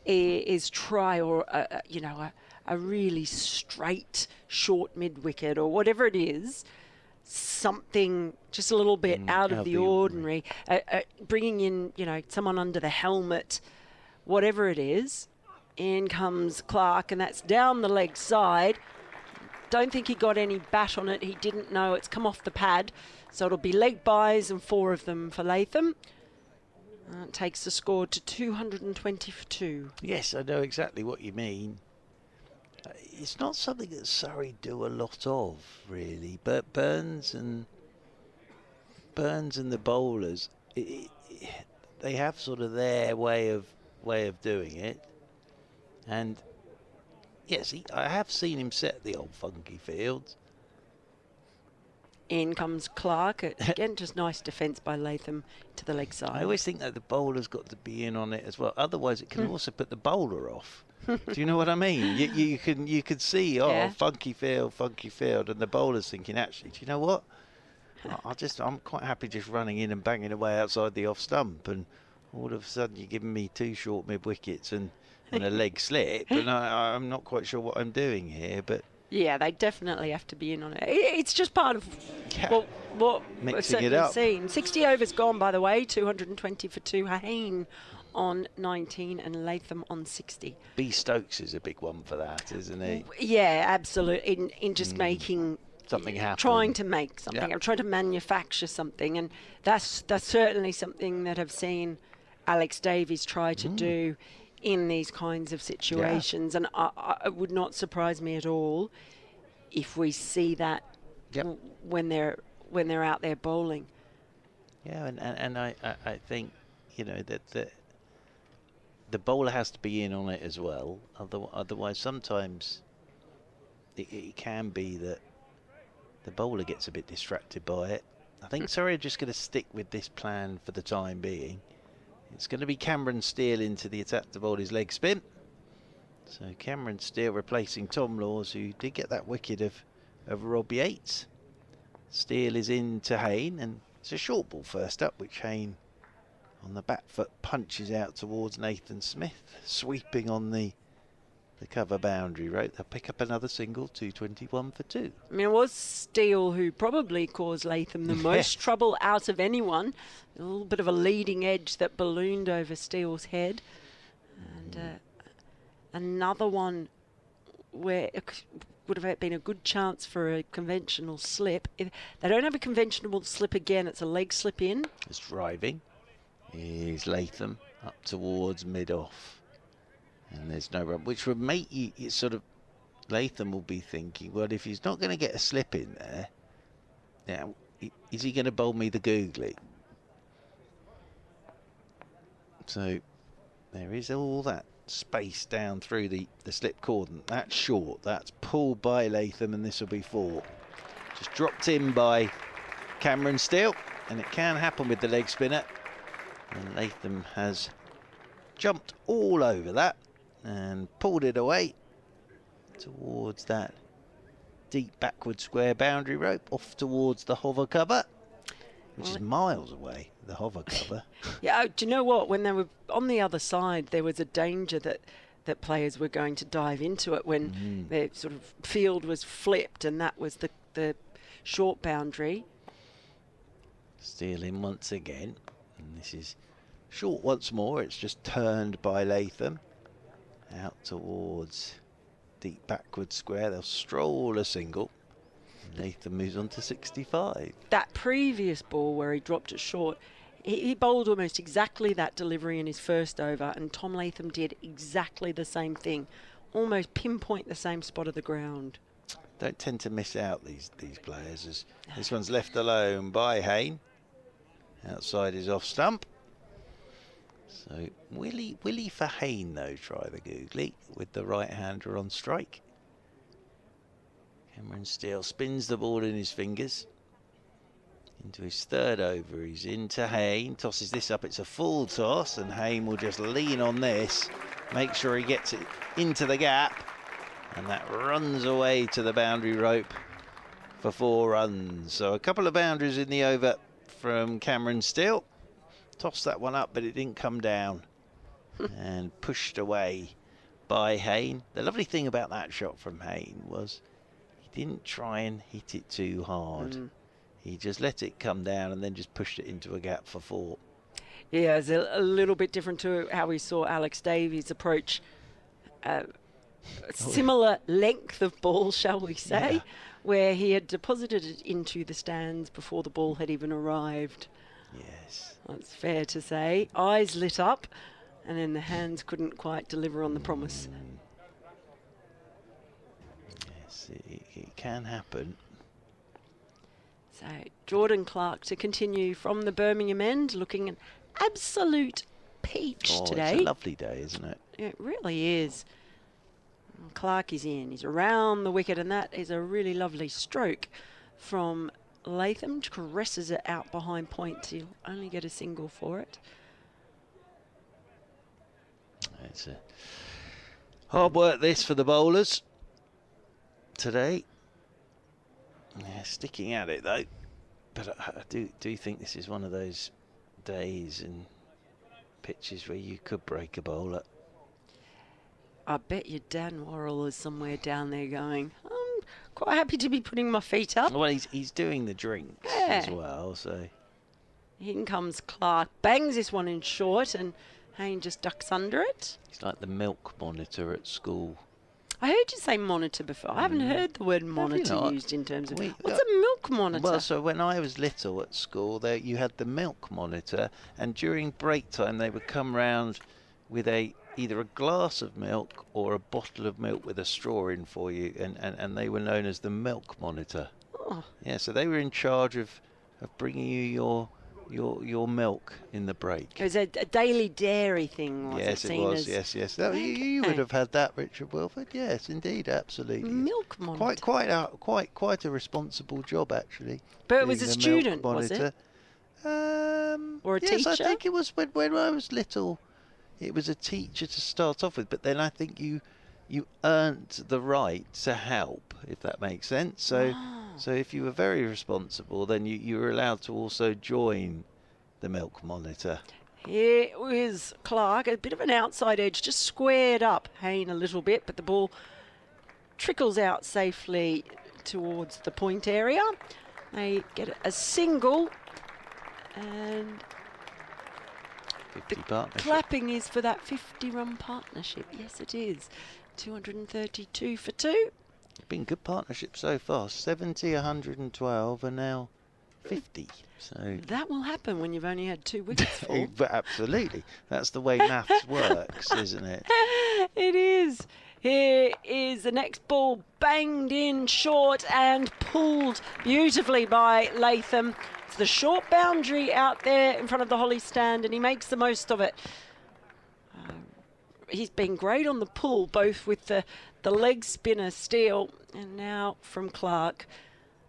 is try a really straight short mid wicket or whatever it is, something just a little bit out of the ordinary, bringing in someone under the helmet, whatever it is. In comes Clark, and that's down the leg side. Don't think he got any bat on it. He didn't know it's come off the pad. So it'll be leg byes and 4 of them for Latham. It takes the score to 220 for 2. Yes, I know exactly what you mean. It's not something that Surrey do a lot of, really. But Burns and the bowlers, they have sort of their way of doing it. And yes, I have seen him set the old funky fields. In comes Clark. Again, just nice defence by Latham to the leg side. I always think that the bowler's got to be in on it as well. Otherwise, it can also put the bowler off. Do you know what I mean? You could see, funky field, and the bowler's thinking, actually, do you know what? I'm quite happy just running in and banging away outside the off stump, and all of a sudden you're giving me 2 short mid wickets and a leg slip, and I'm not quite sure what I'm doing here, but. Yeah, they definitely have to be in on it. It's just part of what we've certainly seen. 60 overs gone, by the way, 220 for 2. Hayne on 19 and Latham on 60. B. Stokes is a big one for that, isn't he? Yeah, absolutely. In just making something happen, trying to make something, I'm trying to manufacture something, and that's certainly something that I've seen Alex Davies try to do in these kinds of situations, and it would not surprise me at all if we see that when they're out there bowling. Yeah, and I think that the bowler has to be in on it as well. Otherwise, sometimes it can be that the bowler gets a bit distracted by it. I think Surrey are just going to stick with this plan for the time being. It's going to be Cameron Steele into the attack to bowl his leg spin. So Cameron Steele replacing Tom Laws, who did get that wicket of Rob Yates. Steele is into Hayne, and it's a short ball first up, which Hayne on the back foot punches out towards Nathan Smith, sweeping on the cover boundary rope. They'll pick up another single, 221 for 2. I mean, it was Steele who probably caused Latham the most trouble out of anyone. A little bit of a leading edge that ballooned over Steele's head. And another one where it would have been a good chance for a conventional slip. If they don't have a conventional slip again, it's a leg slip in. It's driving. Here's Latham up towards mid-off. And there's no run, which would make you sort of, Latham will be thinking, well, if he's not going to get a slip in there, now, is he going to bowl me the googly? So there is all that space down through the slip cordon. That's short. That's pulled by Latham, and this will be 4. Just dropped in by Cameron Steele, and it can happen with the leg spinner. And Latham has jumped all over that and pulled it away towards that deep backward square boundary rope, off towards the hover cover, which is miles away, the hover cover. Yeah, do you know what? When they were on the other side, there was a danger that players were going to dive into it when their sort of field was flipped, and that was the short boundary. Steele in once again, and this is short once more. It's just turned by Latham out towards deep backward square. They'll stroll a single. Latham moves on to 65. That previous ball where he dropped it short, he bowled almost exactly that delivery in his first over, and Tom Latham did exactly the same thing, almost pinpoint the same spot of the ground. Don't tend to miss out these players, as this one's left alone by Hayne. Outside his off stump. So Willie for Hayne, though, try the googly with the right-hander on strike. Cameron Steele spins the ball in his fingers. Into his third over, he's into Hayne, tosses this up, it's a full toss, and Hayne will just lean on this, make sure he gets it into the gap, and that runs away to the boundary rope for 4 runs. So a couple of boundaries in the over from Cameron Steele. Tossed that one up, but it didn't come down. And pushed away by Hayne. The lovely thing about that shot from Hayne was he didn't try and hit it too hard. He just let it come down and then just pushed it into a gap for 4. Yeah, it's a little bit different to how we saw Alex Davies approach similar length of ball, shall we say, where he had deposited it into the stands before the ball had even arrived. Yes. That's fair to say. Eyes lit up, and then the hands couldn't quite deliver on the promise. Yes, it can happen. So Jordan Clark to continue from the Birmingham end, looking an absolute peach today. It's a lovely day, isn't it? It really is. And Clark is in. He's around the wicket, and that is a really lovely stroke from Latham. Caresses it out behind point. He'll only get a single for it. It's a hard work this for the bowlers today. Yeah, sticking at it though. But I do think this is one of those days and pitches where you could break a bowler. I bet you Dan Worrell is somewhere down there going, I'm quite happy to be putting my feet up. Well, he's doing the drinks as well, so. In comes Clark, bangs this one in short, and Hayne just ducks under it. He's like the milk monitor at school. I heard you say monitor before. I haven't heard the word monitor used in terms of... What's a milk monitor? Well, so when I was little at school, you had the milk monitor, and during break time they would come round with either a glass of milk or a bottle of milk with a straw in for you, and they were known as the milk monitor. Oh. Yeah, so they were in charge of bringing you your milk in the break. It was a daily dairy thing, was yes, it? It was, yes. No, you would have had that, Richard Wilford. Yes, indeed, absolutely. Milk monitor. Quite a responsible job, actually. But it was a student, was it? Or a teacher? Yes, I think it was when I was little. It was a teacher to start off with, but then I think you earned the right to help, if that makes sense. So if you were very responsible, then you were allowed to also join the milk monitor. Here was Clark, a bit of an outside edge, just squared up Hayne a little bit, but the ball trickles out safely towards the point area. They get a single, and 50 partnership. Clapping is for that 50-run partnership. Yes, it is. 232 for 2. Been good partnership so far. 70, 112, and now 50. So that will happen when you've only had 2 wickets fall. But absolutely, that's the way maths works, isn't it? It is. Here is the next ball, banged in short and pulled beautifully by Latham. It's the short boundary out there in front of the Holly stand, and he makes the most of it. He's been great on the pull, both with the leg spinner Steele and now from Clark.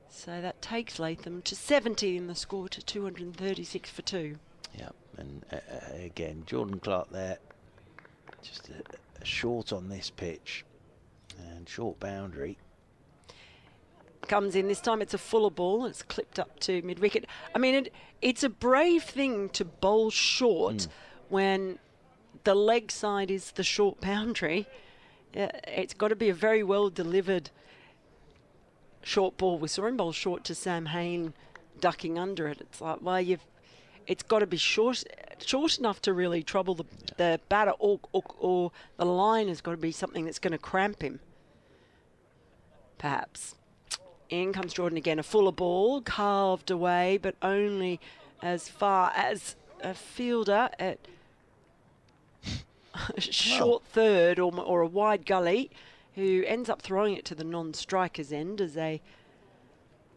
So that takes Latham to 70 in the score to 236 for 2. Yep, and again, Jordan Clark there, just a short on this pitch and short boundary. Comes in this time, it's a fuller ball. It's clipped up to mid-wicket. I mean, it's a brave thing to bowl short when the leg side is the short boundary. It's got to be a very well delivered short ball. We saw him bowl short to Sam Hayne, ducking under it. It's like, well, it's got to be short enough to really trouble the batter, or the line has got to be something that's going to cramp him, perhaps. In comes Jordan again, a fuller ball, carved away, but only as far as a fielder at a short third or a wide gully, who ends up throwing it to the non-striker's end as they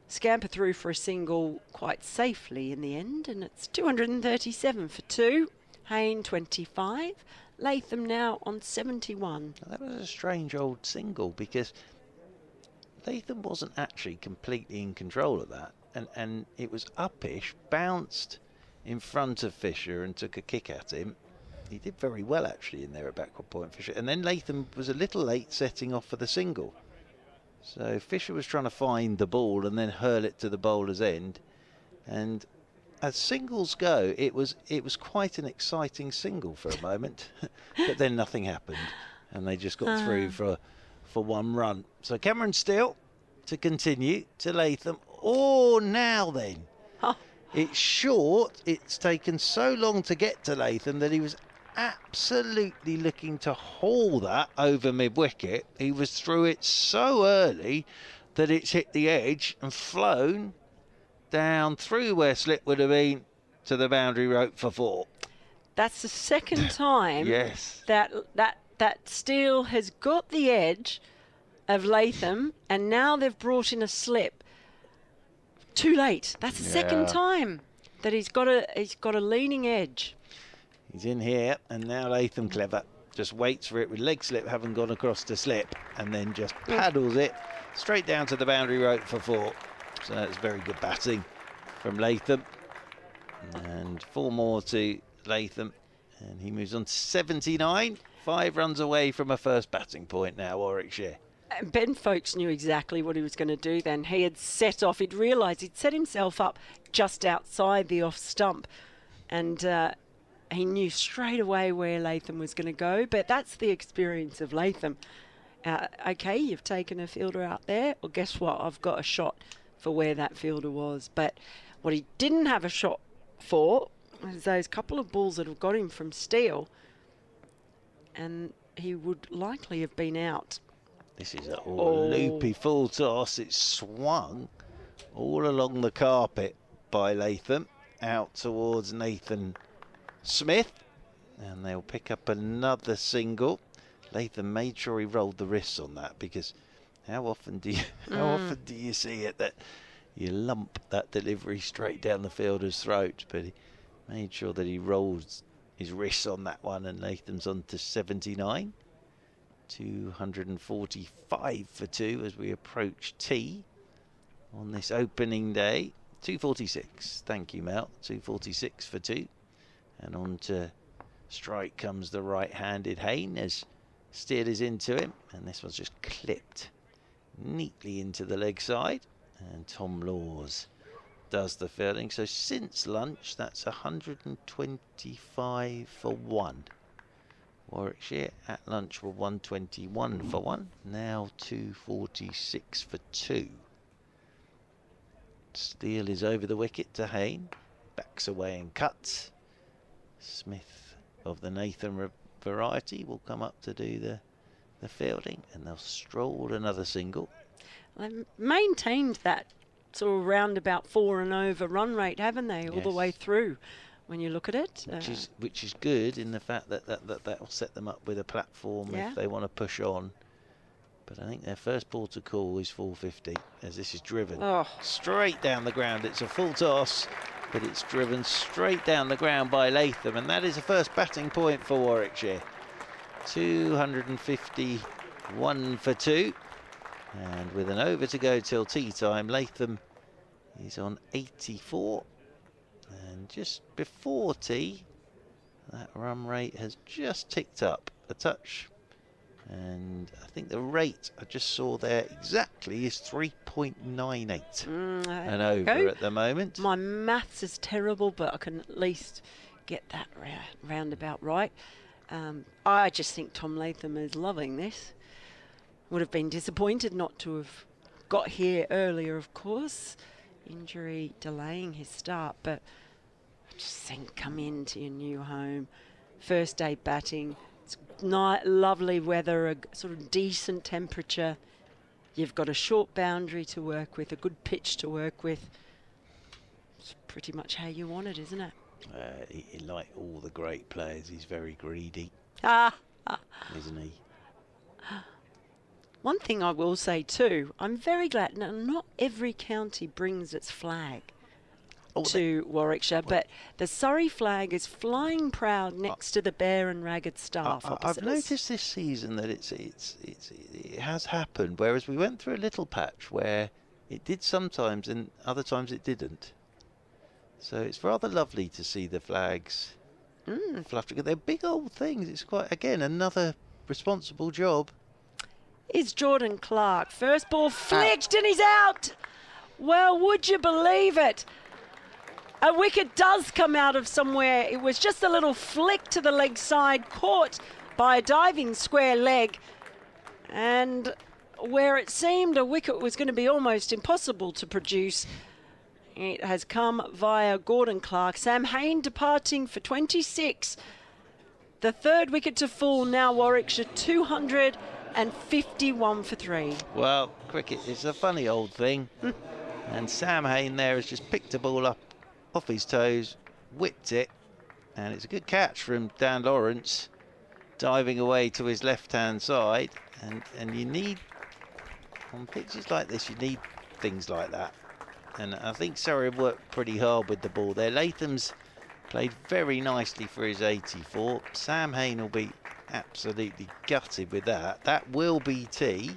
scamper through for a single quite safely in the end. And it's 237 for 2. Hayne 25. Latham now on 71. That was a strange old single, because Latham wasn't actually completely in control of that, and it was uppish, bounced in front of Fisher and took a kick at him. He did very well actually in there at backward point, Fisher, and then Latham was a little late setting off for the single. So Fisher was trying to find the ball and then hurl it to the bowler's end, and as singles go, it was quite an exciting single for a moment, but then nothing happened, and they just got through for one run. So Cameron Steele to continue to Latham. Oh, now then. It's short. It's taken so long to get to Latham that he was absolutely looking to haul that over mid-wicket. He was through it so early that it's hit the edge and flown down through where slip would have been to the boundary rope for 4. That's the second time yes. that Steele has got the edge of Latham, and now they've brought in a slip. Too late. That's the second time that he's got a leaning edge. He's in here, and now Latham clever. Just waits for it with leg slip, having gone across to slip, and then just paddles it straight down to the boundary rope for 4. So that's very good batting from Latham. And 4 more to Latham, and he moves on to 79. 5 runs away from a first batting point now, Warwickshire. Ben Folkes knew exactly what he was going to do then. He had set off, he'd realised he'd set himself up just outside the off stump, and he knew straight away where Latham was going to go. But that's the experience of Latham. Okay, you've taken a fielder out there. Well, guess what? I've got a shot for where that fielder was. But what he didn't have a shot for was those couple of balls that have got him from Steele, and he would likely have been out. This is a loopy full toss. It's swung all along the carpet by Latham out towards Nathan Smith, and they'll pick up another single. Latham made sure he rolled the wrists on that, because how often do you see it that you lump that delivery straight down the fielder's throat? But he made sure that he rolls his wrists on that one, and Latham's on to 79. 245 for 2 as we approach tea on this opening day. 246, thank you, Mel. 246 for 2. And on to strike comes the right-handed Hayne as Steele is into him, and this one's just clipped neatly into the leg side, and Tom Laws does the fielding. So since lunch, that's 125 for 1. Warwickshire at lunch were 121 for 1, now 246 for 2. Steele is over the wicket to Hayne, backs away and cuts. Smith of the Nathan variety will come up to do the fielding, and they'll stroll another single. They've maintained that sort of roundabout 4 and over run rate, haven't they, all the way through? When you look at it, which is good in the fact that will set them up with a platform if they want to push on. But I think their first ball to call is 450, as this is driven straight down the ground. It's a full toss, but it's driven straight down the ground by Latham, and that is the first batting point for Warwickshire. 251 for 2, and with an over to go till tea time, Latham is on 84. And just before tea, that run rate has just ticked up a touch. And I think the rate I just saw there exactly is 3.98 and over at the moment. My maths is terrible, but I can at least get that roundabout right. I just think Tom Latham is loving this. Would have been disappointed not to have got here earlier, of course. Injury delaying his start, but I just think come into your new home, first day batting, it's lovely weather, a sort of decent temperature. You've got a short boundary to work with, a good pitch to work with. It's pretty much how you want it, isn't it? Like all the great players, he's very greedy, isn't he? One thing I will say too, I'm very glad not every county brings its flag to Warwickshire, but the Surrey flag is flying proud next to the Bear and Ragged Staff. I've noticed this season that it has happened, whereas we went through a little patch where it did sometimes and other times it didn't. So it's rather lovely to see the flags fluff together. They're big old things. It's quite, again, another responsible job. Is Jordan Clark. First ball flicked and he's out. Well, would you believe it? A wicket does come out of somewhere. It was just a little flick to the leg side, caught by a diving square leg. And where it seemed a wicket was going to be almost impossible to produce, it has come via Gordon Clark. Sam Hain departing for 26. The third wicket to fall now, Warwickshire 251 for 3. Well, cricket is a funny old thing. And Sam Hain there has just picked the ball up off his toes, whipped it, and it's a good catch from Dan Lawrence, diving away to his left-hand side. And you need, on pitches like this, you need things like that. And I think Surrey have worked pretty hard with the ball there. Latham's played very nicely for his 84. Sam Hain will be absolutely gutted with that. That will be tea.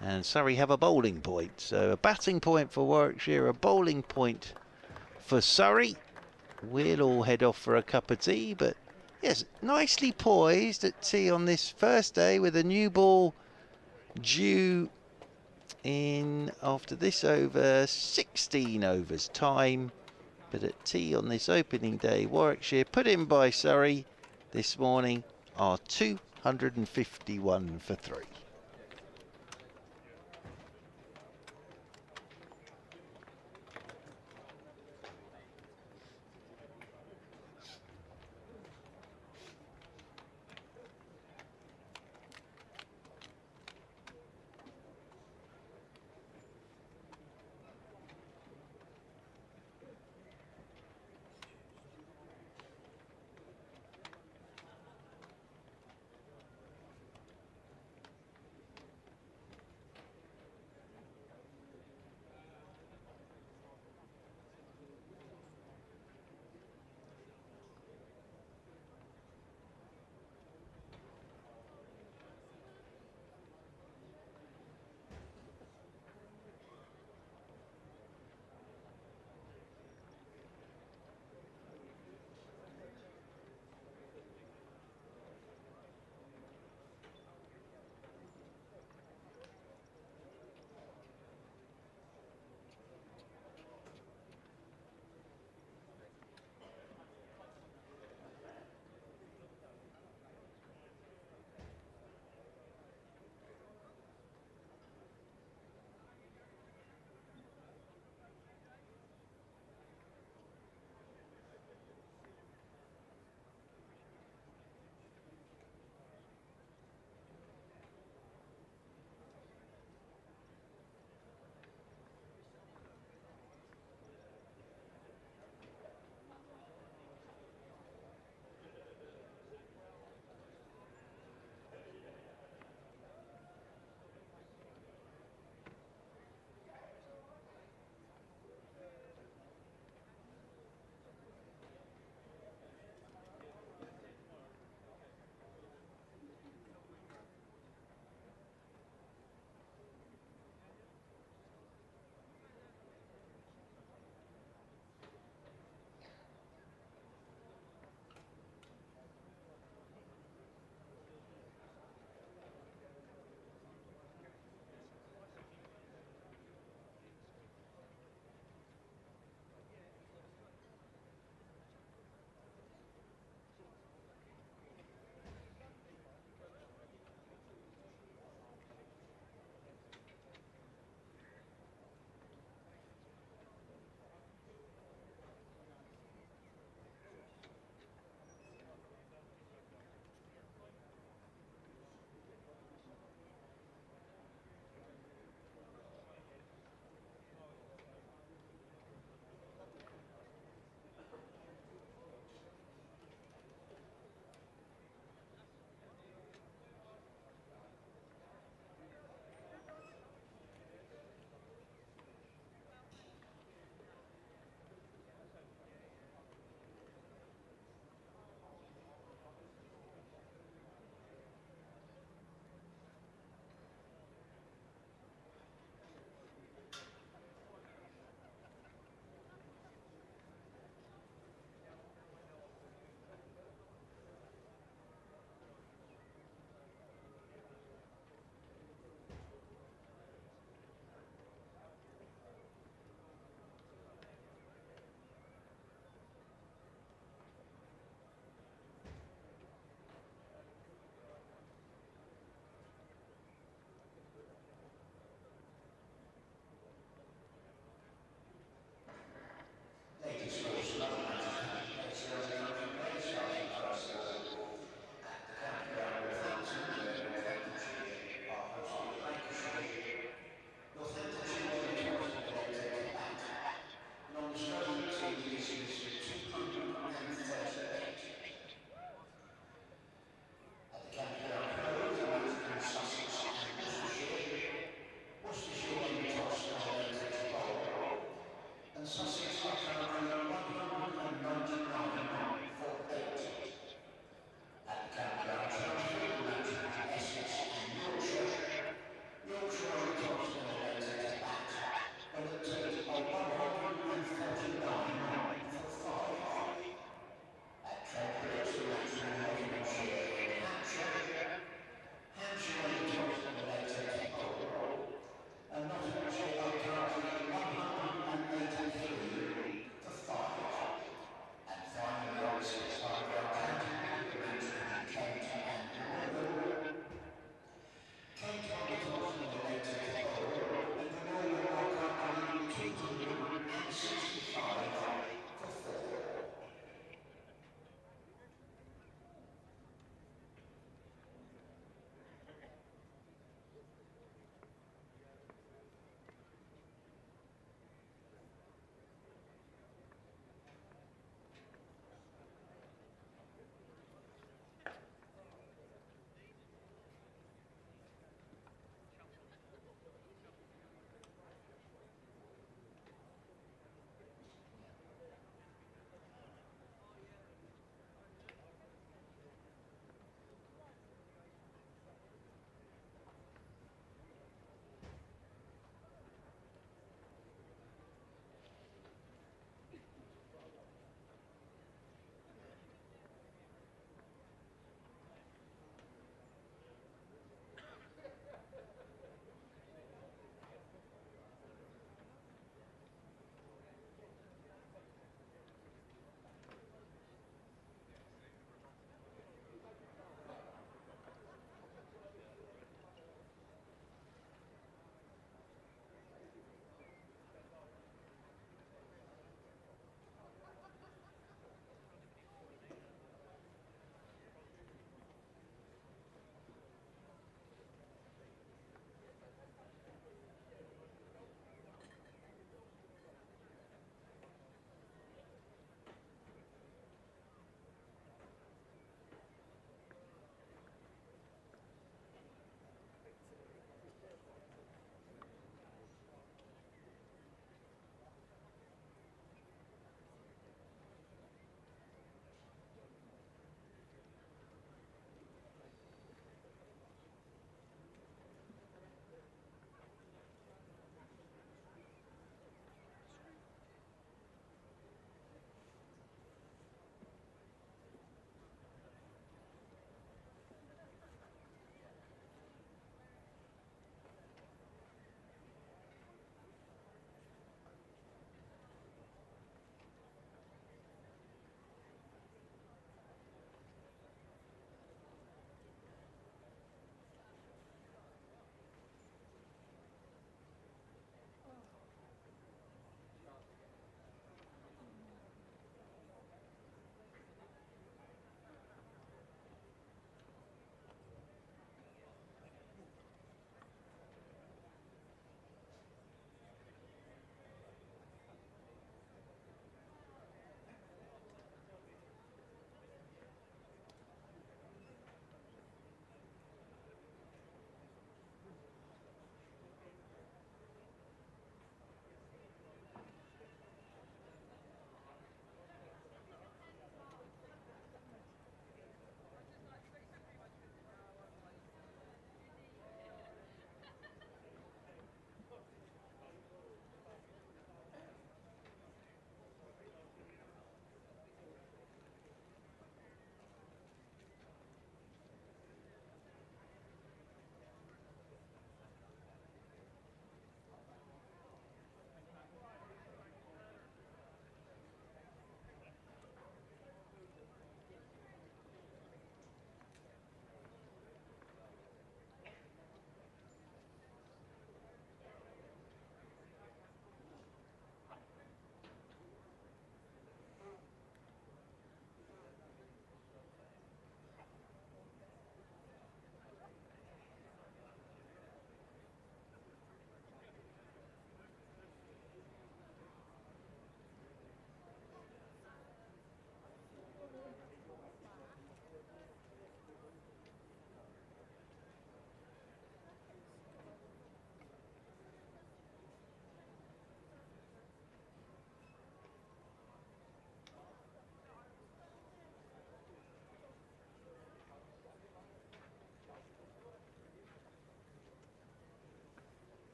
And Surrey have a bowling point. So a batting point for Warwickshire, a bowling point for Surrey. We'll all head off for a cup of tea, but yes, nicely poised at tea on this first day with a new ball due in after this over 16 overs time. But at tea on this opening day, Warwickshire, put in by Surrey this morning, are 251 for 3.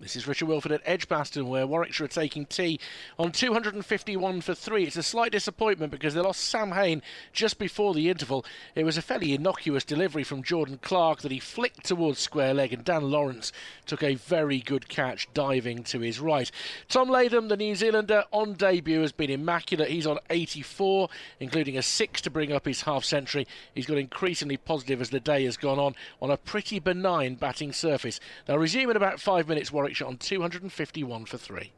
This is Richard Wilford at Edgbaston, where Warwickshire are taking tea on 251 for 3. It's a slight disappointment because they lost Sam Hain just before the interval. It was a fairly innocuous delivery from Jordan Clark that he flicked towards square leg, and Dan Lawrence took a very good catch diving to his right. Tom Latham, the New Zealander, on debut has been immaculate. He's on 84, including a 6 to bring up his half century. He's got increasingly positive as the day has gone on a pretty benign batting surface. They'll resume in about 5 minutes. Warwickshire on 251 for 3.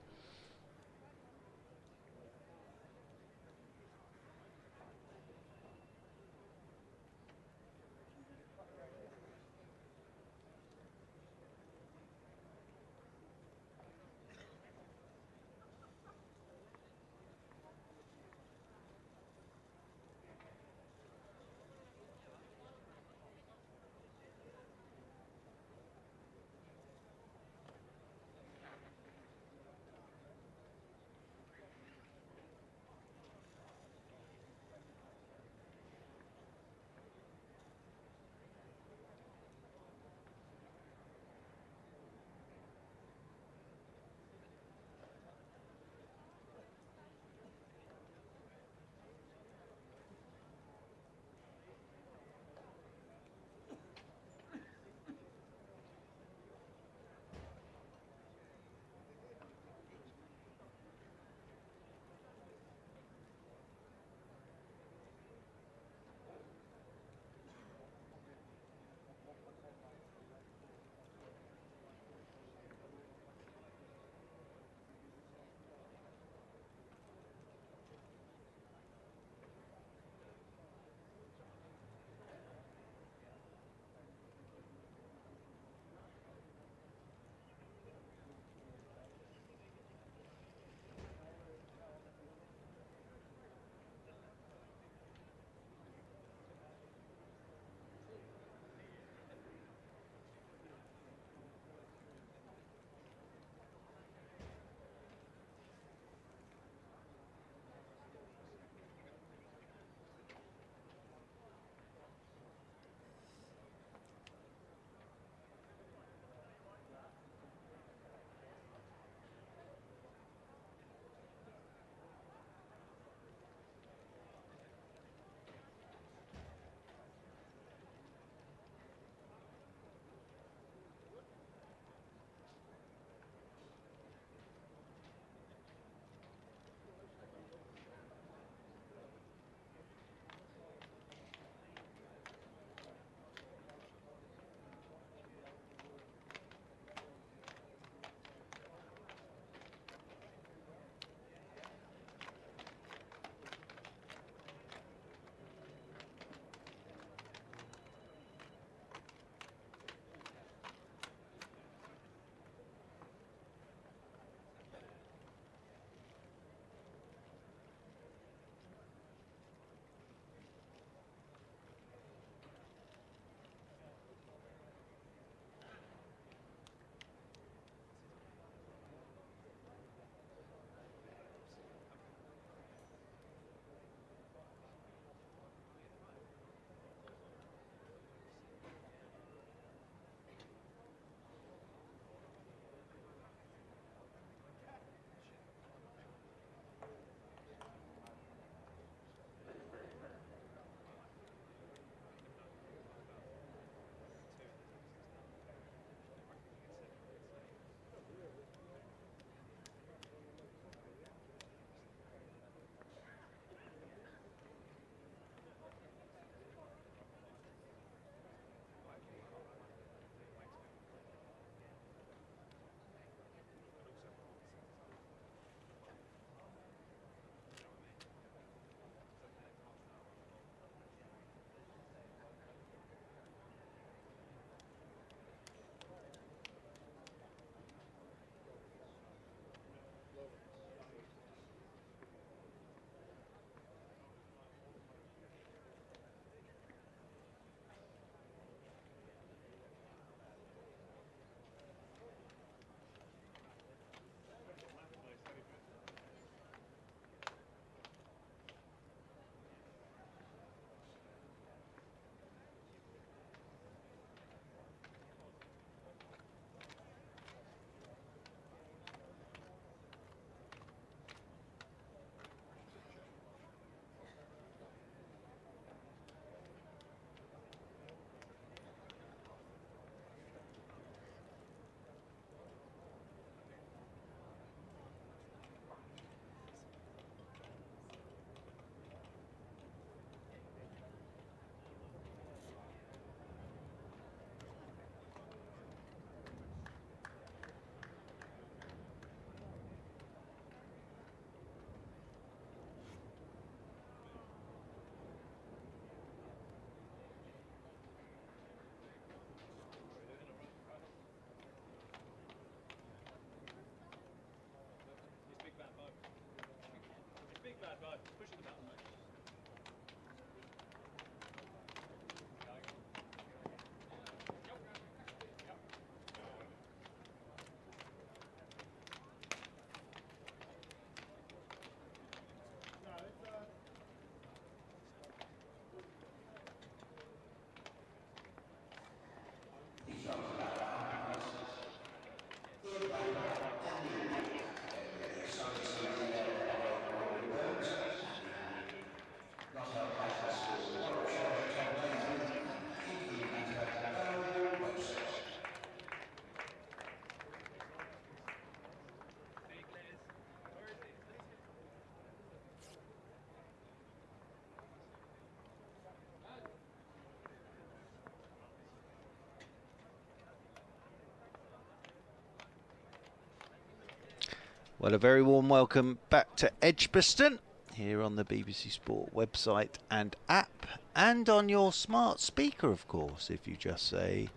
Well, a very warm welcome back to Edgbaston, here on the BBC Sport website and app, and on your smart speaker, of course, if you just say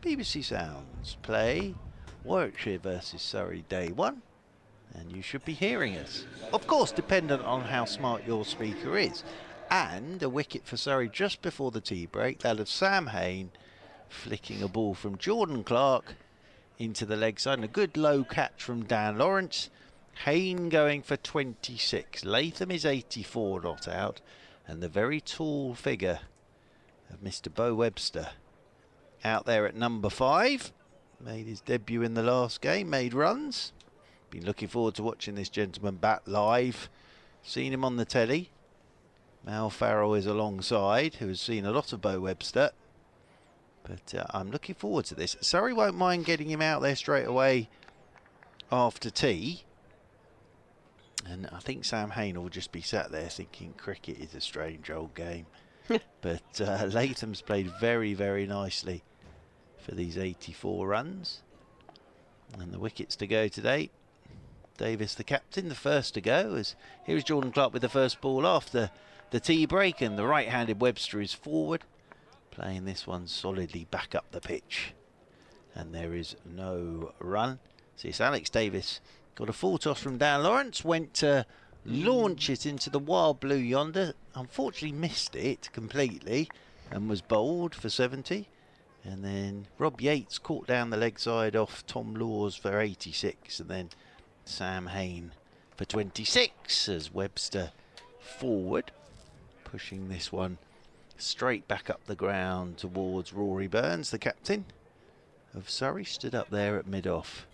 BBC Sounds, play Warwickshire versus Surrey Day 1, and you should be hearing us. Of course, dependent on how smart your speaker is. And a wicket for Surrey just before the tea break, that of Sam Hain, flicking a ball from Jordan Clark into the leg side, and a good low catch from Dan Lawrence. Hain going for 26. Latham is 84 not out, and the very tall figure of Mr. Bo Webster out there at number 5. Made his debut in the last game, made runs. Been looking forward to watching this gentleman bat live. Seen him on the telly. Mal Farrell is alongside, who has seen a lot of Bo Webster. But I'm looking forward to this. Surrey won't mind getting him out there straight away after tea. And I think Sam Hain will just be sat there thinking cricket is a strange old game. But Latham's played very, very nicely for these 84 runs. And the wickets to go today. Davis, the captain, the first to go. As here's Jordan Clark with the first ball after the tea break, and the right-handed Webster is forward, playing this one solidly back up the pitch. And there is no run. So it's Alex Davis. Got a full toss from Dan Lawrence, went to launch it into the wild blue yonder. Unfortunately missed it completely and was bowled for 70. And then Rob Yates caught down the leg side off Tom Laws for 86. And then Sam Hain for 26 as Webster forward, pushing this one straight back up the ground towards Rory Burns, the captain of Surrey. Stood up there at mid-off.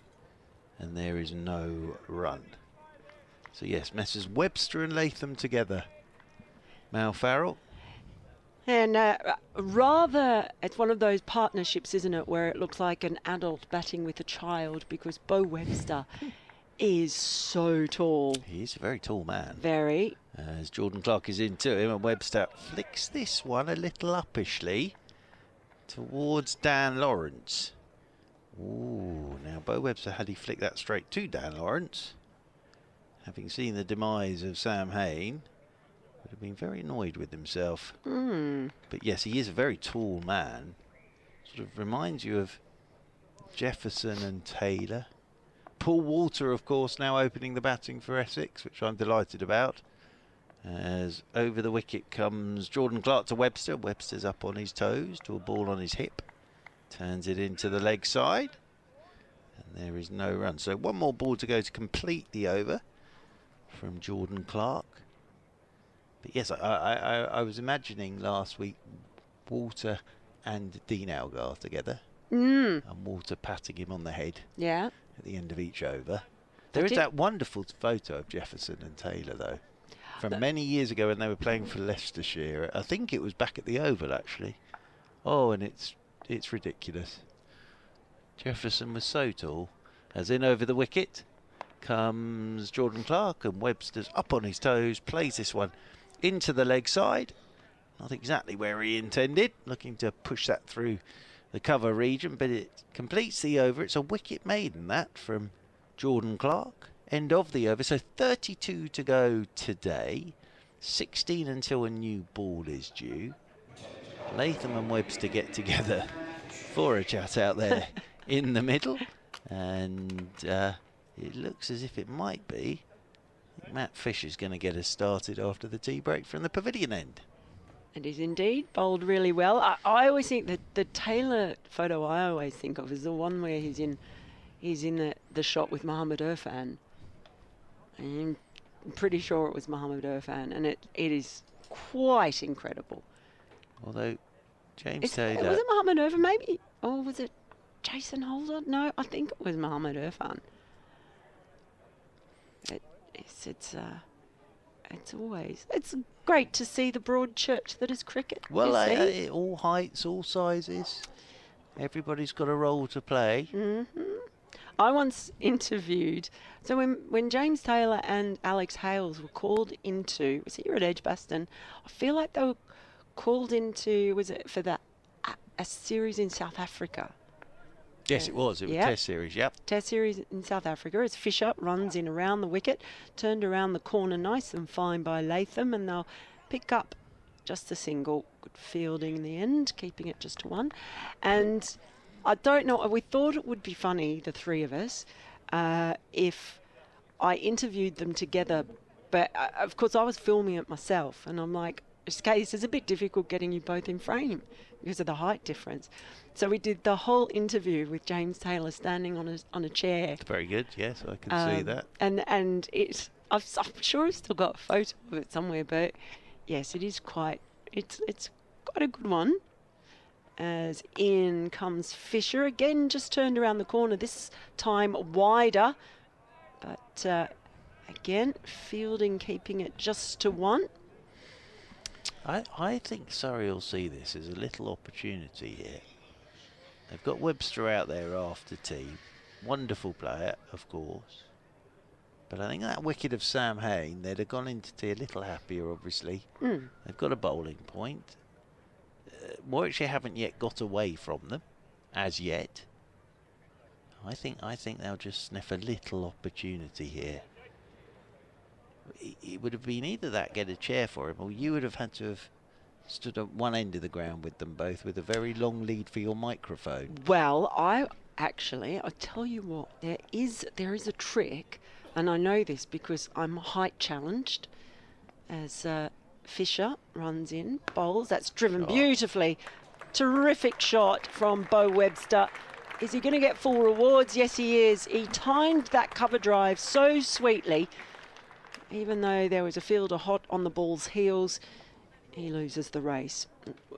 And there is no run. So yes, Messrs Webster and Latham together. Mal Farrell. And rather, it's one of those partnerships, isn't it, where it looks like an adult batting with a child, because Bo Webster is so tall. He is a very tall man. Very. As Jordan Clark is into him, and Webster flicks this one a little uppishly towards Dan Lawrence. Ooh, now Bo Webster, had he flicked that straight to Dan Lawrence, having seen the demise of Sam Hain, would have been very annoyed with himself. But yes, he is a very tall man. Sort of reminds you of Jefferson and Taylor. Paul Walter, of course, now opening the batting for Essex, which I'm delighted about. As over the wicket comes Jordan Clark to Webster. Webster's up on his toes to a ball on his hip. Turns it into the leg side. And there is no run. So one more ball to go to complete the over from Jordan Clark. But yes, I was imagining last week Walter and Dean Algar together. And Walter patting him on the head. Yeah. At the end of each over. There is that wonderful photo of Jefferson and Taylor, though, from many years ago when they were playing for Leicestershire. I think it was back at the Oval, actually. Oh, and it's ridiculous. Jefferson was so tall. As in over the wicket comes Jordan Clark, and Webster's up on his toes, plays this one into the leg side. Not exactly where he intended, looking to push that through the cover region, but it completes the over. It's a wicket maiden, that, from Jordan Clark. End of the over. So 32 to go today. 16 until a new ball is due. Latham and Webster get together for a chat out there in the middle. And it looks as if it might be. I think Matt Fisher's going to get us started after the tea break from the pavilion end. It is indeed bowled really well. I always think that the Taylor photo I always think of is the one where he's in the shot with Mohammed Irfan. I'm pretty sure it was Mohammed Irfan, and it is quite incredible. Although James Taylor... Was it Mohammed Irfan maybe? Or was it Jason Holder? No, I think it was Mohammed Irfan. It's great to see the broad church that is cricket. Well, all heights, all sizes. Everybody's got a role to play. I once interviewed, so when James Taylor and Alex Hales were called into, was it here at Edgbaston? I feel like they were called into, was it for a series in South Africa? Yes, it was. It was Yep. Test series, yep. Test series in South Africa as Fisher runs in around the wicket, turned around the corner nice and fine by Latham, and they'll pick up just a single. Good fielding in the end, keeping it just to one. And I don't know, we thought it would be funny, the three of us, if I interviewed them together, but of course I was filming it myself, and I'm like, this case is a bit difficult getting you both in frame because of the height difference. So we did the whole interview with James Taylor standing on a chair. Very good, yes, I can see that. And it's, I'm sure I've still got a photo of it somewhere, but yes, it is quite, it's quite a good one. As in comes Fisher, again just turned around the corner, this time wider, but again, fielding keeping it just to one. I think Surrey will see this as a little opportunity here. They've got Webster out there after tea. Wonderful player, of course. But I think that wicket of Sam Hain, they'd have gone into tea a little happier, obviously. They've got a bowling point. Warwickshire haven't yet got away from them, as yet. I think they'll just sniff a little opportunity here. It would have been either that, get a chair for him, or you would have had to have stood at one end of the ground with them both with a very long lead for your microphone. Well, I'll tell you what, there is a trick, and I know this because I'm height challenged, as Fisher runs in, bowls, that's driven beautifully. Terrific shot from Bo Webster. Is he going to get full rewards? Yes, he is. He timed that cover drive so sweetly. Even though there was a fielder hot on the ball's heels, he loses the race.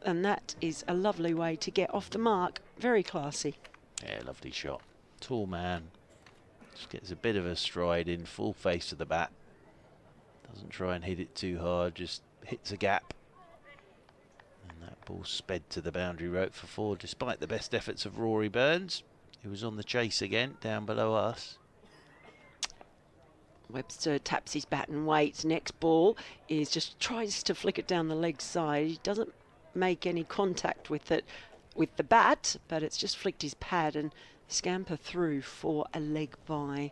And that is a lovely way to get off the mark. Very classy. Yeah, lovely shot. Tall man. Just gets a bit of a stride in, full face to the bat. Doesn't try and hit it too hard, just hits a gap. And that ball sped to the boundary rope for four, despite the best efforts of Rory Burns, who was on the chase again, down below us. Webster taps his bat and waits. Next ball is just tries to flick it down the leg side. He doesn't make any contact with it, with the bat, but it's just flicked his pad and scamper through for a leg by.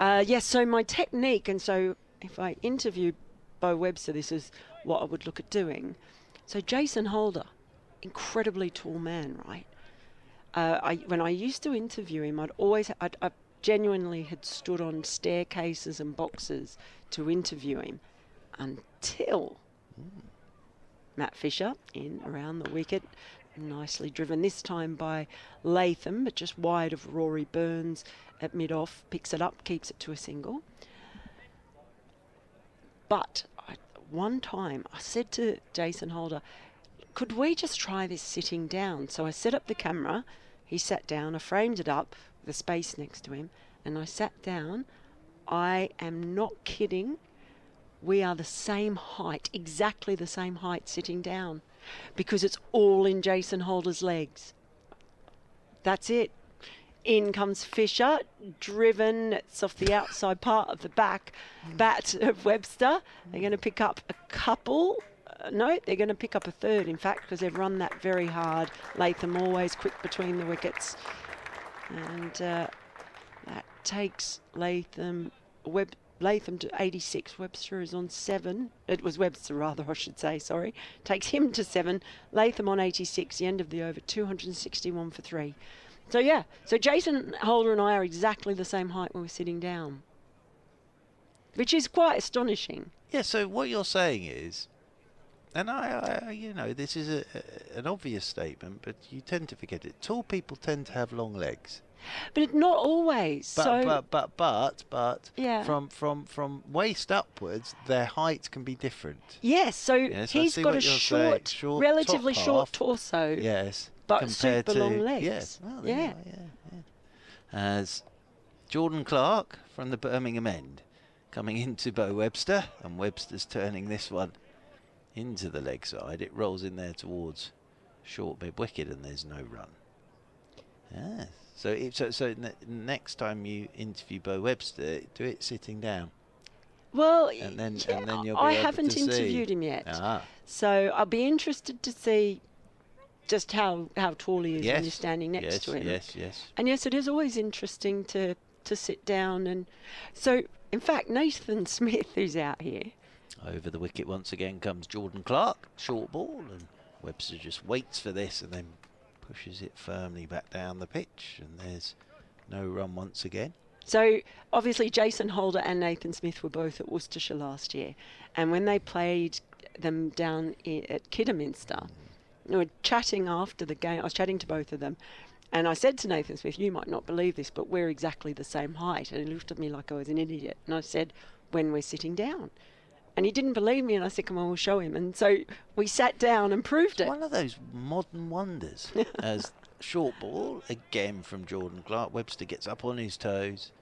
Yes, so my technique, and so if I interview Bo Webster, this is what I would look at doing. So Jason Holder, incredibly tall man, right? When I used to interview him, I genuinely had stood on staircases and boxes to interview him until Matt Fisher in around the wicket, nicely driven this time by Latham, but just wide of Rory Burns at mid-off, picks it up, keeps it to a single. But one time I said to Jason Holder, could we just try this sitting down? So I set up the camera, he sat down, I framed it up, the space next to him, and I sat down. I am not kidding. We are the same height, exactly the same height sitting down, because it's all in Jason Holder's legs. That's it. In comes Fisher, driven. It's off the outside part of the bat of Webster. They're going to pick up a couple. No, they're going to pick up a third, in fact, because they've run that very hard. Latham always quick between the wickets. And that takes Latham to 86. Webster is on 7. It was Webster, rather, I should say, sorry. Takes him to 7. Latham on 86, the end of the over, 261 for 3. So, yeah. So, Jason Holder and I are exactly the same height when we're sitting down, which is quite astonishing. Yeah, so what you're saying is, and I you know, this is an obvious statement, but you tend to forget it. Tall people tend to have long legs. But not always. But yeah. From waist upwards, their height can be different. Yes, so he's got a short, relatively short torso. Yes. But super long legs. Yes. Well, yeah. As Jordan Clark from the Birmingham end coming into Bo Webster, and Webster's turning this one into the leg side. It rolls in there towards short mid wicket, and there's no run. Yes. So next time you interview Bo Webster, do it sitting down. Well, and then you'll be I able haven't to interviewed see. him yet. So I'll be interested to see just how tall he is when you're Yes, standing next yes, to him. yes. And yes, it is always interesting to sit down. And so, in fact, Nathan Smith, who's out here. Over the wicket once again comes Jordan Clark, short ball, and Webster just waits for this and then pushes it firmly back down the pitch, and there's no run once again. So, obviously, Jason Holder and Nathan Smith were both at Worcestershire last year, and when they played them down at Kidderminster, we were chatting after the game. I was chatting to both of them, and I said to Nathan Smith, "You might not believe this, but we're exactly the same height." And he looked at me like I was an idiot, and I said, "When we're sitting down." And he didn't believe me, and I said, "Come on, we'll show him." And so we sat down and proved it. One of those modern wonders. As short ball again from Jordan Clark. Webster gets up on his toes.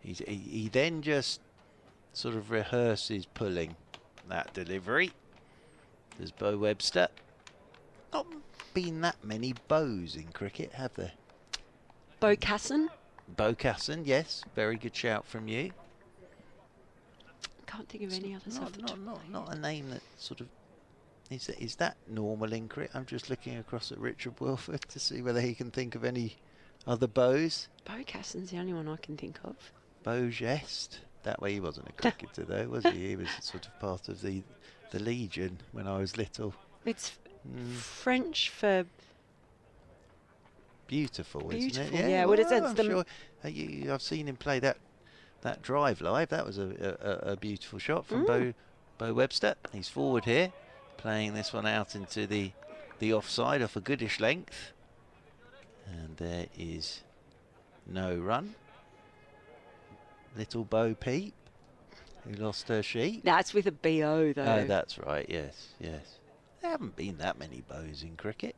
He then just sort of rehearses pulling that delivery. There's Bo Webster. Not been that many bows in cricket, have there? Bo Casson. Bo Casson, yes. Very good shout from you. Can't think of any others. Not a name that sort of is that normal in cricket. I'm just looking across at Richard Wilford to see whether he can think of any other bows. Bo Casson's the only one I can think of. Bo Geste. That way he wasn't a cricketer though, was he? He was sort of part of the Legion when I was little. It's French for beautiful, isn't it? Yeah, well, it's I'm the sure. I've seen him play that drive live. That was a beautiful shot from Bo Webster. He's forward here, playing this one out into the offside off a goodish length, and there is no run. Little Bo Peep, who lost her sheep. That's with a B-O though. Oh, that's right. Yes. There haven't been that many bows in cricket.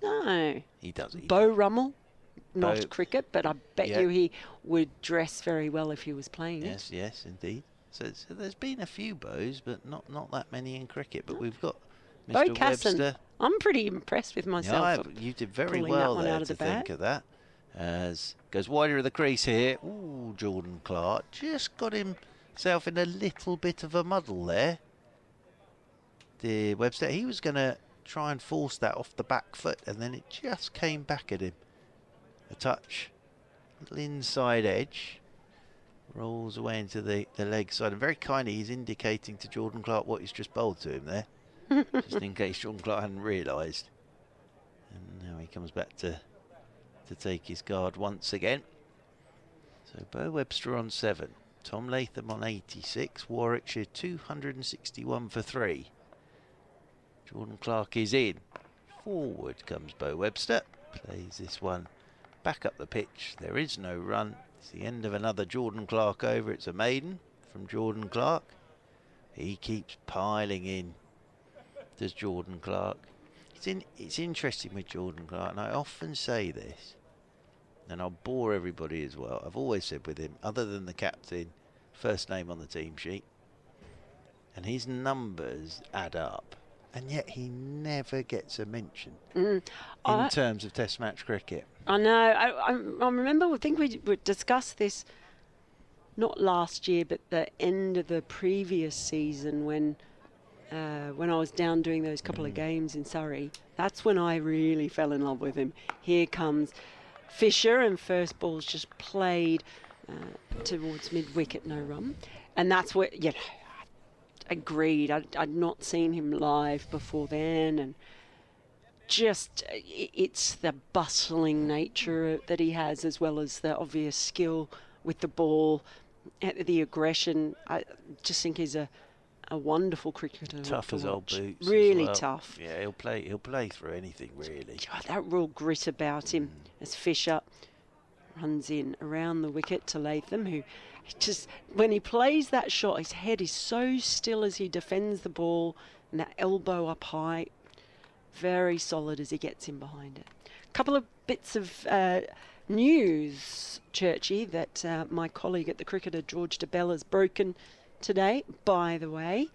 No. He does. Bo Rummel, not Bo, cricket, but I bet you he would dress very well if he was playing it. Yes, indeed. So there's been a few bows, but not that many in cricket. But we've got Mr. Bo Casson. Webster. I'm pretty impressed with myself. Yeah, you did very pulling well that one there out of to the think bag. of that. As goes wider of the crease here. Ooh, Jordan Clark just got himself in a little bit of a muddle there. The Webster, he was going to try and force that off the back foot, and then it just came back at him. A touch, little inside edge, rolls away into the leg side, and very kindly he's indicating to Jordan Clark what he's just bowled to him there, just in case Jordan Clark hadn't realised. And now he comes back to take his guard once again. So Bo Webster on 7, Tom Latham on 86, Warwickshire 261 for 3. Jordan Clark is in. Forward comes Bo Webster, plays this one back up the pitch. There is no run. It's the end of another Jordan Clark over. It's a maiden from Jordan Clark. He keeps piling in. Does Jordan Clark. It's interesting with Jordan Clark, and I often say this, and I'll bore everybody as well. I've always said with him, other than the captain, first name on the team sheet, and his numbers add up, and yet he never gets a mention in terms of Test match cricket. I know. I remember. I think we discussed this not last year, but the end of the previous season when I was down doing those couple of games in Surrey. That's when I really fell in love with him. Here comes Fisher, and first ball's just played towards mid-wicket, no run. And that's where, agreed. I'd not seen him live before then, and just it's the bustling nature that he has, as well as the obvious skill with the ball, the aggression. I just think he's a wonderful cricketer. Tough as old boots. Really as well. tough. Yeah, he'll play through anything really. That real grit about him as Fisher runs in around the wicket to Latham, who just, when he plays that shot, his head is so still as he defends the ball, and that elbow up high, very solid as he gets in behind it. A couple of bits of news, Churchy, that my colleague at the Cricketer, George DeBell, has broken today, by the way.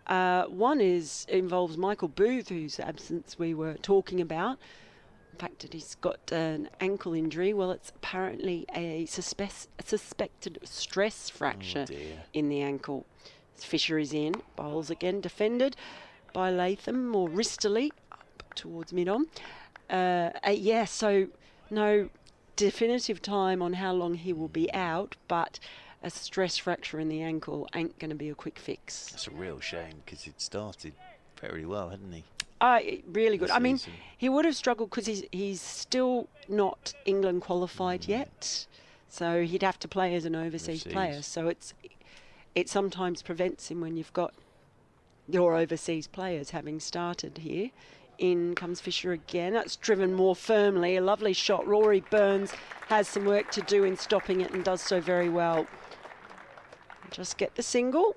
One involves Michael Booth, whose absence we were talking about. The fact that he's got an ankle injury. Well, it's apparently a suspected stress fracture in the ankle. Fisher is in, bowls again, defended by Latham more wristily, up towards mid-on. Yeah, so no definitive time on how long he will be out, but a stress fracture in the ankle ain't going to be a quick fix. That's a real shame because he'd started very well, hadn't he? Really good. This I mean, season. he would have struggled because he's still not England qualified yet, so he'd have to play as an overseas player. So it sometimes prevents him when you've got your overseas players having started here. In comes Fisher again. That's driven more firmly. A lovely shot. Rory Burns has some work to do in stopping it and does so very well. Just get the single.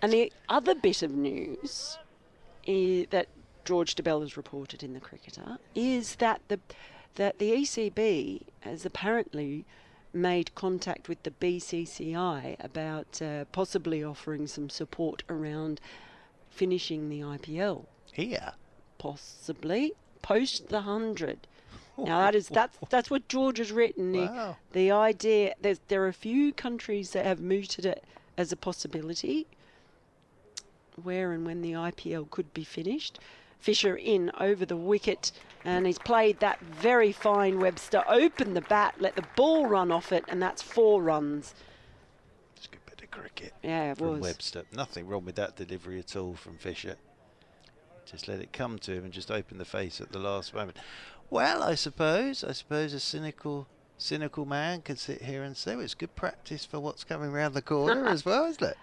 And the other bit of news that George DeBell has reported in the Cricketer is that the ECB has apparently made contact with the BCCI about possibly offering some support around finishing the IPL. Here. Possibly post the 100. Now that's what George has written. Wow. The idea there are a few countries that have mooted it as a possibility. Where and when the IPL could be finished. Fisher in over the wicket, and he's played that very fine. Webster opened the bat, let the ball run off it, and that's 4 runs. It's a good bit of cricket. Yeah, it from was. Webster. Nothing wrong with that delivery at all from Fisher. Just let it come to him and just open the face at the last moment. Well, I suppose a cynical man could sit here and say, well, it's good practice for what's coming round the corner as well, isn't it?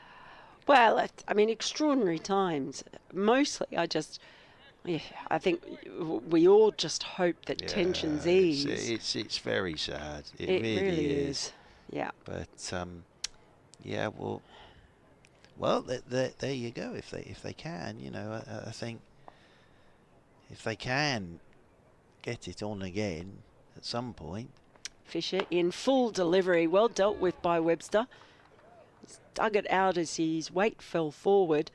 Well, I mean, extraordinary times. Mostly, I think we all just hope that tensions ease. It's very sad. It really is. Yeah. But yeah, well, there you go. If they can, you know, I think if they can get it on again at some point. Fisher in full delivery, well dealt with by Webster. He's dug it out as his weight fell forward.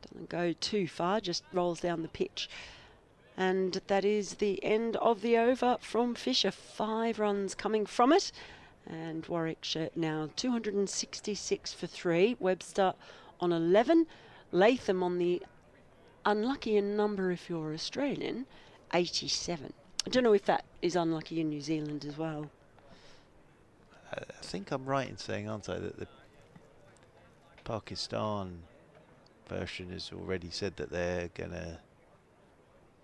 Doesn't go too far, just rolls down the pitch. And that is the end of the over from Fisher. 5 runs coming from it. And Warwickshire now 266 for 3. Webster on 11. Latham on the unlucky in number if you're Australian, 87. I don't know if that is unlucky in New Zealand as well. I think I'm right in saying, aren't I, that the Pakistan version has already said that they're going to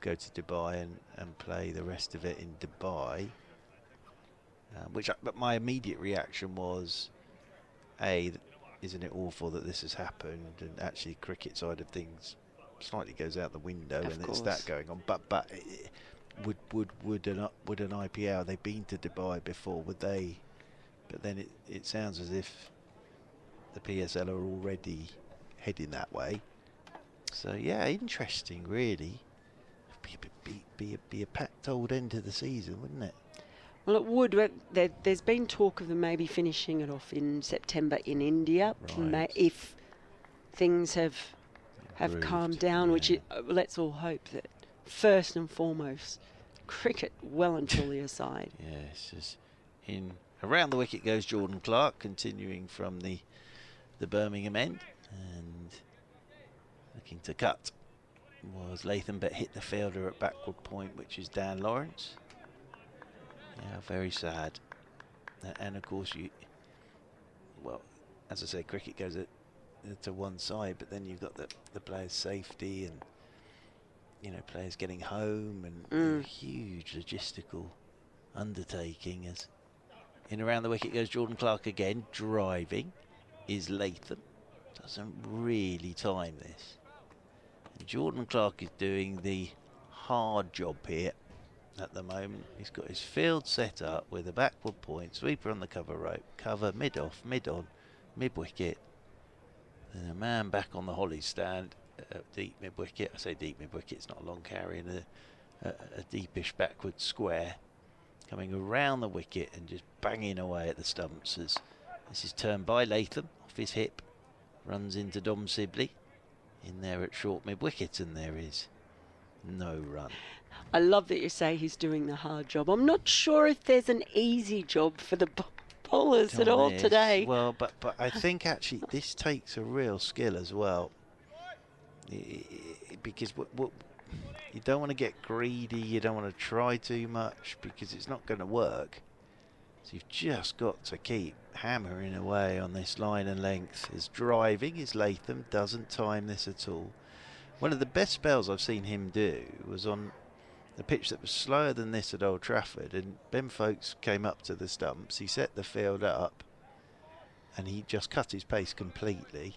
go to Dubai and play the rest of it in Dubai. But my immediate reaction was, isn't it awful that this has happened? And actually, cricket side of things slightly goes out the window, and it's that going on. But would an IPL? They've been to Dubai before, would they? But then it sounds as if the PSL are already heading that way. So yeah, interesting, really. Be a packed old end to the season, wouldn't it? Well, it would. There's been talk of them maybe finishing it off in September in India, Right. if things have calmed down, yeah. which let's all hope that first and foremost, cricket well and truly aside. Yes, just around the wicket goes Jordan Clark, continuing from the Birmingham end, and looking to cut was Latham, but hit the fielder at backward point, which is Dan Lawrence. Yeah, very sad. And of course, well, as I say, cricket goes to one side, but then you've got the players' safety and, you know, players getting home, and huge logistical undertaking. As in around the wicket goes Jordan Clark again, driving is Latham. Doesn't really time this. And Jordan Clark is doing the hard job here at the moment. He's got his field set up with a backward point, sweeper on the cover rope, cover mid-off, mid-on, mid-wicket. Then a man back on the holly stand, deep mid-wicket. I say deep mid-wicket, it's not a long carry, and a deepish backward square. Coming around the wicket and just banging away at the stumps as this is turned by Latham, off his hip, runs into Dom Sibley, in there at short mid-wicket, and there is no run. I love that you say he's doing the hard job. I'm not sure if there's an easy job for the bowlers at all today. Well, but I think actually this takes a real skill as well, because you don't want to get greedy, you don't want to try too much because it's not going to work. So you've just got to keep hammering away on this line and length. His driving is Latham, doesn't time this at all. One of the best spells I've seen him do was on a pitch that was slower than this at Old Trafford, and Ben Folkes came up to the stumps, he set the field up and he just cut his pace completely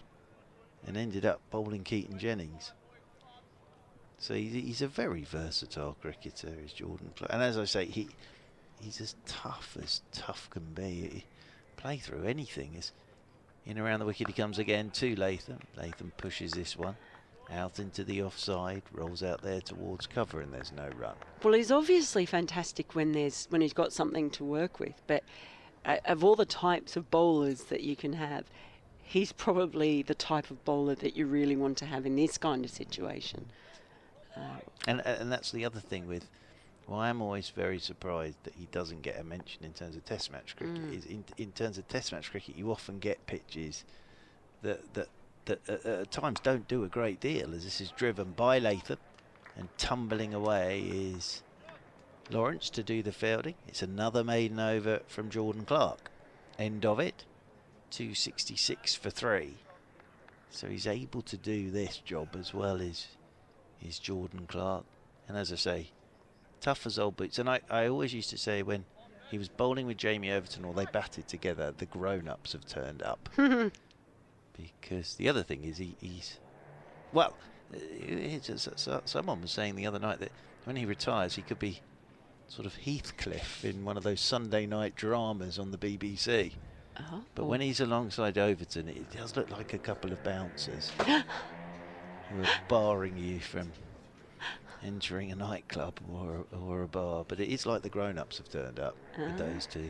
and ended up bowling Keaton Jennings. So he's a very versatile cricketer, is Jordan Clarke. And as I say, he's as tough can be. Play through anything. Is in around the wicket he comes again to Latham. Latham pushes this one out into the offside, rolls out there towards cover, and there's no run. Well, he's obviously fantastic when he's got something to work with, but of all the types of bowlers that you can have, he's probably the type of bowler that you really want to have in this kind of situation. And that's the other thing with, well, I'm always very surprised that he doesn't get a mention in terms of Test match cricket. Is in terms of Test match cricket, you often get pitches that at times don't do a great deal, as this is driven by Latham, and tumbling away is Lawrence to do the fielding. It's another maiden over from Jordan Clarke. End of it, 266 for 3. So he's able to do this job as well as is Jordan Clarke. And as I say, tough as old boots. And I always used to say when he was bowling with Jamie Overton or they batted together, the grown-ups have turned up. Because the other thing is he's... Well, someone was saying the other night that when he retires, he could be sort of Heathcliff in one of those Sunday night dramas on the BBC. But when he's alongside Overton, it does look like a couple of bouncers who are barring you from entering a nightclub or a bar. But it is like the grown-ups have turned up with those two.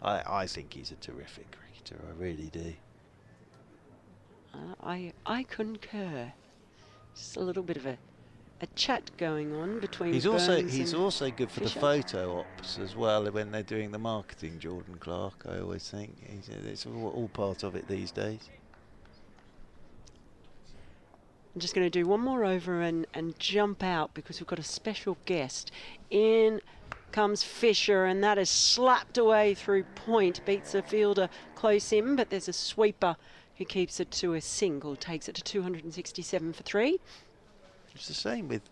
I think he's a terrific cricketer, I really do. I concur. Just a little bit of a chat going on between He's Burns also good for Fisher. the photo ops as well when they're doing the marketing, Jordan Clarke. I always think it's all part of it these days. I'm just going to do one more over and jump out because we've got a special guest. In comes Fisher, and that is slapped away through point. Beats the fielder close in, but there's a sweeper who keeps it to a single, takes it to 267 for 3. It's the same with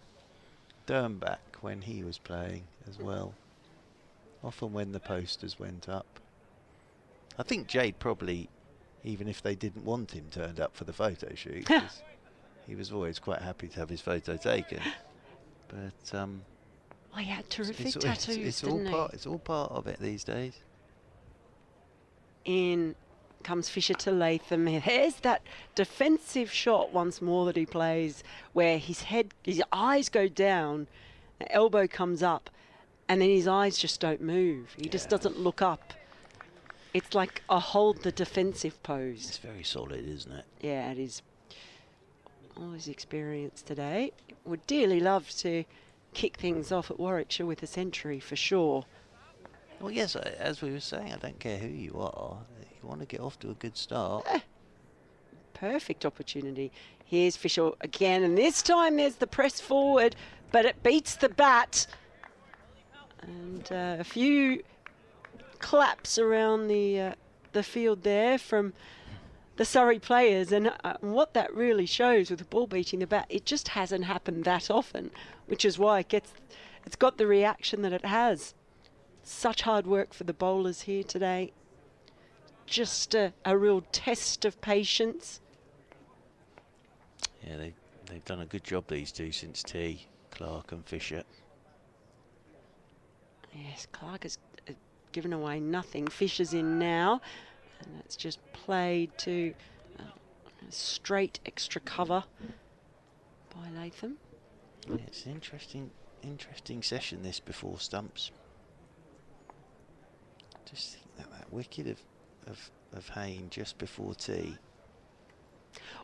Dernbach when he was playing as well. Often when the posters went up. I think Jade probably, even if they didn't want him, turned up for the photo shoot. He was always quite happy to have his photo taken. But he had terrific tattoos, didn't he? It's all part of it these days. In comes Fisher to Latham. There's that defensive shot once more that he plays where his eyes go down, the elbow comes up, and then his eyes just don't move. He just doesn't look up. It's like a hold the defensive pose. It's very solid, isn't it? Yeah, it is. All his experience today. Would dearly love to kick things off at Warwickshire with a century for sure. Well, yes, as we were saying, I don't care who you are. You want to get off to a good start. Perfect opportunity. Here's Fisher again, and this time there's the press forward, but it beats the bat. And a few claps around the field there from the Surrey players, and what that really shows with the ball beating the bat, it just hasn't happened that often, which is why it's got the reaction that it has. Such hard work for the bowlers here today. Just a real test of patience. Yeah, they've done a good job, these two, since tea, Clarke and Fisher. Yes, Clarke has given away nothing. Fisher's in now, and that's just played to a straight extra cover by Latham. Yeah, it's an interesting session this before stumps. Just think that wicket of Hayne just before tea.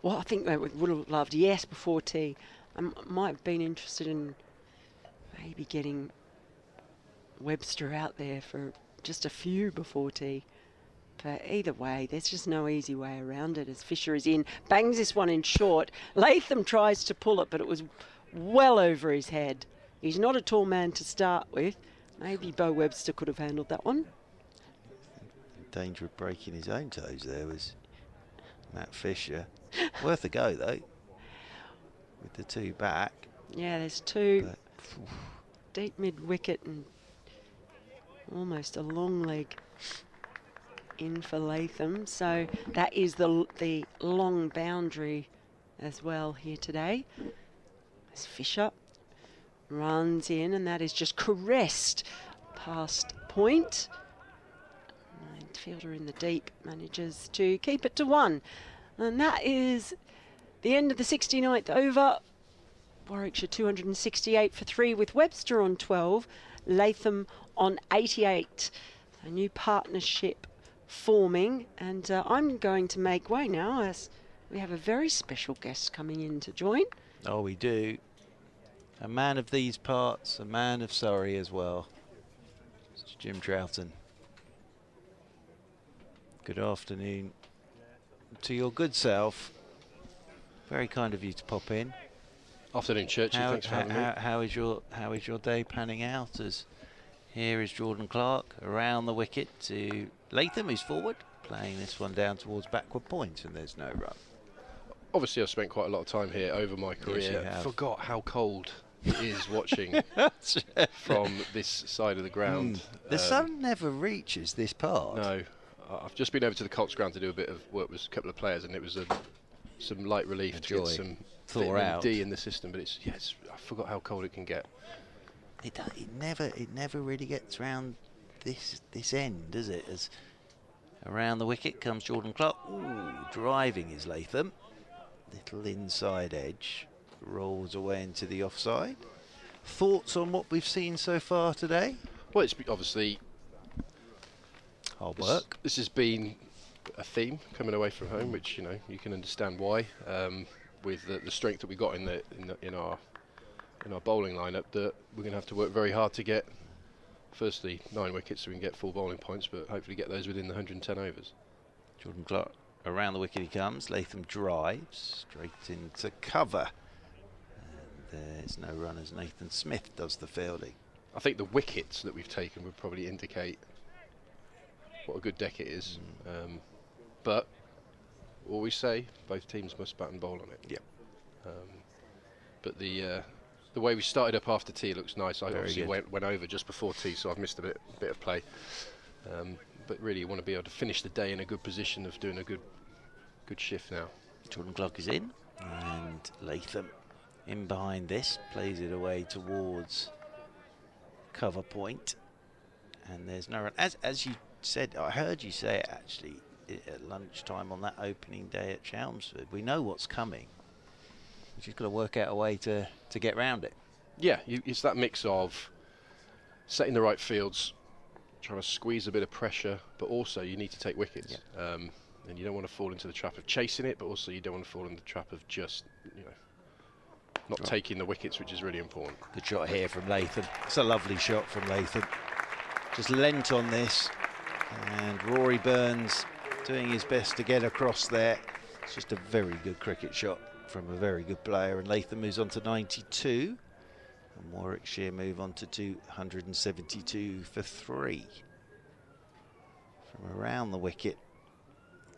Well, I think they would have loved, yes, before tea. I might have been interested in maybe getting Webster out there for just a few before tea. But either way, there's just no easy way around it as Fisher is in. Bangs this one in short. Latham tries to pull it, but it was well over his head. He's not a tall man to start with. Maybe Bo Webster could have handled that one. In danger of breaking his own toes there was Matt Fisher. Worth a go though, with the two back. Yeah, there's two But, deep mid-wicket and almost a long leg in for Latham. So that is the long boundary as well here today. As Fisher runs in, and that is just caressed past point. And fielder in the deep manages to keep it to 1. And that is the end of the 69th over. Warwickshire 268 for 3 with Webster on 12, Latham on 88. A new partnership forming, and I'm going to make way now as we have a very special guest coming in to join. oh, we do. A man of these parts, a man of Surrey as well. It's Jim Troughton. Good afternoon to your good self. Very kind of you to pop in. Afternoon, Churchy. Thanks for having me. How is your day panning out? As here is Jordan Clark around the wicket to Latham, who's forward, playing this one down towards backward point, and there's no run. Obviously, I've spent quite a lot of time here over my Yes, career. you have. Forgot how cold it is watching from this side of the ground. The sun never reaches this part. No, I've just been over to the Colts ground to do a bit of work with a couple of players, and it was some light relief to get some Thaw vitamin out. D in the system. But I forgot how cold it can get. It never really gets round this end, does it? As around the wicket comes Jordan Clark. Ooh, driving is Latham. Little inside edge, rolls away into the offside. Thoughts on what we've seen so far today? Well, it's obviously Hard work. This has been a theme coming away from home, which you can understand why. With the strength that we got in our bowling lineup, that we're going to have to work very hard to get. Firstly, 9 wickets so we can get full bowling points, but hopefully get those within the 110 overs. Jordan Clark around the wicket he comes. Latham drives straight into cover. And there's no run as Nathan Smith does the fielding. I think the wickets that we've taken would probably indicate what a good deck it is. But always say both teams must bat and bowl on it. Yep. But the way we started up after tea looks nice. I Very obviously good. went over just before tea, so I've missed a bit of play. But really, you want to be able to finish the day in a good position of doing a good shift now. Jordan Clark is in, and Latham in behind this, plays it away towards cover point, and there's no run. As you said, I heard you say it actually at lunchtime on that opening day at Chelmsford. We know what's coming. We've just got to work out a way to get round it. Yeah, it's that mix of setting the right fields, trying to squeeze a bit of pressure, but also you need to take wickets. Yeah. And you don't want to fall into the trap of chasing it, but also you don't want to fall in the trap of just, not taking the wickets, which is really important. Good shot here from Latham. It's a lovely shot from Latham. Just lent on this, and Rory Burns doing his best to get across there. It's just a very good cricket shot from a very good player, and Latham moves on to 92, and Warwickshire move on to 272 for 3. From around the wicket,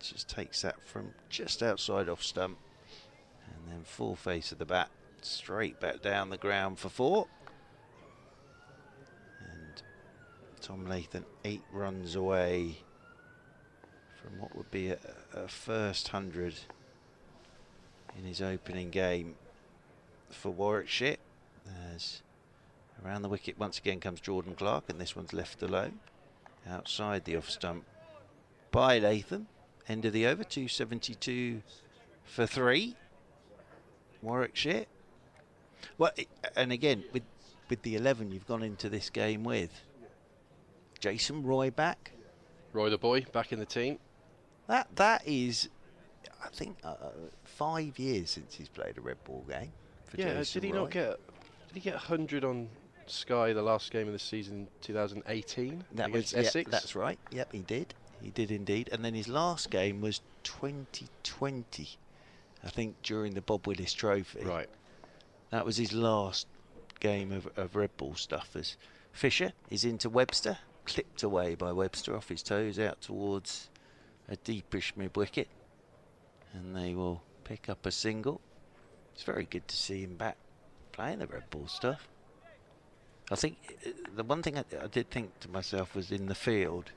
just takes that from just outside off stump, and then full face of the bat, straight back down the ground for 4. And Tom Latham 8 runs away from what would be a first 100 in his opening game for Warwickshire. As around the wicket once again comes Jordan Clark, and this one's left alone outside the off stump by Latham. End of the over, 272 for 3. Warwickshire. Well, and again, with the 11 you've gone into this game with, Jason Roy back. Roy the boy back in the team. That is, I think, 5 years since he's played a red ball game. For Jason did he Roy. not get? Did he get 100 on Sky the last game of the season in 2018 That against was, Essex? yeah, that's right. Yep, he did. He did indeed. And then his last game was 2020, I think, during the Bob Willis Trophy. Right. That was his last game of red ball stuffers. Fisher is into Webster, clipped away by Webster off his toes out towards a deepish mid-wicket, and they will pick up a single. It's very good to see him back playing the red ball stuff. I think the one thing I did think to myself was in the field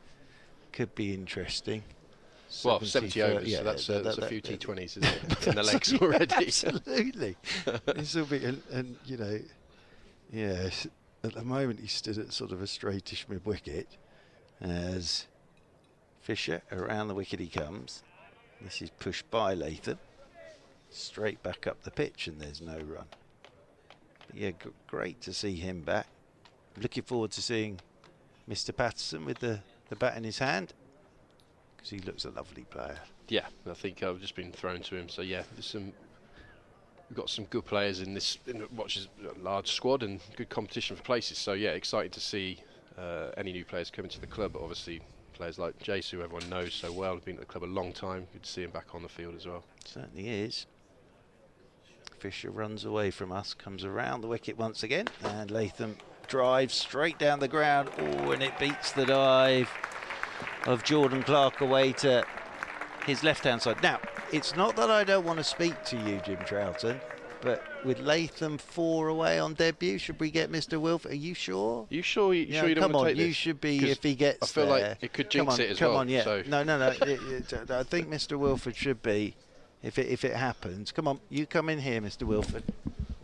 could be interesting. Well, 70 overs, yeah, so that's a few T20s, isn't it? In the legs already. Absolutely. This will be, and you know, yes, at the moment he stood at sort of a straightish mid-wicket as Fisher, around the wicket he comes. This is pushed by Latham. Straight back up the pitch, and there's no run. But yeah, great to see him back. Looking forward to seeing Mr. Patterson with the bat in his hand, because he looks a lovely player. Yeah, I think I've just been thrown to him. So yeah, we've got some good players in what is a large squad and good competition for places. So yeah, excited to see any new players coming to the club. But obviously, players like Jace, who everyone knows so well, have been at the club a long time. Good to see him back on the field as well. Certainly is. Fisher runs away from us, comes around the wicket once again, and Latham drives straight down the ground. Oh, and it beats the dive of Jordan Clark away to his left-hand side. Now, it's not that I don't want to speak to you, Jim Troughton, but with Latham 4 away on debut, should we get Mr. Wilf? Are you sure? You sure? You sure you don't come want on, to take this? you should be if he gets I feel there. like it could jinx it as well. Come on, yeah. So. No. I think Mr. Wilford should be if it happens. Come on, you come in here, Mr. Wilford.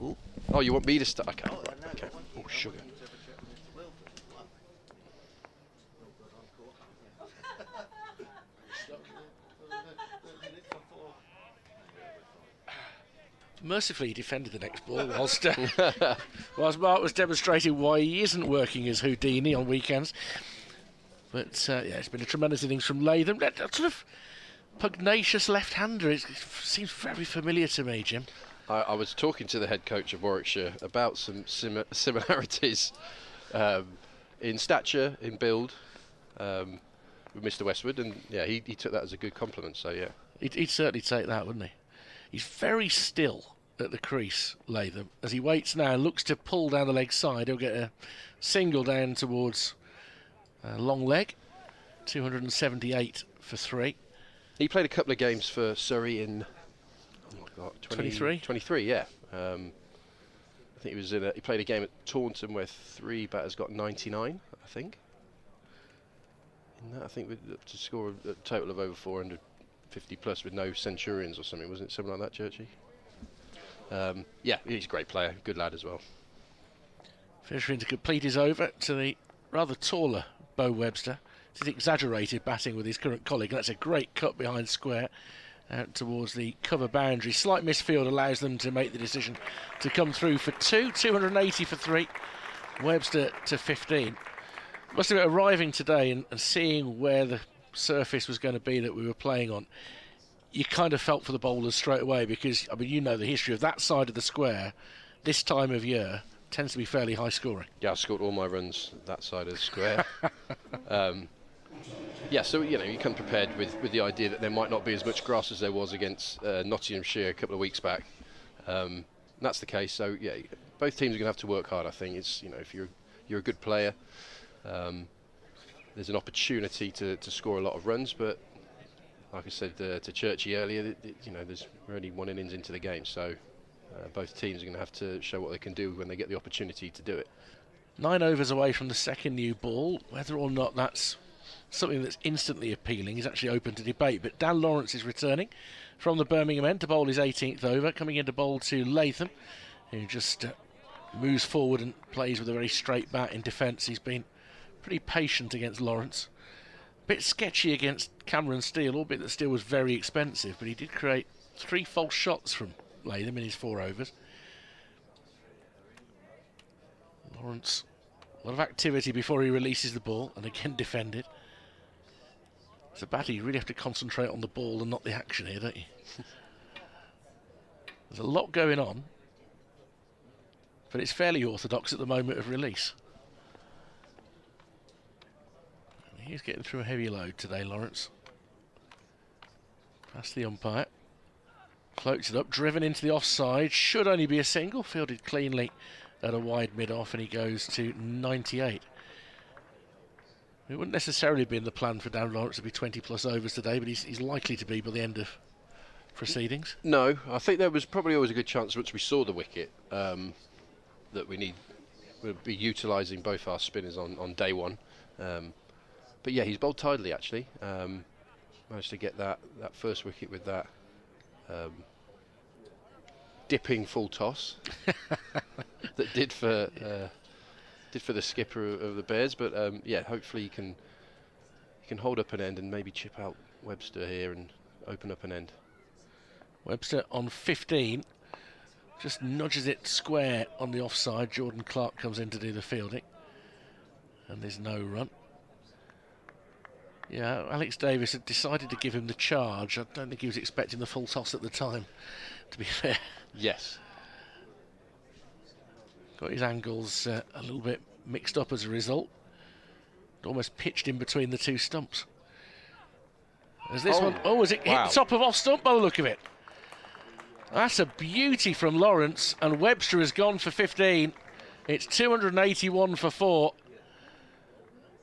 Ooh. Oh, you want me to start? Okay. Oh, no, Okay. Oh, sugar. Mercifully, he defended the next ball whilst Mark was demonstrating why he isn't working as Houdini on weekends. But yeah, it's been a tremendous innings from Latham. That sort of pugnacious left-hander, it seems very familiar to me, Jim. I was talking to the head coach of Warwickshire about some similarities in stature, in build, with Mr. Westwood, and yeah, he took that as a good compliment. So yeah, He'd certainly take that, wouldn't he? He's very still at the crease, Latham. As he waits now and looks to pull down the leg side, he'll get a single down towards long leg. 278 for 3. he played a couple of games for Surrey in 23. 23, yeah. I think he was he played a game at Taunton where 3 batters got 99, I think. In that, I think to score a total of over 450 plus with no Centurions or something, wasn't it? Something like that, Churchy? Yeah, he's a great player, good lad as well. Finishing to complete his over to the rather taller Bo Webster. He's exaggerated batting with his current colleague, and that's a great cut behind square out towards the cover boundary. Slight misfield allows them to make the decision to come through for 2. 280 for 3. Webster to 15. Must have been arriving today and seeing where the surface was going to be that we were playing on. You kind of felt for the bowlers straight away, because I mean, you know the history of that side of the square this time of year tends to be fairly high scoring. Yeah, I scored all my runs that side of the square. Yeah, so you know, you come prepared with the idea that there might not be as much grass as there was against Nottinghamshire a couple of weeks back. And that's the case. So yeah, both teams are going to have to work hard. I think it's, you know, if you're a good player, there's an opportunity to score a lot of runs. But like I said to Churchy earlier, you know, we're only 1 innings into the game, so both teams are going to have to show what they can do when they get the opportunity to do it. 9 overs away from the second new ball. Whether or not that's something that's instantly appealing is actually open to debate. But Dan Lawrence is returning from the Birmingham end to bowl his 18th over, coming in to bowl to Latham, who just moves forward and plays with a very straight bat in defence. He's been pretty patient against Lawrence. A bit sketchy against Cameron Steele, albeit that Steele was very expensive, but he did create 3 false shots from Latham in his 4 overs. Lawrence, a lot of activity before he releases the ball, and again defended. As a batter, you really have to concentrate on the ball and not the action here, don't you? There's a lot going on, but it's fairly orthodox at the moment of release. And he's getting through a heavy load today, Lawrence. Past the umpire. Floats it up, driven into the offside. Should only be a single, fielded cleanly at a wide mid-off, and he goes to 98. It wouldn't necessarily have been the plan for Dan Lawrence to be 20 plus overs today, but he's likely to be by the end of proceedings. No, I think there was probably always a good chance once we saw the wicket that we'll be utilising both our spinners on day one. But yeah, he's bowled tidily actually. Managed to get that first wicket with that dipping full toss that did for the skipper of the Bears. But yeah, hopefully he can hold up an end and maybe chip out Webster here and open up an end. Webster on 15, just nudges it square on the offside. Jordan Clark comes in to do the fielding, and there's no run. Yeah, Alex Davis had decided to give him the charge. I don't think he was expecting the full toss at the time, to be fair. Yes. Got his angles a little bit mixed up as a result. Almost pitched in between the two stumps. As this one, as it hit the top of off stump by the look of it. That's a beauty from Lawrence, and Webster has gone for 15. It's 281 for 4.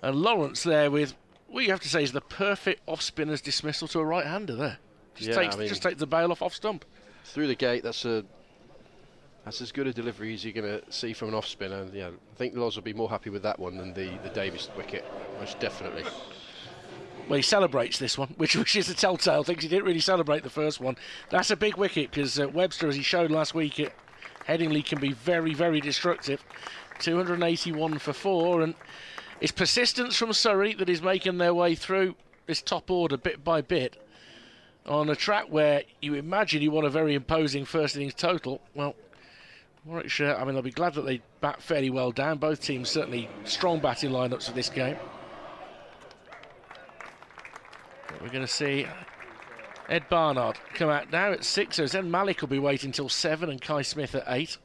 And Lawrence there with what you have to say is the perfect off-spinner's dismissal to a right-hander there. Just takes the bail off stump. Through the gate, that's as good a delivery as you're going to see from an off-spinner. Yeah, I think Loz will be more happy with that one than the Davis wicket, most definitely. Well, he celebrates this one, which is a telltale thing. He didn't really celebrate the first one. That's a big wicket because Webster, as he showed last week at Headingley, can be very, very destructive. 281 for 4, and it's persistence from Surrey that is making their way through this top order bit by bit on a track where you imagine you want a very imposing first innings total. Well, Warwickshire, I mean, they'll be glad that they bat fairly well down. Both teams certainly strong batting lineups for this game. We're going to see Ed Barnard come out now at 6, so Zen Malik will be waiting till 7 and Kai Smith at 8.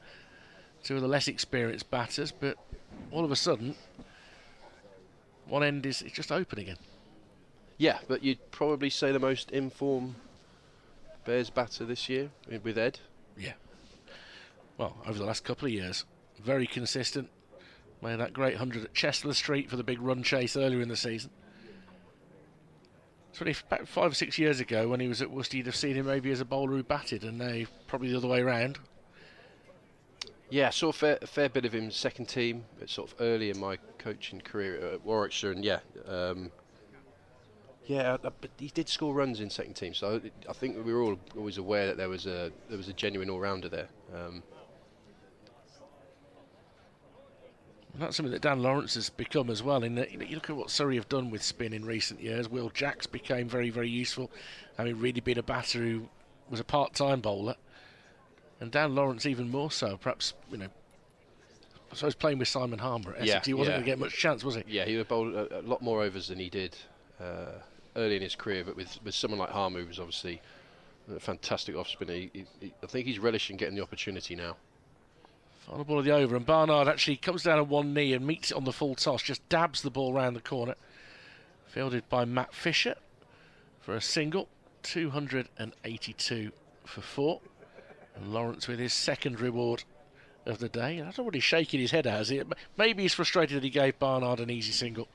Two of the less experienced batters, but all of a sudden, one end is just open again. Yeah, but you'd probably say the most in-form Bears batter this year with Ed. Yeah. Well, over the last couple of years, very consistent. Made that great 100 at Chester Street for the big run chase earlier in the season. It's really about 5 or 6 years ago when he was at Worcester, you'd have seen him maybe as a bowler who batted, and now probably the other way around. Yeah, I saw a fair bit of him second team, sort of early in my coaching career at Warwickshire, and yeah, but he did score runs in second team, so I think we were all always aware that there was a genuine all-rounder there. And that's something that Dan Lawrence has become as well. In that, you look at what Surrey have done with spin in recent years. Will Jacks became very, very useful. I mean, really been a batter who was a part-time bowler, and Dan Lawrence even more so. Perhaps, I suppose playing with Simon Harmer at Essex, he wasn't going to get much chance, was he? Yeah, he would bowl a lot more overs than he did early in his career. But with someone like Harmer, who was obviously a fantastic off-spinner, I think he's relishing getting the opportunity now. Final ball of the over, and Barnard actually comes down on one knee and meets it on the full toss, just dabs the ball round the corner. Fielded by Matt Fisher for a single, 282 for 4. And Lawrence with his second reward of the day. I don't know what he's shaking his head at, has he? Maybe he's frustrated that he gave Barnard an easy single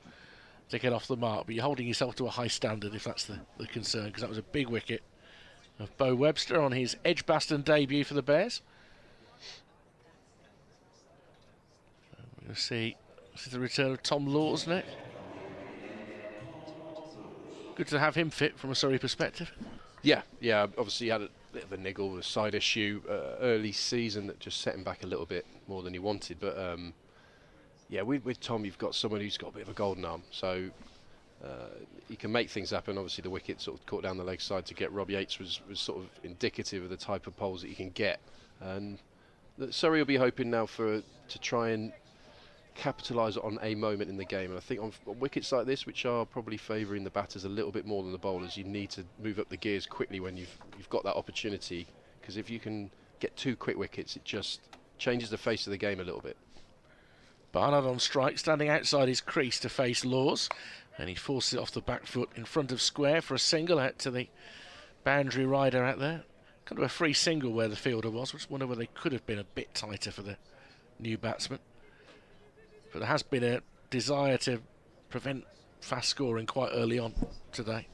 to get off the mark, but you're holding yourself to a high standard if that's the concern, because that was a big wicket of Bo Webster on his Edgbaston debut for the Bears. We're going to see the return of Tom Laws next. Good to have him fit from a Surrey perspective. Yeah, obviously he had a bit of a niggle, a side issue early season that just set him back a little bit more than he wanted. But yeah, with Tom, you've got someone who's got a bit of a golden arm, so he can make things happen. Obviously, the wicket sort of caught down the leg side to get Rob Yates was sort of indicative of the type of bowls that you can get. And Surrey will be hoping now to try and capitalise on a moment in the game, and I think on wickets like this, which are probably favouring the batters a little bit more than the bowlers, you need to move up the gears quickly when you've got that opportunity, because if you can get 2 quick wickets, it just changes the face of the game a little bit. Barnard on strike, standing outside his crease to face Laws, and he forces it off the back foot in front of square for a single out to the boundary rider out there. Kind of a free single where the fielder was. I just wonder whether they could have been a bit tighter for the new batsman. But there has been a desire to prevent fast scoring quite early on today.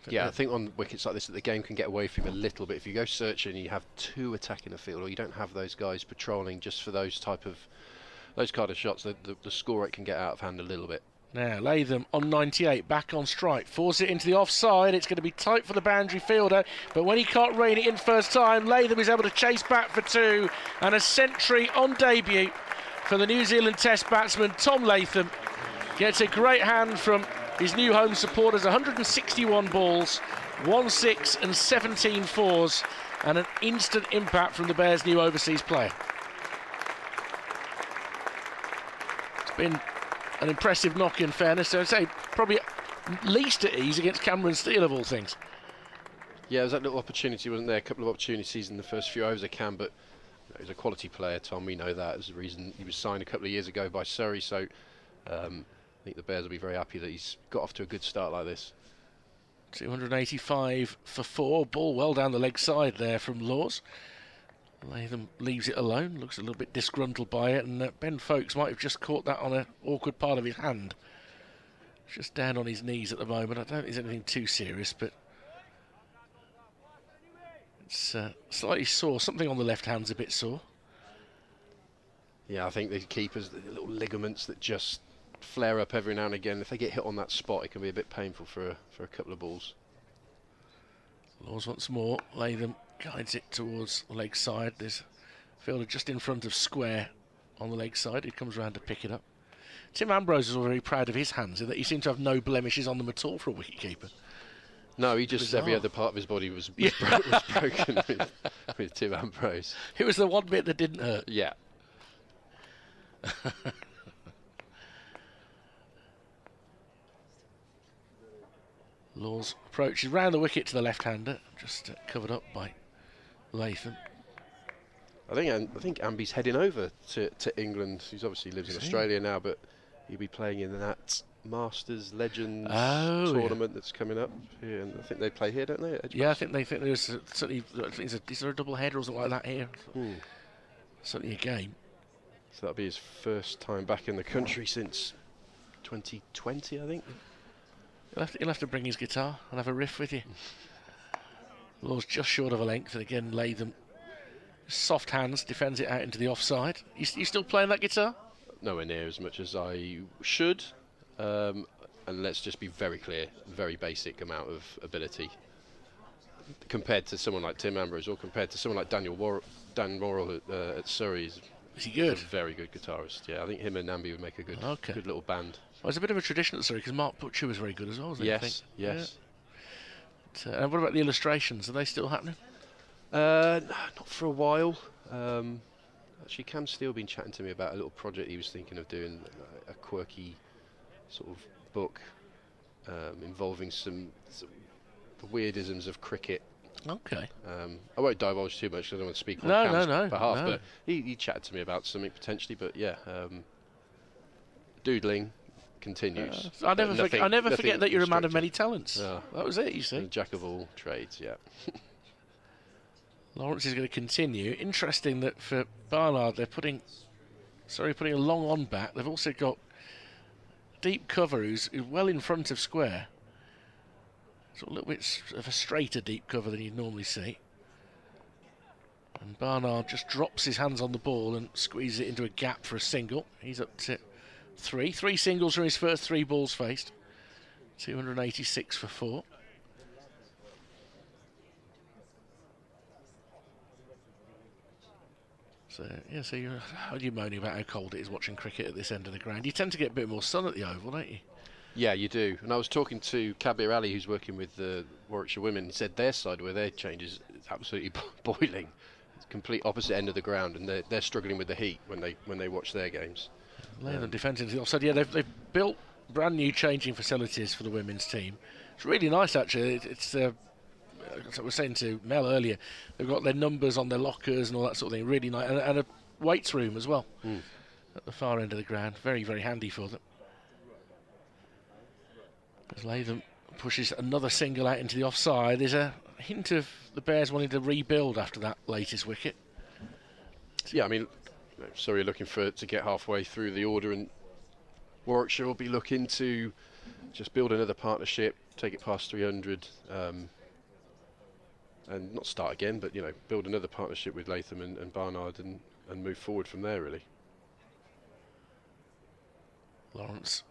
Yeah, I think on wickets like this, that the game can get away from you a little bit. If you go searching, you have two attacking the field, or you don't have those guys patrolling just for those kind of shots. The score rate can get out of hand a little bit. Now Latham on 98, back on strike, force it into the offside. It's going to be tight for the boundary fielder, but when he can't rein it in first time, Latham is able to chase back for 2, and a century on debut for the New Zealand Test batsman Tom Latham. Gets a great hand from his new home supporters. 161 balls, 1 6 and 17 fours, and an instant impact from the Bears' new overseas player. It's been an impressive knock, in fairness. So I'd say probably least at ease against Cameron Steele of all things. Yeah, there was that little opportunity, wasn't there? A couple of opportunities in the first few overs of Cam, but he's a quality player, Tom. We know that. There's a reason he was signed a couple of years ago by Surrey, so I think the Bears will be very happy that he's got off to a good start like this. 285 for 4. Ball well down the leg side there from Laws. Latham leaves it alone, looks a little bit disgruntled by it, and Ben Folkes might have just caught that on an awkward part of his hand. Just down on his knees at the moment. I don't think there's anything too serious, but it's slightly sore. Something on the left hand's a bit sore. Yeah, I think the keepers, the little ligaments that just flare up every now and again. If they get hit on that spot, it can be a bit painful for a couple of balls. Laws once more. Latham guides it towards the leg side. There's a fielder just in front of square on the leg side. He comes round to pick it up. Tim Ambrose is all very proud of his hands, in that he seemed to have no blemishes on them at all for a wicketkeeper. No, he just, Bizarre. every other part of his body was broken with Tim Ambrose. It was the one bit that didn't hurt. Yeah. Laws approaches round the wicket to the left-hander, just covered up by Latham. I think Amby's heading over to England. He's obviously lives in Australia now, but he'll be playing in that Masters Legends tournament that's coming up here, and I think they play here, don't they? Yeah, I think there's certainly. Is there a double header or something like that here? Certainly a game. So that'll be his first time back in the country since 2020, I think. He'll have to bring his guitar and have a riff with you. Laws just short of a length, and again Latham, soft hands, defends it out into the offside. You still playing that guitar? Nowhere near as much as I should. And let's just be very clear, very basic amount of ability compared to someone like Tim Ambrose, or compared to someone like Dan Worrell at Surrey. Is he good? He's a very good guitarist. Yeah, I think him and Namby would make a good little band. Well, it's a bit of a tradition at Surrey, because Mark Butcher was very good as well, wasn't he? Yes, yes. Yeah. And what about the illustrations? Are they still happening? Not for a while. Actually, Cam Steele been chatting to me about a little project he was thinking of doing, a quirky sort of book involving some the weirdisms of cricket. Okay. I won't divulge too much because I don't want to speak on Cam's behalf, but he chatted to me about something potentially. But yeah, doodling continues. I never forget that you're a man of many talents. No. That was it, you see. Jack of all trades, yeah. Lawrence is going to continue. Interesting that for Barnard they're putting a long on back. They've also got deep cover who's well in front of square. So a little bit of a straighter deep cover than you'd normally see. And Barnard just drops his hands on the ball and squeezes it into a gap for a single. He's up to 3 singles from his first 3 balls faced. 286 for 4. So you're moaning about how cold it is watching cricket at this end of the ground. You tend to get a bit more sun at the Oval, don't you? Yeah, you do. And I was talking to Kabir Ali, who's working with the Warwickshire women. He said their side, where their change is absolutely boiling. It's complete opposite end of the ground, and they're struggling with the heat when they watch their games. Latham defending the offside. Yeah, they've built brand new changing facilities for the women's team. It's really nice, actually. It's as I was saying to Mel earlier, they've got their numbers on their lockers and all that sort of thing. Really nice, and a weights room as well at the far end of the ground. Very, very handy for them. As Latham pushes another single out into the offside. There's a hint of the Bears wanting to rebuild after that latest wicket. Yeah, I mean, Surrey are looking to get halfway through the order, and Warwickshire will be looking to just build another partnership, take it past 300, and not start again, but build another partnership with Latham and Barnard and move forward from there, really. Lawrence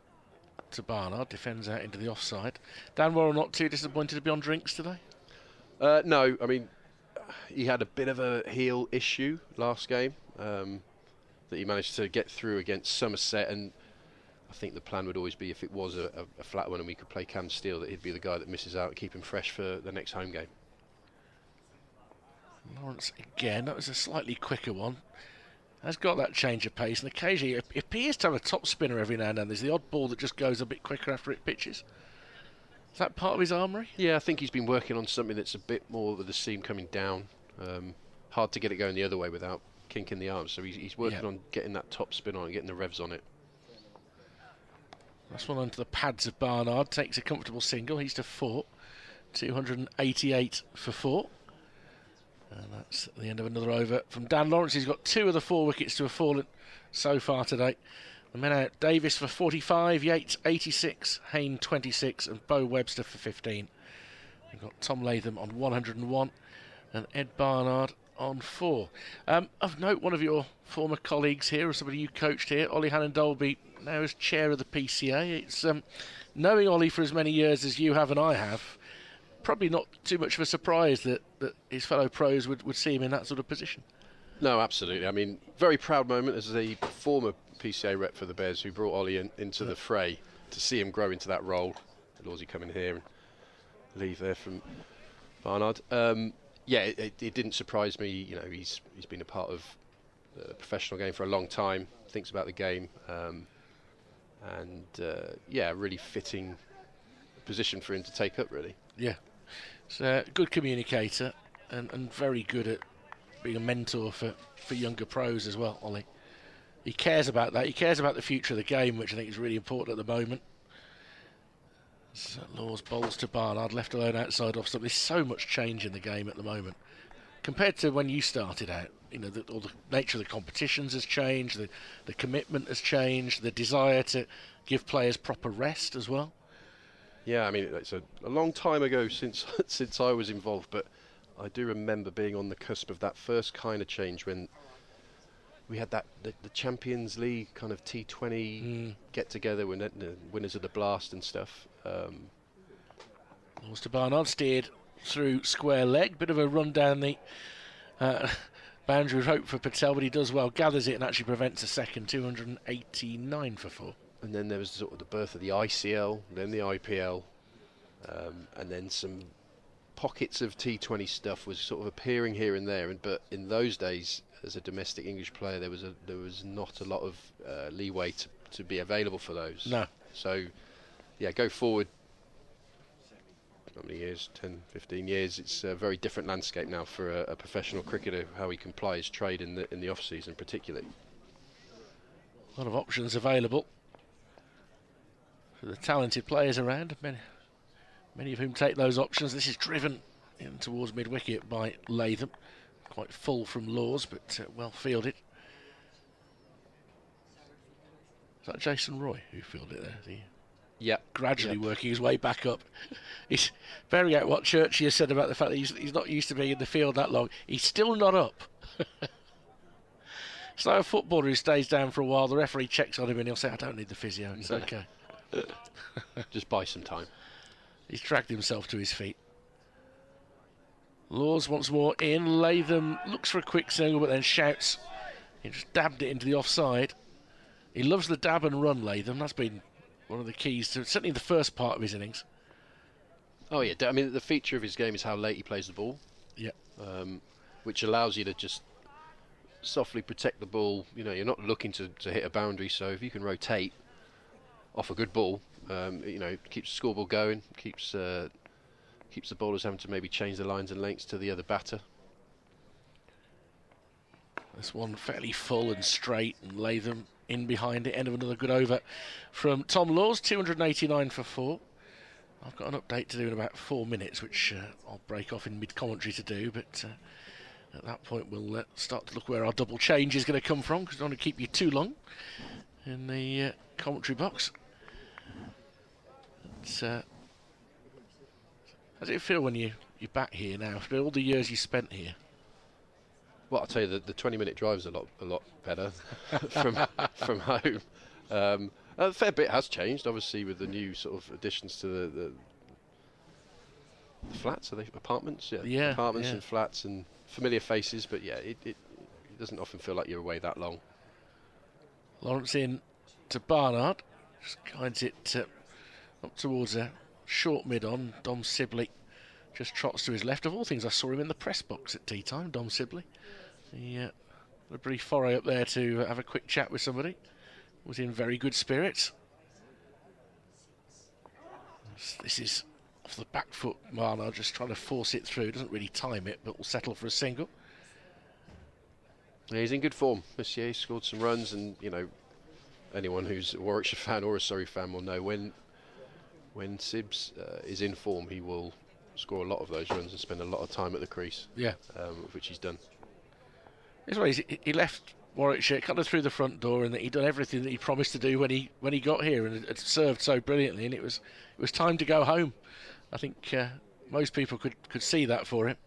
to Barnard, defends out into the offside. Dan Worrell not too disappointed to be on drinks today? No, I mean, he had a bit of a heel issue last game that he managed to get through against Somerset, and I think the plan would always be, if it was a flat one and we could play Cam Steele, that he'd be the guy that misses out and keep him fresh for the next home game. Lawrence again, that was a slightly quicker one. Has got that change of pace, and occasionally it appears to have a top spinner every now and then. There's the odd ball that just goes a bit quicker after it pitches. Is that part of his armoury? Yeah, I think he's been working on something that's a bit more with the seam coming down. Hard to get it going the other way without kinking the arms, so he's working on getting that top spin on and getting the revs on it. That's one onto the pads of Barnard, takes a comfortable single. He's to 4, 288 for 4. And that's the end of another over from Dan Lawrence. He's got 2 of the 4 wickets to have fallen so far today. The men out: Davis for 45, Yates 86, Hayne 26, and Bo Webster for 15. We've got Tom Latham on 101 and Ed Barnard on 4. Of note, one of your former colleagues here, or somebody you coached here, Ollie Hannon-Dolby, now as chair of the PCA. It's knowing Ollie for as many years as you have and I have, probably not too much of a surprise that his fellow pros would see him in that sort of position. No, absolutely. I mean, very proud moment as a former PCA rep for the Bears who brought Ollie into the fray, to see him grow into that role. Lawsy come in here and leave there from Barnard. Yeah, it didn't surprise me. He's been a part of the professional game for a long time, thinks about the game, and really fitting position for him to take up, really. Yeah, he's a good communicator and very good at being a mentor for younger pros as well, Ollie. He cares about that. He cares about the future of the game, which I think is really important at the moment. So Laws bowls to Barnard, left alone outside off stump. There's so much change in the game at the moment compared to when you started out. All the nature of the competitions has changed, the commitment has changed, the desire to give players proper rest as well. Yeah, I mean, it's a long time ago since I was involved, but I do remember being on the cusp of that first kind of change when we had the Champions League kind of T20 get together when the winners of the Blast and stuff. Mr. Barnard steered through square leg, bit of a run down the boundary rope for Patel, but he does well, gathers it and actually prevents a second. 289 for 4. And then there was sort of the birth of the ICL, then the IPL, and then some pockets of T20 stuff was sort of appearing here and there. But in those days, as a domestic English player, there was not a lot of leeway to be available for those. No. So, yeah, go forward. How many years? 10, 15 years. It's a very different landscape now for a professional cricketer, how he can ply his trade in the off season, particularly. A lot of options available for the talented players around, many of whom take those options. This is driven in towards mid-wicket by Latham. Quite full from Laws, but well fielded. Is that Jason Roy who fielded it there? Is he gradually working his way back up? He's bearing out what Churchy has said about the fact that he's not used to being in the field that long. He's still not up. It's like a footballer who stays down for a while, the referee checks on him and he'll say, I don't need the physio, it's okay. Just buy some time. He's dragged himself to his feet. Laws once more in. Latham looks for a quick single but then shouts. He just dabbed it into the offside. He loves the dab and run, Latham. That's been one of the keys to certainly the first part of his innings. Oh yeah, I mean the feature of his game is how late he plays the ball. Yeah. Which allows you to just softly protect the ball. You're not looking to hit a boundary, so if you can rotate off a good ball, it keeps the scoreboard going, keeps the bowlers having to maybe change the lines and lengths to the other batter. This one fairly full and straight, and Latham in behind it. End of another good over from Tom Laws. 289 for 4. I've got an update to do in about 4 minutes, which I'll break off in mid-commentary to do, but at that point we'll start to look where our double change is going to come from, because I don't want to keep you too long in the commentary box. How does it feel when you're back here now, after all the years you spent here? Well, I'll tell you, the 20-minute drive's a lot better from home. A fair bit has changed, obviously, with the new sort of additions to the flats. Are they apartments? Yeah, apartments and flats and familiar faces. But yeah, it doesn't often feel like you're away that long. Lawrence in to Barnard, just guides it up towards a short mid on. Dom Sibley just trots to his left. Of all things, I saw him in the press box at tea time. Dom Sibley, he a brief foray up there to have a quick chat with somebody. Was in very good spirits. This is off the back foot. Barnard just trying to force it through. Doesn't really time it, but will settle for a single. Yeah, he's in good form. This year he scored some runs, and you know, anyone who's a Warwickshire fan or a Surrey fan will know when Sibs is in form, he will score a lot of those runs and spend a lot of time at the crease. Yeah, which he's done. This way, he left Warwickshire kind of through the front door, and that he'd done everything that he promised to do when he got here, and it served so brilliantly, and it was time to go home. I think most people could see that for him.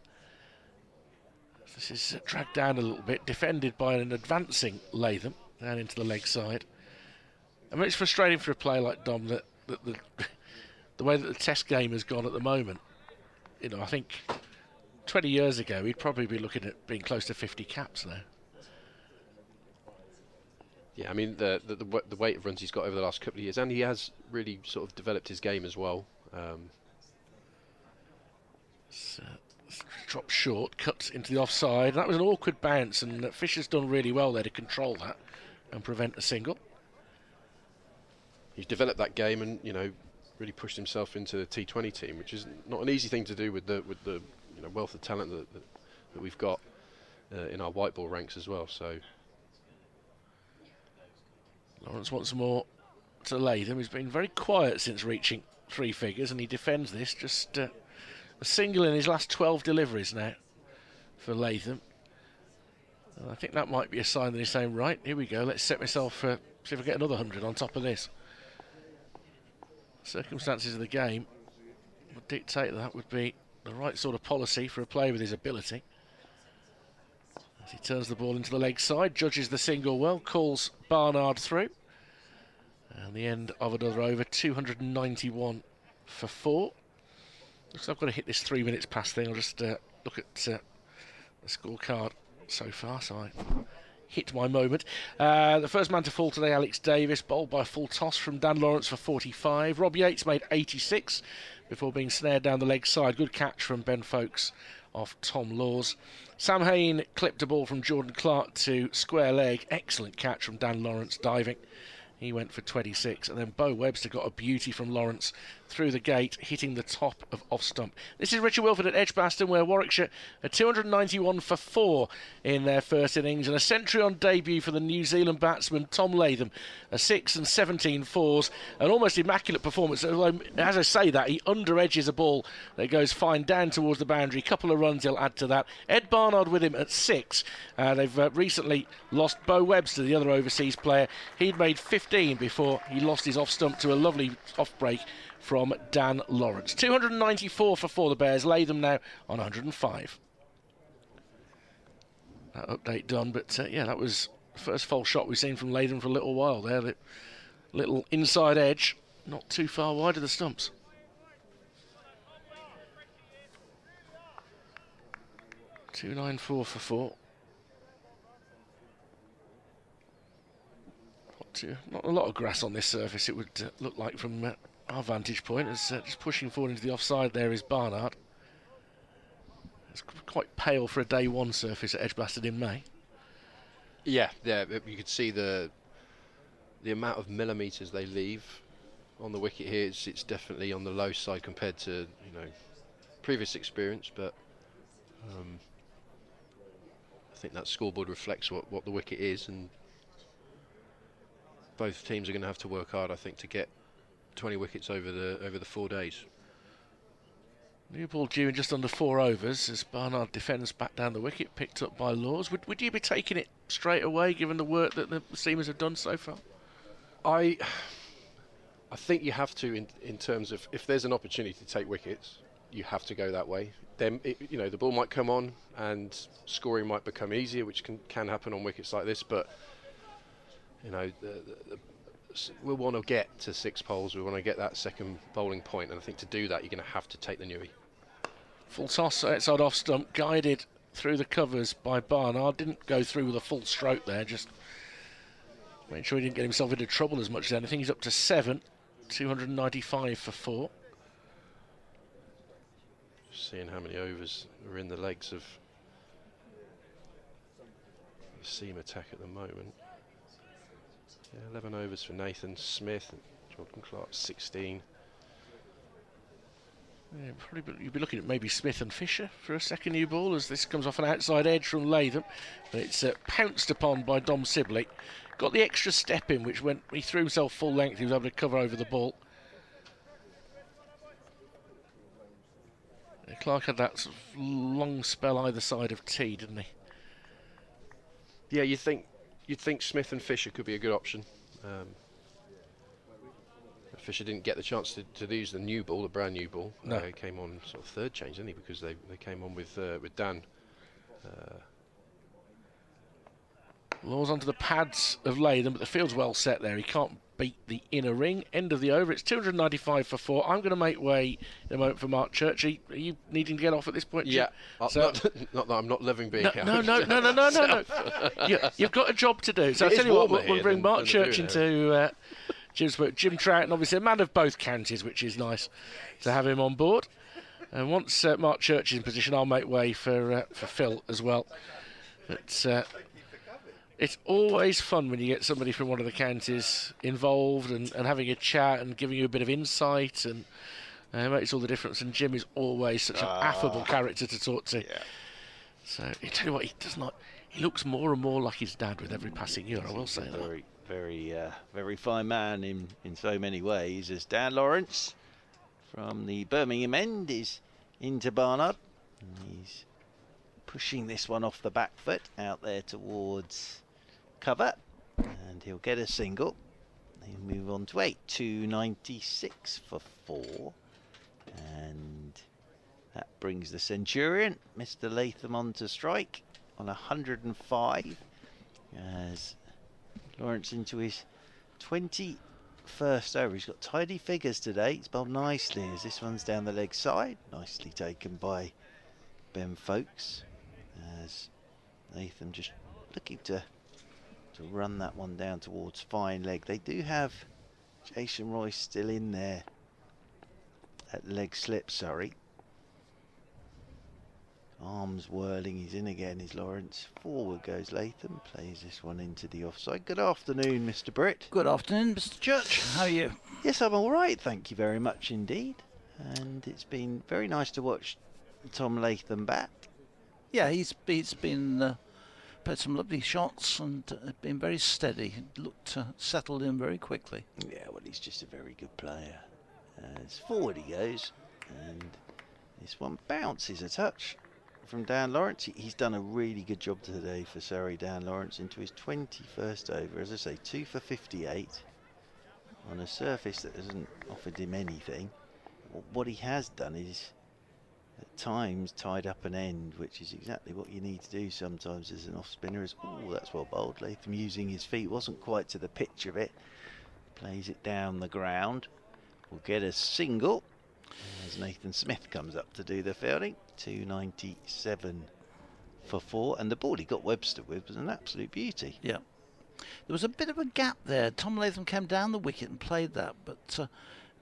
This is dragged down a little bit, defended by an advancing Latham down into the leg side. I mean, it's frustrating for a player like Dom that the way that the Test game has gone at the moment. You know, I think 20 years ago he'd probably be looking at being close to 50 caps now. Yeah, I mean, the weight of runs he's got over the last couple of years, and he has really sort of developed his game as well. Dropped short, cuts into the offside. That was an awkward bounce, and Fisher's done really well there to control that and prevent a single. He's developed that game, and you know, really pushed himself into the T20 team, which is not an easy thing to do with the you know, wealth of talent that we've got in our white ball ranks as well. So. Lawrence once more to Latham. He's been very quiet since reaching 3 figures, and he defends this. Just a single in his last 12 deliveries now for Latham. And I think that might be a sign that he's saying, right, here we go, let's set myself, see if I get another 100 on top of this. Circumstances of the game would dictate that would be the right sort of policy for a player with his ability. As he turns the ball into the leg side, judges the single well, calls Barnard through. And the end of another over, 291 for 4. Looks like I've got to hit this 3 minutes past thing. I'll just look at the scorecard so far, so I hit my moment. The first man to fall today, Alex Davis, bowled by a full toss from Dan Lawrence for 45. Rob Yates made 86 before being snared down the leg side. Good catch from Ben Folkes off Tom Laws. Sam Hayne clipped a ball from Jordan Clark to square leg. Excellent catch from Dan Lawrence diving. He went for 26, and then Bo Webster got a beauty from Lawrence through the gate, hitting the top of off stump. This is Richard Wilford at Edgbaston, where Warwickshire are 291 for 4 in their first innings, and a century on debut for the New Zealand batsman Tom Latham. A 6 and 17 fours, an almost immaculate performance. Although, as I say that, he under-edges a ball that goes fine down towards the boundary. Couple of runs he'll add to that. Ed Barnard with him at 6. They've recently lost Bo Webster, the other overseas player. He'd made 15 before he lost his off stump to a lovely off break from Dan Lawrence. 294 for 4 the Bears. Latham now on 105. That update done, but yeah, that was the first false shot we've seen from Latham for a little while there. The little inside edge, not too far wide of the stumps. .294 for 4. Not a lot of grass on this surface, it would look like from our vantage point. As just pushing forward into the offside there is Barnard. It's quite pale for a day one surface at Edgbaston in May. Yeah, you could see the amount of millimetres they leave on the wicket here. It's definitely on the low side compared to previous experience, but I think that scoreboard reflects what the wicket is, and both teams are going to have to work hard, I think, to get 20 wickets over the 4 days. New ball due in just under 4 overs as Barnard defends back down the wicket, picked up by Laws. Would you be taking it straight away, given the work that the seamers have done so far? I think you have to, in terms of if there's an opportunity to take wickets, you have to go that way. Then the ball might come on and scoring might become easier, which can happen on wickets like this. But we want to get to 6 poles. We want to get that second bowling point, and I think to do that, you're going to have to take the newie. Full toss outside off stump, guided through the covers by Barnard. Didn't go through with a full stroke there, just made sure he didn't get himself into trouble as much as anything. He's up to 7, 295 for 4. Just seeing how many overs are in the legs of the seam attack at the moment. Yeah, 11 overs for Nathan Smith and Jordan Clark, 16. Yeah, probably you'd be looking at maybe Smith and Fisher for a second new ball as this comes off an outside edge from Latham. But it's pounced upon by Dom Sibley. Got the extra step in, which when he threw himself full length, he was able to cover over the ball. Clark had that sort of long spell either side of tee, didn't he? Yeah, you'd think Smith and Fisher could be a good option. Fisher didn't get the chance to use the new ball, the brand new ball. No. He came on sort of 3rd change, didn't he? Because they came on with Dan. Laws onto the pads of Latham, but the field's well set there. He can't beat the inner ring. End of the over. It's 295 for 4. I'm going to make way in a moment for Mark Church. Are you needing to get off at this point? Yeah. So, not that I'm not loving being out. No. You've got a job to do. So I'll tell you what, we'll bring Mark Church into Jim Troughton, obviously a man of both counties, which is nice to have him on board. And once Mark Church is in position, I'll make way for Phil as well. But it's always fun when you get somebody from one of the counties involved and having a chat and giving you a bit of insight, and it makes all the difference. And Jim is always such an affable character to talk to. Yeah. So I tell you what, he looks more and more like his dad with every passing year. I will say that. Very fine man in so many ways. As Dan Lawrence from the Birmingham end is into Barnard. And he's pushing this one off the back foot out there towards cover, and he'll get a single. He'll move on to 8, 296 for 4, and that brings the Centurion, Mr. Latham, on to strike on 105 as Lawrence into his 21st over. He's got tidy figures today. He's bowled nicely as this one's down the leg side. Nicely taken by Ben Folkes as Latham just looking to run that one down towards fine leg. They do have Jason Royce still in there at leg slip, Surrey. Arms whirling, he's in again, is Lawrence. Forward goes Latham, plays this one into the offside. Good afternoon, Mr. Britt. Good afternoon, Mr. Church. How are you? Yes, I'm all right, thank you very much indeed. And it's been very nice to watch Tom Latham bat. Yeah, he's been played some lovely shots and been very steady. He looked settled in very quickly. Yeah, well, he's just a very good player. As forward he goes, and this one bounces a touch from Dan Lawrence. He's done a really good job today for Surrey, Dan Lawrence, into his 21st over. As I say, 2 for 58 on a surface that hasn't offered him anything. What he has done is at times tied up an end, which is exactly what you need to do sometimes as an off spinner. Oh, that's well bowled. Latham using his feet, wasn't quite to the pitch of it. Plays it down the ground. Will get a single as Nathan Smith comes up to do the fielding. 297 for 4, and the ball he got Webster with was an absolute beauty. Yeah, there was a bit of a gap there. Tom Latham came down the wicket and played that, but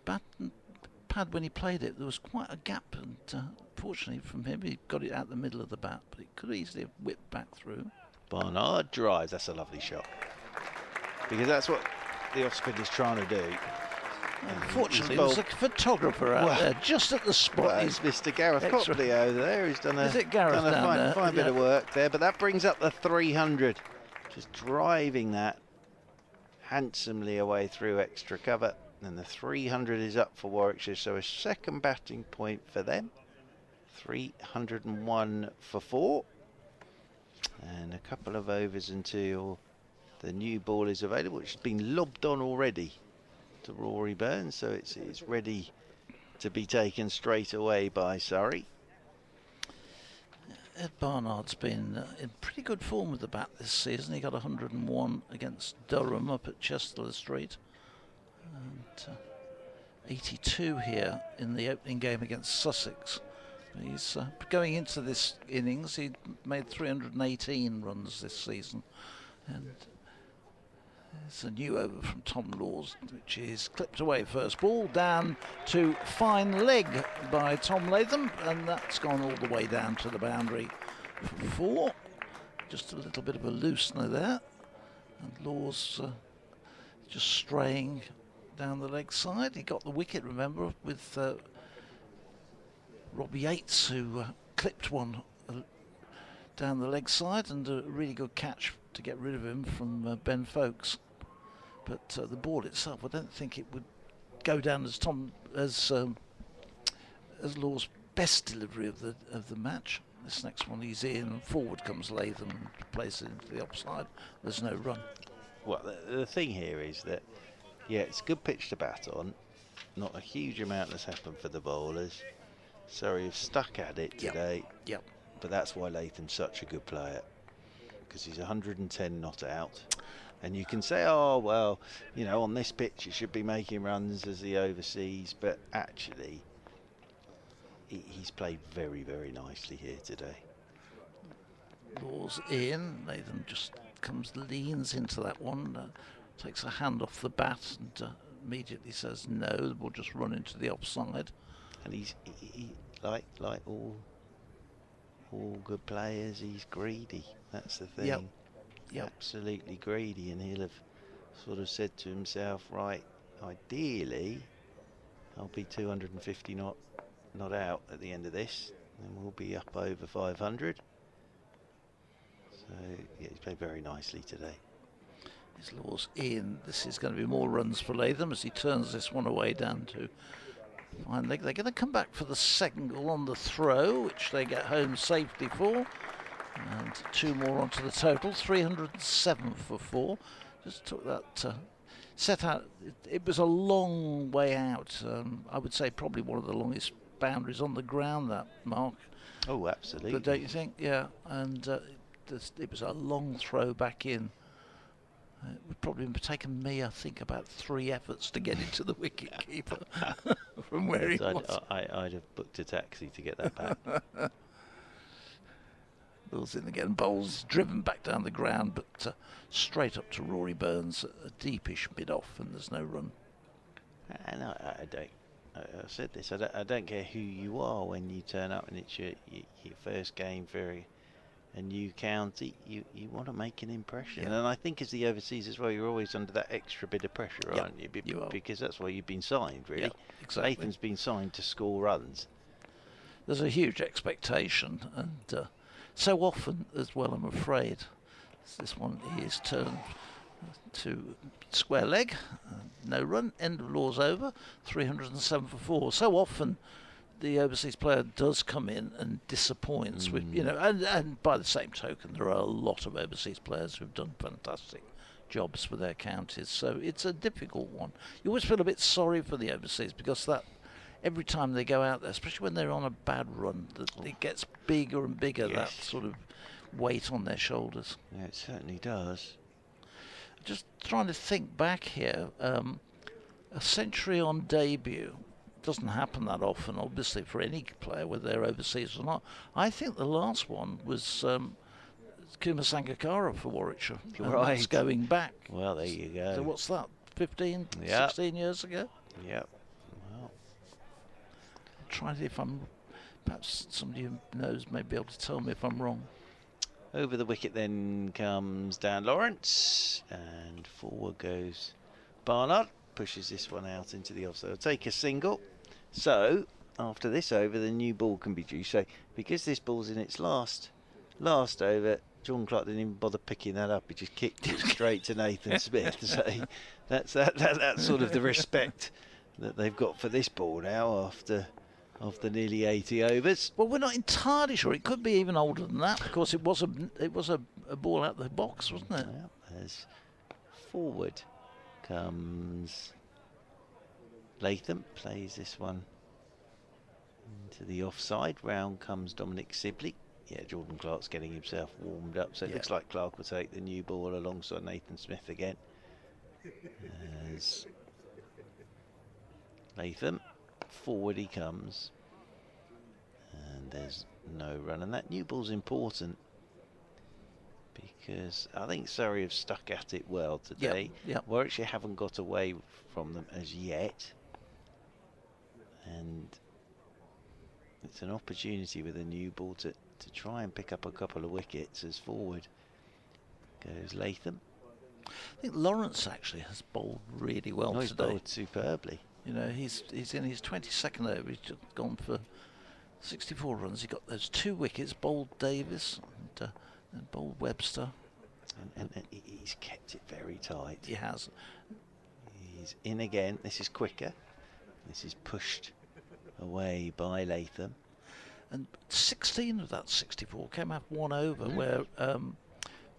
pad when he played it, there was quite a gap, and fortunately from him, he got it out the middle of the bat, but it could easily have whipped back through. Barnard drives. That's a lovely shot, because that's what the off spin is trying to do. Unfortunately, there's a photographer out there just at the spot. Well, it's Mr. Gareth Copley over there. He's done a fine bit of work there, but that brings up the 300. Just driving that handsomely away through extra cover. And the 300 is up for Warwickshire, so a second batting point for them. 301 for 4. And a couple of overs until the new ball is available, which has been lobbed on already to Rory Burns, so it's ready to be taken straight away by Surrey. Ed Barnard's been in pretty good form with the bat this season. He got 101 against Durham up at Chester Street, and 82 here in the opening game against Sussex. He's going into this innings, he made 318 runs this season, and it's a new over from Tom Laws, which is clipped away first ball, down to fine leg by Tom Latham, and that's gone all the way down to the boundary for 4. Just a little bit of a loosener there, and Laws just straying down the leg side. He got the wicket, remember, with Rob Yates, who clipped one down the leg side, and a really good catch to get rid of him from Ben Folkes. But the ball itself, I don't think it would go down as Law's best delivery of the match. This next one he's in, and forward comes Latham and plays it into the offside. There's no run. Well, the thing here is that, yeah, it's a good pitch to bat on. Not a huge amount has happened for the bowlers. Surrey have stuck at it today. Yep. But that's why Latham's such a good player, because he's 110 not out. And you can say, oh, well, you know, on this pitch you should be making runs as the overseas, but actually he's played very, very nicely here today. Laws in, Latham just leans into that one, takes a hand off the bat and immediately says no, we'll just run into the offside. And he like all good players, he's greedy. That's the thing. Yep. Absolutely greedy, and he'll have sort of said to himself, right, ideally I'll be 250 not out at the end of this, and we'll be up over 500. So yeah, he's played very nicely today. His Laws in. This is going to be more runs for Latham as he turns this one away down to fine leg. They're going to come back for the second goal on the throw, which they get home safely for. And 2 more onto the total, 307 for 4. Just took that set out. It was a long way out. I would say probably one of the longest boundaries on the ground, that mark. Oh, absolutely. But don't you think? Yeah. And it was a long throw back in. It would probably have taken me, I think, about 3 efforts to get into the wicket keeper from where he was. I'd have booked a taxi to get that back. Bill's in again, bowls driven back down the ground, but straight up to Rory Burns, a deepish mid-off, and there's no run. And I don't. I've said this. I don't care who you are when you turn up and it's your first game for a new county. You want to make an impression, and I think as the overseas as well, you're always under that extra bit of pressure, aren't you? You are. Because that's why you've been signed, really. Yep, exactly. Nathan's been signed to score runs. There's a huge expectation, and so often as well, I'm afraid. This one is turned to square leg, no run, end of Laws over, 307 for 4. So often the overseas player does come in and disappoints with, you know, and by the same token, there are a lot of overseas players who've done fantastic jobs for their counties. So it's a difficult one. You always feel a bit sorry for the overseas, because that every time they go out there, especially when they're on a bad run, that it gets bigger and bigger, that sort of weight on their shoulders. Yeah, it certainly does. Just trying to think back here, a century on debut doesn't happen that often, obviously, for any player, whether they're overseas or not. I think the last one was Kumar Sangakkara for Warwickshire. Right. That's going back. Well, there you go. So what's that, 15, 16 years ago? Yep. Well, Trying to, if I'm, perhaps somebody who knows may be able to tell me if I'm wrong. over the wicket then comes Dan Lawrence, and forward goes Barnard. Pushes this one out into the offside. I'll take a single. So after this over, the new ball can be due. So because this ball's in its last over, John Clark didn't even bother picking that up. He just kicked it straight to Nathan Smith. So that's sort of the respect that they've got for this ball now after of the nearly 80 overs. Well, we're not entirely sure. It could be even older than that, because it was a ball out the box, wasn't it? Yeah, as forward comes Latham, plays this one into the offside. Round comes Dominic Sibley. Yeah, Jordan Clark's getting himself warmed up, so it looks like Clark will take the new ball alongside Nathan Smith again. As Latham, forward he comes, and there's no run, and that new ball's important because I think Surrey have stuck at it well today. Yep. Warwickshire haven't got away from them as yet, and it's an opportunity with a new ball to try and pick up a couple of wickets. As forward goes Latham. I think Lawrence actually has bowled really well He's today. bowled superbly. You know, he's in his 22nd over. He's just gone for 64 runs. He got those 2 wickets, bowled Davis and bowled Webster. And he's kept it very tight. He has. He's in again. This is quicker. This is pushed away by Latham. And 16 of that 64 came out 1 over, where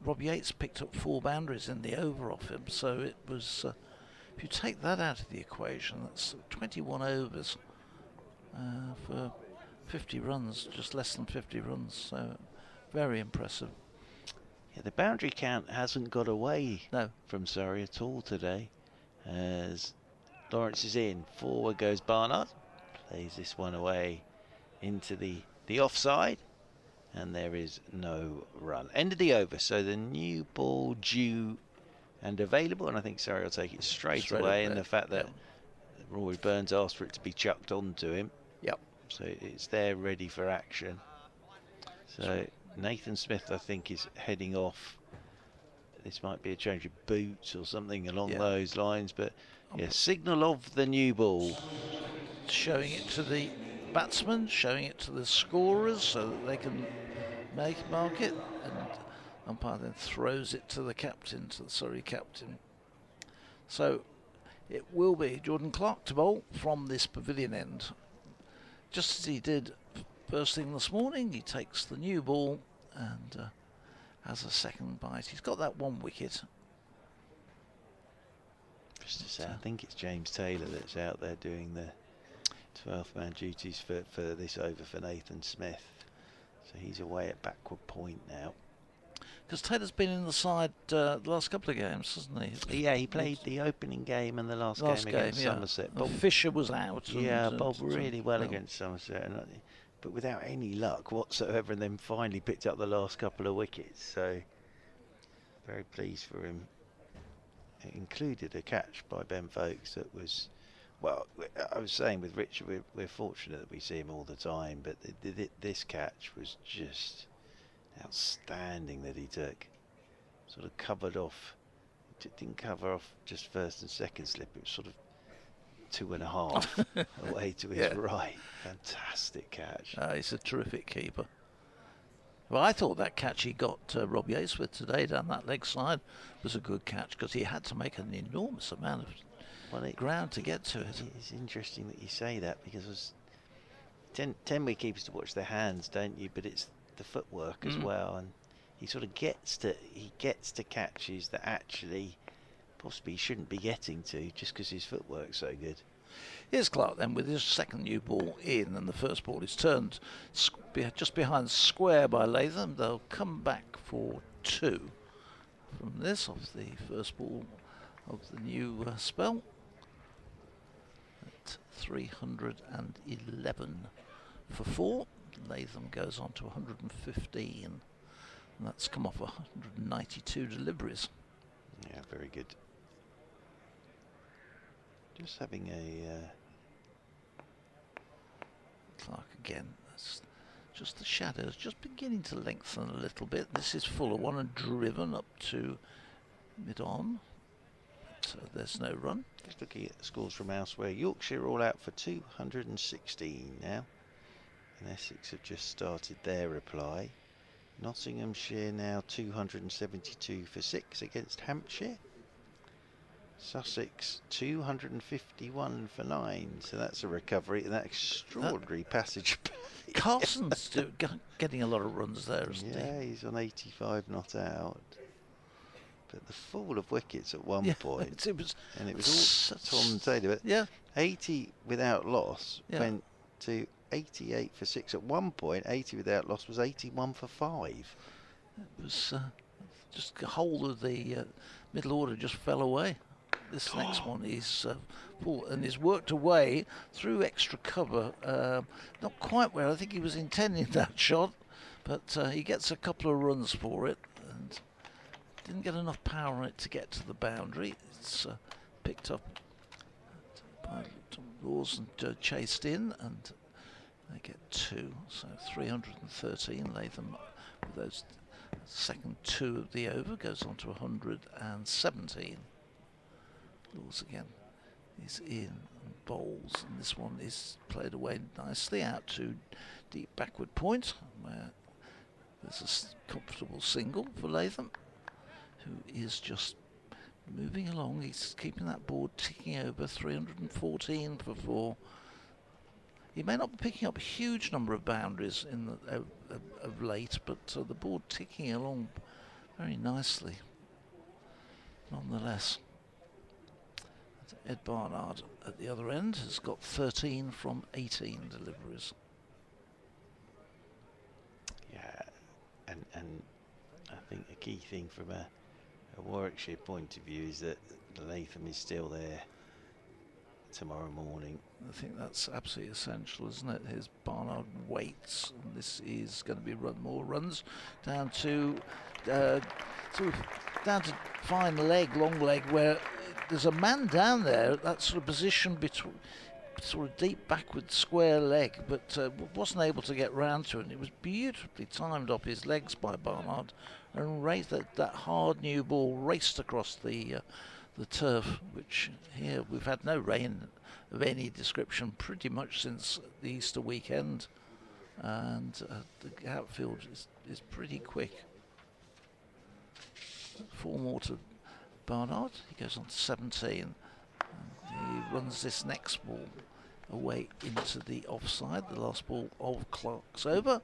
Rob Yates picked up 4 boundaries in the over off him. So it was, if you take that out of the equation, that's 21 overs for 50 runs, just less than 50 runs. So very impressive. Yeah, the boundary count hasn't got away from Surrey at all today. As Lawrence is in, forward goes Barnard, plays this one away into the offside, and there is no run. End of the over, so the new ball due and available, and I think Surrey will take it straight away, and the fact that Roy Burns asked for it to be chucked onto him. Yep. So it's there ready for action. So Nathan Smith, I think, is heading off. This might be a change of boots or something along those lines, but yeah, signal of the new ball. Showing it to the batsmen, showing it to the scorers so that they can mark it, and umpire then throws it to the captain, to the Surrey captain. So it will be Jordan Clark to bowl from this pavilion end. Just as he did first thing this morning, he takes the new ball and has a second bite. He's got that 1 wicket. Just to say, I think it's James Taylor that's out there doing the 12th man duties for this over for Nathan Smith. So he's away at backward point now. Because Taylor's been in the side the last couple of games, hasn't he? Yeah, he played the opening game and the last game against Somerset. Well, Fisher was out. Yeah, bowled really well against Somerset, but without any luck whatsoever, and then finally picked up the last couple of wickets. So very pleased for him. It included a catch by Ben Folkes that was, well, I was saying with Richard, we're fortunate that we see him all the time, but this catch was just outstanding that he took. Sort of covered off, didn't cover off just first and second slip, it was sort of 2.5 away to his right. Fantastic catch. He's a terrific keeper. Well, I thought that catch he got Rob Yates with today down that leg side was a good catch, because he had to make an enormous amount of ground to get to it. It's interesting that you say that, because there's 10 wicketkeepers to watch their hands, don't you? But it's the footwork as well, and he sort of gets to catches that actually possibly he shouldn't be getting to, just because his footwork's so good. Here's Clark then with his second new ball in, and the first ball is turned just behind square by Latham. They'll come back for 2 from this, off the first ball of the new spell at 311 for 4. Latham goes on to 115, and that's come off 192 deliveries. Yeah, very good. Just having a Clark again. That's just the shadows just beginning to lengthen a little bit. This is fuller one and driven up to mid-on. So there's no run. Just looking at the scores from elsewhere. Yorkshire all out for 216 now, and Essex have just started their reply. Nottinghamshire now 272 for 6 against Hampshire. Sussex 251 for 9, so that's a recovery. That extraordinary passage. Carson's getting a lot of runs there, isn't he? Yeah, he's on 85 not out. But the fall of wickets at one point, it was all Tom Taylor. But yeah, 80 without loss went to 88 for 6 at one point. 80 without loss was 81 for 5. It was just the whole of the middle order just fell away. This next one is full and is worked away through extra cover. Not quite where I think he was intending that shot, but he gets a couple of runs for it and didn't get enough power on it to get to the boundary. It's picked up by Laws and chased in, and they get 2, so 313. Latham with those second 2 of the over goes on to 117. Laws again is in and bowls, and this one is played away nicely out to deep backward point where there's a comfortable single for Latham, who is just moving along. He's keeping that board ticking over. 314 for 4. He may not be picking up a huge number of boundaries in the, of late, but the board ticking along very nicely nonetheless. Ed Barnard at the other end has got 13 from 18 deliveries. Yeah, and I think the key thing from a Warwickshire point of view is that Latham is still there tomorrow morning. I think that's absolutely essential, isn't it? Here's Barnard waits, and this is going to be more runs down to down to fine leg, long leg, where there's a man down there at that sort of position between sort of deep backward square leg, but wasn't able to get round to it. And it was beautifully timed up his legs by Barnard, and that hard new ball raced across the turf, which here we've had no rain of any description pretty much since the Easter weekend, and the outfield is pretty quick. 4 more to Barnard. He goes on to 17. And he runs this next ball away into the offside, the last ball of Clark's over.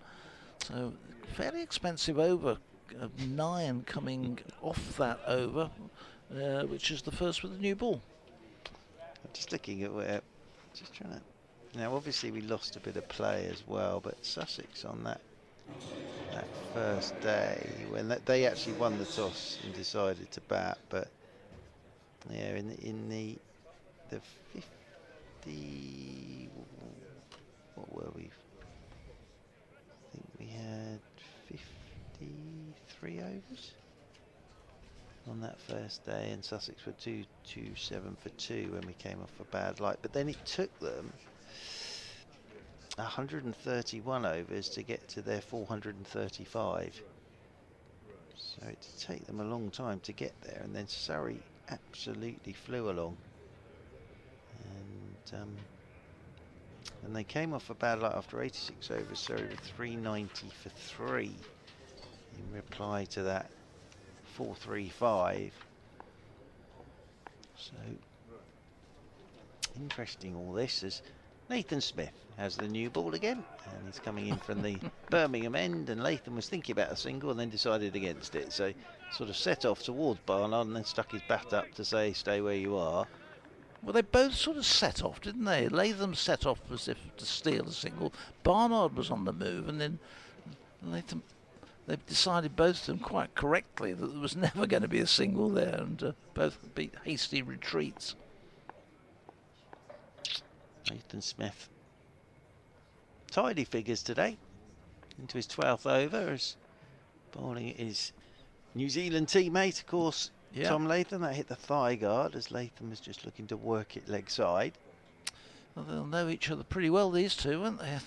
So fairly expensive over, 9 coming off that over, which is the first with the new ball. I'm just looking at where, just trying to. Now, obviously, we lost a bit of play as well, but Sussex on that first day when they actually won the toss and decided to bat, but yeah, in the 50, what were we? I think we had 53 overs on that first day, and Sussex were 227 for 2 when we came off a bad light. But then it took them 131 overs to get to their 435. So it did take them a long time to get there, and then Surrey absolutely flew along. And they came off a bad light after 86 overs. Surrey with 390 for 3 in reply to that 435. So interesting all this, as Nathan Smith has the new ball again, and he's coming in from the Birmingham end, and Latham was thinking about a single and then decided against it, so sort of set off towards Barnard and then stuck his bat up to say stay where you are. Well, they both sort of set off, didn't they? Latham set off as if to steal a single. Barnard was on the move, and then Latham, they decided, both of them quite correctly, that there was never going to be a single there, and both beat hasty retreats. Nathan Smith, tidy figures today, into his 12th over, as bowling his New Zealand teammate, of course, Tom Latham. That hit the thigh guard, as Latham was just looking to work it leg side. Well, they'll know each other pretty well, these two, won't they? I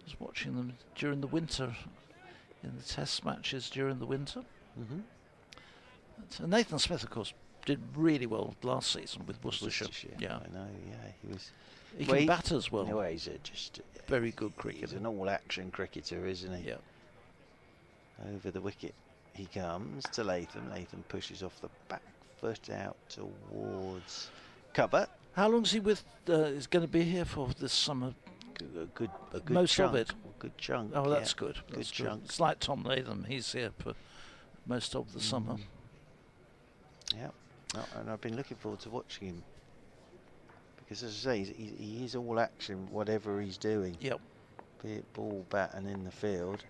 was watching them during the winter, in the test matches during the winter. And Nathan Smith, of course, did really well last season with Worcestershire. Yeah, I know. Yeah, he was. He can bat as well. No, he's just very good cricketer. He's an all-action cricketer, isn't he? Yeah. Over the wicket he comes to Latham. Latham pushes off the back foot out towards cover. How long is he with? Is going to be here for this summer? A good Most chunk. of it. A good chunk. Oh, yeah. that's good. That's good. Chunk. It's like Tom Latham. He's here for most of the summer. Yeah, and I've been looking forward to watching him because, as I say, he is all action, whatever he's doing. Yep. Be it ball, bat, and in the field.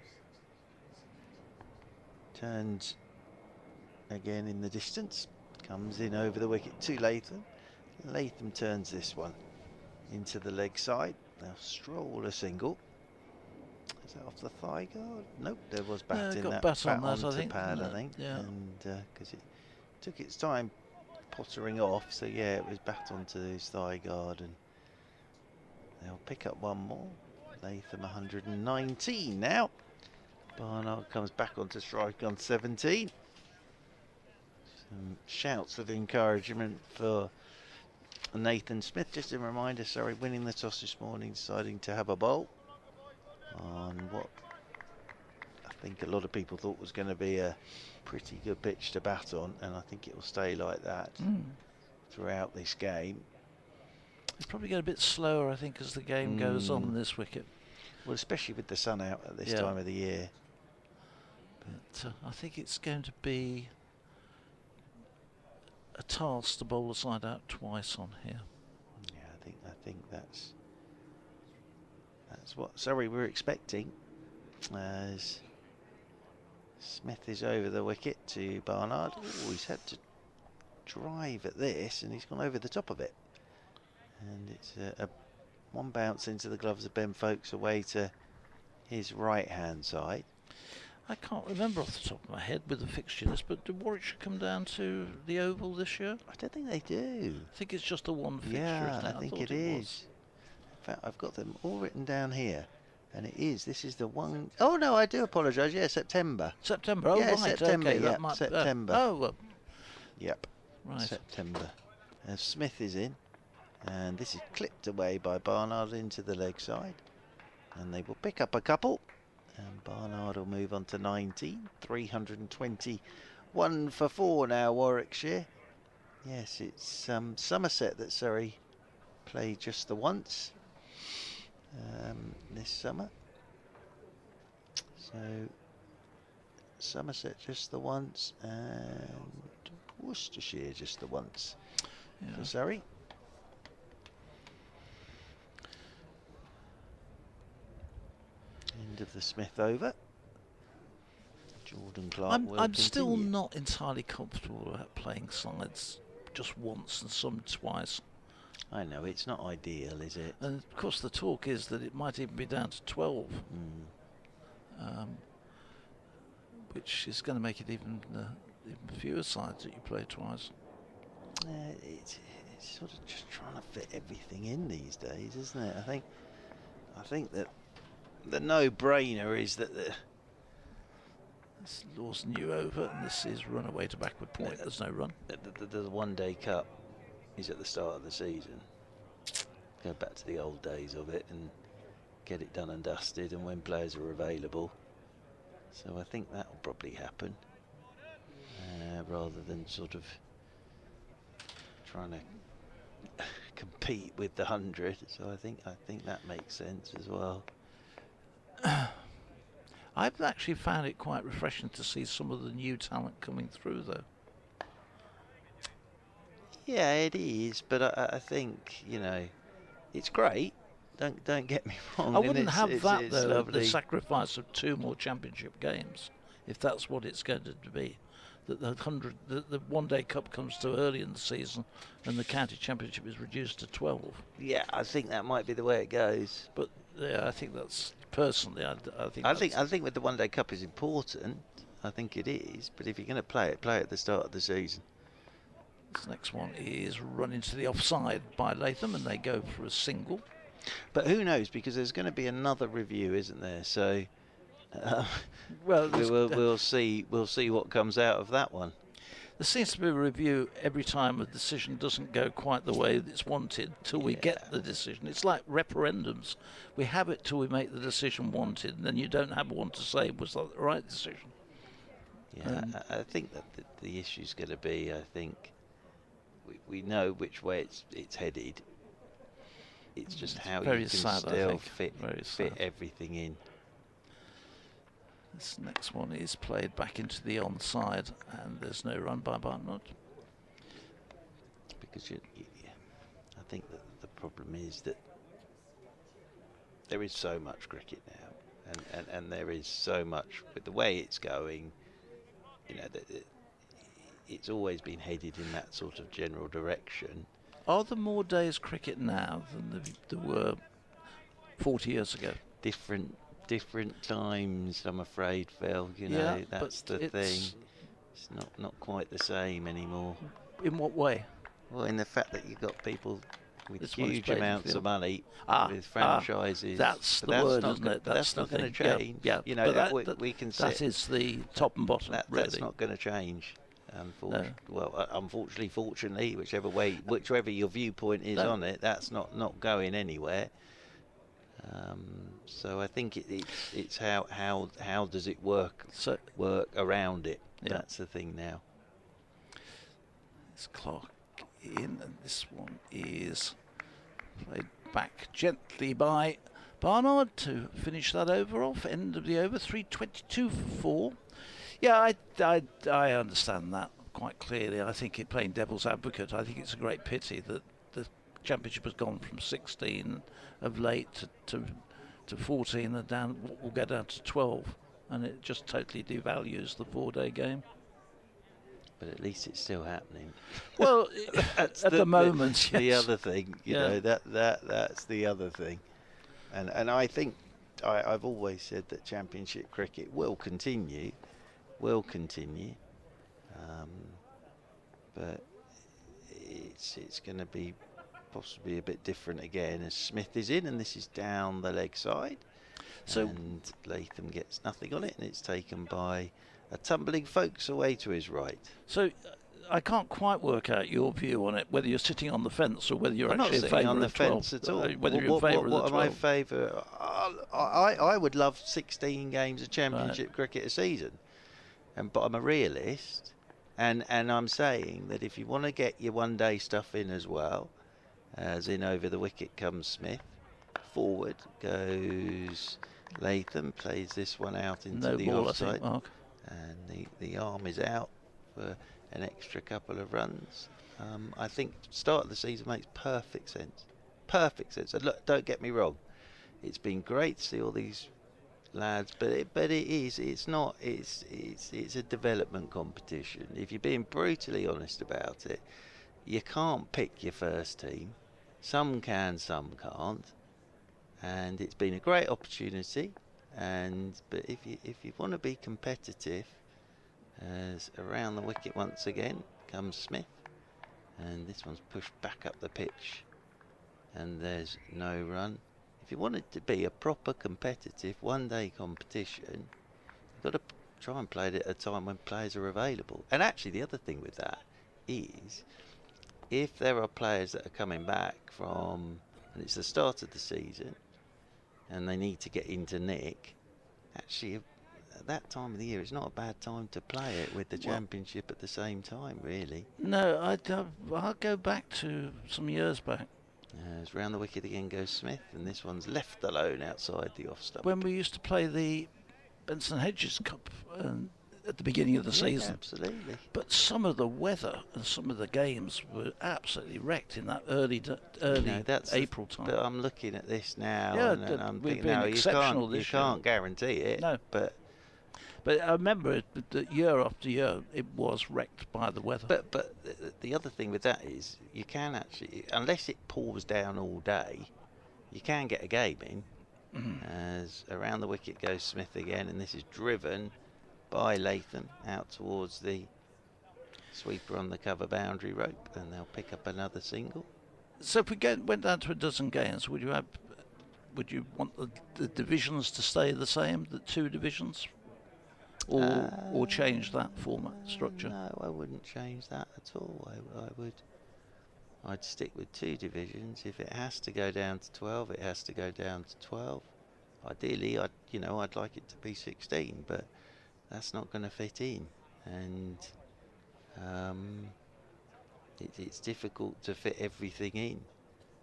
Turns again in the distance. Comes in over the wicket to Latham. Latham turns this one into the leg side. They'll stroll a single. Is that off the thigh guard? Nope, there was bat in got that. bat on that, onto I think. pad, I think. Yeah. And because it took its time pottering off, so yeah, it was bat onto his thigh guard, and they'll pick up one more. Latham 119 now. Barnard comes back onto strike on 17. Some shouts of encouragement for Nathan Smith. Just a reminder, Surrey winning the toss this morning, deciding to have a bowl on what I think a lot of people thought was going to be a pretty good pitch to bat on, and I think it will stay like that throughout this game. It's probably get a bit slower, I think, as the game goes on this wicket. Well, especially with the sun out at this time of the year. But I think it's going to be a task to bowl the side out twice on here. Yeah, I think that's what Surrey were expecting, as Smith is over the wicket to Barnard. Oh, he's had to drive at this, and he's gone over the top of it. And it's a one bounce into the gloves of Ben Folkes away to his right-hand side. I can't remember off the top of my head with the fixture list, but did Warwickshire come down to the Oval this year? I don't think they do. I think it's just the one fixture, Yeah, isn't it? I think thought it is. In fact, I've got them all written down here. And it is. This is the one. Oh, no, I do apologise. Yeah, September. September. Oh, yeah, right. September. Okay, Yeah, September. Yep. Right. September. Smith is in. And this is clipped away by Barnard into the leg side. And they will pick up a couple. And Barnard will move on to 19. 321 for 4 now, Warwickshire. Yes, it's Somerset that Surrey played just the once this summer. So Somerset just the once, and Worcestershire just the once for Surrey. End of the Smith over. Jordan Clark will I'm still continue. not entirely comfortable about playing sides just once and some twice. I know, it's not ideal, is it? And of course the talk is that it might even be down to 12, which is going to make it even fewer sides that you play twice. It's sort of just trying to fit everything in these days, isn't it? I think that the no-brainer is that This Law's new over, and this is run away to backward point. There's no run. the one-day cup is at the start of the season. Go back to the old days of it and get it done and dusted, and when players are available. So I think that will probably happen, rather than sort of trying to compete with the 100. So I think that makes sense as well. I've actually found it quite refreshing to see some of the new talent coming through, though. Yeah, it is, but I think, you know, it's great. Don't get me wrong. I wouldn't have that, it's though, lovely. the sacrifice of 2 more championship games, if that's what it's going to be. That the one-day cup comes too early in the season, and the county championship is reduced to 12. Yeah, I think that might be the way it goes. But yeah, I think that's personally. I think with the one-day cup is important. I think it is. But if you're going to play it at the start of the season. This next one is run into the offside by Latham, and they go for a single. But who knows? Because there's going to be another review, isn't there? So Well, we'll see. We'll see what comes out of that one. there seems to be a review every time a decision doesn't go quite the way it's wanted till we get the decision. It's like referendums. We have it till we make the decision wanted, and then you don't have one to say, was that the right decision? Yeah, I think that the issue's going to be, I think, we know which way it's headed. It's just how very you can sad, I still think. fit everything in. This next one is played back into the onside, and there's no run by Barnard. Because I think that the problem is that there is so much cricket now, and there is so much with the way it's going. You know, that it's always been headed in that sort of general direction. Are there more days cricket now than there were 40 years ago? Different times, I'm afraid, Phil. You know, Yeah, that's but the thing. It's not quite the same anymore. In what way? Well, in the fact that you've got people with This one is huge played in amounts field. of money with Ah, franchises. that's but the word, not isn't it? That's the not going to thing. change. Yeah, You know, but we can that say is the top and bottom. Really. that's not going to change. No. Well, unfortunately, fortunately, whichever your viewpoint is No. on it, that's not going anywhere. So I think it's how does it work around it. Yeah. That's the thing now. It's Clark in, and this one is played back gently by Barnard to finish that over off. End of the over, 3:22 for 4. Yeah, I understand that quite clearly. I think playing devil's advocate, I think it's a great pity that the championship has gone from 16 of late to 14 and down. We'll go down to 12, and it just totally devalues the 4-day game. But at least it's still happening. Well, at the moment, yes. The other thing, you know, that's the other thing, and I think I've always said that Championship cricket will continue, but it's going to be possibly a bit different again as Smith is in, and this is down the leg side, and Latham gets nothing on it, and it's taken by a tumbling Folkes away to his right. So I can't quite work out your view on it, whether you're sitting on the fence or whether you're I'm actually not in sitting favour on the of 12. fence at all. Whether you're in favour of the 12. What am I in favour? I would love 16 games of Championship cricket a season, but I'm a realist, and I'm saying that if you want to get your one-day stuff in as well, as in over the wicket comes Smith, forward goes Latham, plays this one out into the ball, offside, I think, Mark. and the arm is out for an extra couple of runs. I think start of the season makes perfect sense. And look, don't get me wrong, it's been great to see all these lads, but it's a development competition. If you're being brutally honest about it, you can't pick your first team. Some can, some can't, and it's been a great opportunity. But if you want to be competitive, as around the wicket once again comes Smith, and this one's pushed back up the pitch, and there's no run. If you want it to be a proper competitive one-day competition, you've got to try and play it at a time when players are available. And actually, the other thing with that is, if there are players that are coming back from, and it's the start of the season, and they need to get into nick, actually at that time of the year it's not a bad time to play it with the championship at the same time, really. No, I'll go back to some years back. As round the wicket again goes Smith, and this one's left alone outside the off stump. When we used to play the Benson Hedges Cup at the beginning of the season. Absolutely. But some of the weather and some of the games were absolutely wrecked in that early April time. But I'm looking at this now, Yeah, and I'm we've thinking, been no, exceptional you can't guarantee it. No. But I remember that year after year it was wrecked by the weather. But the other thing with that is you can actually, unless it pours down all day, you can get a game in. As around the wicket goes Smith again, and this is driven by Latham out towards the sweeper on the cover boundary rope, and they'll pick up another single. So if we went down to a dozen games, would you want the divisions to stay the same, the 2 divisions? Or change that format structure? No, I wouldn't change that at all. I'd stick with 2 divisions. If it has to go down to 12, it has to go down to 12. Ideally, I'd like it to be 16, but that's not going to fit in. And It's difficult to fit everything in.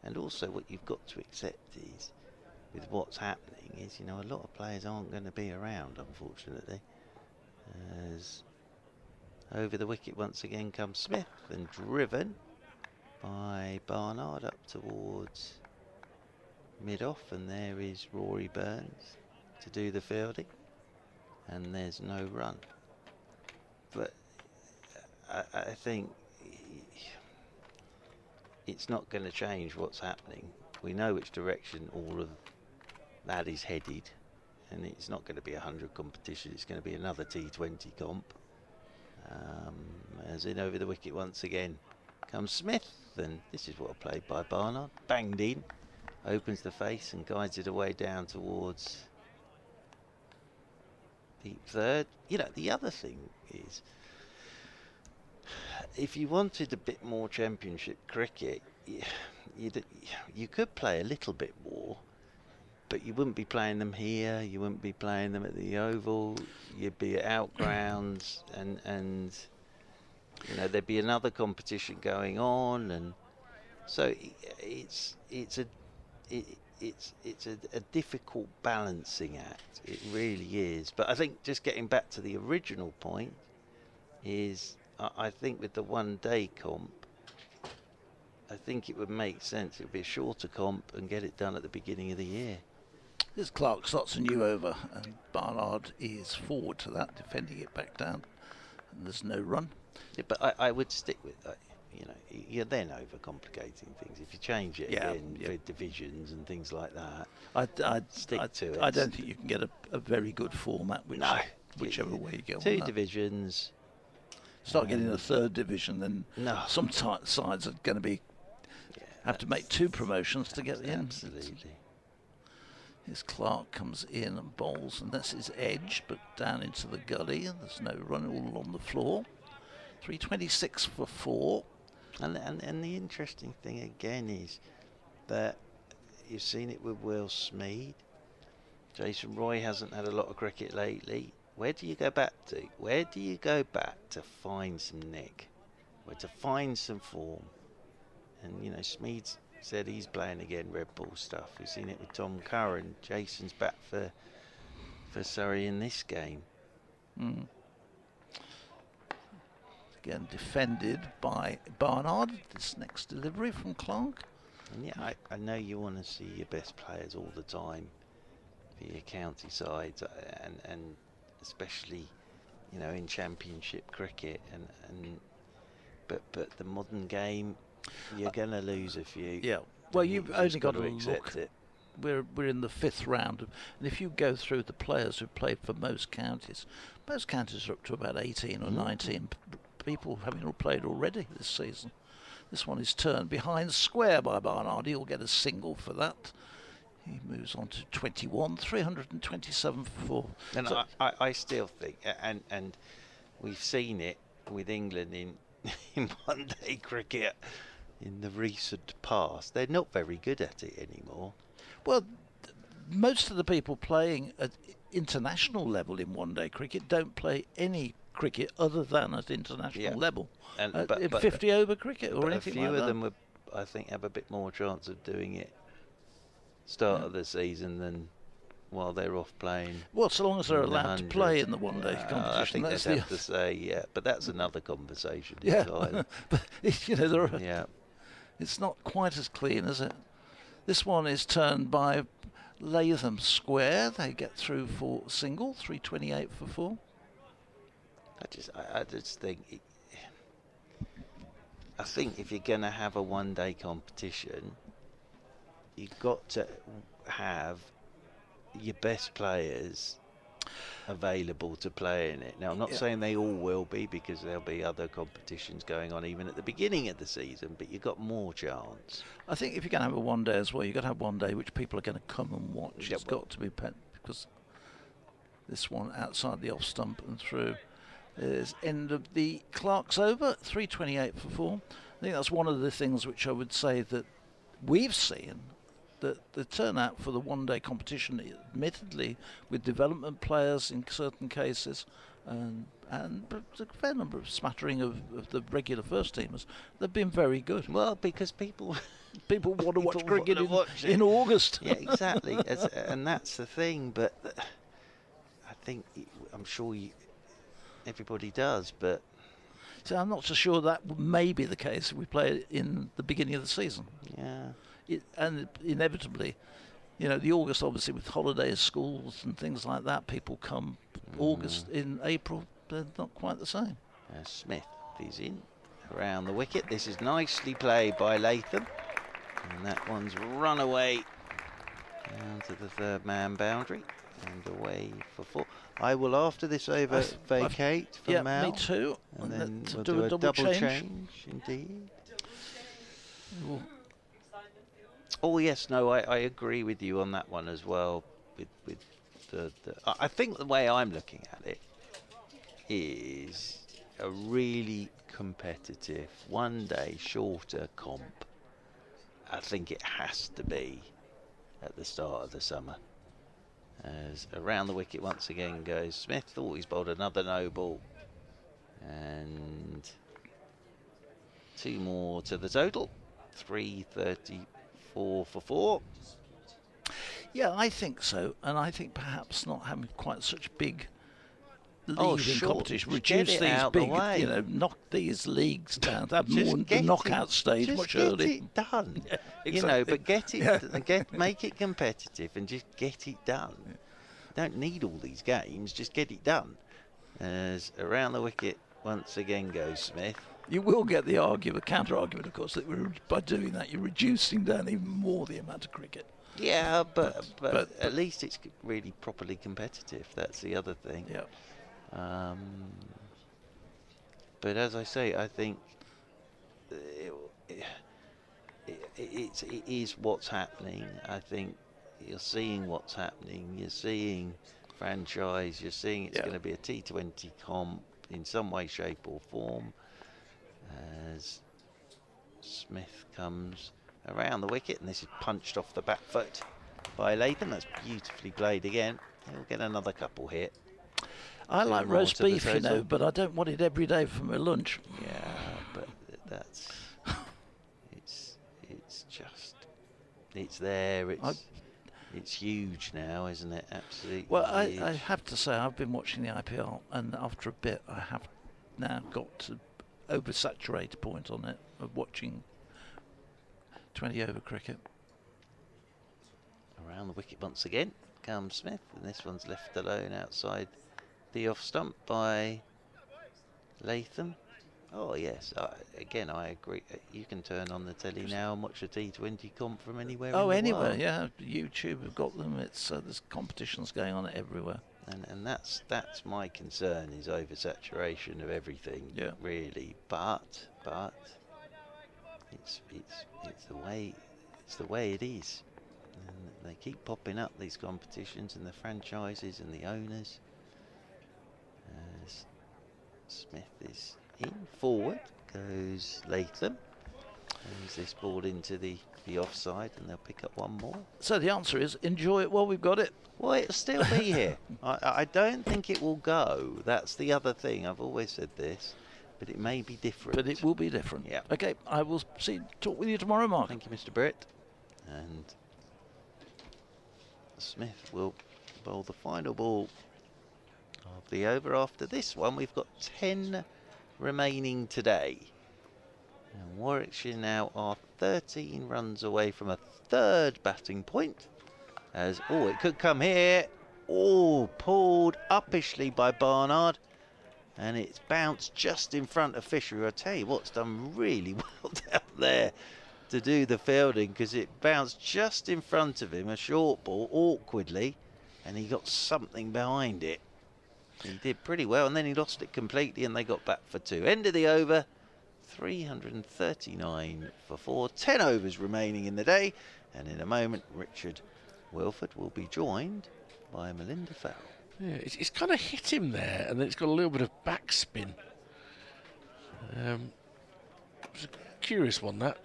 And also what you've got to accept is, with what's happening, is, you know, a lot of players aren't going to be around, unfortunately. As over the wicket once again comes Smith, and driven by Barnard up towards mid-off, and there is Rory Burns to do the fielding, and there's no run. But I think it's not going to change what's happening. We know which direction all of that is headed, and it's not going to be a 100 competition, it's going to be another T20 comp. As in over the wicket once again comes Smith, and this is well played by Barnard, banged in, opens the face and guides it away down towards deep third. You know, the other thing is, if you wanted a bit more championship cricket, you could play a little bit more, but you wouldn't be playing them here, you wouldn't be playing them at the Oval, you'd be at Outgrounds, and you know, there'd be another competition going on, and so it's a difficult balancing act. It really is. But I think, just getting back to the original point, is I think with the one-day comp, I think it would make sense. It would be a shorter comp and get it done at the beginning of the year. This Clark slots a new over, and Barnard is forward to that, defending it back down, and there's no run. Yeah, but I would stick with that. You know, you're then overcomplicating things. If you change it again for divisions and things like that, I'd stick to it. I don't think you can get a very good format, whichever way you go. Two divisions. Start getting a third division, then some sides are going to have to make two promotions to get in. Absolutely. Here's Clark comes in and bowls, and that's his edge, but down into the gully. There's no run, all on the floor. 326 for 4. And the interesting thing again is that you've seen it with Will Smeed. Jason Roy hasn't had a lot of cricket lately. Where do you go back to? Where do you go back to find some nick? Where to find some form? And, you know, Smeed's said he's playing again Red Bull stuff. We've seen it with Tom Curran. Jason's back for Surrey in this game. Again defended by Barnard. This next delivery from Clark. And yeah, I know you want to see your best players all the time for your county sides, and especially, you know, in championship cricket, but the modern game, you're going to lose a few. Yeah. Well, you've only got to accept it. We're in the 5th round, and if you go through the players who played for most counties are up to about 18 or 19 people having played already this season. This one is turned behind square by Barnard. He'll get a single for that. He moves on to 21, 327 for 4. And so I still think, and we've seen it with England in one-day cricket in the recent past. They're not very good at it anymore. Well, most of the people playing at international level in one-day cricket don't play any cricket other than at international level. And but 50-over cricket or anything like that. A few of them would, I think, have a bit more chance of doing it start of the season than while they're off playing. Well, so long as they're allowed to play in the one-day competition. I think they'd have to say, but that's another conversation. But you know, it's not quite as clean, is it? This one is turned by Latham Square. They get through for single, 328 for 4. I just think, I think if you're going to have a one-day competition, you've got to have your best players available to play in it. Now, I'm not saying they all will be, because there'll be other competitions going on even at the beginning of the season, but you've got more chance. I think if you're going to have a one-day as well, you've got to have one day which people are going to come and watch. It's got to be because this one outside the off-stump and through is end of the Clark's over, 328 for 4. I think that's one of the things which I would say that we've seen the turnout for the one-day competition, admittedly, with development players in certain cases, and a fair number of smattering of the regular first teamers, they've been very good. Well, because people want to watch cricket watch in August. Yeah, exactly. And that's the thing. But I think, I'm sure everybody does, but. So I'm not so sure that may be the case if we play it in the beginning of the season. Yeah. And inevitably, the August, obviously, with holidays, schools and things like that, people come. August, in April, they're not quite the same. Smith is in around the wicket. This is nicely played by Latham. And that one's run away down to the third man boundary and away for 4. I will, after this over, vacate for Mal. Yeah, me too. And then to we'll do a double change. Indeed. Oh yes, no, I agree with you on that one as well. With I think the way I'm looking at it is a really competitive one-day shorter comp. I think it has to be at the start of the summer. As around the wicket once again goes Smith. Thought he's bowled another no ball. And 2 more to the total. 334 for 4. Yeah, I think so. And I think perhaps not having quite such big league in competition, reduce these big, knock these leagues down, have more the knockout stage much earlier. Just get it done. Yeah, exactly. But get it, make it competitive and just get it done. Don't need all these games, just get it done. As around the wicket once again goes Smith. You will get the counter argument, of course, that by doing that you're reducing down even more the amount of cricket. Yeah, but at least it's really properly competitive. That's the other thing. Yeah. But as I say, I think it is what's happening. I think you're seeing what's happening. You're seeing franchise. You're seeing it's going to be a T20 comp in some way, shape or form. As Smith comes around the wicket, and this is punched off the back foot by Latham. That's beautifully played again. He'll get another couple here. I like roast beef, but I don't want it every day for my lunch. Yeah, but that's it's there. It's huge now, isn't it? Absolutely. Well, I have to say I've been watching the IPL, and after a bit, I have now got to oversaturate point on it of watching 20 over cricket. Around the wicket once again comes Smith, and this one's left alone outside the off stump by Latham. Oh yes, again I agree. You can turn on the telly now and watch a T20 comp from anywhere. Oh, in the anywhere, world. yeah. YouTube have got them. It's there's competitions going on everywhere. And that's my concern, is oversaturation of everything. Yeah. Really, but it's the way it is. And they keep popping up, these competitions, and the franchises and the owners. As Smith is in, forward goes Latham. Moves this ball into the offside, and they'll pick up one more. So the answer is enjoy it while we've got it. Well, it'll still be here. I don't think it will go. That's the other thing. I've always said this, but it may be different. But it will be different. Yeah. Okay, I will talk with you tomorrow, Mark. Thank you, Mr. Britt. And Smith will bowl the final ball of the over. After this one, we've got 10 remaining today. And Warwickshire now are 13 runs away from a third batting point. As, it could come here. Pulled uppishly by Barnard. And it's bounced just in front of Fisher, who I tell you what's done really well down there to do the fielding, because it bounced just in front of him, a short ball, awkwardly, and he got something behind it. He did pretty well, and then he lost it completely, and they got back for 2. End of the over, 339 for 4. 10 overs remaining in the day, and in a moment, Richard Wilford will be joined by Melinda Farrell. Yeah, it's kind of hit him there, and then it's got a little bit of backspin. It was a curious one, that.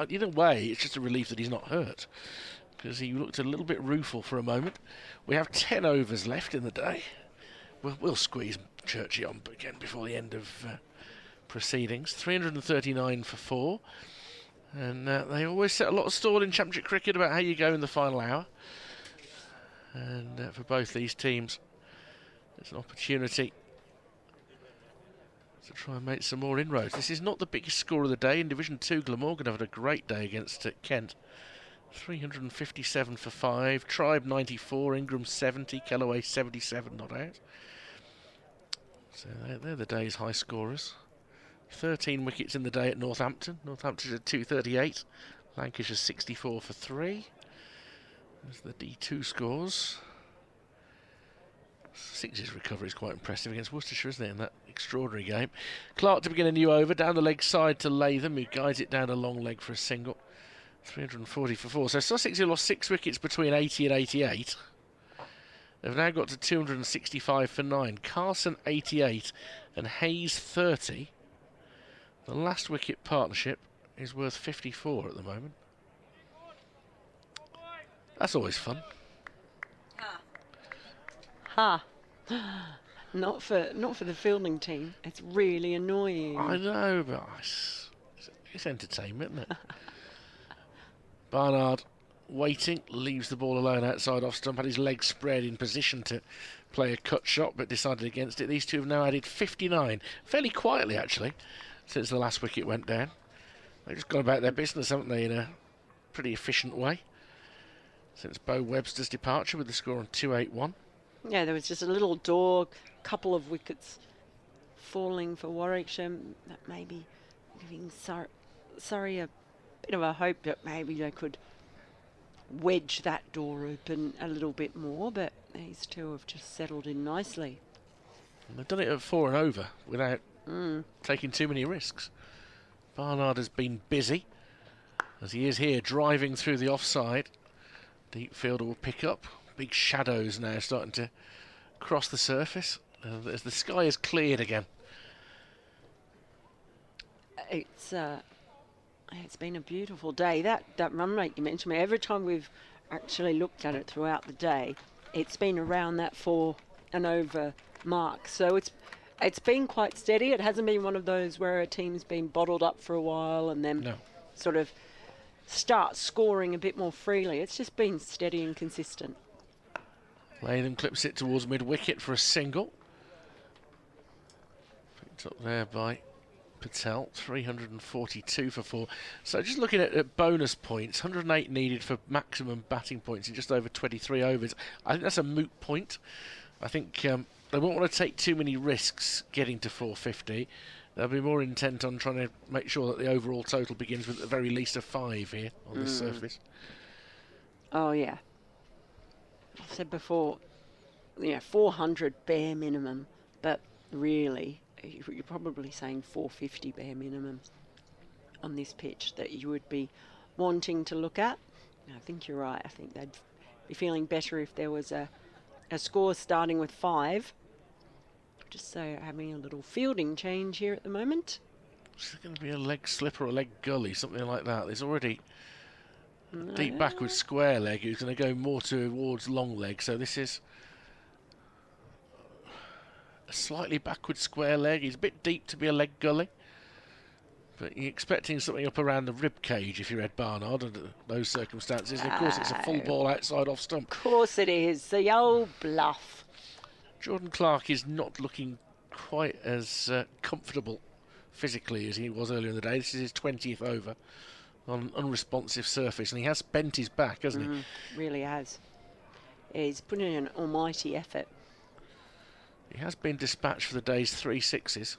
In a way, it's just a relief that he's not hurt. because he looked a little bit rueful for a moment. We have 10 overs left in the day. We'll squeeze Churchy on again before the end of proceedings. 339 for 4. And they always set a lot of stall in Championship cricket about how you go in the final hour. And for both these teams, there's an opportunity to try and make some more inroads. This is not the biggest score of the day. In Division 2, Glamorgan have had a great day against Kent. 357 for 5. Tribe 94, Ingram 70, Kellaway 77 not out. So they're the day's high scorers. 13 wickets in the day at Northampton. Northampton's at 238. Lancashire 64 for 3. There's the D2 scores. Six's recovery is quite impressive against Worcestershire, isn't it, in that extraordinary game. Clark to begin a new over, down the leg side to Latham, who guides it down a long leg for a single. 340 for 4. So Sussex, who lost 6 wickets between 80 and 88, have now got to 265 for 9. Carson 88 and Hayes 30. The last wicket partnership is worth 54 at the moment. That's always fun. Ha. Not for the fielding team. It's really annoying. I know, but it's entertainment, isn't it? Barnard waiting, leaves the ball alone outside off stump, had his legs spread in position to play a cut shot, but decided against it. These two have now added 59, fairly quietly actually, since the last wicket went down. They've just gone about their business, haven't they, in a pretty efficient way, since Bo Webster's departure with the score on 281. Yeah, there was just a little door, couple of wickets falling for Warwickshire, that maybe giving Surrey a bit of a hope that maybe they could wedge that door open a little bit more, but these two have just settled in nicely. And they've done it at 4 and over without taking too many risks. Barnard has been busy, as he is here, driving through the offside. Deep fielder will pick up. Big shadows now starting to cross the surface as the sky is cleared again. It's been a beautiful day. That run rate you mentioned, every time we've actually looked at it throughout the day, it's been around that 4 and over mark. So it's been quite steady. It hasn't been one of those where a team's been bottled up for a while and then sort of start scoring a bit more freely. It's just been steady and consistent. Latham clips it towards mid-wicket for a single. Picked up there by Patel, 342 for 4. So just looking at bonus points, 108 needed for maximum batting points in just over 23 overs. I think that's a moot point. I think they won't want to take too many risks getting to 450. They'll be more intent on trying to make sure that the overall total begins with at the very least a 5 here on this surface. Oh, yeah. I've said before, 400 bare minimum, but really, you're probably saying 450 bare minimum on this pitch that you would be wanting to look at. I think you're right. I think they'd be feeling better if there was a score starting with 5. Just so having a little fielding change here at the moment. Is it going to be a leg slip or a leg gully, something like that? There's already deep backwards square leg who's going to go more towards long leg, so this is a slightly backward square leg. He's a bit deep to be a leg gully, but you're expecting something up around the rib cage if you're Ed Barnard under those circumstances. And of course it's a full ball outside off stump. Of course it is, the old bluff. Jordan Clark is not looking quite as comfortable physically as he was earlier in the day. This is his 20th over on an unresponsive surface, and he has bent his back, hasn't he? Really has. He's put in an almighty effort. He has been dispatched for the day's 3 sixes.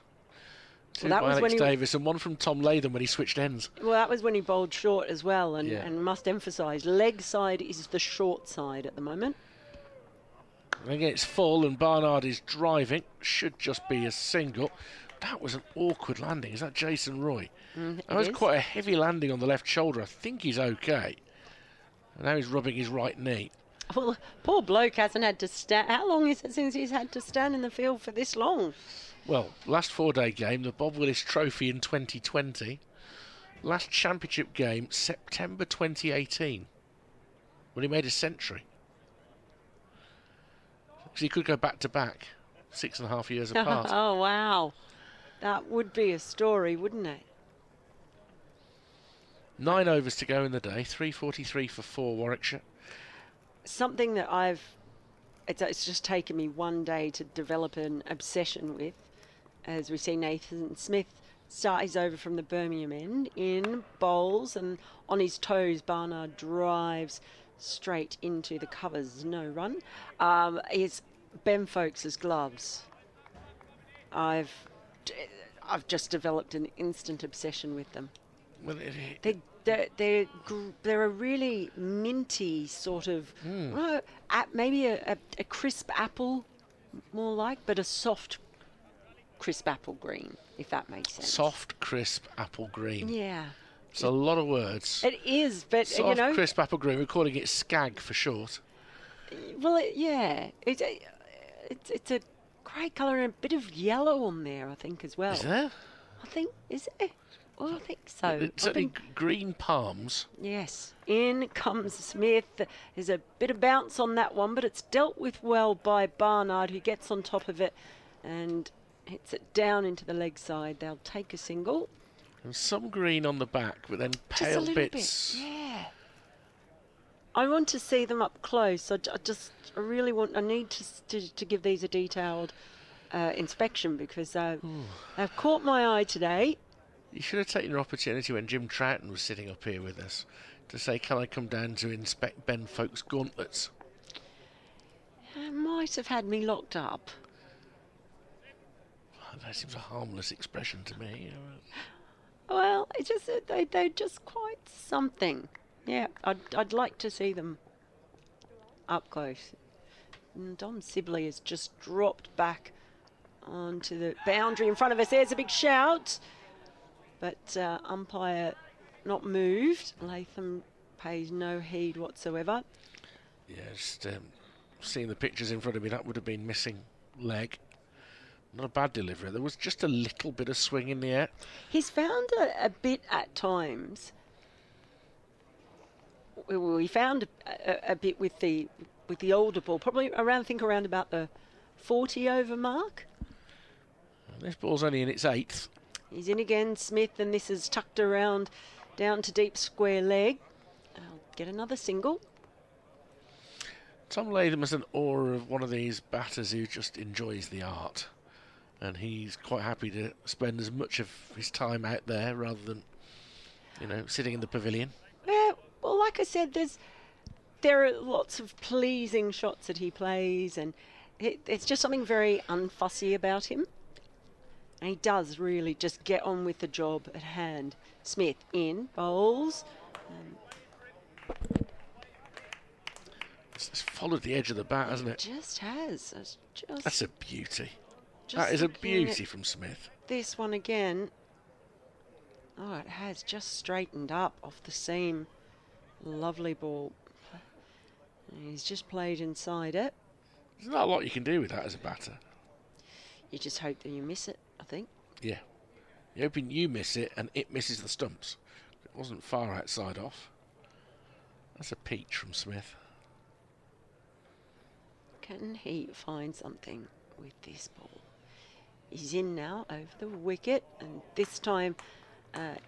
Two Well, by Alex Davis and one from Tom Latham when he switched ends. Well, that was when he bowled short as well, and must emphasise, leg side is the short side at the moment. And again, it's full, and Barnard is driving. Should just be a single. That was an awkward landing. Is that Jason Roy? That was quite a heavy landing on the left shoulder. I think he's okay. And now he's rubbing his right knee. Well, poor bloke hasn't had to stand. How long is it since he's had to stand in the field for this long? Well, last 4-day game, the Bob Willis Trophy in 2020. Last championship game, September 2018. Well, he made a century. Because he could go back to back, 6.5 years apart. Oh, wow. That would be a story, wouldn't it? 9 overs to go in the day, 343 for 4 Warwickshire. Something that it's just taken me one day to develop an obsession with, as we see Nathan Smith start his over from the Birmingham end, in, bowls, and on his toes, Barnard drives straight into the covers, no run. Is Ben Folkes' gloves. I've just developed an instant obsession with them. Well, They're a really minty sort of, maybe a crisp apple, more like, but a soft crisp apple green, if that makes sense. soft, crisp apple green. Yeah. It's a lot of words. It is, but Soft, you know. crisp apple green. We're calling it SCAG for short. Well, it's a grey colour and a bit of yellow on there, I think, as well. Is there? I think, is it? Well, I think so. It's I certainly think, green palms. yes. In comes Smith. There's a bit of bounce on that one, but it's dealt with well by Barnard, who gets on top of it and hits it down into the leg side. They'll take a single. And some green on the back, but then Just a pale little bits. bit. Yeah. I want to see them up close. I really want. I need to give these a detailed inspection because they've caught my eye today. You should have taken your opportunity when Jim Troughton was sitting up here with us to say, can I come down to inspect Ben Folkes' gauntlets? It might have had me locked up. That seems a harmless expression to me. Well, it's just they're just quite something. Yeah, I'd like to see them up close. And Dom Sibley has just dropped back onto the boundary in front of us. There's a big shout, but umpire not moved. Latham pays no heed whatsoever. Yeah, just seeing the pictures in front of me, that would have been missing leg. Not a bad delivery. There was just a little bit of swing in the air. He's found a bit at times. We found a bit with the older ball, probably around about the 40 over mark. This ball's only in its 8th. He's in again, Smith, and this is tucked around down to deep square leg. I'll get another single. Tom Latham has an aura of one of these batters who just enjoys the art. And he's quite happy to spend as much of his time out there rather than, sitting in the pavilion. Yeah, well, like I said, there are lots of pleasing shots that he plays, and it's just something very unfussy about him. And he does really just get on with the job at hand. Smith in, bowls. It's followed the edge of the bat, hasn't it? Just has. It's just That's a beauty. just That is a looking beauty at from Smith. this one again. Oh, it has just straightened up off the seam. Lovely ball. And he's just played inside it. There's not a lot you can do with that as a batter. You just hope that you miss it, I think. Yeah. You're hoping you miss it and it misses the stumps. It wasn't far outside off. That's a peach from Smith. Can he find something with this ball? He's in now over the wicket, and this time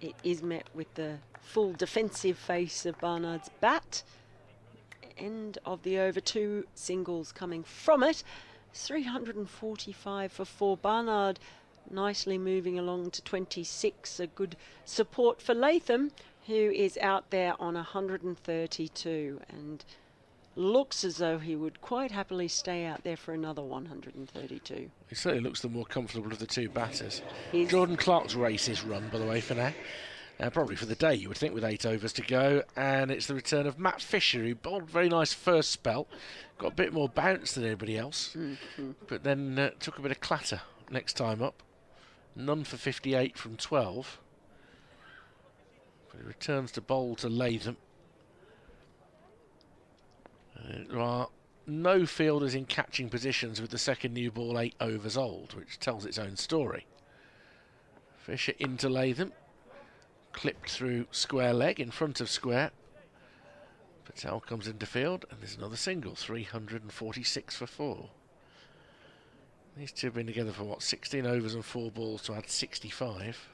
it is met with the full defensive face of Barnard's bat. End of the over, 2 singles coming from it. 345 for 4. Barnard nicely moving along to 26. A good support for Latham, who is out there on 132 and looks as though he would quite happily stay out there for another 132. He certainly looks the more comfortable of the two batters. He's Jordan Clark's race is run, by the way, for now. Probably for the day, you would think, with 8 overs to go. And it's the return of Matt Fisher, who bowled a very nice first spell. Got a bit more bounce than anybody else. But then took a bit of clatter next time up. None for 58 from 12. But he returns to bowl to Latham. There are no fielders in catching positions with the second new ball 8 overs old, which tells its own story. Fisher into Latham. Clipped through square leg in front of square. Patel comes into field, and there's another single, 346 for 4. These two have been together for, what, 16 overs and 4 balls to add 65.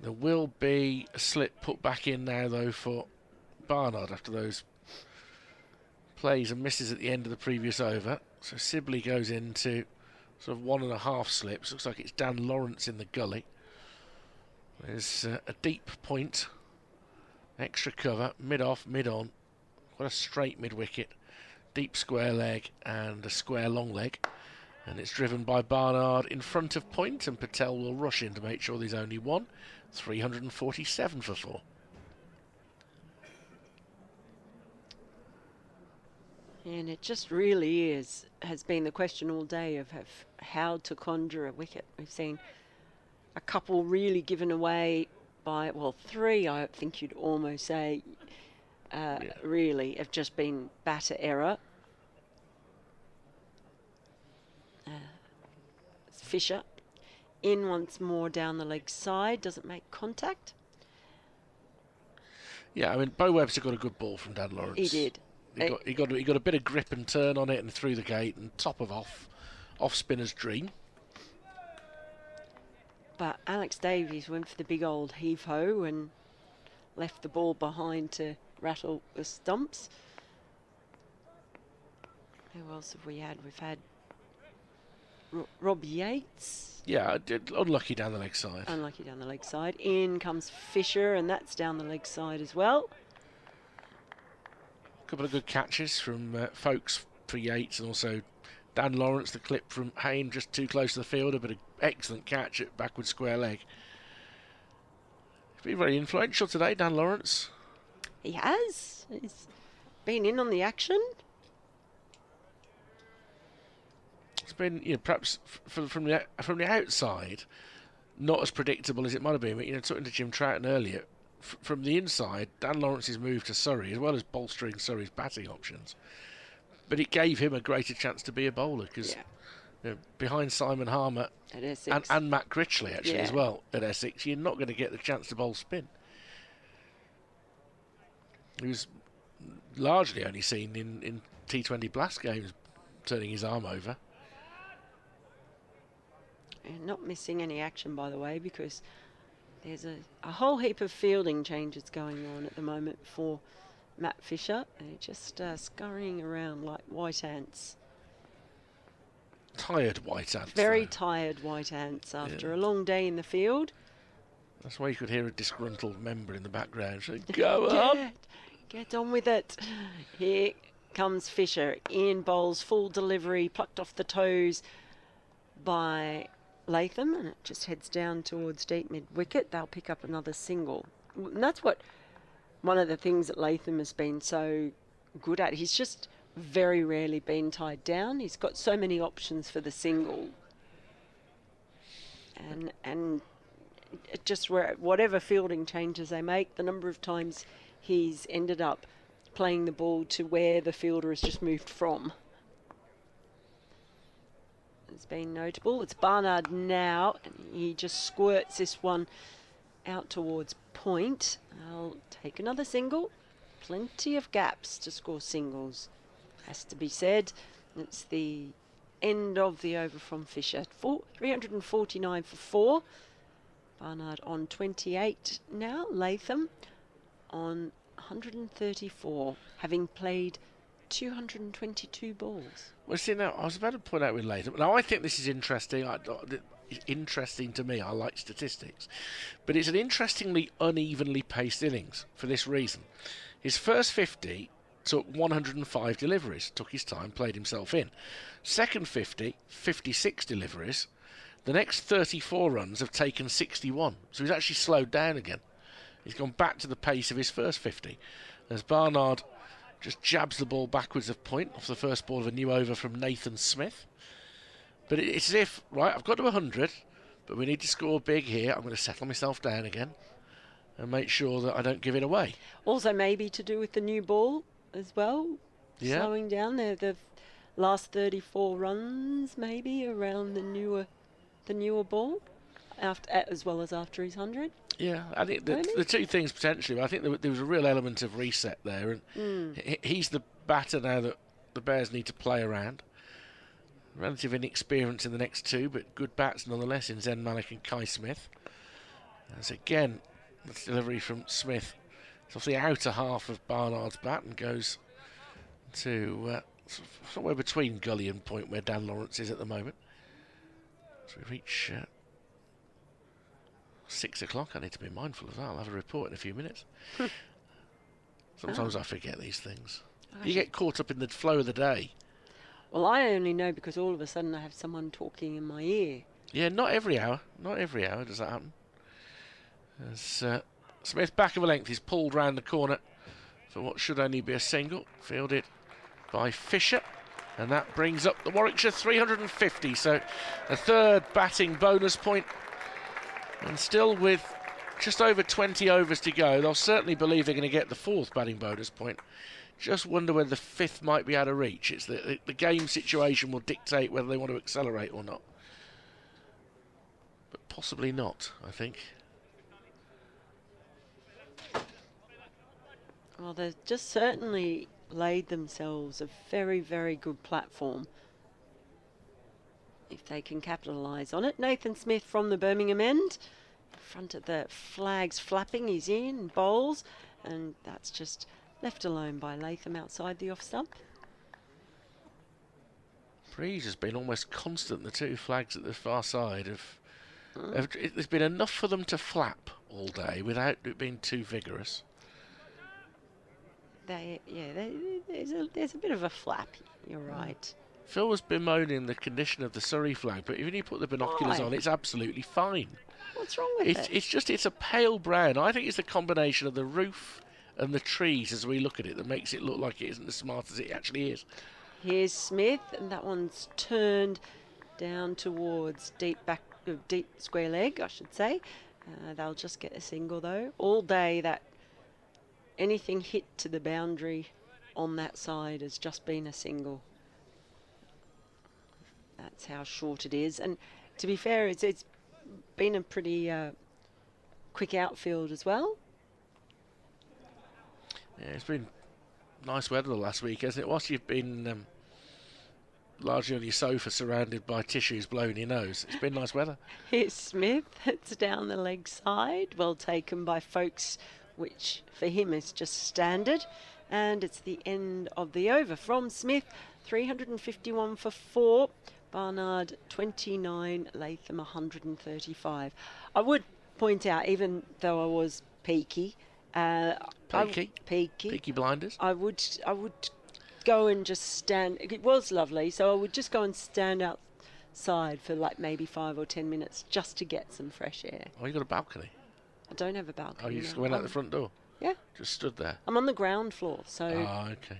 There will be a slip put back in now, though, for Barnard after those plays and misses at the end of the previous over. So Sibley goes into sort of 1.5 slips. Looks like it's Dan Lawrence in the gully. There's a deep point, extra cover, mid-off, mid-on. Quite a straight mid-wicket, deep square leg and a square long leg. And it's driven by Barnard in front of point, and Patel will rush in to make sure there's only one. 347 for 4. And it just really has been the question all day of how to conjure a wicket. We've seen a couple really given away by, well, 3, I think you'd almost say, really have just been batter error. Fisher in once more down the leg side, doesn't make contact. Yeah, I mean, Bo Webster got a good ball from Dan Lawrence. He did. He got a bit of grip and turn on it and through the gate and top of off spinner's dream. But Alex Davies went for the big old heave-ho and left the ball behind to rattle the stumps. Who else have we had? We've had Rob Yates. Yeah, unlucky down the leg side. Unlucky down the leg side. In comes Fisher, and that's down the leg side as well. A couple of good catches from Folks for Yates, and also Dan Lawrence, the clip from Hayne, just too close to the fielder, but an excellent catch at backward square leg. He's been very influential today, Dan Lawrence. He has. He's been in on the action. It's been, perhaps from the outside, not as predictable as it might have been. But talking to Jim Troughton earlier, from the inside, Dan Lawrence's move to Surrey, as well as bolstering Surrey's batting options, but it gave him a greater chance to be a bowler because behind Simon Harmer at Essex and Matt Critchley actually as well at Essex, you're not going to get the chance to bowl spin. He was largely only seen in T20 Blast games, turning his arm over. And not missing any action, by the way, because there's a whole heap of fielding changes going on at the moment for Matt Fisher. And they're just scurrying around like white ants. Tired white ants. Very tired white ants after a long day in the field. That's why you could hear a disgruntled member in the background saying, "Go on! Get on with it." Here comes Fisher. In bowls, full delivery, plucked off the toes by Latham, and it just heads down towards deep mid-wicket. They'll pick up another single. And that's one of the things that Latham has been so good at. He's just very rarely been tied down. He's got so many options for the single. And it just whatever fielding changes they make, the number of times he's ended up playing the ball to where the fielder has just moved from. It's been notable. It's Barnard now, and he just squirts this one out towards point. I'll take another single. Plenty of gaps to score singles, has to be said. It's the end of the over from Fisher. 349 for 4. Barnard on 28 now. Latham on 134, having played 222 balls. Well, see, now, I was about to point out with Latham. Now, I think this is interesting. It's interesting to me. I like statistics. But it's an interestingly unevenly paced innings for this reason. His first 50 took 105 deliveries, took his time, played himself in. Second 50, 56 deliveries. The next 34 runs have taken 61. So he's actually slowed down again. He's gone back to the pace of his first 50. As Barnard just jabs the ball backwards of point off the first ball of a new over from Nathan Smith. But it's as if, right, I've got to 100, but we need to score big here. I'm going to settle myself down again and make sure that I don't give it away. Also maybe to do with the new ball as well. Yeah. Slowing down the last 34 runs maybe around the newer ball, as well as after his 100. Yeah, I think the two things potentially. I think there was a real element of reset there, and he's the batter now that the Bears need to play around. Relative inexperience in the next two, but good bats nonetheless in Zen Malik and Kai Smith. As again, that's delivery from Smith. It's off the outer half of Barnard's bat and goes to somewhere between gully and point where Dan Lawrence is at the moment. So we reach 6 o'clock. I need to be mindful of that. I'll have a report in a few minutes. Sometimes I forget these things. You get caught up in the flow of the day. Well, I only know because all of a sudden I have someone talking in my ear. Yeah, not every hour. Not every hour does that happen. As Smith, back of a length, is pulled round the corner for what should only be a single. Fielded by Fisher. And that brings up the Warwickshire 350. So a third batting bonus point. And still with just over 20 overs to go, they'll certainly believe they're going to get the fourth batting bonus point. Just wonder whether the fifth might be out of reach. It's the game situation will dictate whether they want to accelerate or not. But possibly not, I think. Well, they've just certainly laid themselves a very, very good platform. If they can capitalise on it. Nathan Smith from the Birmingham end. In front of the flags flapping, he's in, bowls. And that's just left alone by Latham outside the off stump. Breeze has been almost constant, the two flags at the far side. There's been enough for them to flap all day without it being too vigorous. There's a bit of a flap, you're right. Phil was bemoaning the condition of the Surrey flag, but even you put the binoculars on, it's absolutely fine. What's wrong with it? It's a pale brown. I think it's the combination of the roof and the trees as we look at it that makes it look like it isn't as smart as it actually is. Here's Smith, and that one's turned down towards deep square leg, I should say. They'll just get a single though. All day that anything hit to the boundary on that side has just been a single. That's how short it is. And to be fair, it's been a pretty quick outfield as well. Yeah, it's been nice weather the last week, hasn't it? Whilst you've been largely on your sofa surrounded by tissues blowing your nose, it's been nice weather. Here's Smith. It's down the leg side. Well taken by Folkes, which for him is just standard. And it's the end of the over from Smith. 351 for 4. Barnard 29. Latham 135. I would point out, even though I was peaky, Peaky blinders. I would go and just stand. It was lovely, so I would just go and stand outside for like maybe 5 or 10 minutes just to get some fresh air. Oh, you got a balcony? I don't have a balcony. Oh, you just went out the front door? Yeah. Just stood there? I'm on the ground floor, so okay.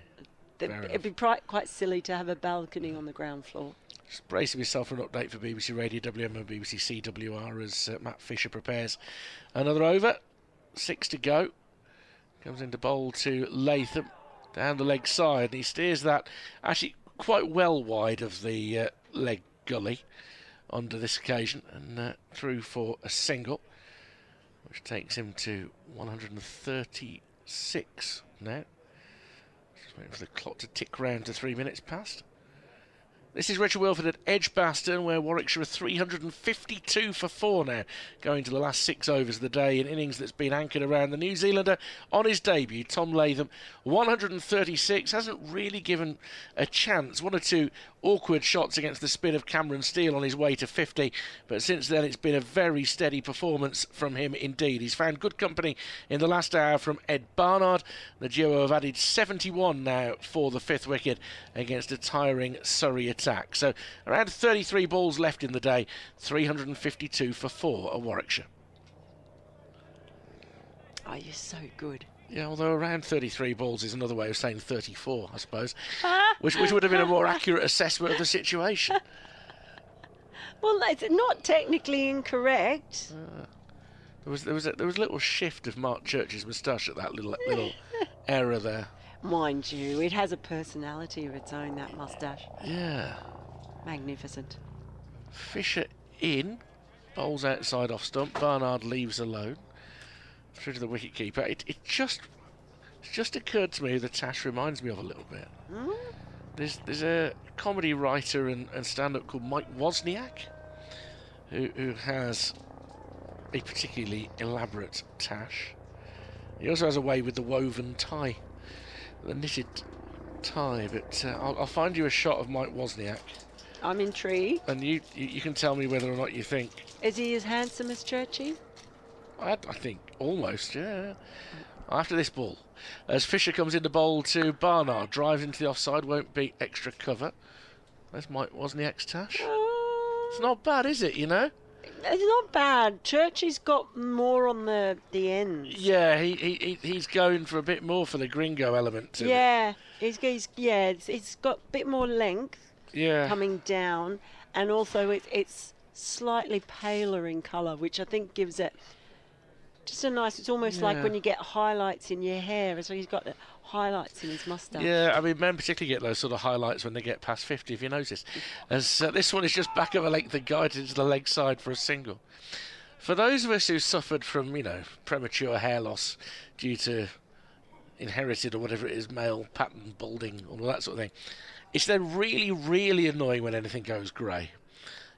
it'd be quite silly to have a balcony on the ground floor. Just bracing myself for an update for BBC Radio WM and BBC CWR as Matt Fisher prepares another over. 6 to go. Comes into bowl to Latham down the leg side, and he steers that actually quite well wide of the leg gully on this occasion, and through for a single, which takes him to 136 now. Just waiting for the clock to tick round to 3 minutes past. This is Richard Wilford at Edgbaston, where Warwickshire are 352 for 4 now, going to the last 6 overs of the day, an innings that's been anchored around the New Zealander on his debut, Tom Latham. 136, hasn't really given a chance. 1 or 2 awkward shots against the spin of Cameron Steele on his way to 50, but since then it's been a very steady performance from him indeed. He's found good company in the last hour from Ed Barnard. The duo have added 71 now for the 5th wicket against a tiring Surrey attack. So around 33 balls left in the day, 352 for 4 at Warwickshire. Oh, you're so good. Yeah, although around 33 balls is another way of saying 34, I suppose, which would have been a more accurate assessment of the situation. Well, it's not technically incorrect. There was a little shift of Mark Church's moustache at that little error there. Mind you, it has a personality of its own, that moustache. Yeah. Magnificent. Fisher in, bowls outside off stump. Barnard leaves alone. through to the wicket-keeper. It just occurred to me who the Tash reminds me of a little bit. There's a comedy writer and stand-up called Mike Wozniak, who has a particularly elaborate tash. He also has a way with the woven tie, the knitted tie. But I'll find you a shot of Mike Wozniak, I'm intrigued. and you can tell me whether or not you think. Is he as handsome as Churchy? I think almost, yeah. After this ball, as Fisher comes in to bowl to Barnard, drives into the offside, won't beat extra cover. There's Mike Wozniak's tash. It's not bad, is it, you know? It's not bad. Churchy's got more on the ends. Yeah, he's going for a bit more for the gringo element to it. Yeah, it's got a bit more length Yeah. coming down, and also it's slightly paler in colour, which I think gives it just a nice. It's almost like Yeah. when you get highlights in your hair. So he's got the highlights in his moustache. Yeah, I mean, men particularly get those sort of highlights when they get past 50, if you notice. As this one is just back of a length and guided into the leg side for a single. For those of us who suffered from, premature hair loss due to inherited or whatever it is, male pattern balding, all that sort of thing, it's then really, really annoying when anything goes grey.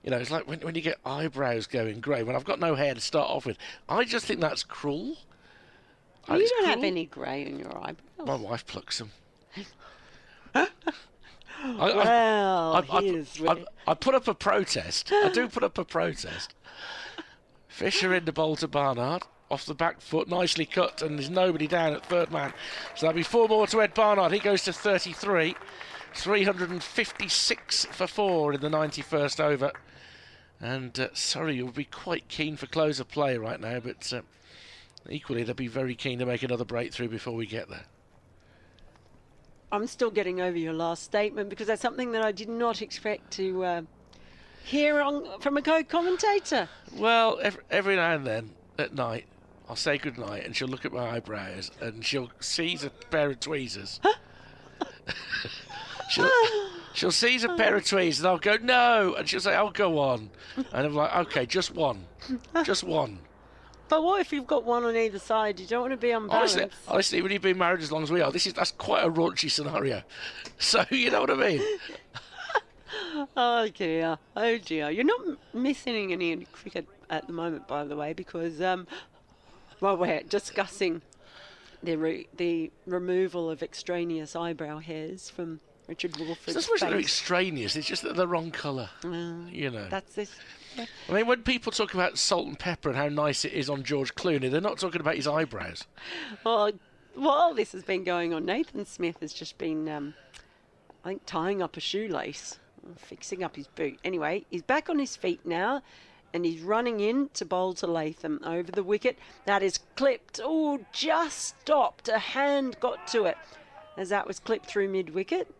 It's like when you get eyebrows going grey. When I've got no hair to start off with, I just think that's cruel. You It's don't have cruel. any grey in your eyebrows. My wife plucks them. I put up a protest. I do put up a protest. Fisher in the bowl to Barnard. Off the back foot, nicely cut, and there's nobody down at third man. So that'll be 4 more to Ed Barnard. He goes to 33. 356 for 4 in the 91st over. And Surrey will be quite keen for closer play right now, but equally they'll be very keen to make another breakthrough before we get there. I'm still getting over your last statement because that's something that I did not expect to hear from a co-commentator. Well, every now and then at night, I'll say good night, and she'll look at my eyebrows, and she'll seize a pair of tweezers. She'll seize a pair of tweezers, and I'll go, no, and she'll say, I'll go on. And I'm like, okay, just one. Just one. But what if you've got one on either side? You don't want to be unbalanced. Honestly, when you've been married as long as we are, that's quite a raunchy scenario. So, you know what I mean? Oh dear. You're not missing any cricket at the moment, by the way, because we're discussing the removal of extraneous eyebrow hairs from Richard Wilford's It's not so much that they're face. extraneous, it's just that they're the wrong colour. That's this. I mean, when people talk about salt and pepper and how nice it is on George Clooney, they're not talking about his eyebrows. Well, while this has been going on, Nathan Smith has just been, I think, tying up a shoelace, fixing up his boot. Anyway, he's back on his feet now, and he's running in to bowl to Latham over the wicket. That is clipped. Oh, just stopped. A hand got to it as that was clipped through mid-wicket.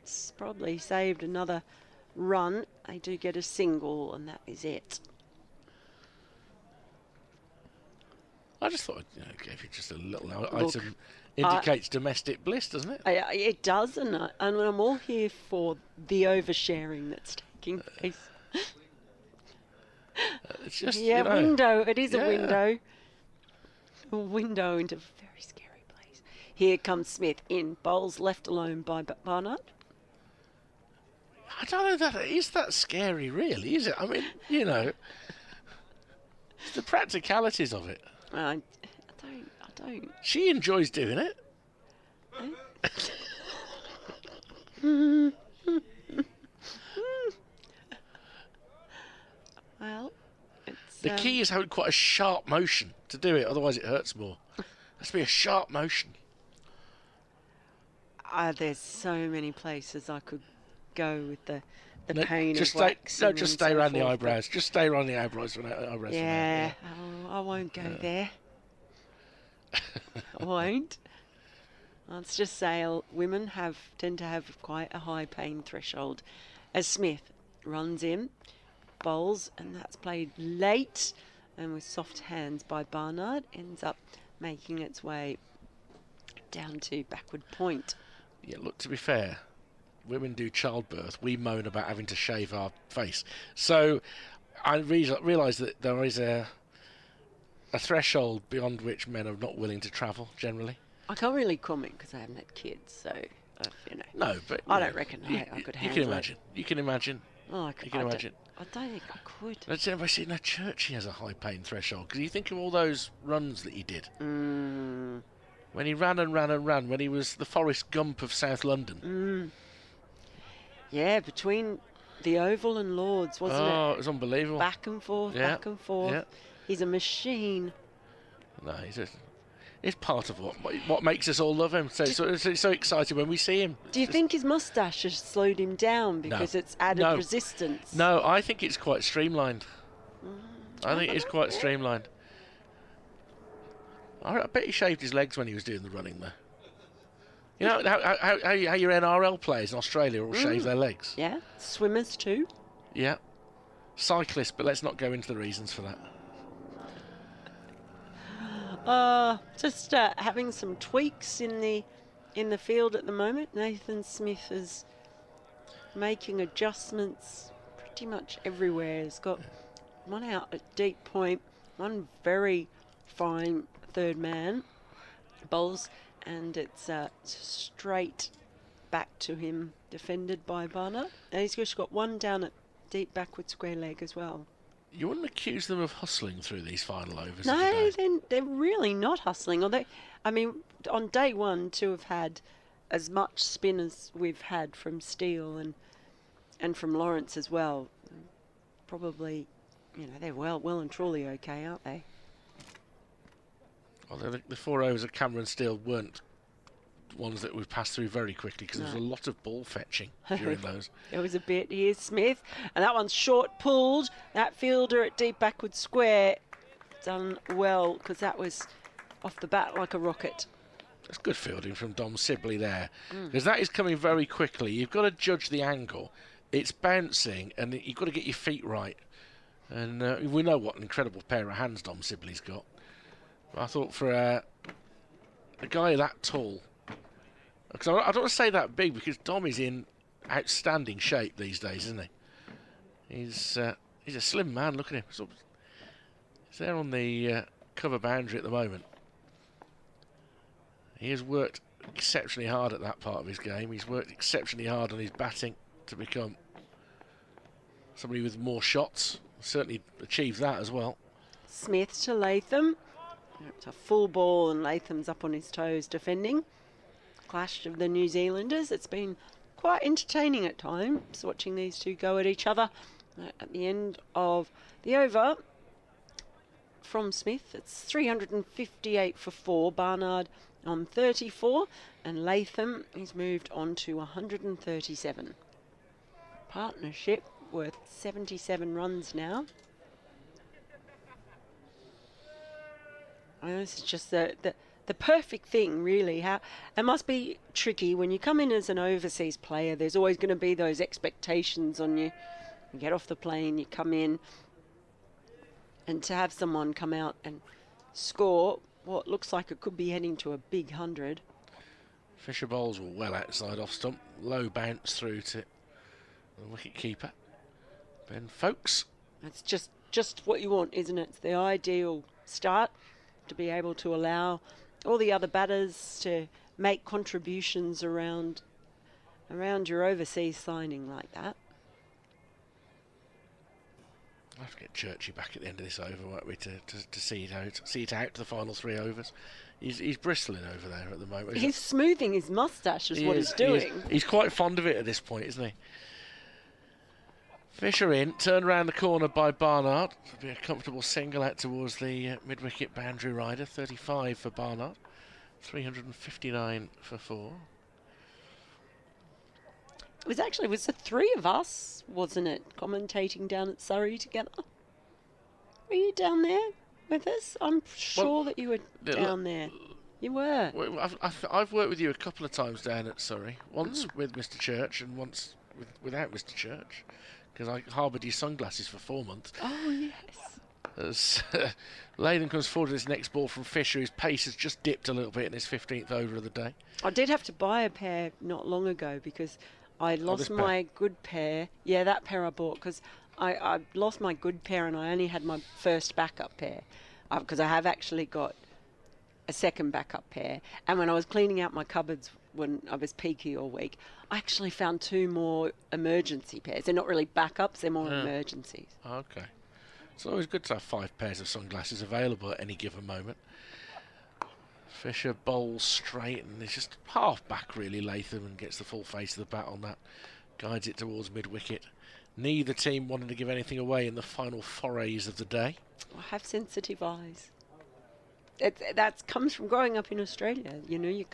It's probably saved another run. They do get a single, and that is it. I just thought I'd give you just a little item. Indicates domestic bliss, doesn't it? It does, and I'm all here for the oversharing that's taking place. It's just, window. It is Yeah. a window. A window into a very scary place. Here comes Smith in. Bowls left alone by Barnard. I don't know that is that scary, really, is it? I mean, it's the practicalities of it. I don't. She enjoys doing it. Well, it's The key is having quite a sharp motion to do it, otherwise it hurts more. It has to be a sharp motion. there's so many places I could go with the No, pain just of stay, waxing no, just and stay so around the forth, but- eyebrows. Just stay around the eyebrows. Eyebrows Yeah, I won't go there. I won't. Let's just say women tend to have quite a high pain threshold. As Smith runs in, bowls, and that's played late and with soft hands by Barnard, ends up making its way down to backward point. Yeah, look, to be fair, women do childbirth. We moan about having to shave our face. So I realise that there is a threshold beyond which men are not willing to travel generally? I can't really comment because I haven't had kids, so you know. No, but I don't reckon I could handle You can imagine. You can imagine. Oh, You can imagine. I don't think I could. But I see no Church. He has a high pain threshold because you think of all those runs that he did. When he ran and ran and ran, when he was the Forrest Gump of South London. Yeah, between the Oval and Lords, wasn't it? Oh, it was unbelievable. Back and forth, back and forth. Yeah. He's a machine. No, it's part of what makes us all love him. So it's so excited when we see him. Do you think his moustache has slowed him down because it's added resistance? No, I think it's quite streamlined. I think it's quite streamlined. I bet he shaved his legs when he was doing the running there. You know how your NRL players in Australia all shave their legs? Yeah, swimmers too. Yeah. Cyclists, but let's not go into the reasons for that. Just having some tweaks in the field at the moment. Nathan Smith is making adjustments pretty much everywhere. He's got one out at deep point, one very fine third man bowls, and it's straight back to him, defended by Barnard. And he's just got one down at deep backward square leg as well. You wouldn't accuse them of hustling through these final overs. No, they're really not hustling. I mean, on day one to have had as much spin as we've had from Steele and from Lawrence as well. Probably, you know, they're well and truly okay, aren't they? Although the 4 overs of Cameron Steele weren't ones that we passed through very quickly because there was a lot of ball fetching during those. There was a bit. Here's Smith, and that one's short pulled. That fielder at deep backward square done well because that was off the bat like a rocket. That's good fielding from Dom Sibley there because that is coming very quickly. You've got to judge the angle. It's bouncing and you've got to get your feet right. And we know what an incredible pair of hands Dom Sibley's got. I thought for a guy that tall, because I don't want to say that big because Dom is in outstanding shape these days, isn't he? He's a slim man. Look at him. He's there on the cover boundary at the moment. He has worked exceptionally hard at that part of his game. He's worked exceptionally hard on his batting to become somebody with more shots. Certainly achieved that as well. Smith to Latham. It's a full ball and Latham's up on his toes defending. Clash of the New Zealanders. It's been quite entertaining at times watching these two go at each other. At the end of the over from Smith, it's 358 for 4. Barnard on 34 and Latham he's moved on to 137. Partnership worth 77 runs now. And this is just the perfect thing, really. How it must be tricky when you come in as an overseas player. There's always going to be those expectations on you. You get off the plane, you come in, and to have someone come out and score what looks like it could be heading to a big 100. Fisher bowls were well outside off stump, low bounce through to the wicket keeper Ben Folkes. It's just what you want, isn't it? It's the ideal start to be able to allow all the other batters to make contributions around your overseas signing like that. I'll have to get Churchy back at the end of this over, won't we, to see it out to the final 3 overs. He's bristling over there at the moment. He's smoothing his moustache is what he's doing. He's quite fond of it at this point, isn't he? Fisher in, turned around the corner by Barnard. It'll be a comfortable single out towards the mid-wicket boundary rider. 35 for Barnard, 359 for 4. It was the 3 of us, wasn't it, commentating down at Surrey together? Were you down there with us? I'm sure that you were down there. You were. I've worked with you a couple of times down at Surrey. Once with Mr. Church and once without Mr. Church. Because I harboured his sunglasses for 4 months. Oh, yes. As Latham comes forward to this next ball from Fisher, his pace has just dipped a little bit in his 15th over of the day. I did have to buy a pair not long ago because I lost my good pair. Yeah, that pair I bought because I lost my good pair and I only had my first backup pair. because I have actually got a second backup pair. And when I was cleaning out my cupboards when I was peaky all week, I actually found 2 more emergency pairs. They're not really backups, they're more emergencies. Okay. It's always good to have 5 pairs of sunglasses available at any given moment. Fisher bowls straight and he's just half back really, Latham, and gets the full face of the bat on that. Guides it towards mid-wicket. Neither team wanting to give anything away in the final forays of the day. I have sensitive eyes. That comes from growing up in Australia. You know, you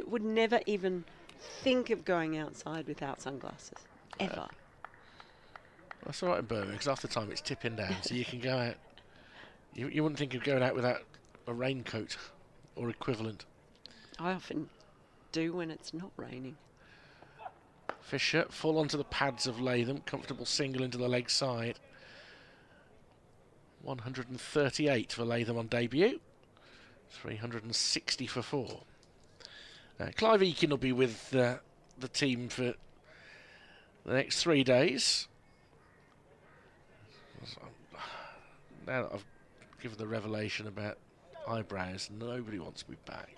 would never even think of going outside without sunglasses, ever. That's all right in Birmingham, because half the time it's tipping down, so you can go out. You wouldn't think of going out without a raincoat or equivalent. I often do when it's not raining. Fisher full onto the pads of Latham, comfortable single into the leg side. 138 for Latham on debut, 360 for 4. Clive Eakin will be with the team for the next 3 days. Now that I've given the revelation about eyebrows, nobody wants me back.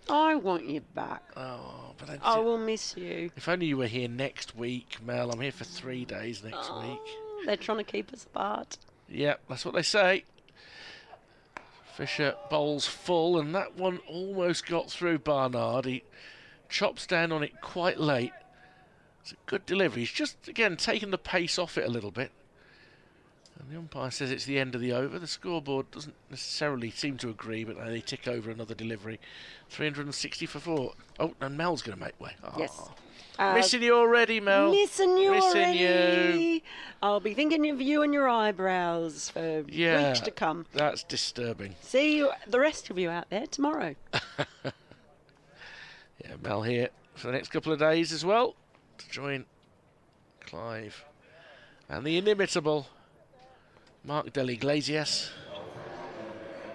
I want you back. Oh, but I will miss you. If only you were here next week, Mel. I'm here for 3 days next week. They're trying to keep us apart. Yep, that's what they say. Fisher bowls full, and that one almost got through Barnard. He chops down on it quite late. It's a good delivery. He's just, again, taken the pace off it a little bit. And the umpire says it's the end of the over. The scoreboard doesn't necessarily seem to agree, but they tick over another delivery. 360 for 4. Oh, and Mel's going to make way. Oh. Yes. Missing you already, Mel. Missing you already. You. I'll be thinking of you and your eyebrows for weeks to come. That's disturbing. See you, the rest of you out there tomorrow. Yeah, Mel here for the next couple of days as well to join Clive and the inimitable Mark Del Iglesias.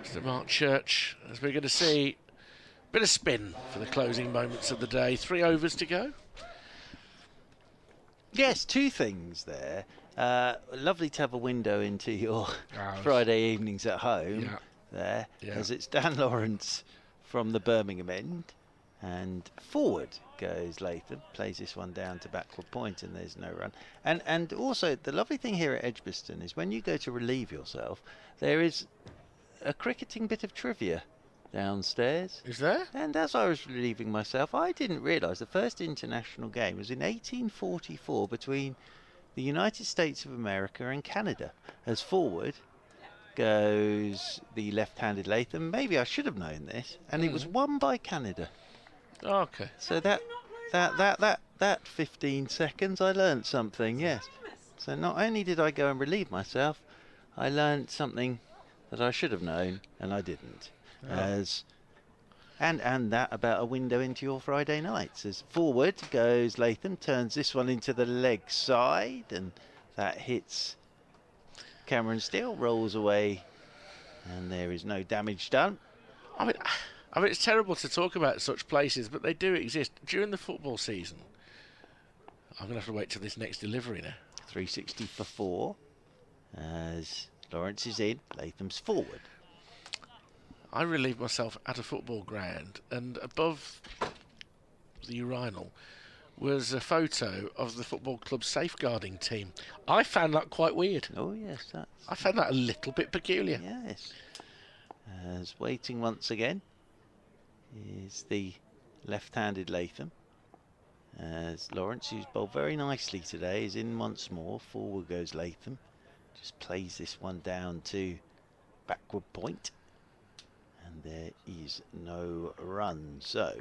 Mr. Mark Church, as we're going to see a bit of spin for the closing moments of the day. 3 overs to go. Yes, 2 things there. Lovely to have a window into your Friday evenings at home there, as it's Dan Lawrence from the Birmingham end. And forward goes Latham, plays this one down to backward point, and there's no run. And also, the lovely thing here at Edgbaston is when you go to relieve yourself, there is a cricketing bit of trivia downstairs. Is there? And as I was relieving myself, I didn't realise the first international game was in 1844 between the United States of America and Canada. As forward goes the left-handed Latham. Maybe I should have known this, and it was won by Canada. Okay. So that 15 seconds, I learnt something. Yes. So not only did I go and relieve myself, I learnt something that I should have known, and I didn't. And that about a window into your Friday nights. As forward goes Latham, turns this one into the leg side, and that hits Cameron Steele, rolls away, and there is no damage done. I mean, it's terrible to talk about such places, but they do exist. During the football season, I'm going to have to wait till this next delivery now. 360 for 4, as Lawrence is in, Latham's forward. I relieved myself at a football ground, and above the urinal was a photo of the football club safeguarding team. I found that quite weird. Oh yes, I found that a little bit peculiar. Yes. As waiting once again is the left-handed Latham. As Lawrence, who's bowled very nicely today, is in once more. Forward goes Latham. Just plays this one down to backward point. And there is no run. So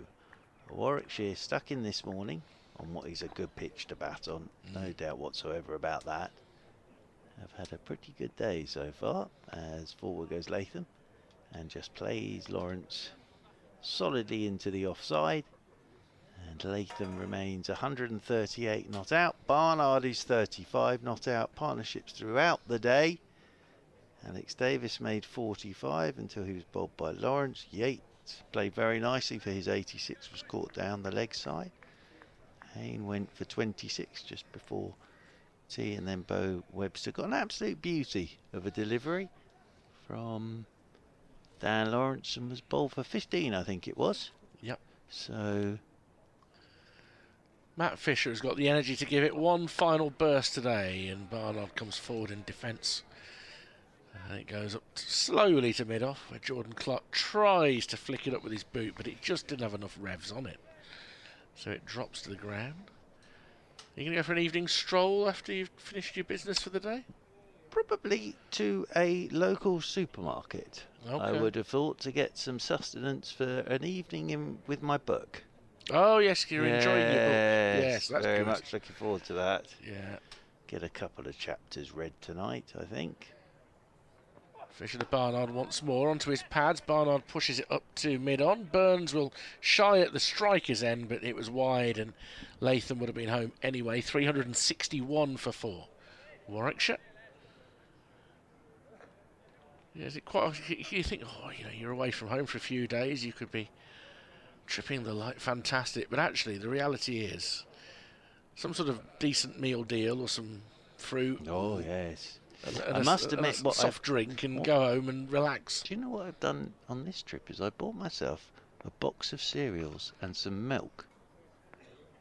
Warwickshire stuck in this morning on what is a good pitch to bat on. No doubt whatsoever about that. Have had a pretty good day so far. As forward goes Latham and just plays Lawrence solidly into the offside. And Latham remains 138 not out. Barnard is 35 not out. Partnerships throughout the day. Alex Davis made 45 until he was bowled by Lawrence. Yates played very nicely for his 86, was caught down the leg side. Hayne went for 26 just before tea, and then Bo Webster got an absolute beauty of a delivery from Dan Lawrence and was bowled for 15, I think it was. Yep. So Matt Fisher has got the energy to give it one final burst today, and Barnard comes forward in defence. And it goes up slowly to mid-off, where Jordan Clark tries to flick it up with his boot, but it just didn't have enough revs on it. So it drops to the ground. Are you going to go for an evening stroll after you've finished your business for the day? probably to a local supermarket. Okay. I would have thought, to get some sustenance for an evening in with my book. Oh, yes, you're enjoying your book. Yes, that's very good. much looking forward to that. Yeah. Get a couple of chapters read tonight, I think. Fisher to Barnard once more onto his pads. Barnard pushes it up to mid-on. Burns will shy at the striker's end, but it was wide, and Latham would have been home anyway. 361 for 4. Warwickshire. Yeah, is it quite? You think, oh, you know, you're away from home for a few days. You could be tripping the light, fantastic. But actually, the reality is, some sort of decent meal deal or some fruit. Oh yes. And I must admit, a soft drink and go home and relax. Do you know what I've done on this trip? Is I bought myself a box of cereals and some milk,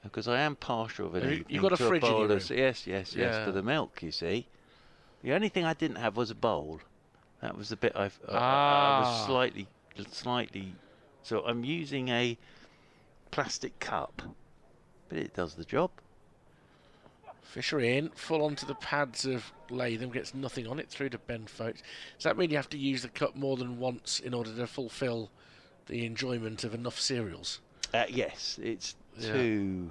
because I am partial of an evening You've got a to fridge in your bowl room? of yes for the milk. You see, the only thing I didn't have was a bowl. That was the bit I was slightly. So I'm using a plastic cup, but it does the job. Fisher in, full onto the pads of Latham, gets nothing on it, through to Ben Folks. Does that mean you have to use the cup more than once in order to fulfil the enjoyment of enough cereals? Yes, it's two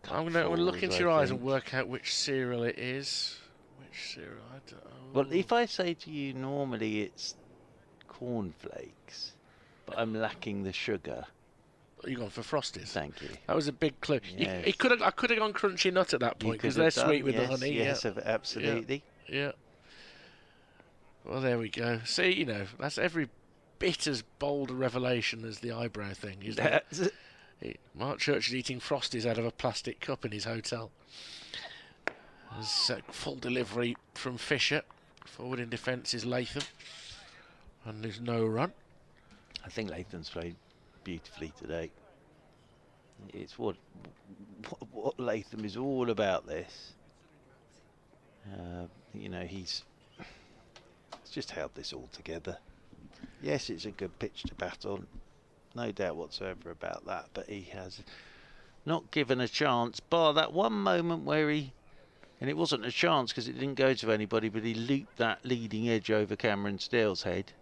I'm going to look into your eyes and work out which cereal it is. Which cereal? I don't know. Well, if I say to you normally it's cornflakes, but I'm lacking the sugar. You've gone for Frosties. Thank you. That was a big clue. Yes. I could have gone Crunchy Nut at that point, because they're sweet with the honey. Yes, absolutely. Yeah. Well, there we go. See, you know, that's every bit as bold a revelation as the eyebrow thing, isn't it? Mark Church is eating Frosties out of a plastic cup in his hotel. There's a full delivery from Fisher. Forward in defence is Latham. And there's no run. I think Latham's played beautifully today. It's what Latham is all about. This, you know, he's just held this all together. Yes, it's a good pitch to bat on, no doubt whatsoever about that. But he has not given a chance, bar that one moment where he, and it wasn't a chance because it didn't go to anybody, but he looped that leading edge over Cameron Steele's head.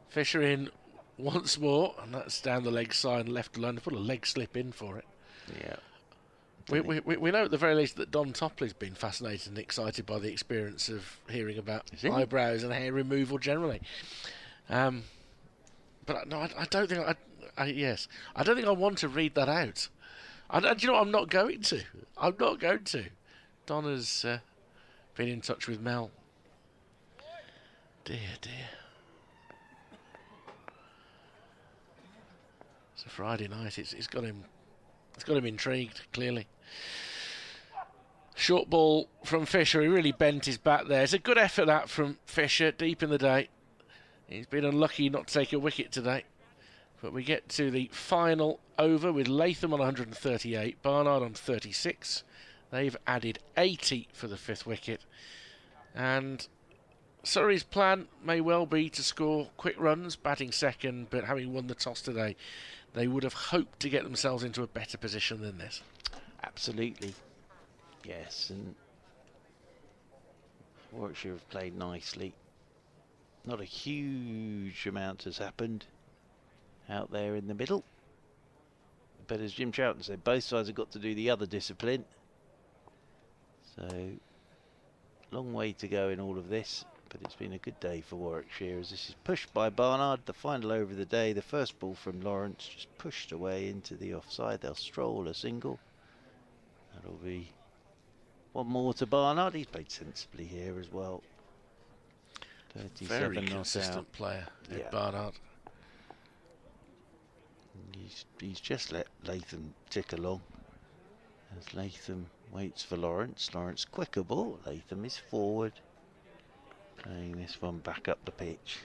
Fisher in once more, and that's down the leg side, left alone. Put a leg slip in for it. Yeah. We know at the very least that Don Topley's been fascinated and excited by the experience of hearing about eyebrows and hair removal generally. But no, I don't think I don't think I want to read that out. Do you know what? I'm not going to. I'm not going to. Don has been in touch with Mel. Dear. It's a Friday night. It's got him intrigued, clearly. Short ball from Fisher. He really bent his bat there. It's a good effort, that, from Fisher, deep in the day. He's been unlucky not to take a wicket today. But we get to the final over with Latham on 138, Barnard on 36. They've added 80 for the 5th wicket. And Surrey's plan may well be to score quick runs, batting second, but having won the toss today, they would have hoped to get themselves into a better position than this. Absolutely. Yes, and Warwickshire have played nicely. Not a huge amount has happened out there in the middle. But as Jim Troughton said, both sides have got to do the other discipline. So, long way to go in all of this. But it's been a good day for Warwickshire, as this is pushed by Barnard. The final over of the day, the first ball from Lawrence, just pushed away into the offside. They'll stroll a single. That'll be one more to Barnard. He's played sensibly here as well. 37 Very not consistent out. player, Yeah. Barnard. He's just let Latham tick along as Latham waits for Lawrence. Lawrence quicker ball. Latham is forward. Playing this one back up the pitch.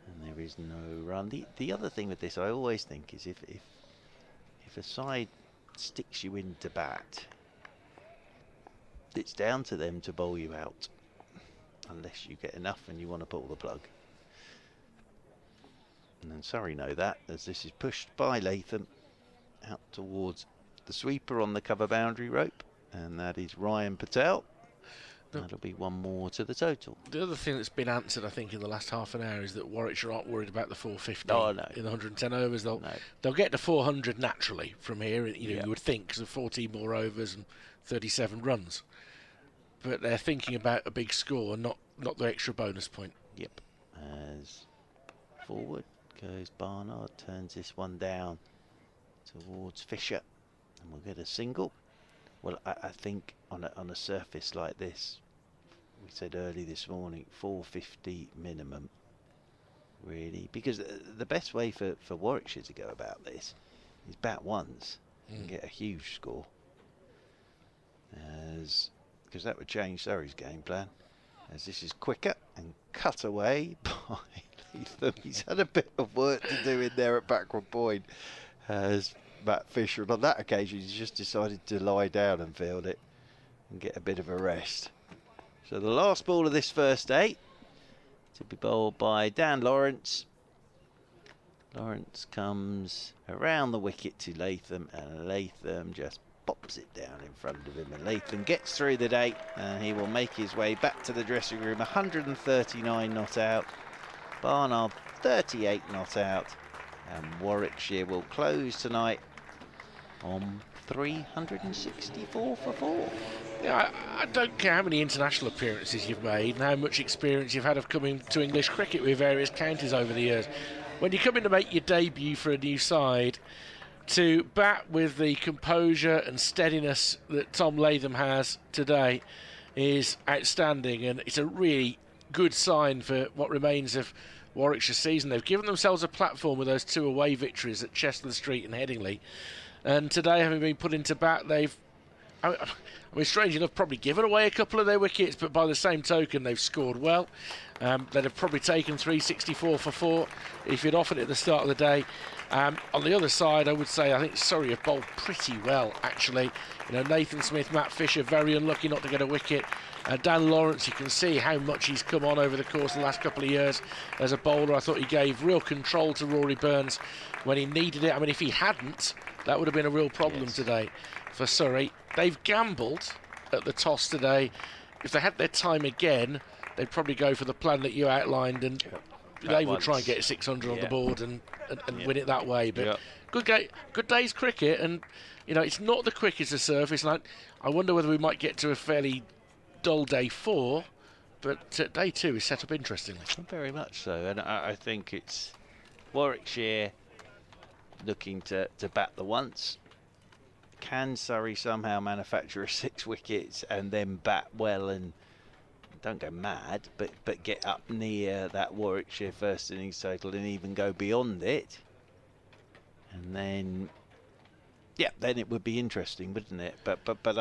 And there is no run. The other thing with this, I always think, is if a side sticks you into bat, it's down to them to bowl you out, unless you get enough and you want to pull the plug. And then Surrey know that, as this is pushed by Latham out towards the sweeper on the cover boundary rope, and that is Ryan Patel. That'll be one more to the total. The other thing that's been answered, I think, in the last half an hour is that Warwickshire aren't worried about the 450 Oh, no. in the 110 overs. They'll No. they'll get to 400 naturally from here. You know, Yeah. you would think, because of 14 more overs and 37 runs. But they're thinking about a big score, not the extra bonus point. Yep. As forward goes Barnard, turns this one down towards Fisher, and we'll get a single. Well, I think on a surface like this, we said early this morning, 450 minimum, really, because the best way for Warwickshire to go about this is bat ones and get a huge score, because that would change Surrey's game plan, as this is quicker and cut away by Leam. He's had a bit of work to do in there at backward point, as Matt Fisher, and on that occasion he's just decided to lie down and field it and get a bit of a rest. So the last ball of this first day to be bowled by Dan Lawrence. Lawrence comes around the wicket to Latham, and Latham just pops it down in front of him, and Latham gets through the day, and he will make his way back to the dressing room. 139 not out, Barnard 38 not out, and Warwickshire will close tonight on 364 for 4. Yeah, I don't care how many international appearances you've made and how much experience you've had of coming to English cricket with various counties over the years. When you come in to make your debut for a new side, to bat with the composure and steadiness that Tom Latham has today is outstanding, and it's a really good sign for what remains of Warwickshire season. They've given themselves a platform with those 2 away victories at Chestnut Street and Headingley, and today, having been put into bat, they've, I mean, strange enough, probably given away a couple of their wickets, but by the same token, they've scored well. They'd have probably taken 364 for 4 if you'd offered it at the start of the day. On the other side, I would say I think Surrey have bowled pretty well, actually. You know, Nathan Smith, Matt Fisher, very unlucky not to get a wicket. Dan Lawrence, you can see how much he's come on over the course of the last couple of years as a bowler. I thought he gave real control to Rory Burns when he needed it. I mean, if he hadn't, that would have been a real problem today for Surrey. They've gambled at the toss today. If they had their time again, they'd probably go for the plan that you outlined, and they would try and get 600 on the board and win it that way. But good day's cricket, and you know, it's not the quickest of surface. Like, I wonder whether we might get to a fairly dull day 4, but day 2 is set up interestingly. Very much so, and I think it's Warwickshire looking to bat the once. Can Surrey somehow manufacture a 6 wickets and then bat well and don't go mad, but get up near that Warwickshire first innings total and even go beyond it? And then, yeah, then it would be interesting, wouldn't it? But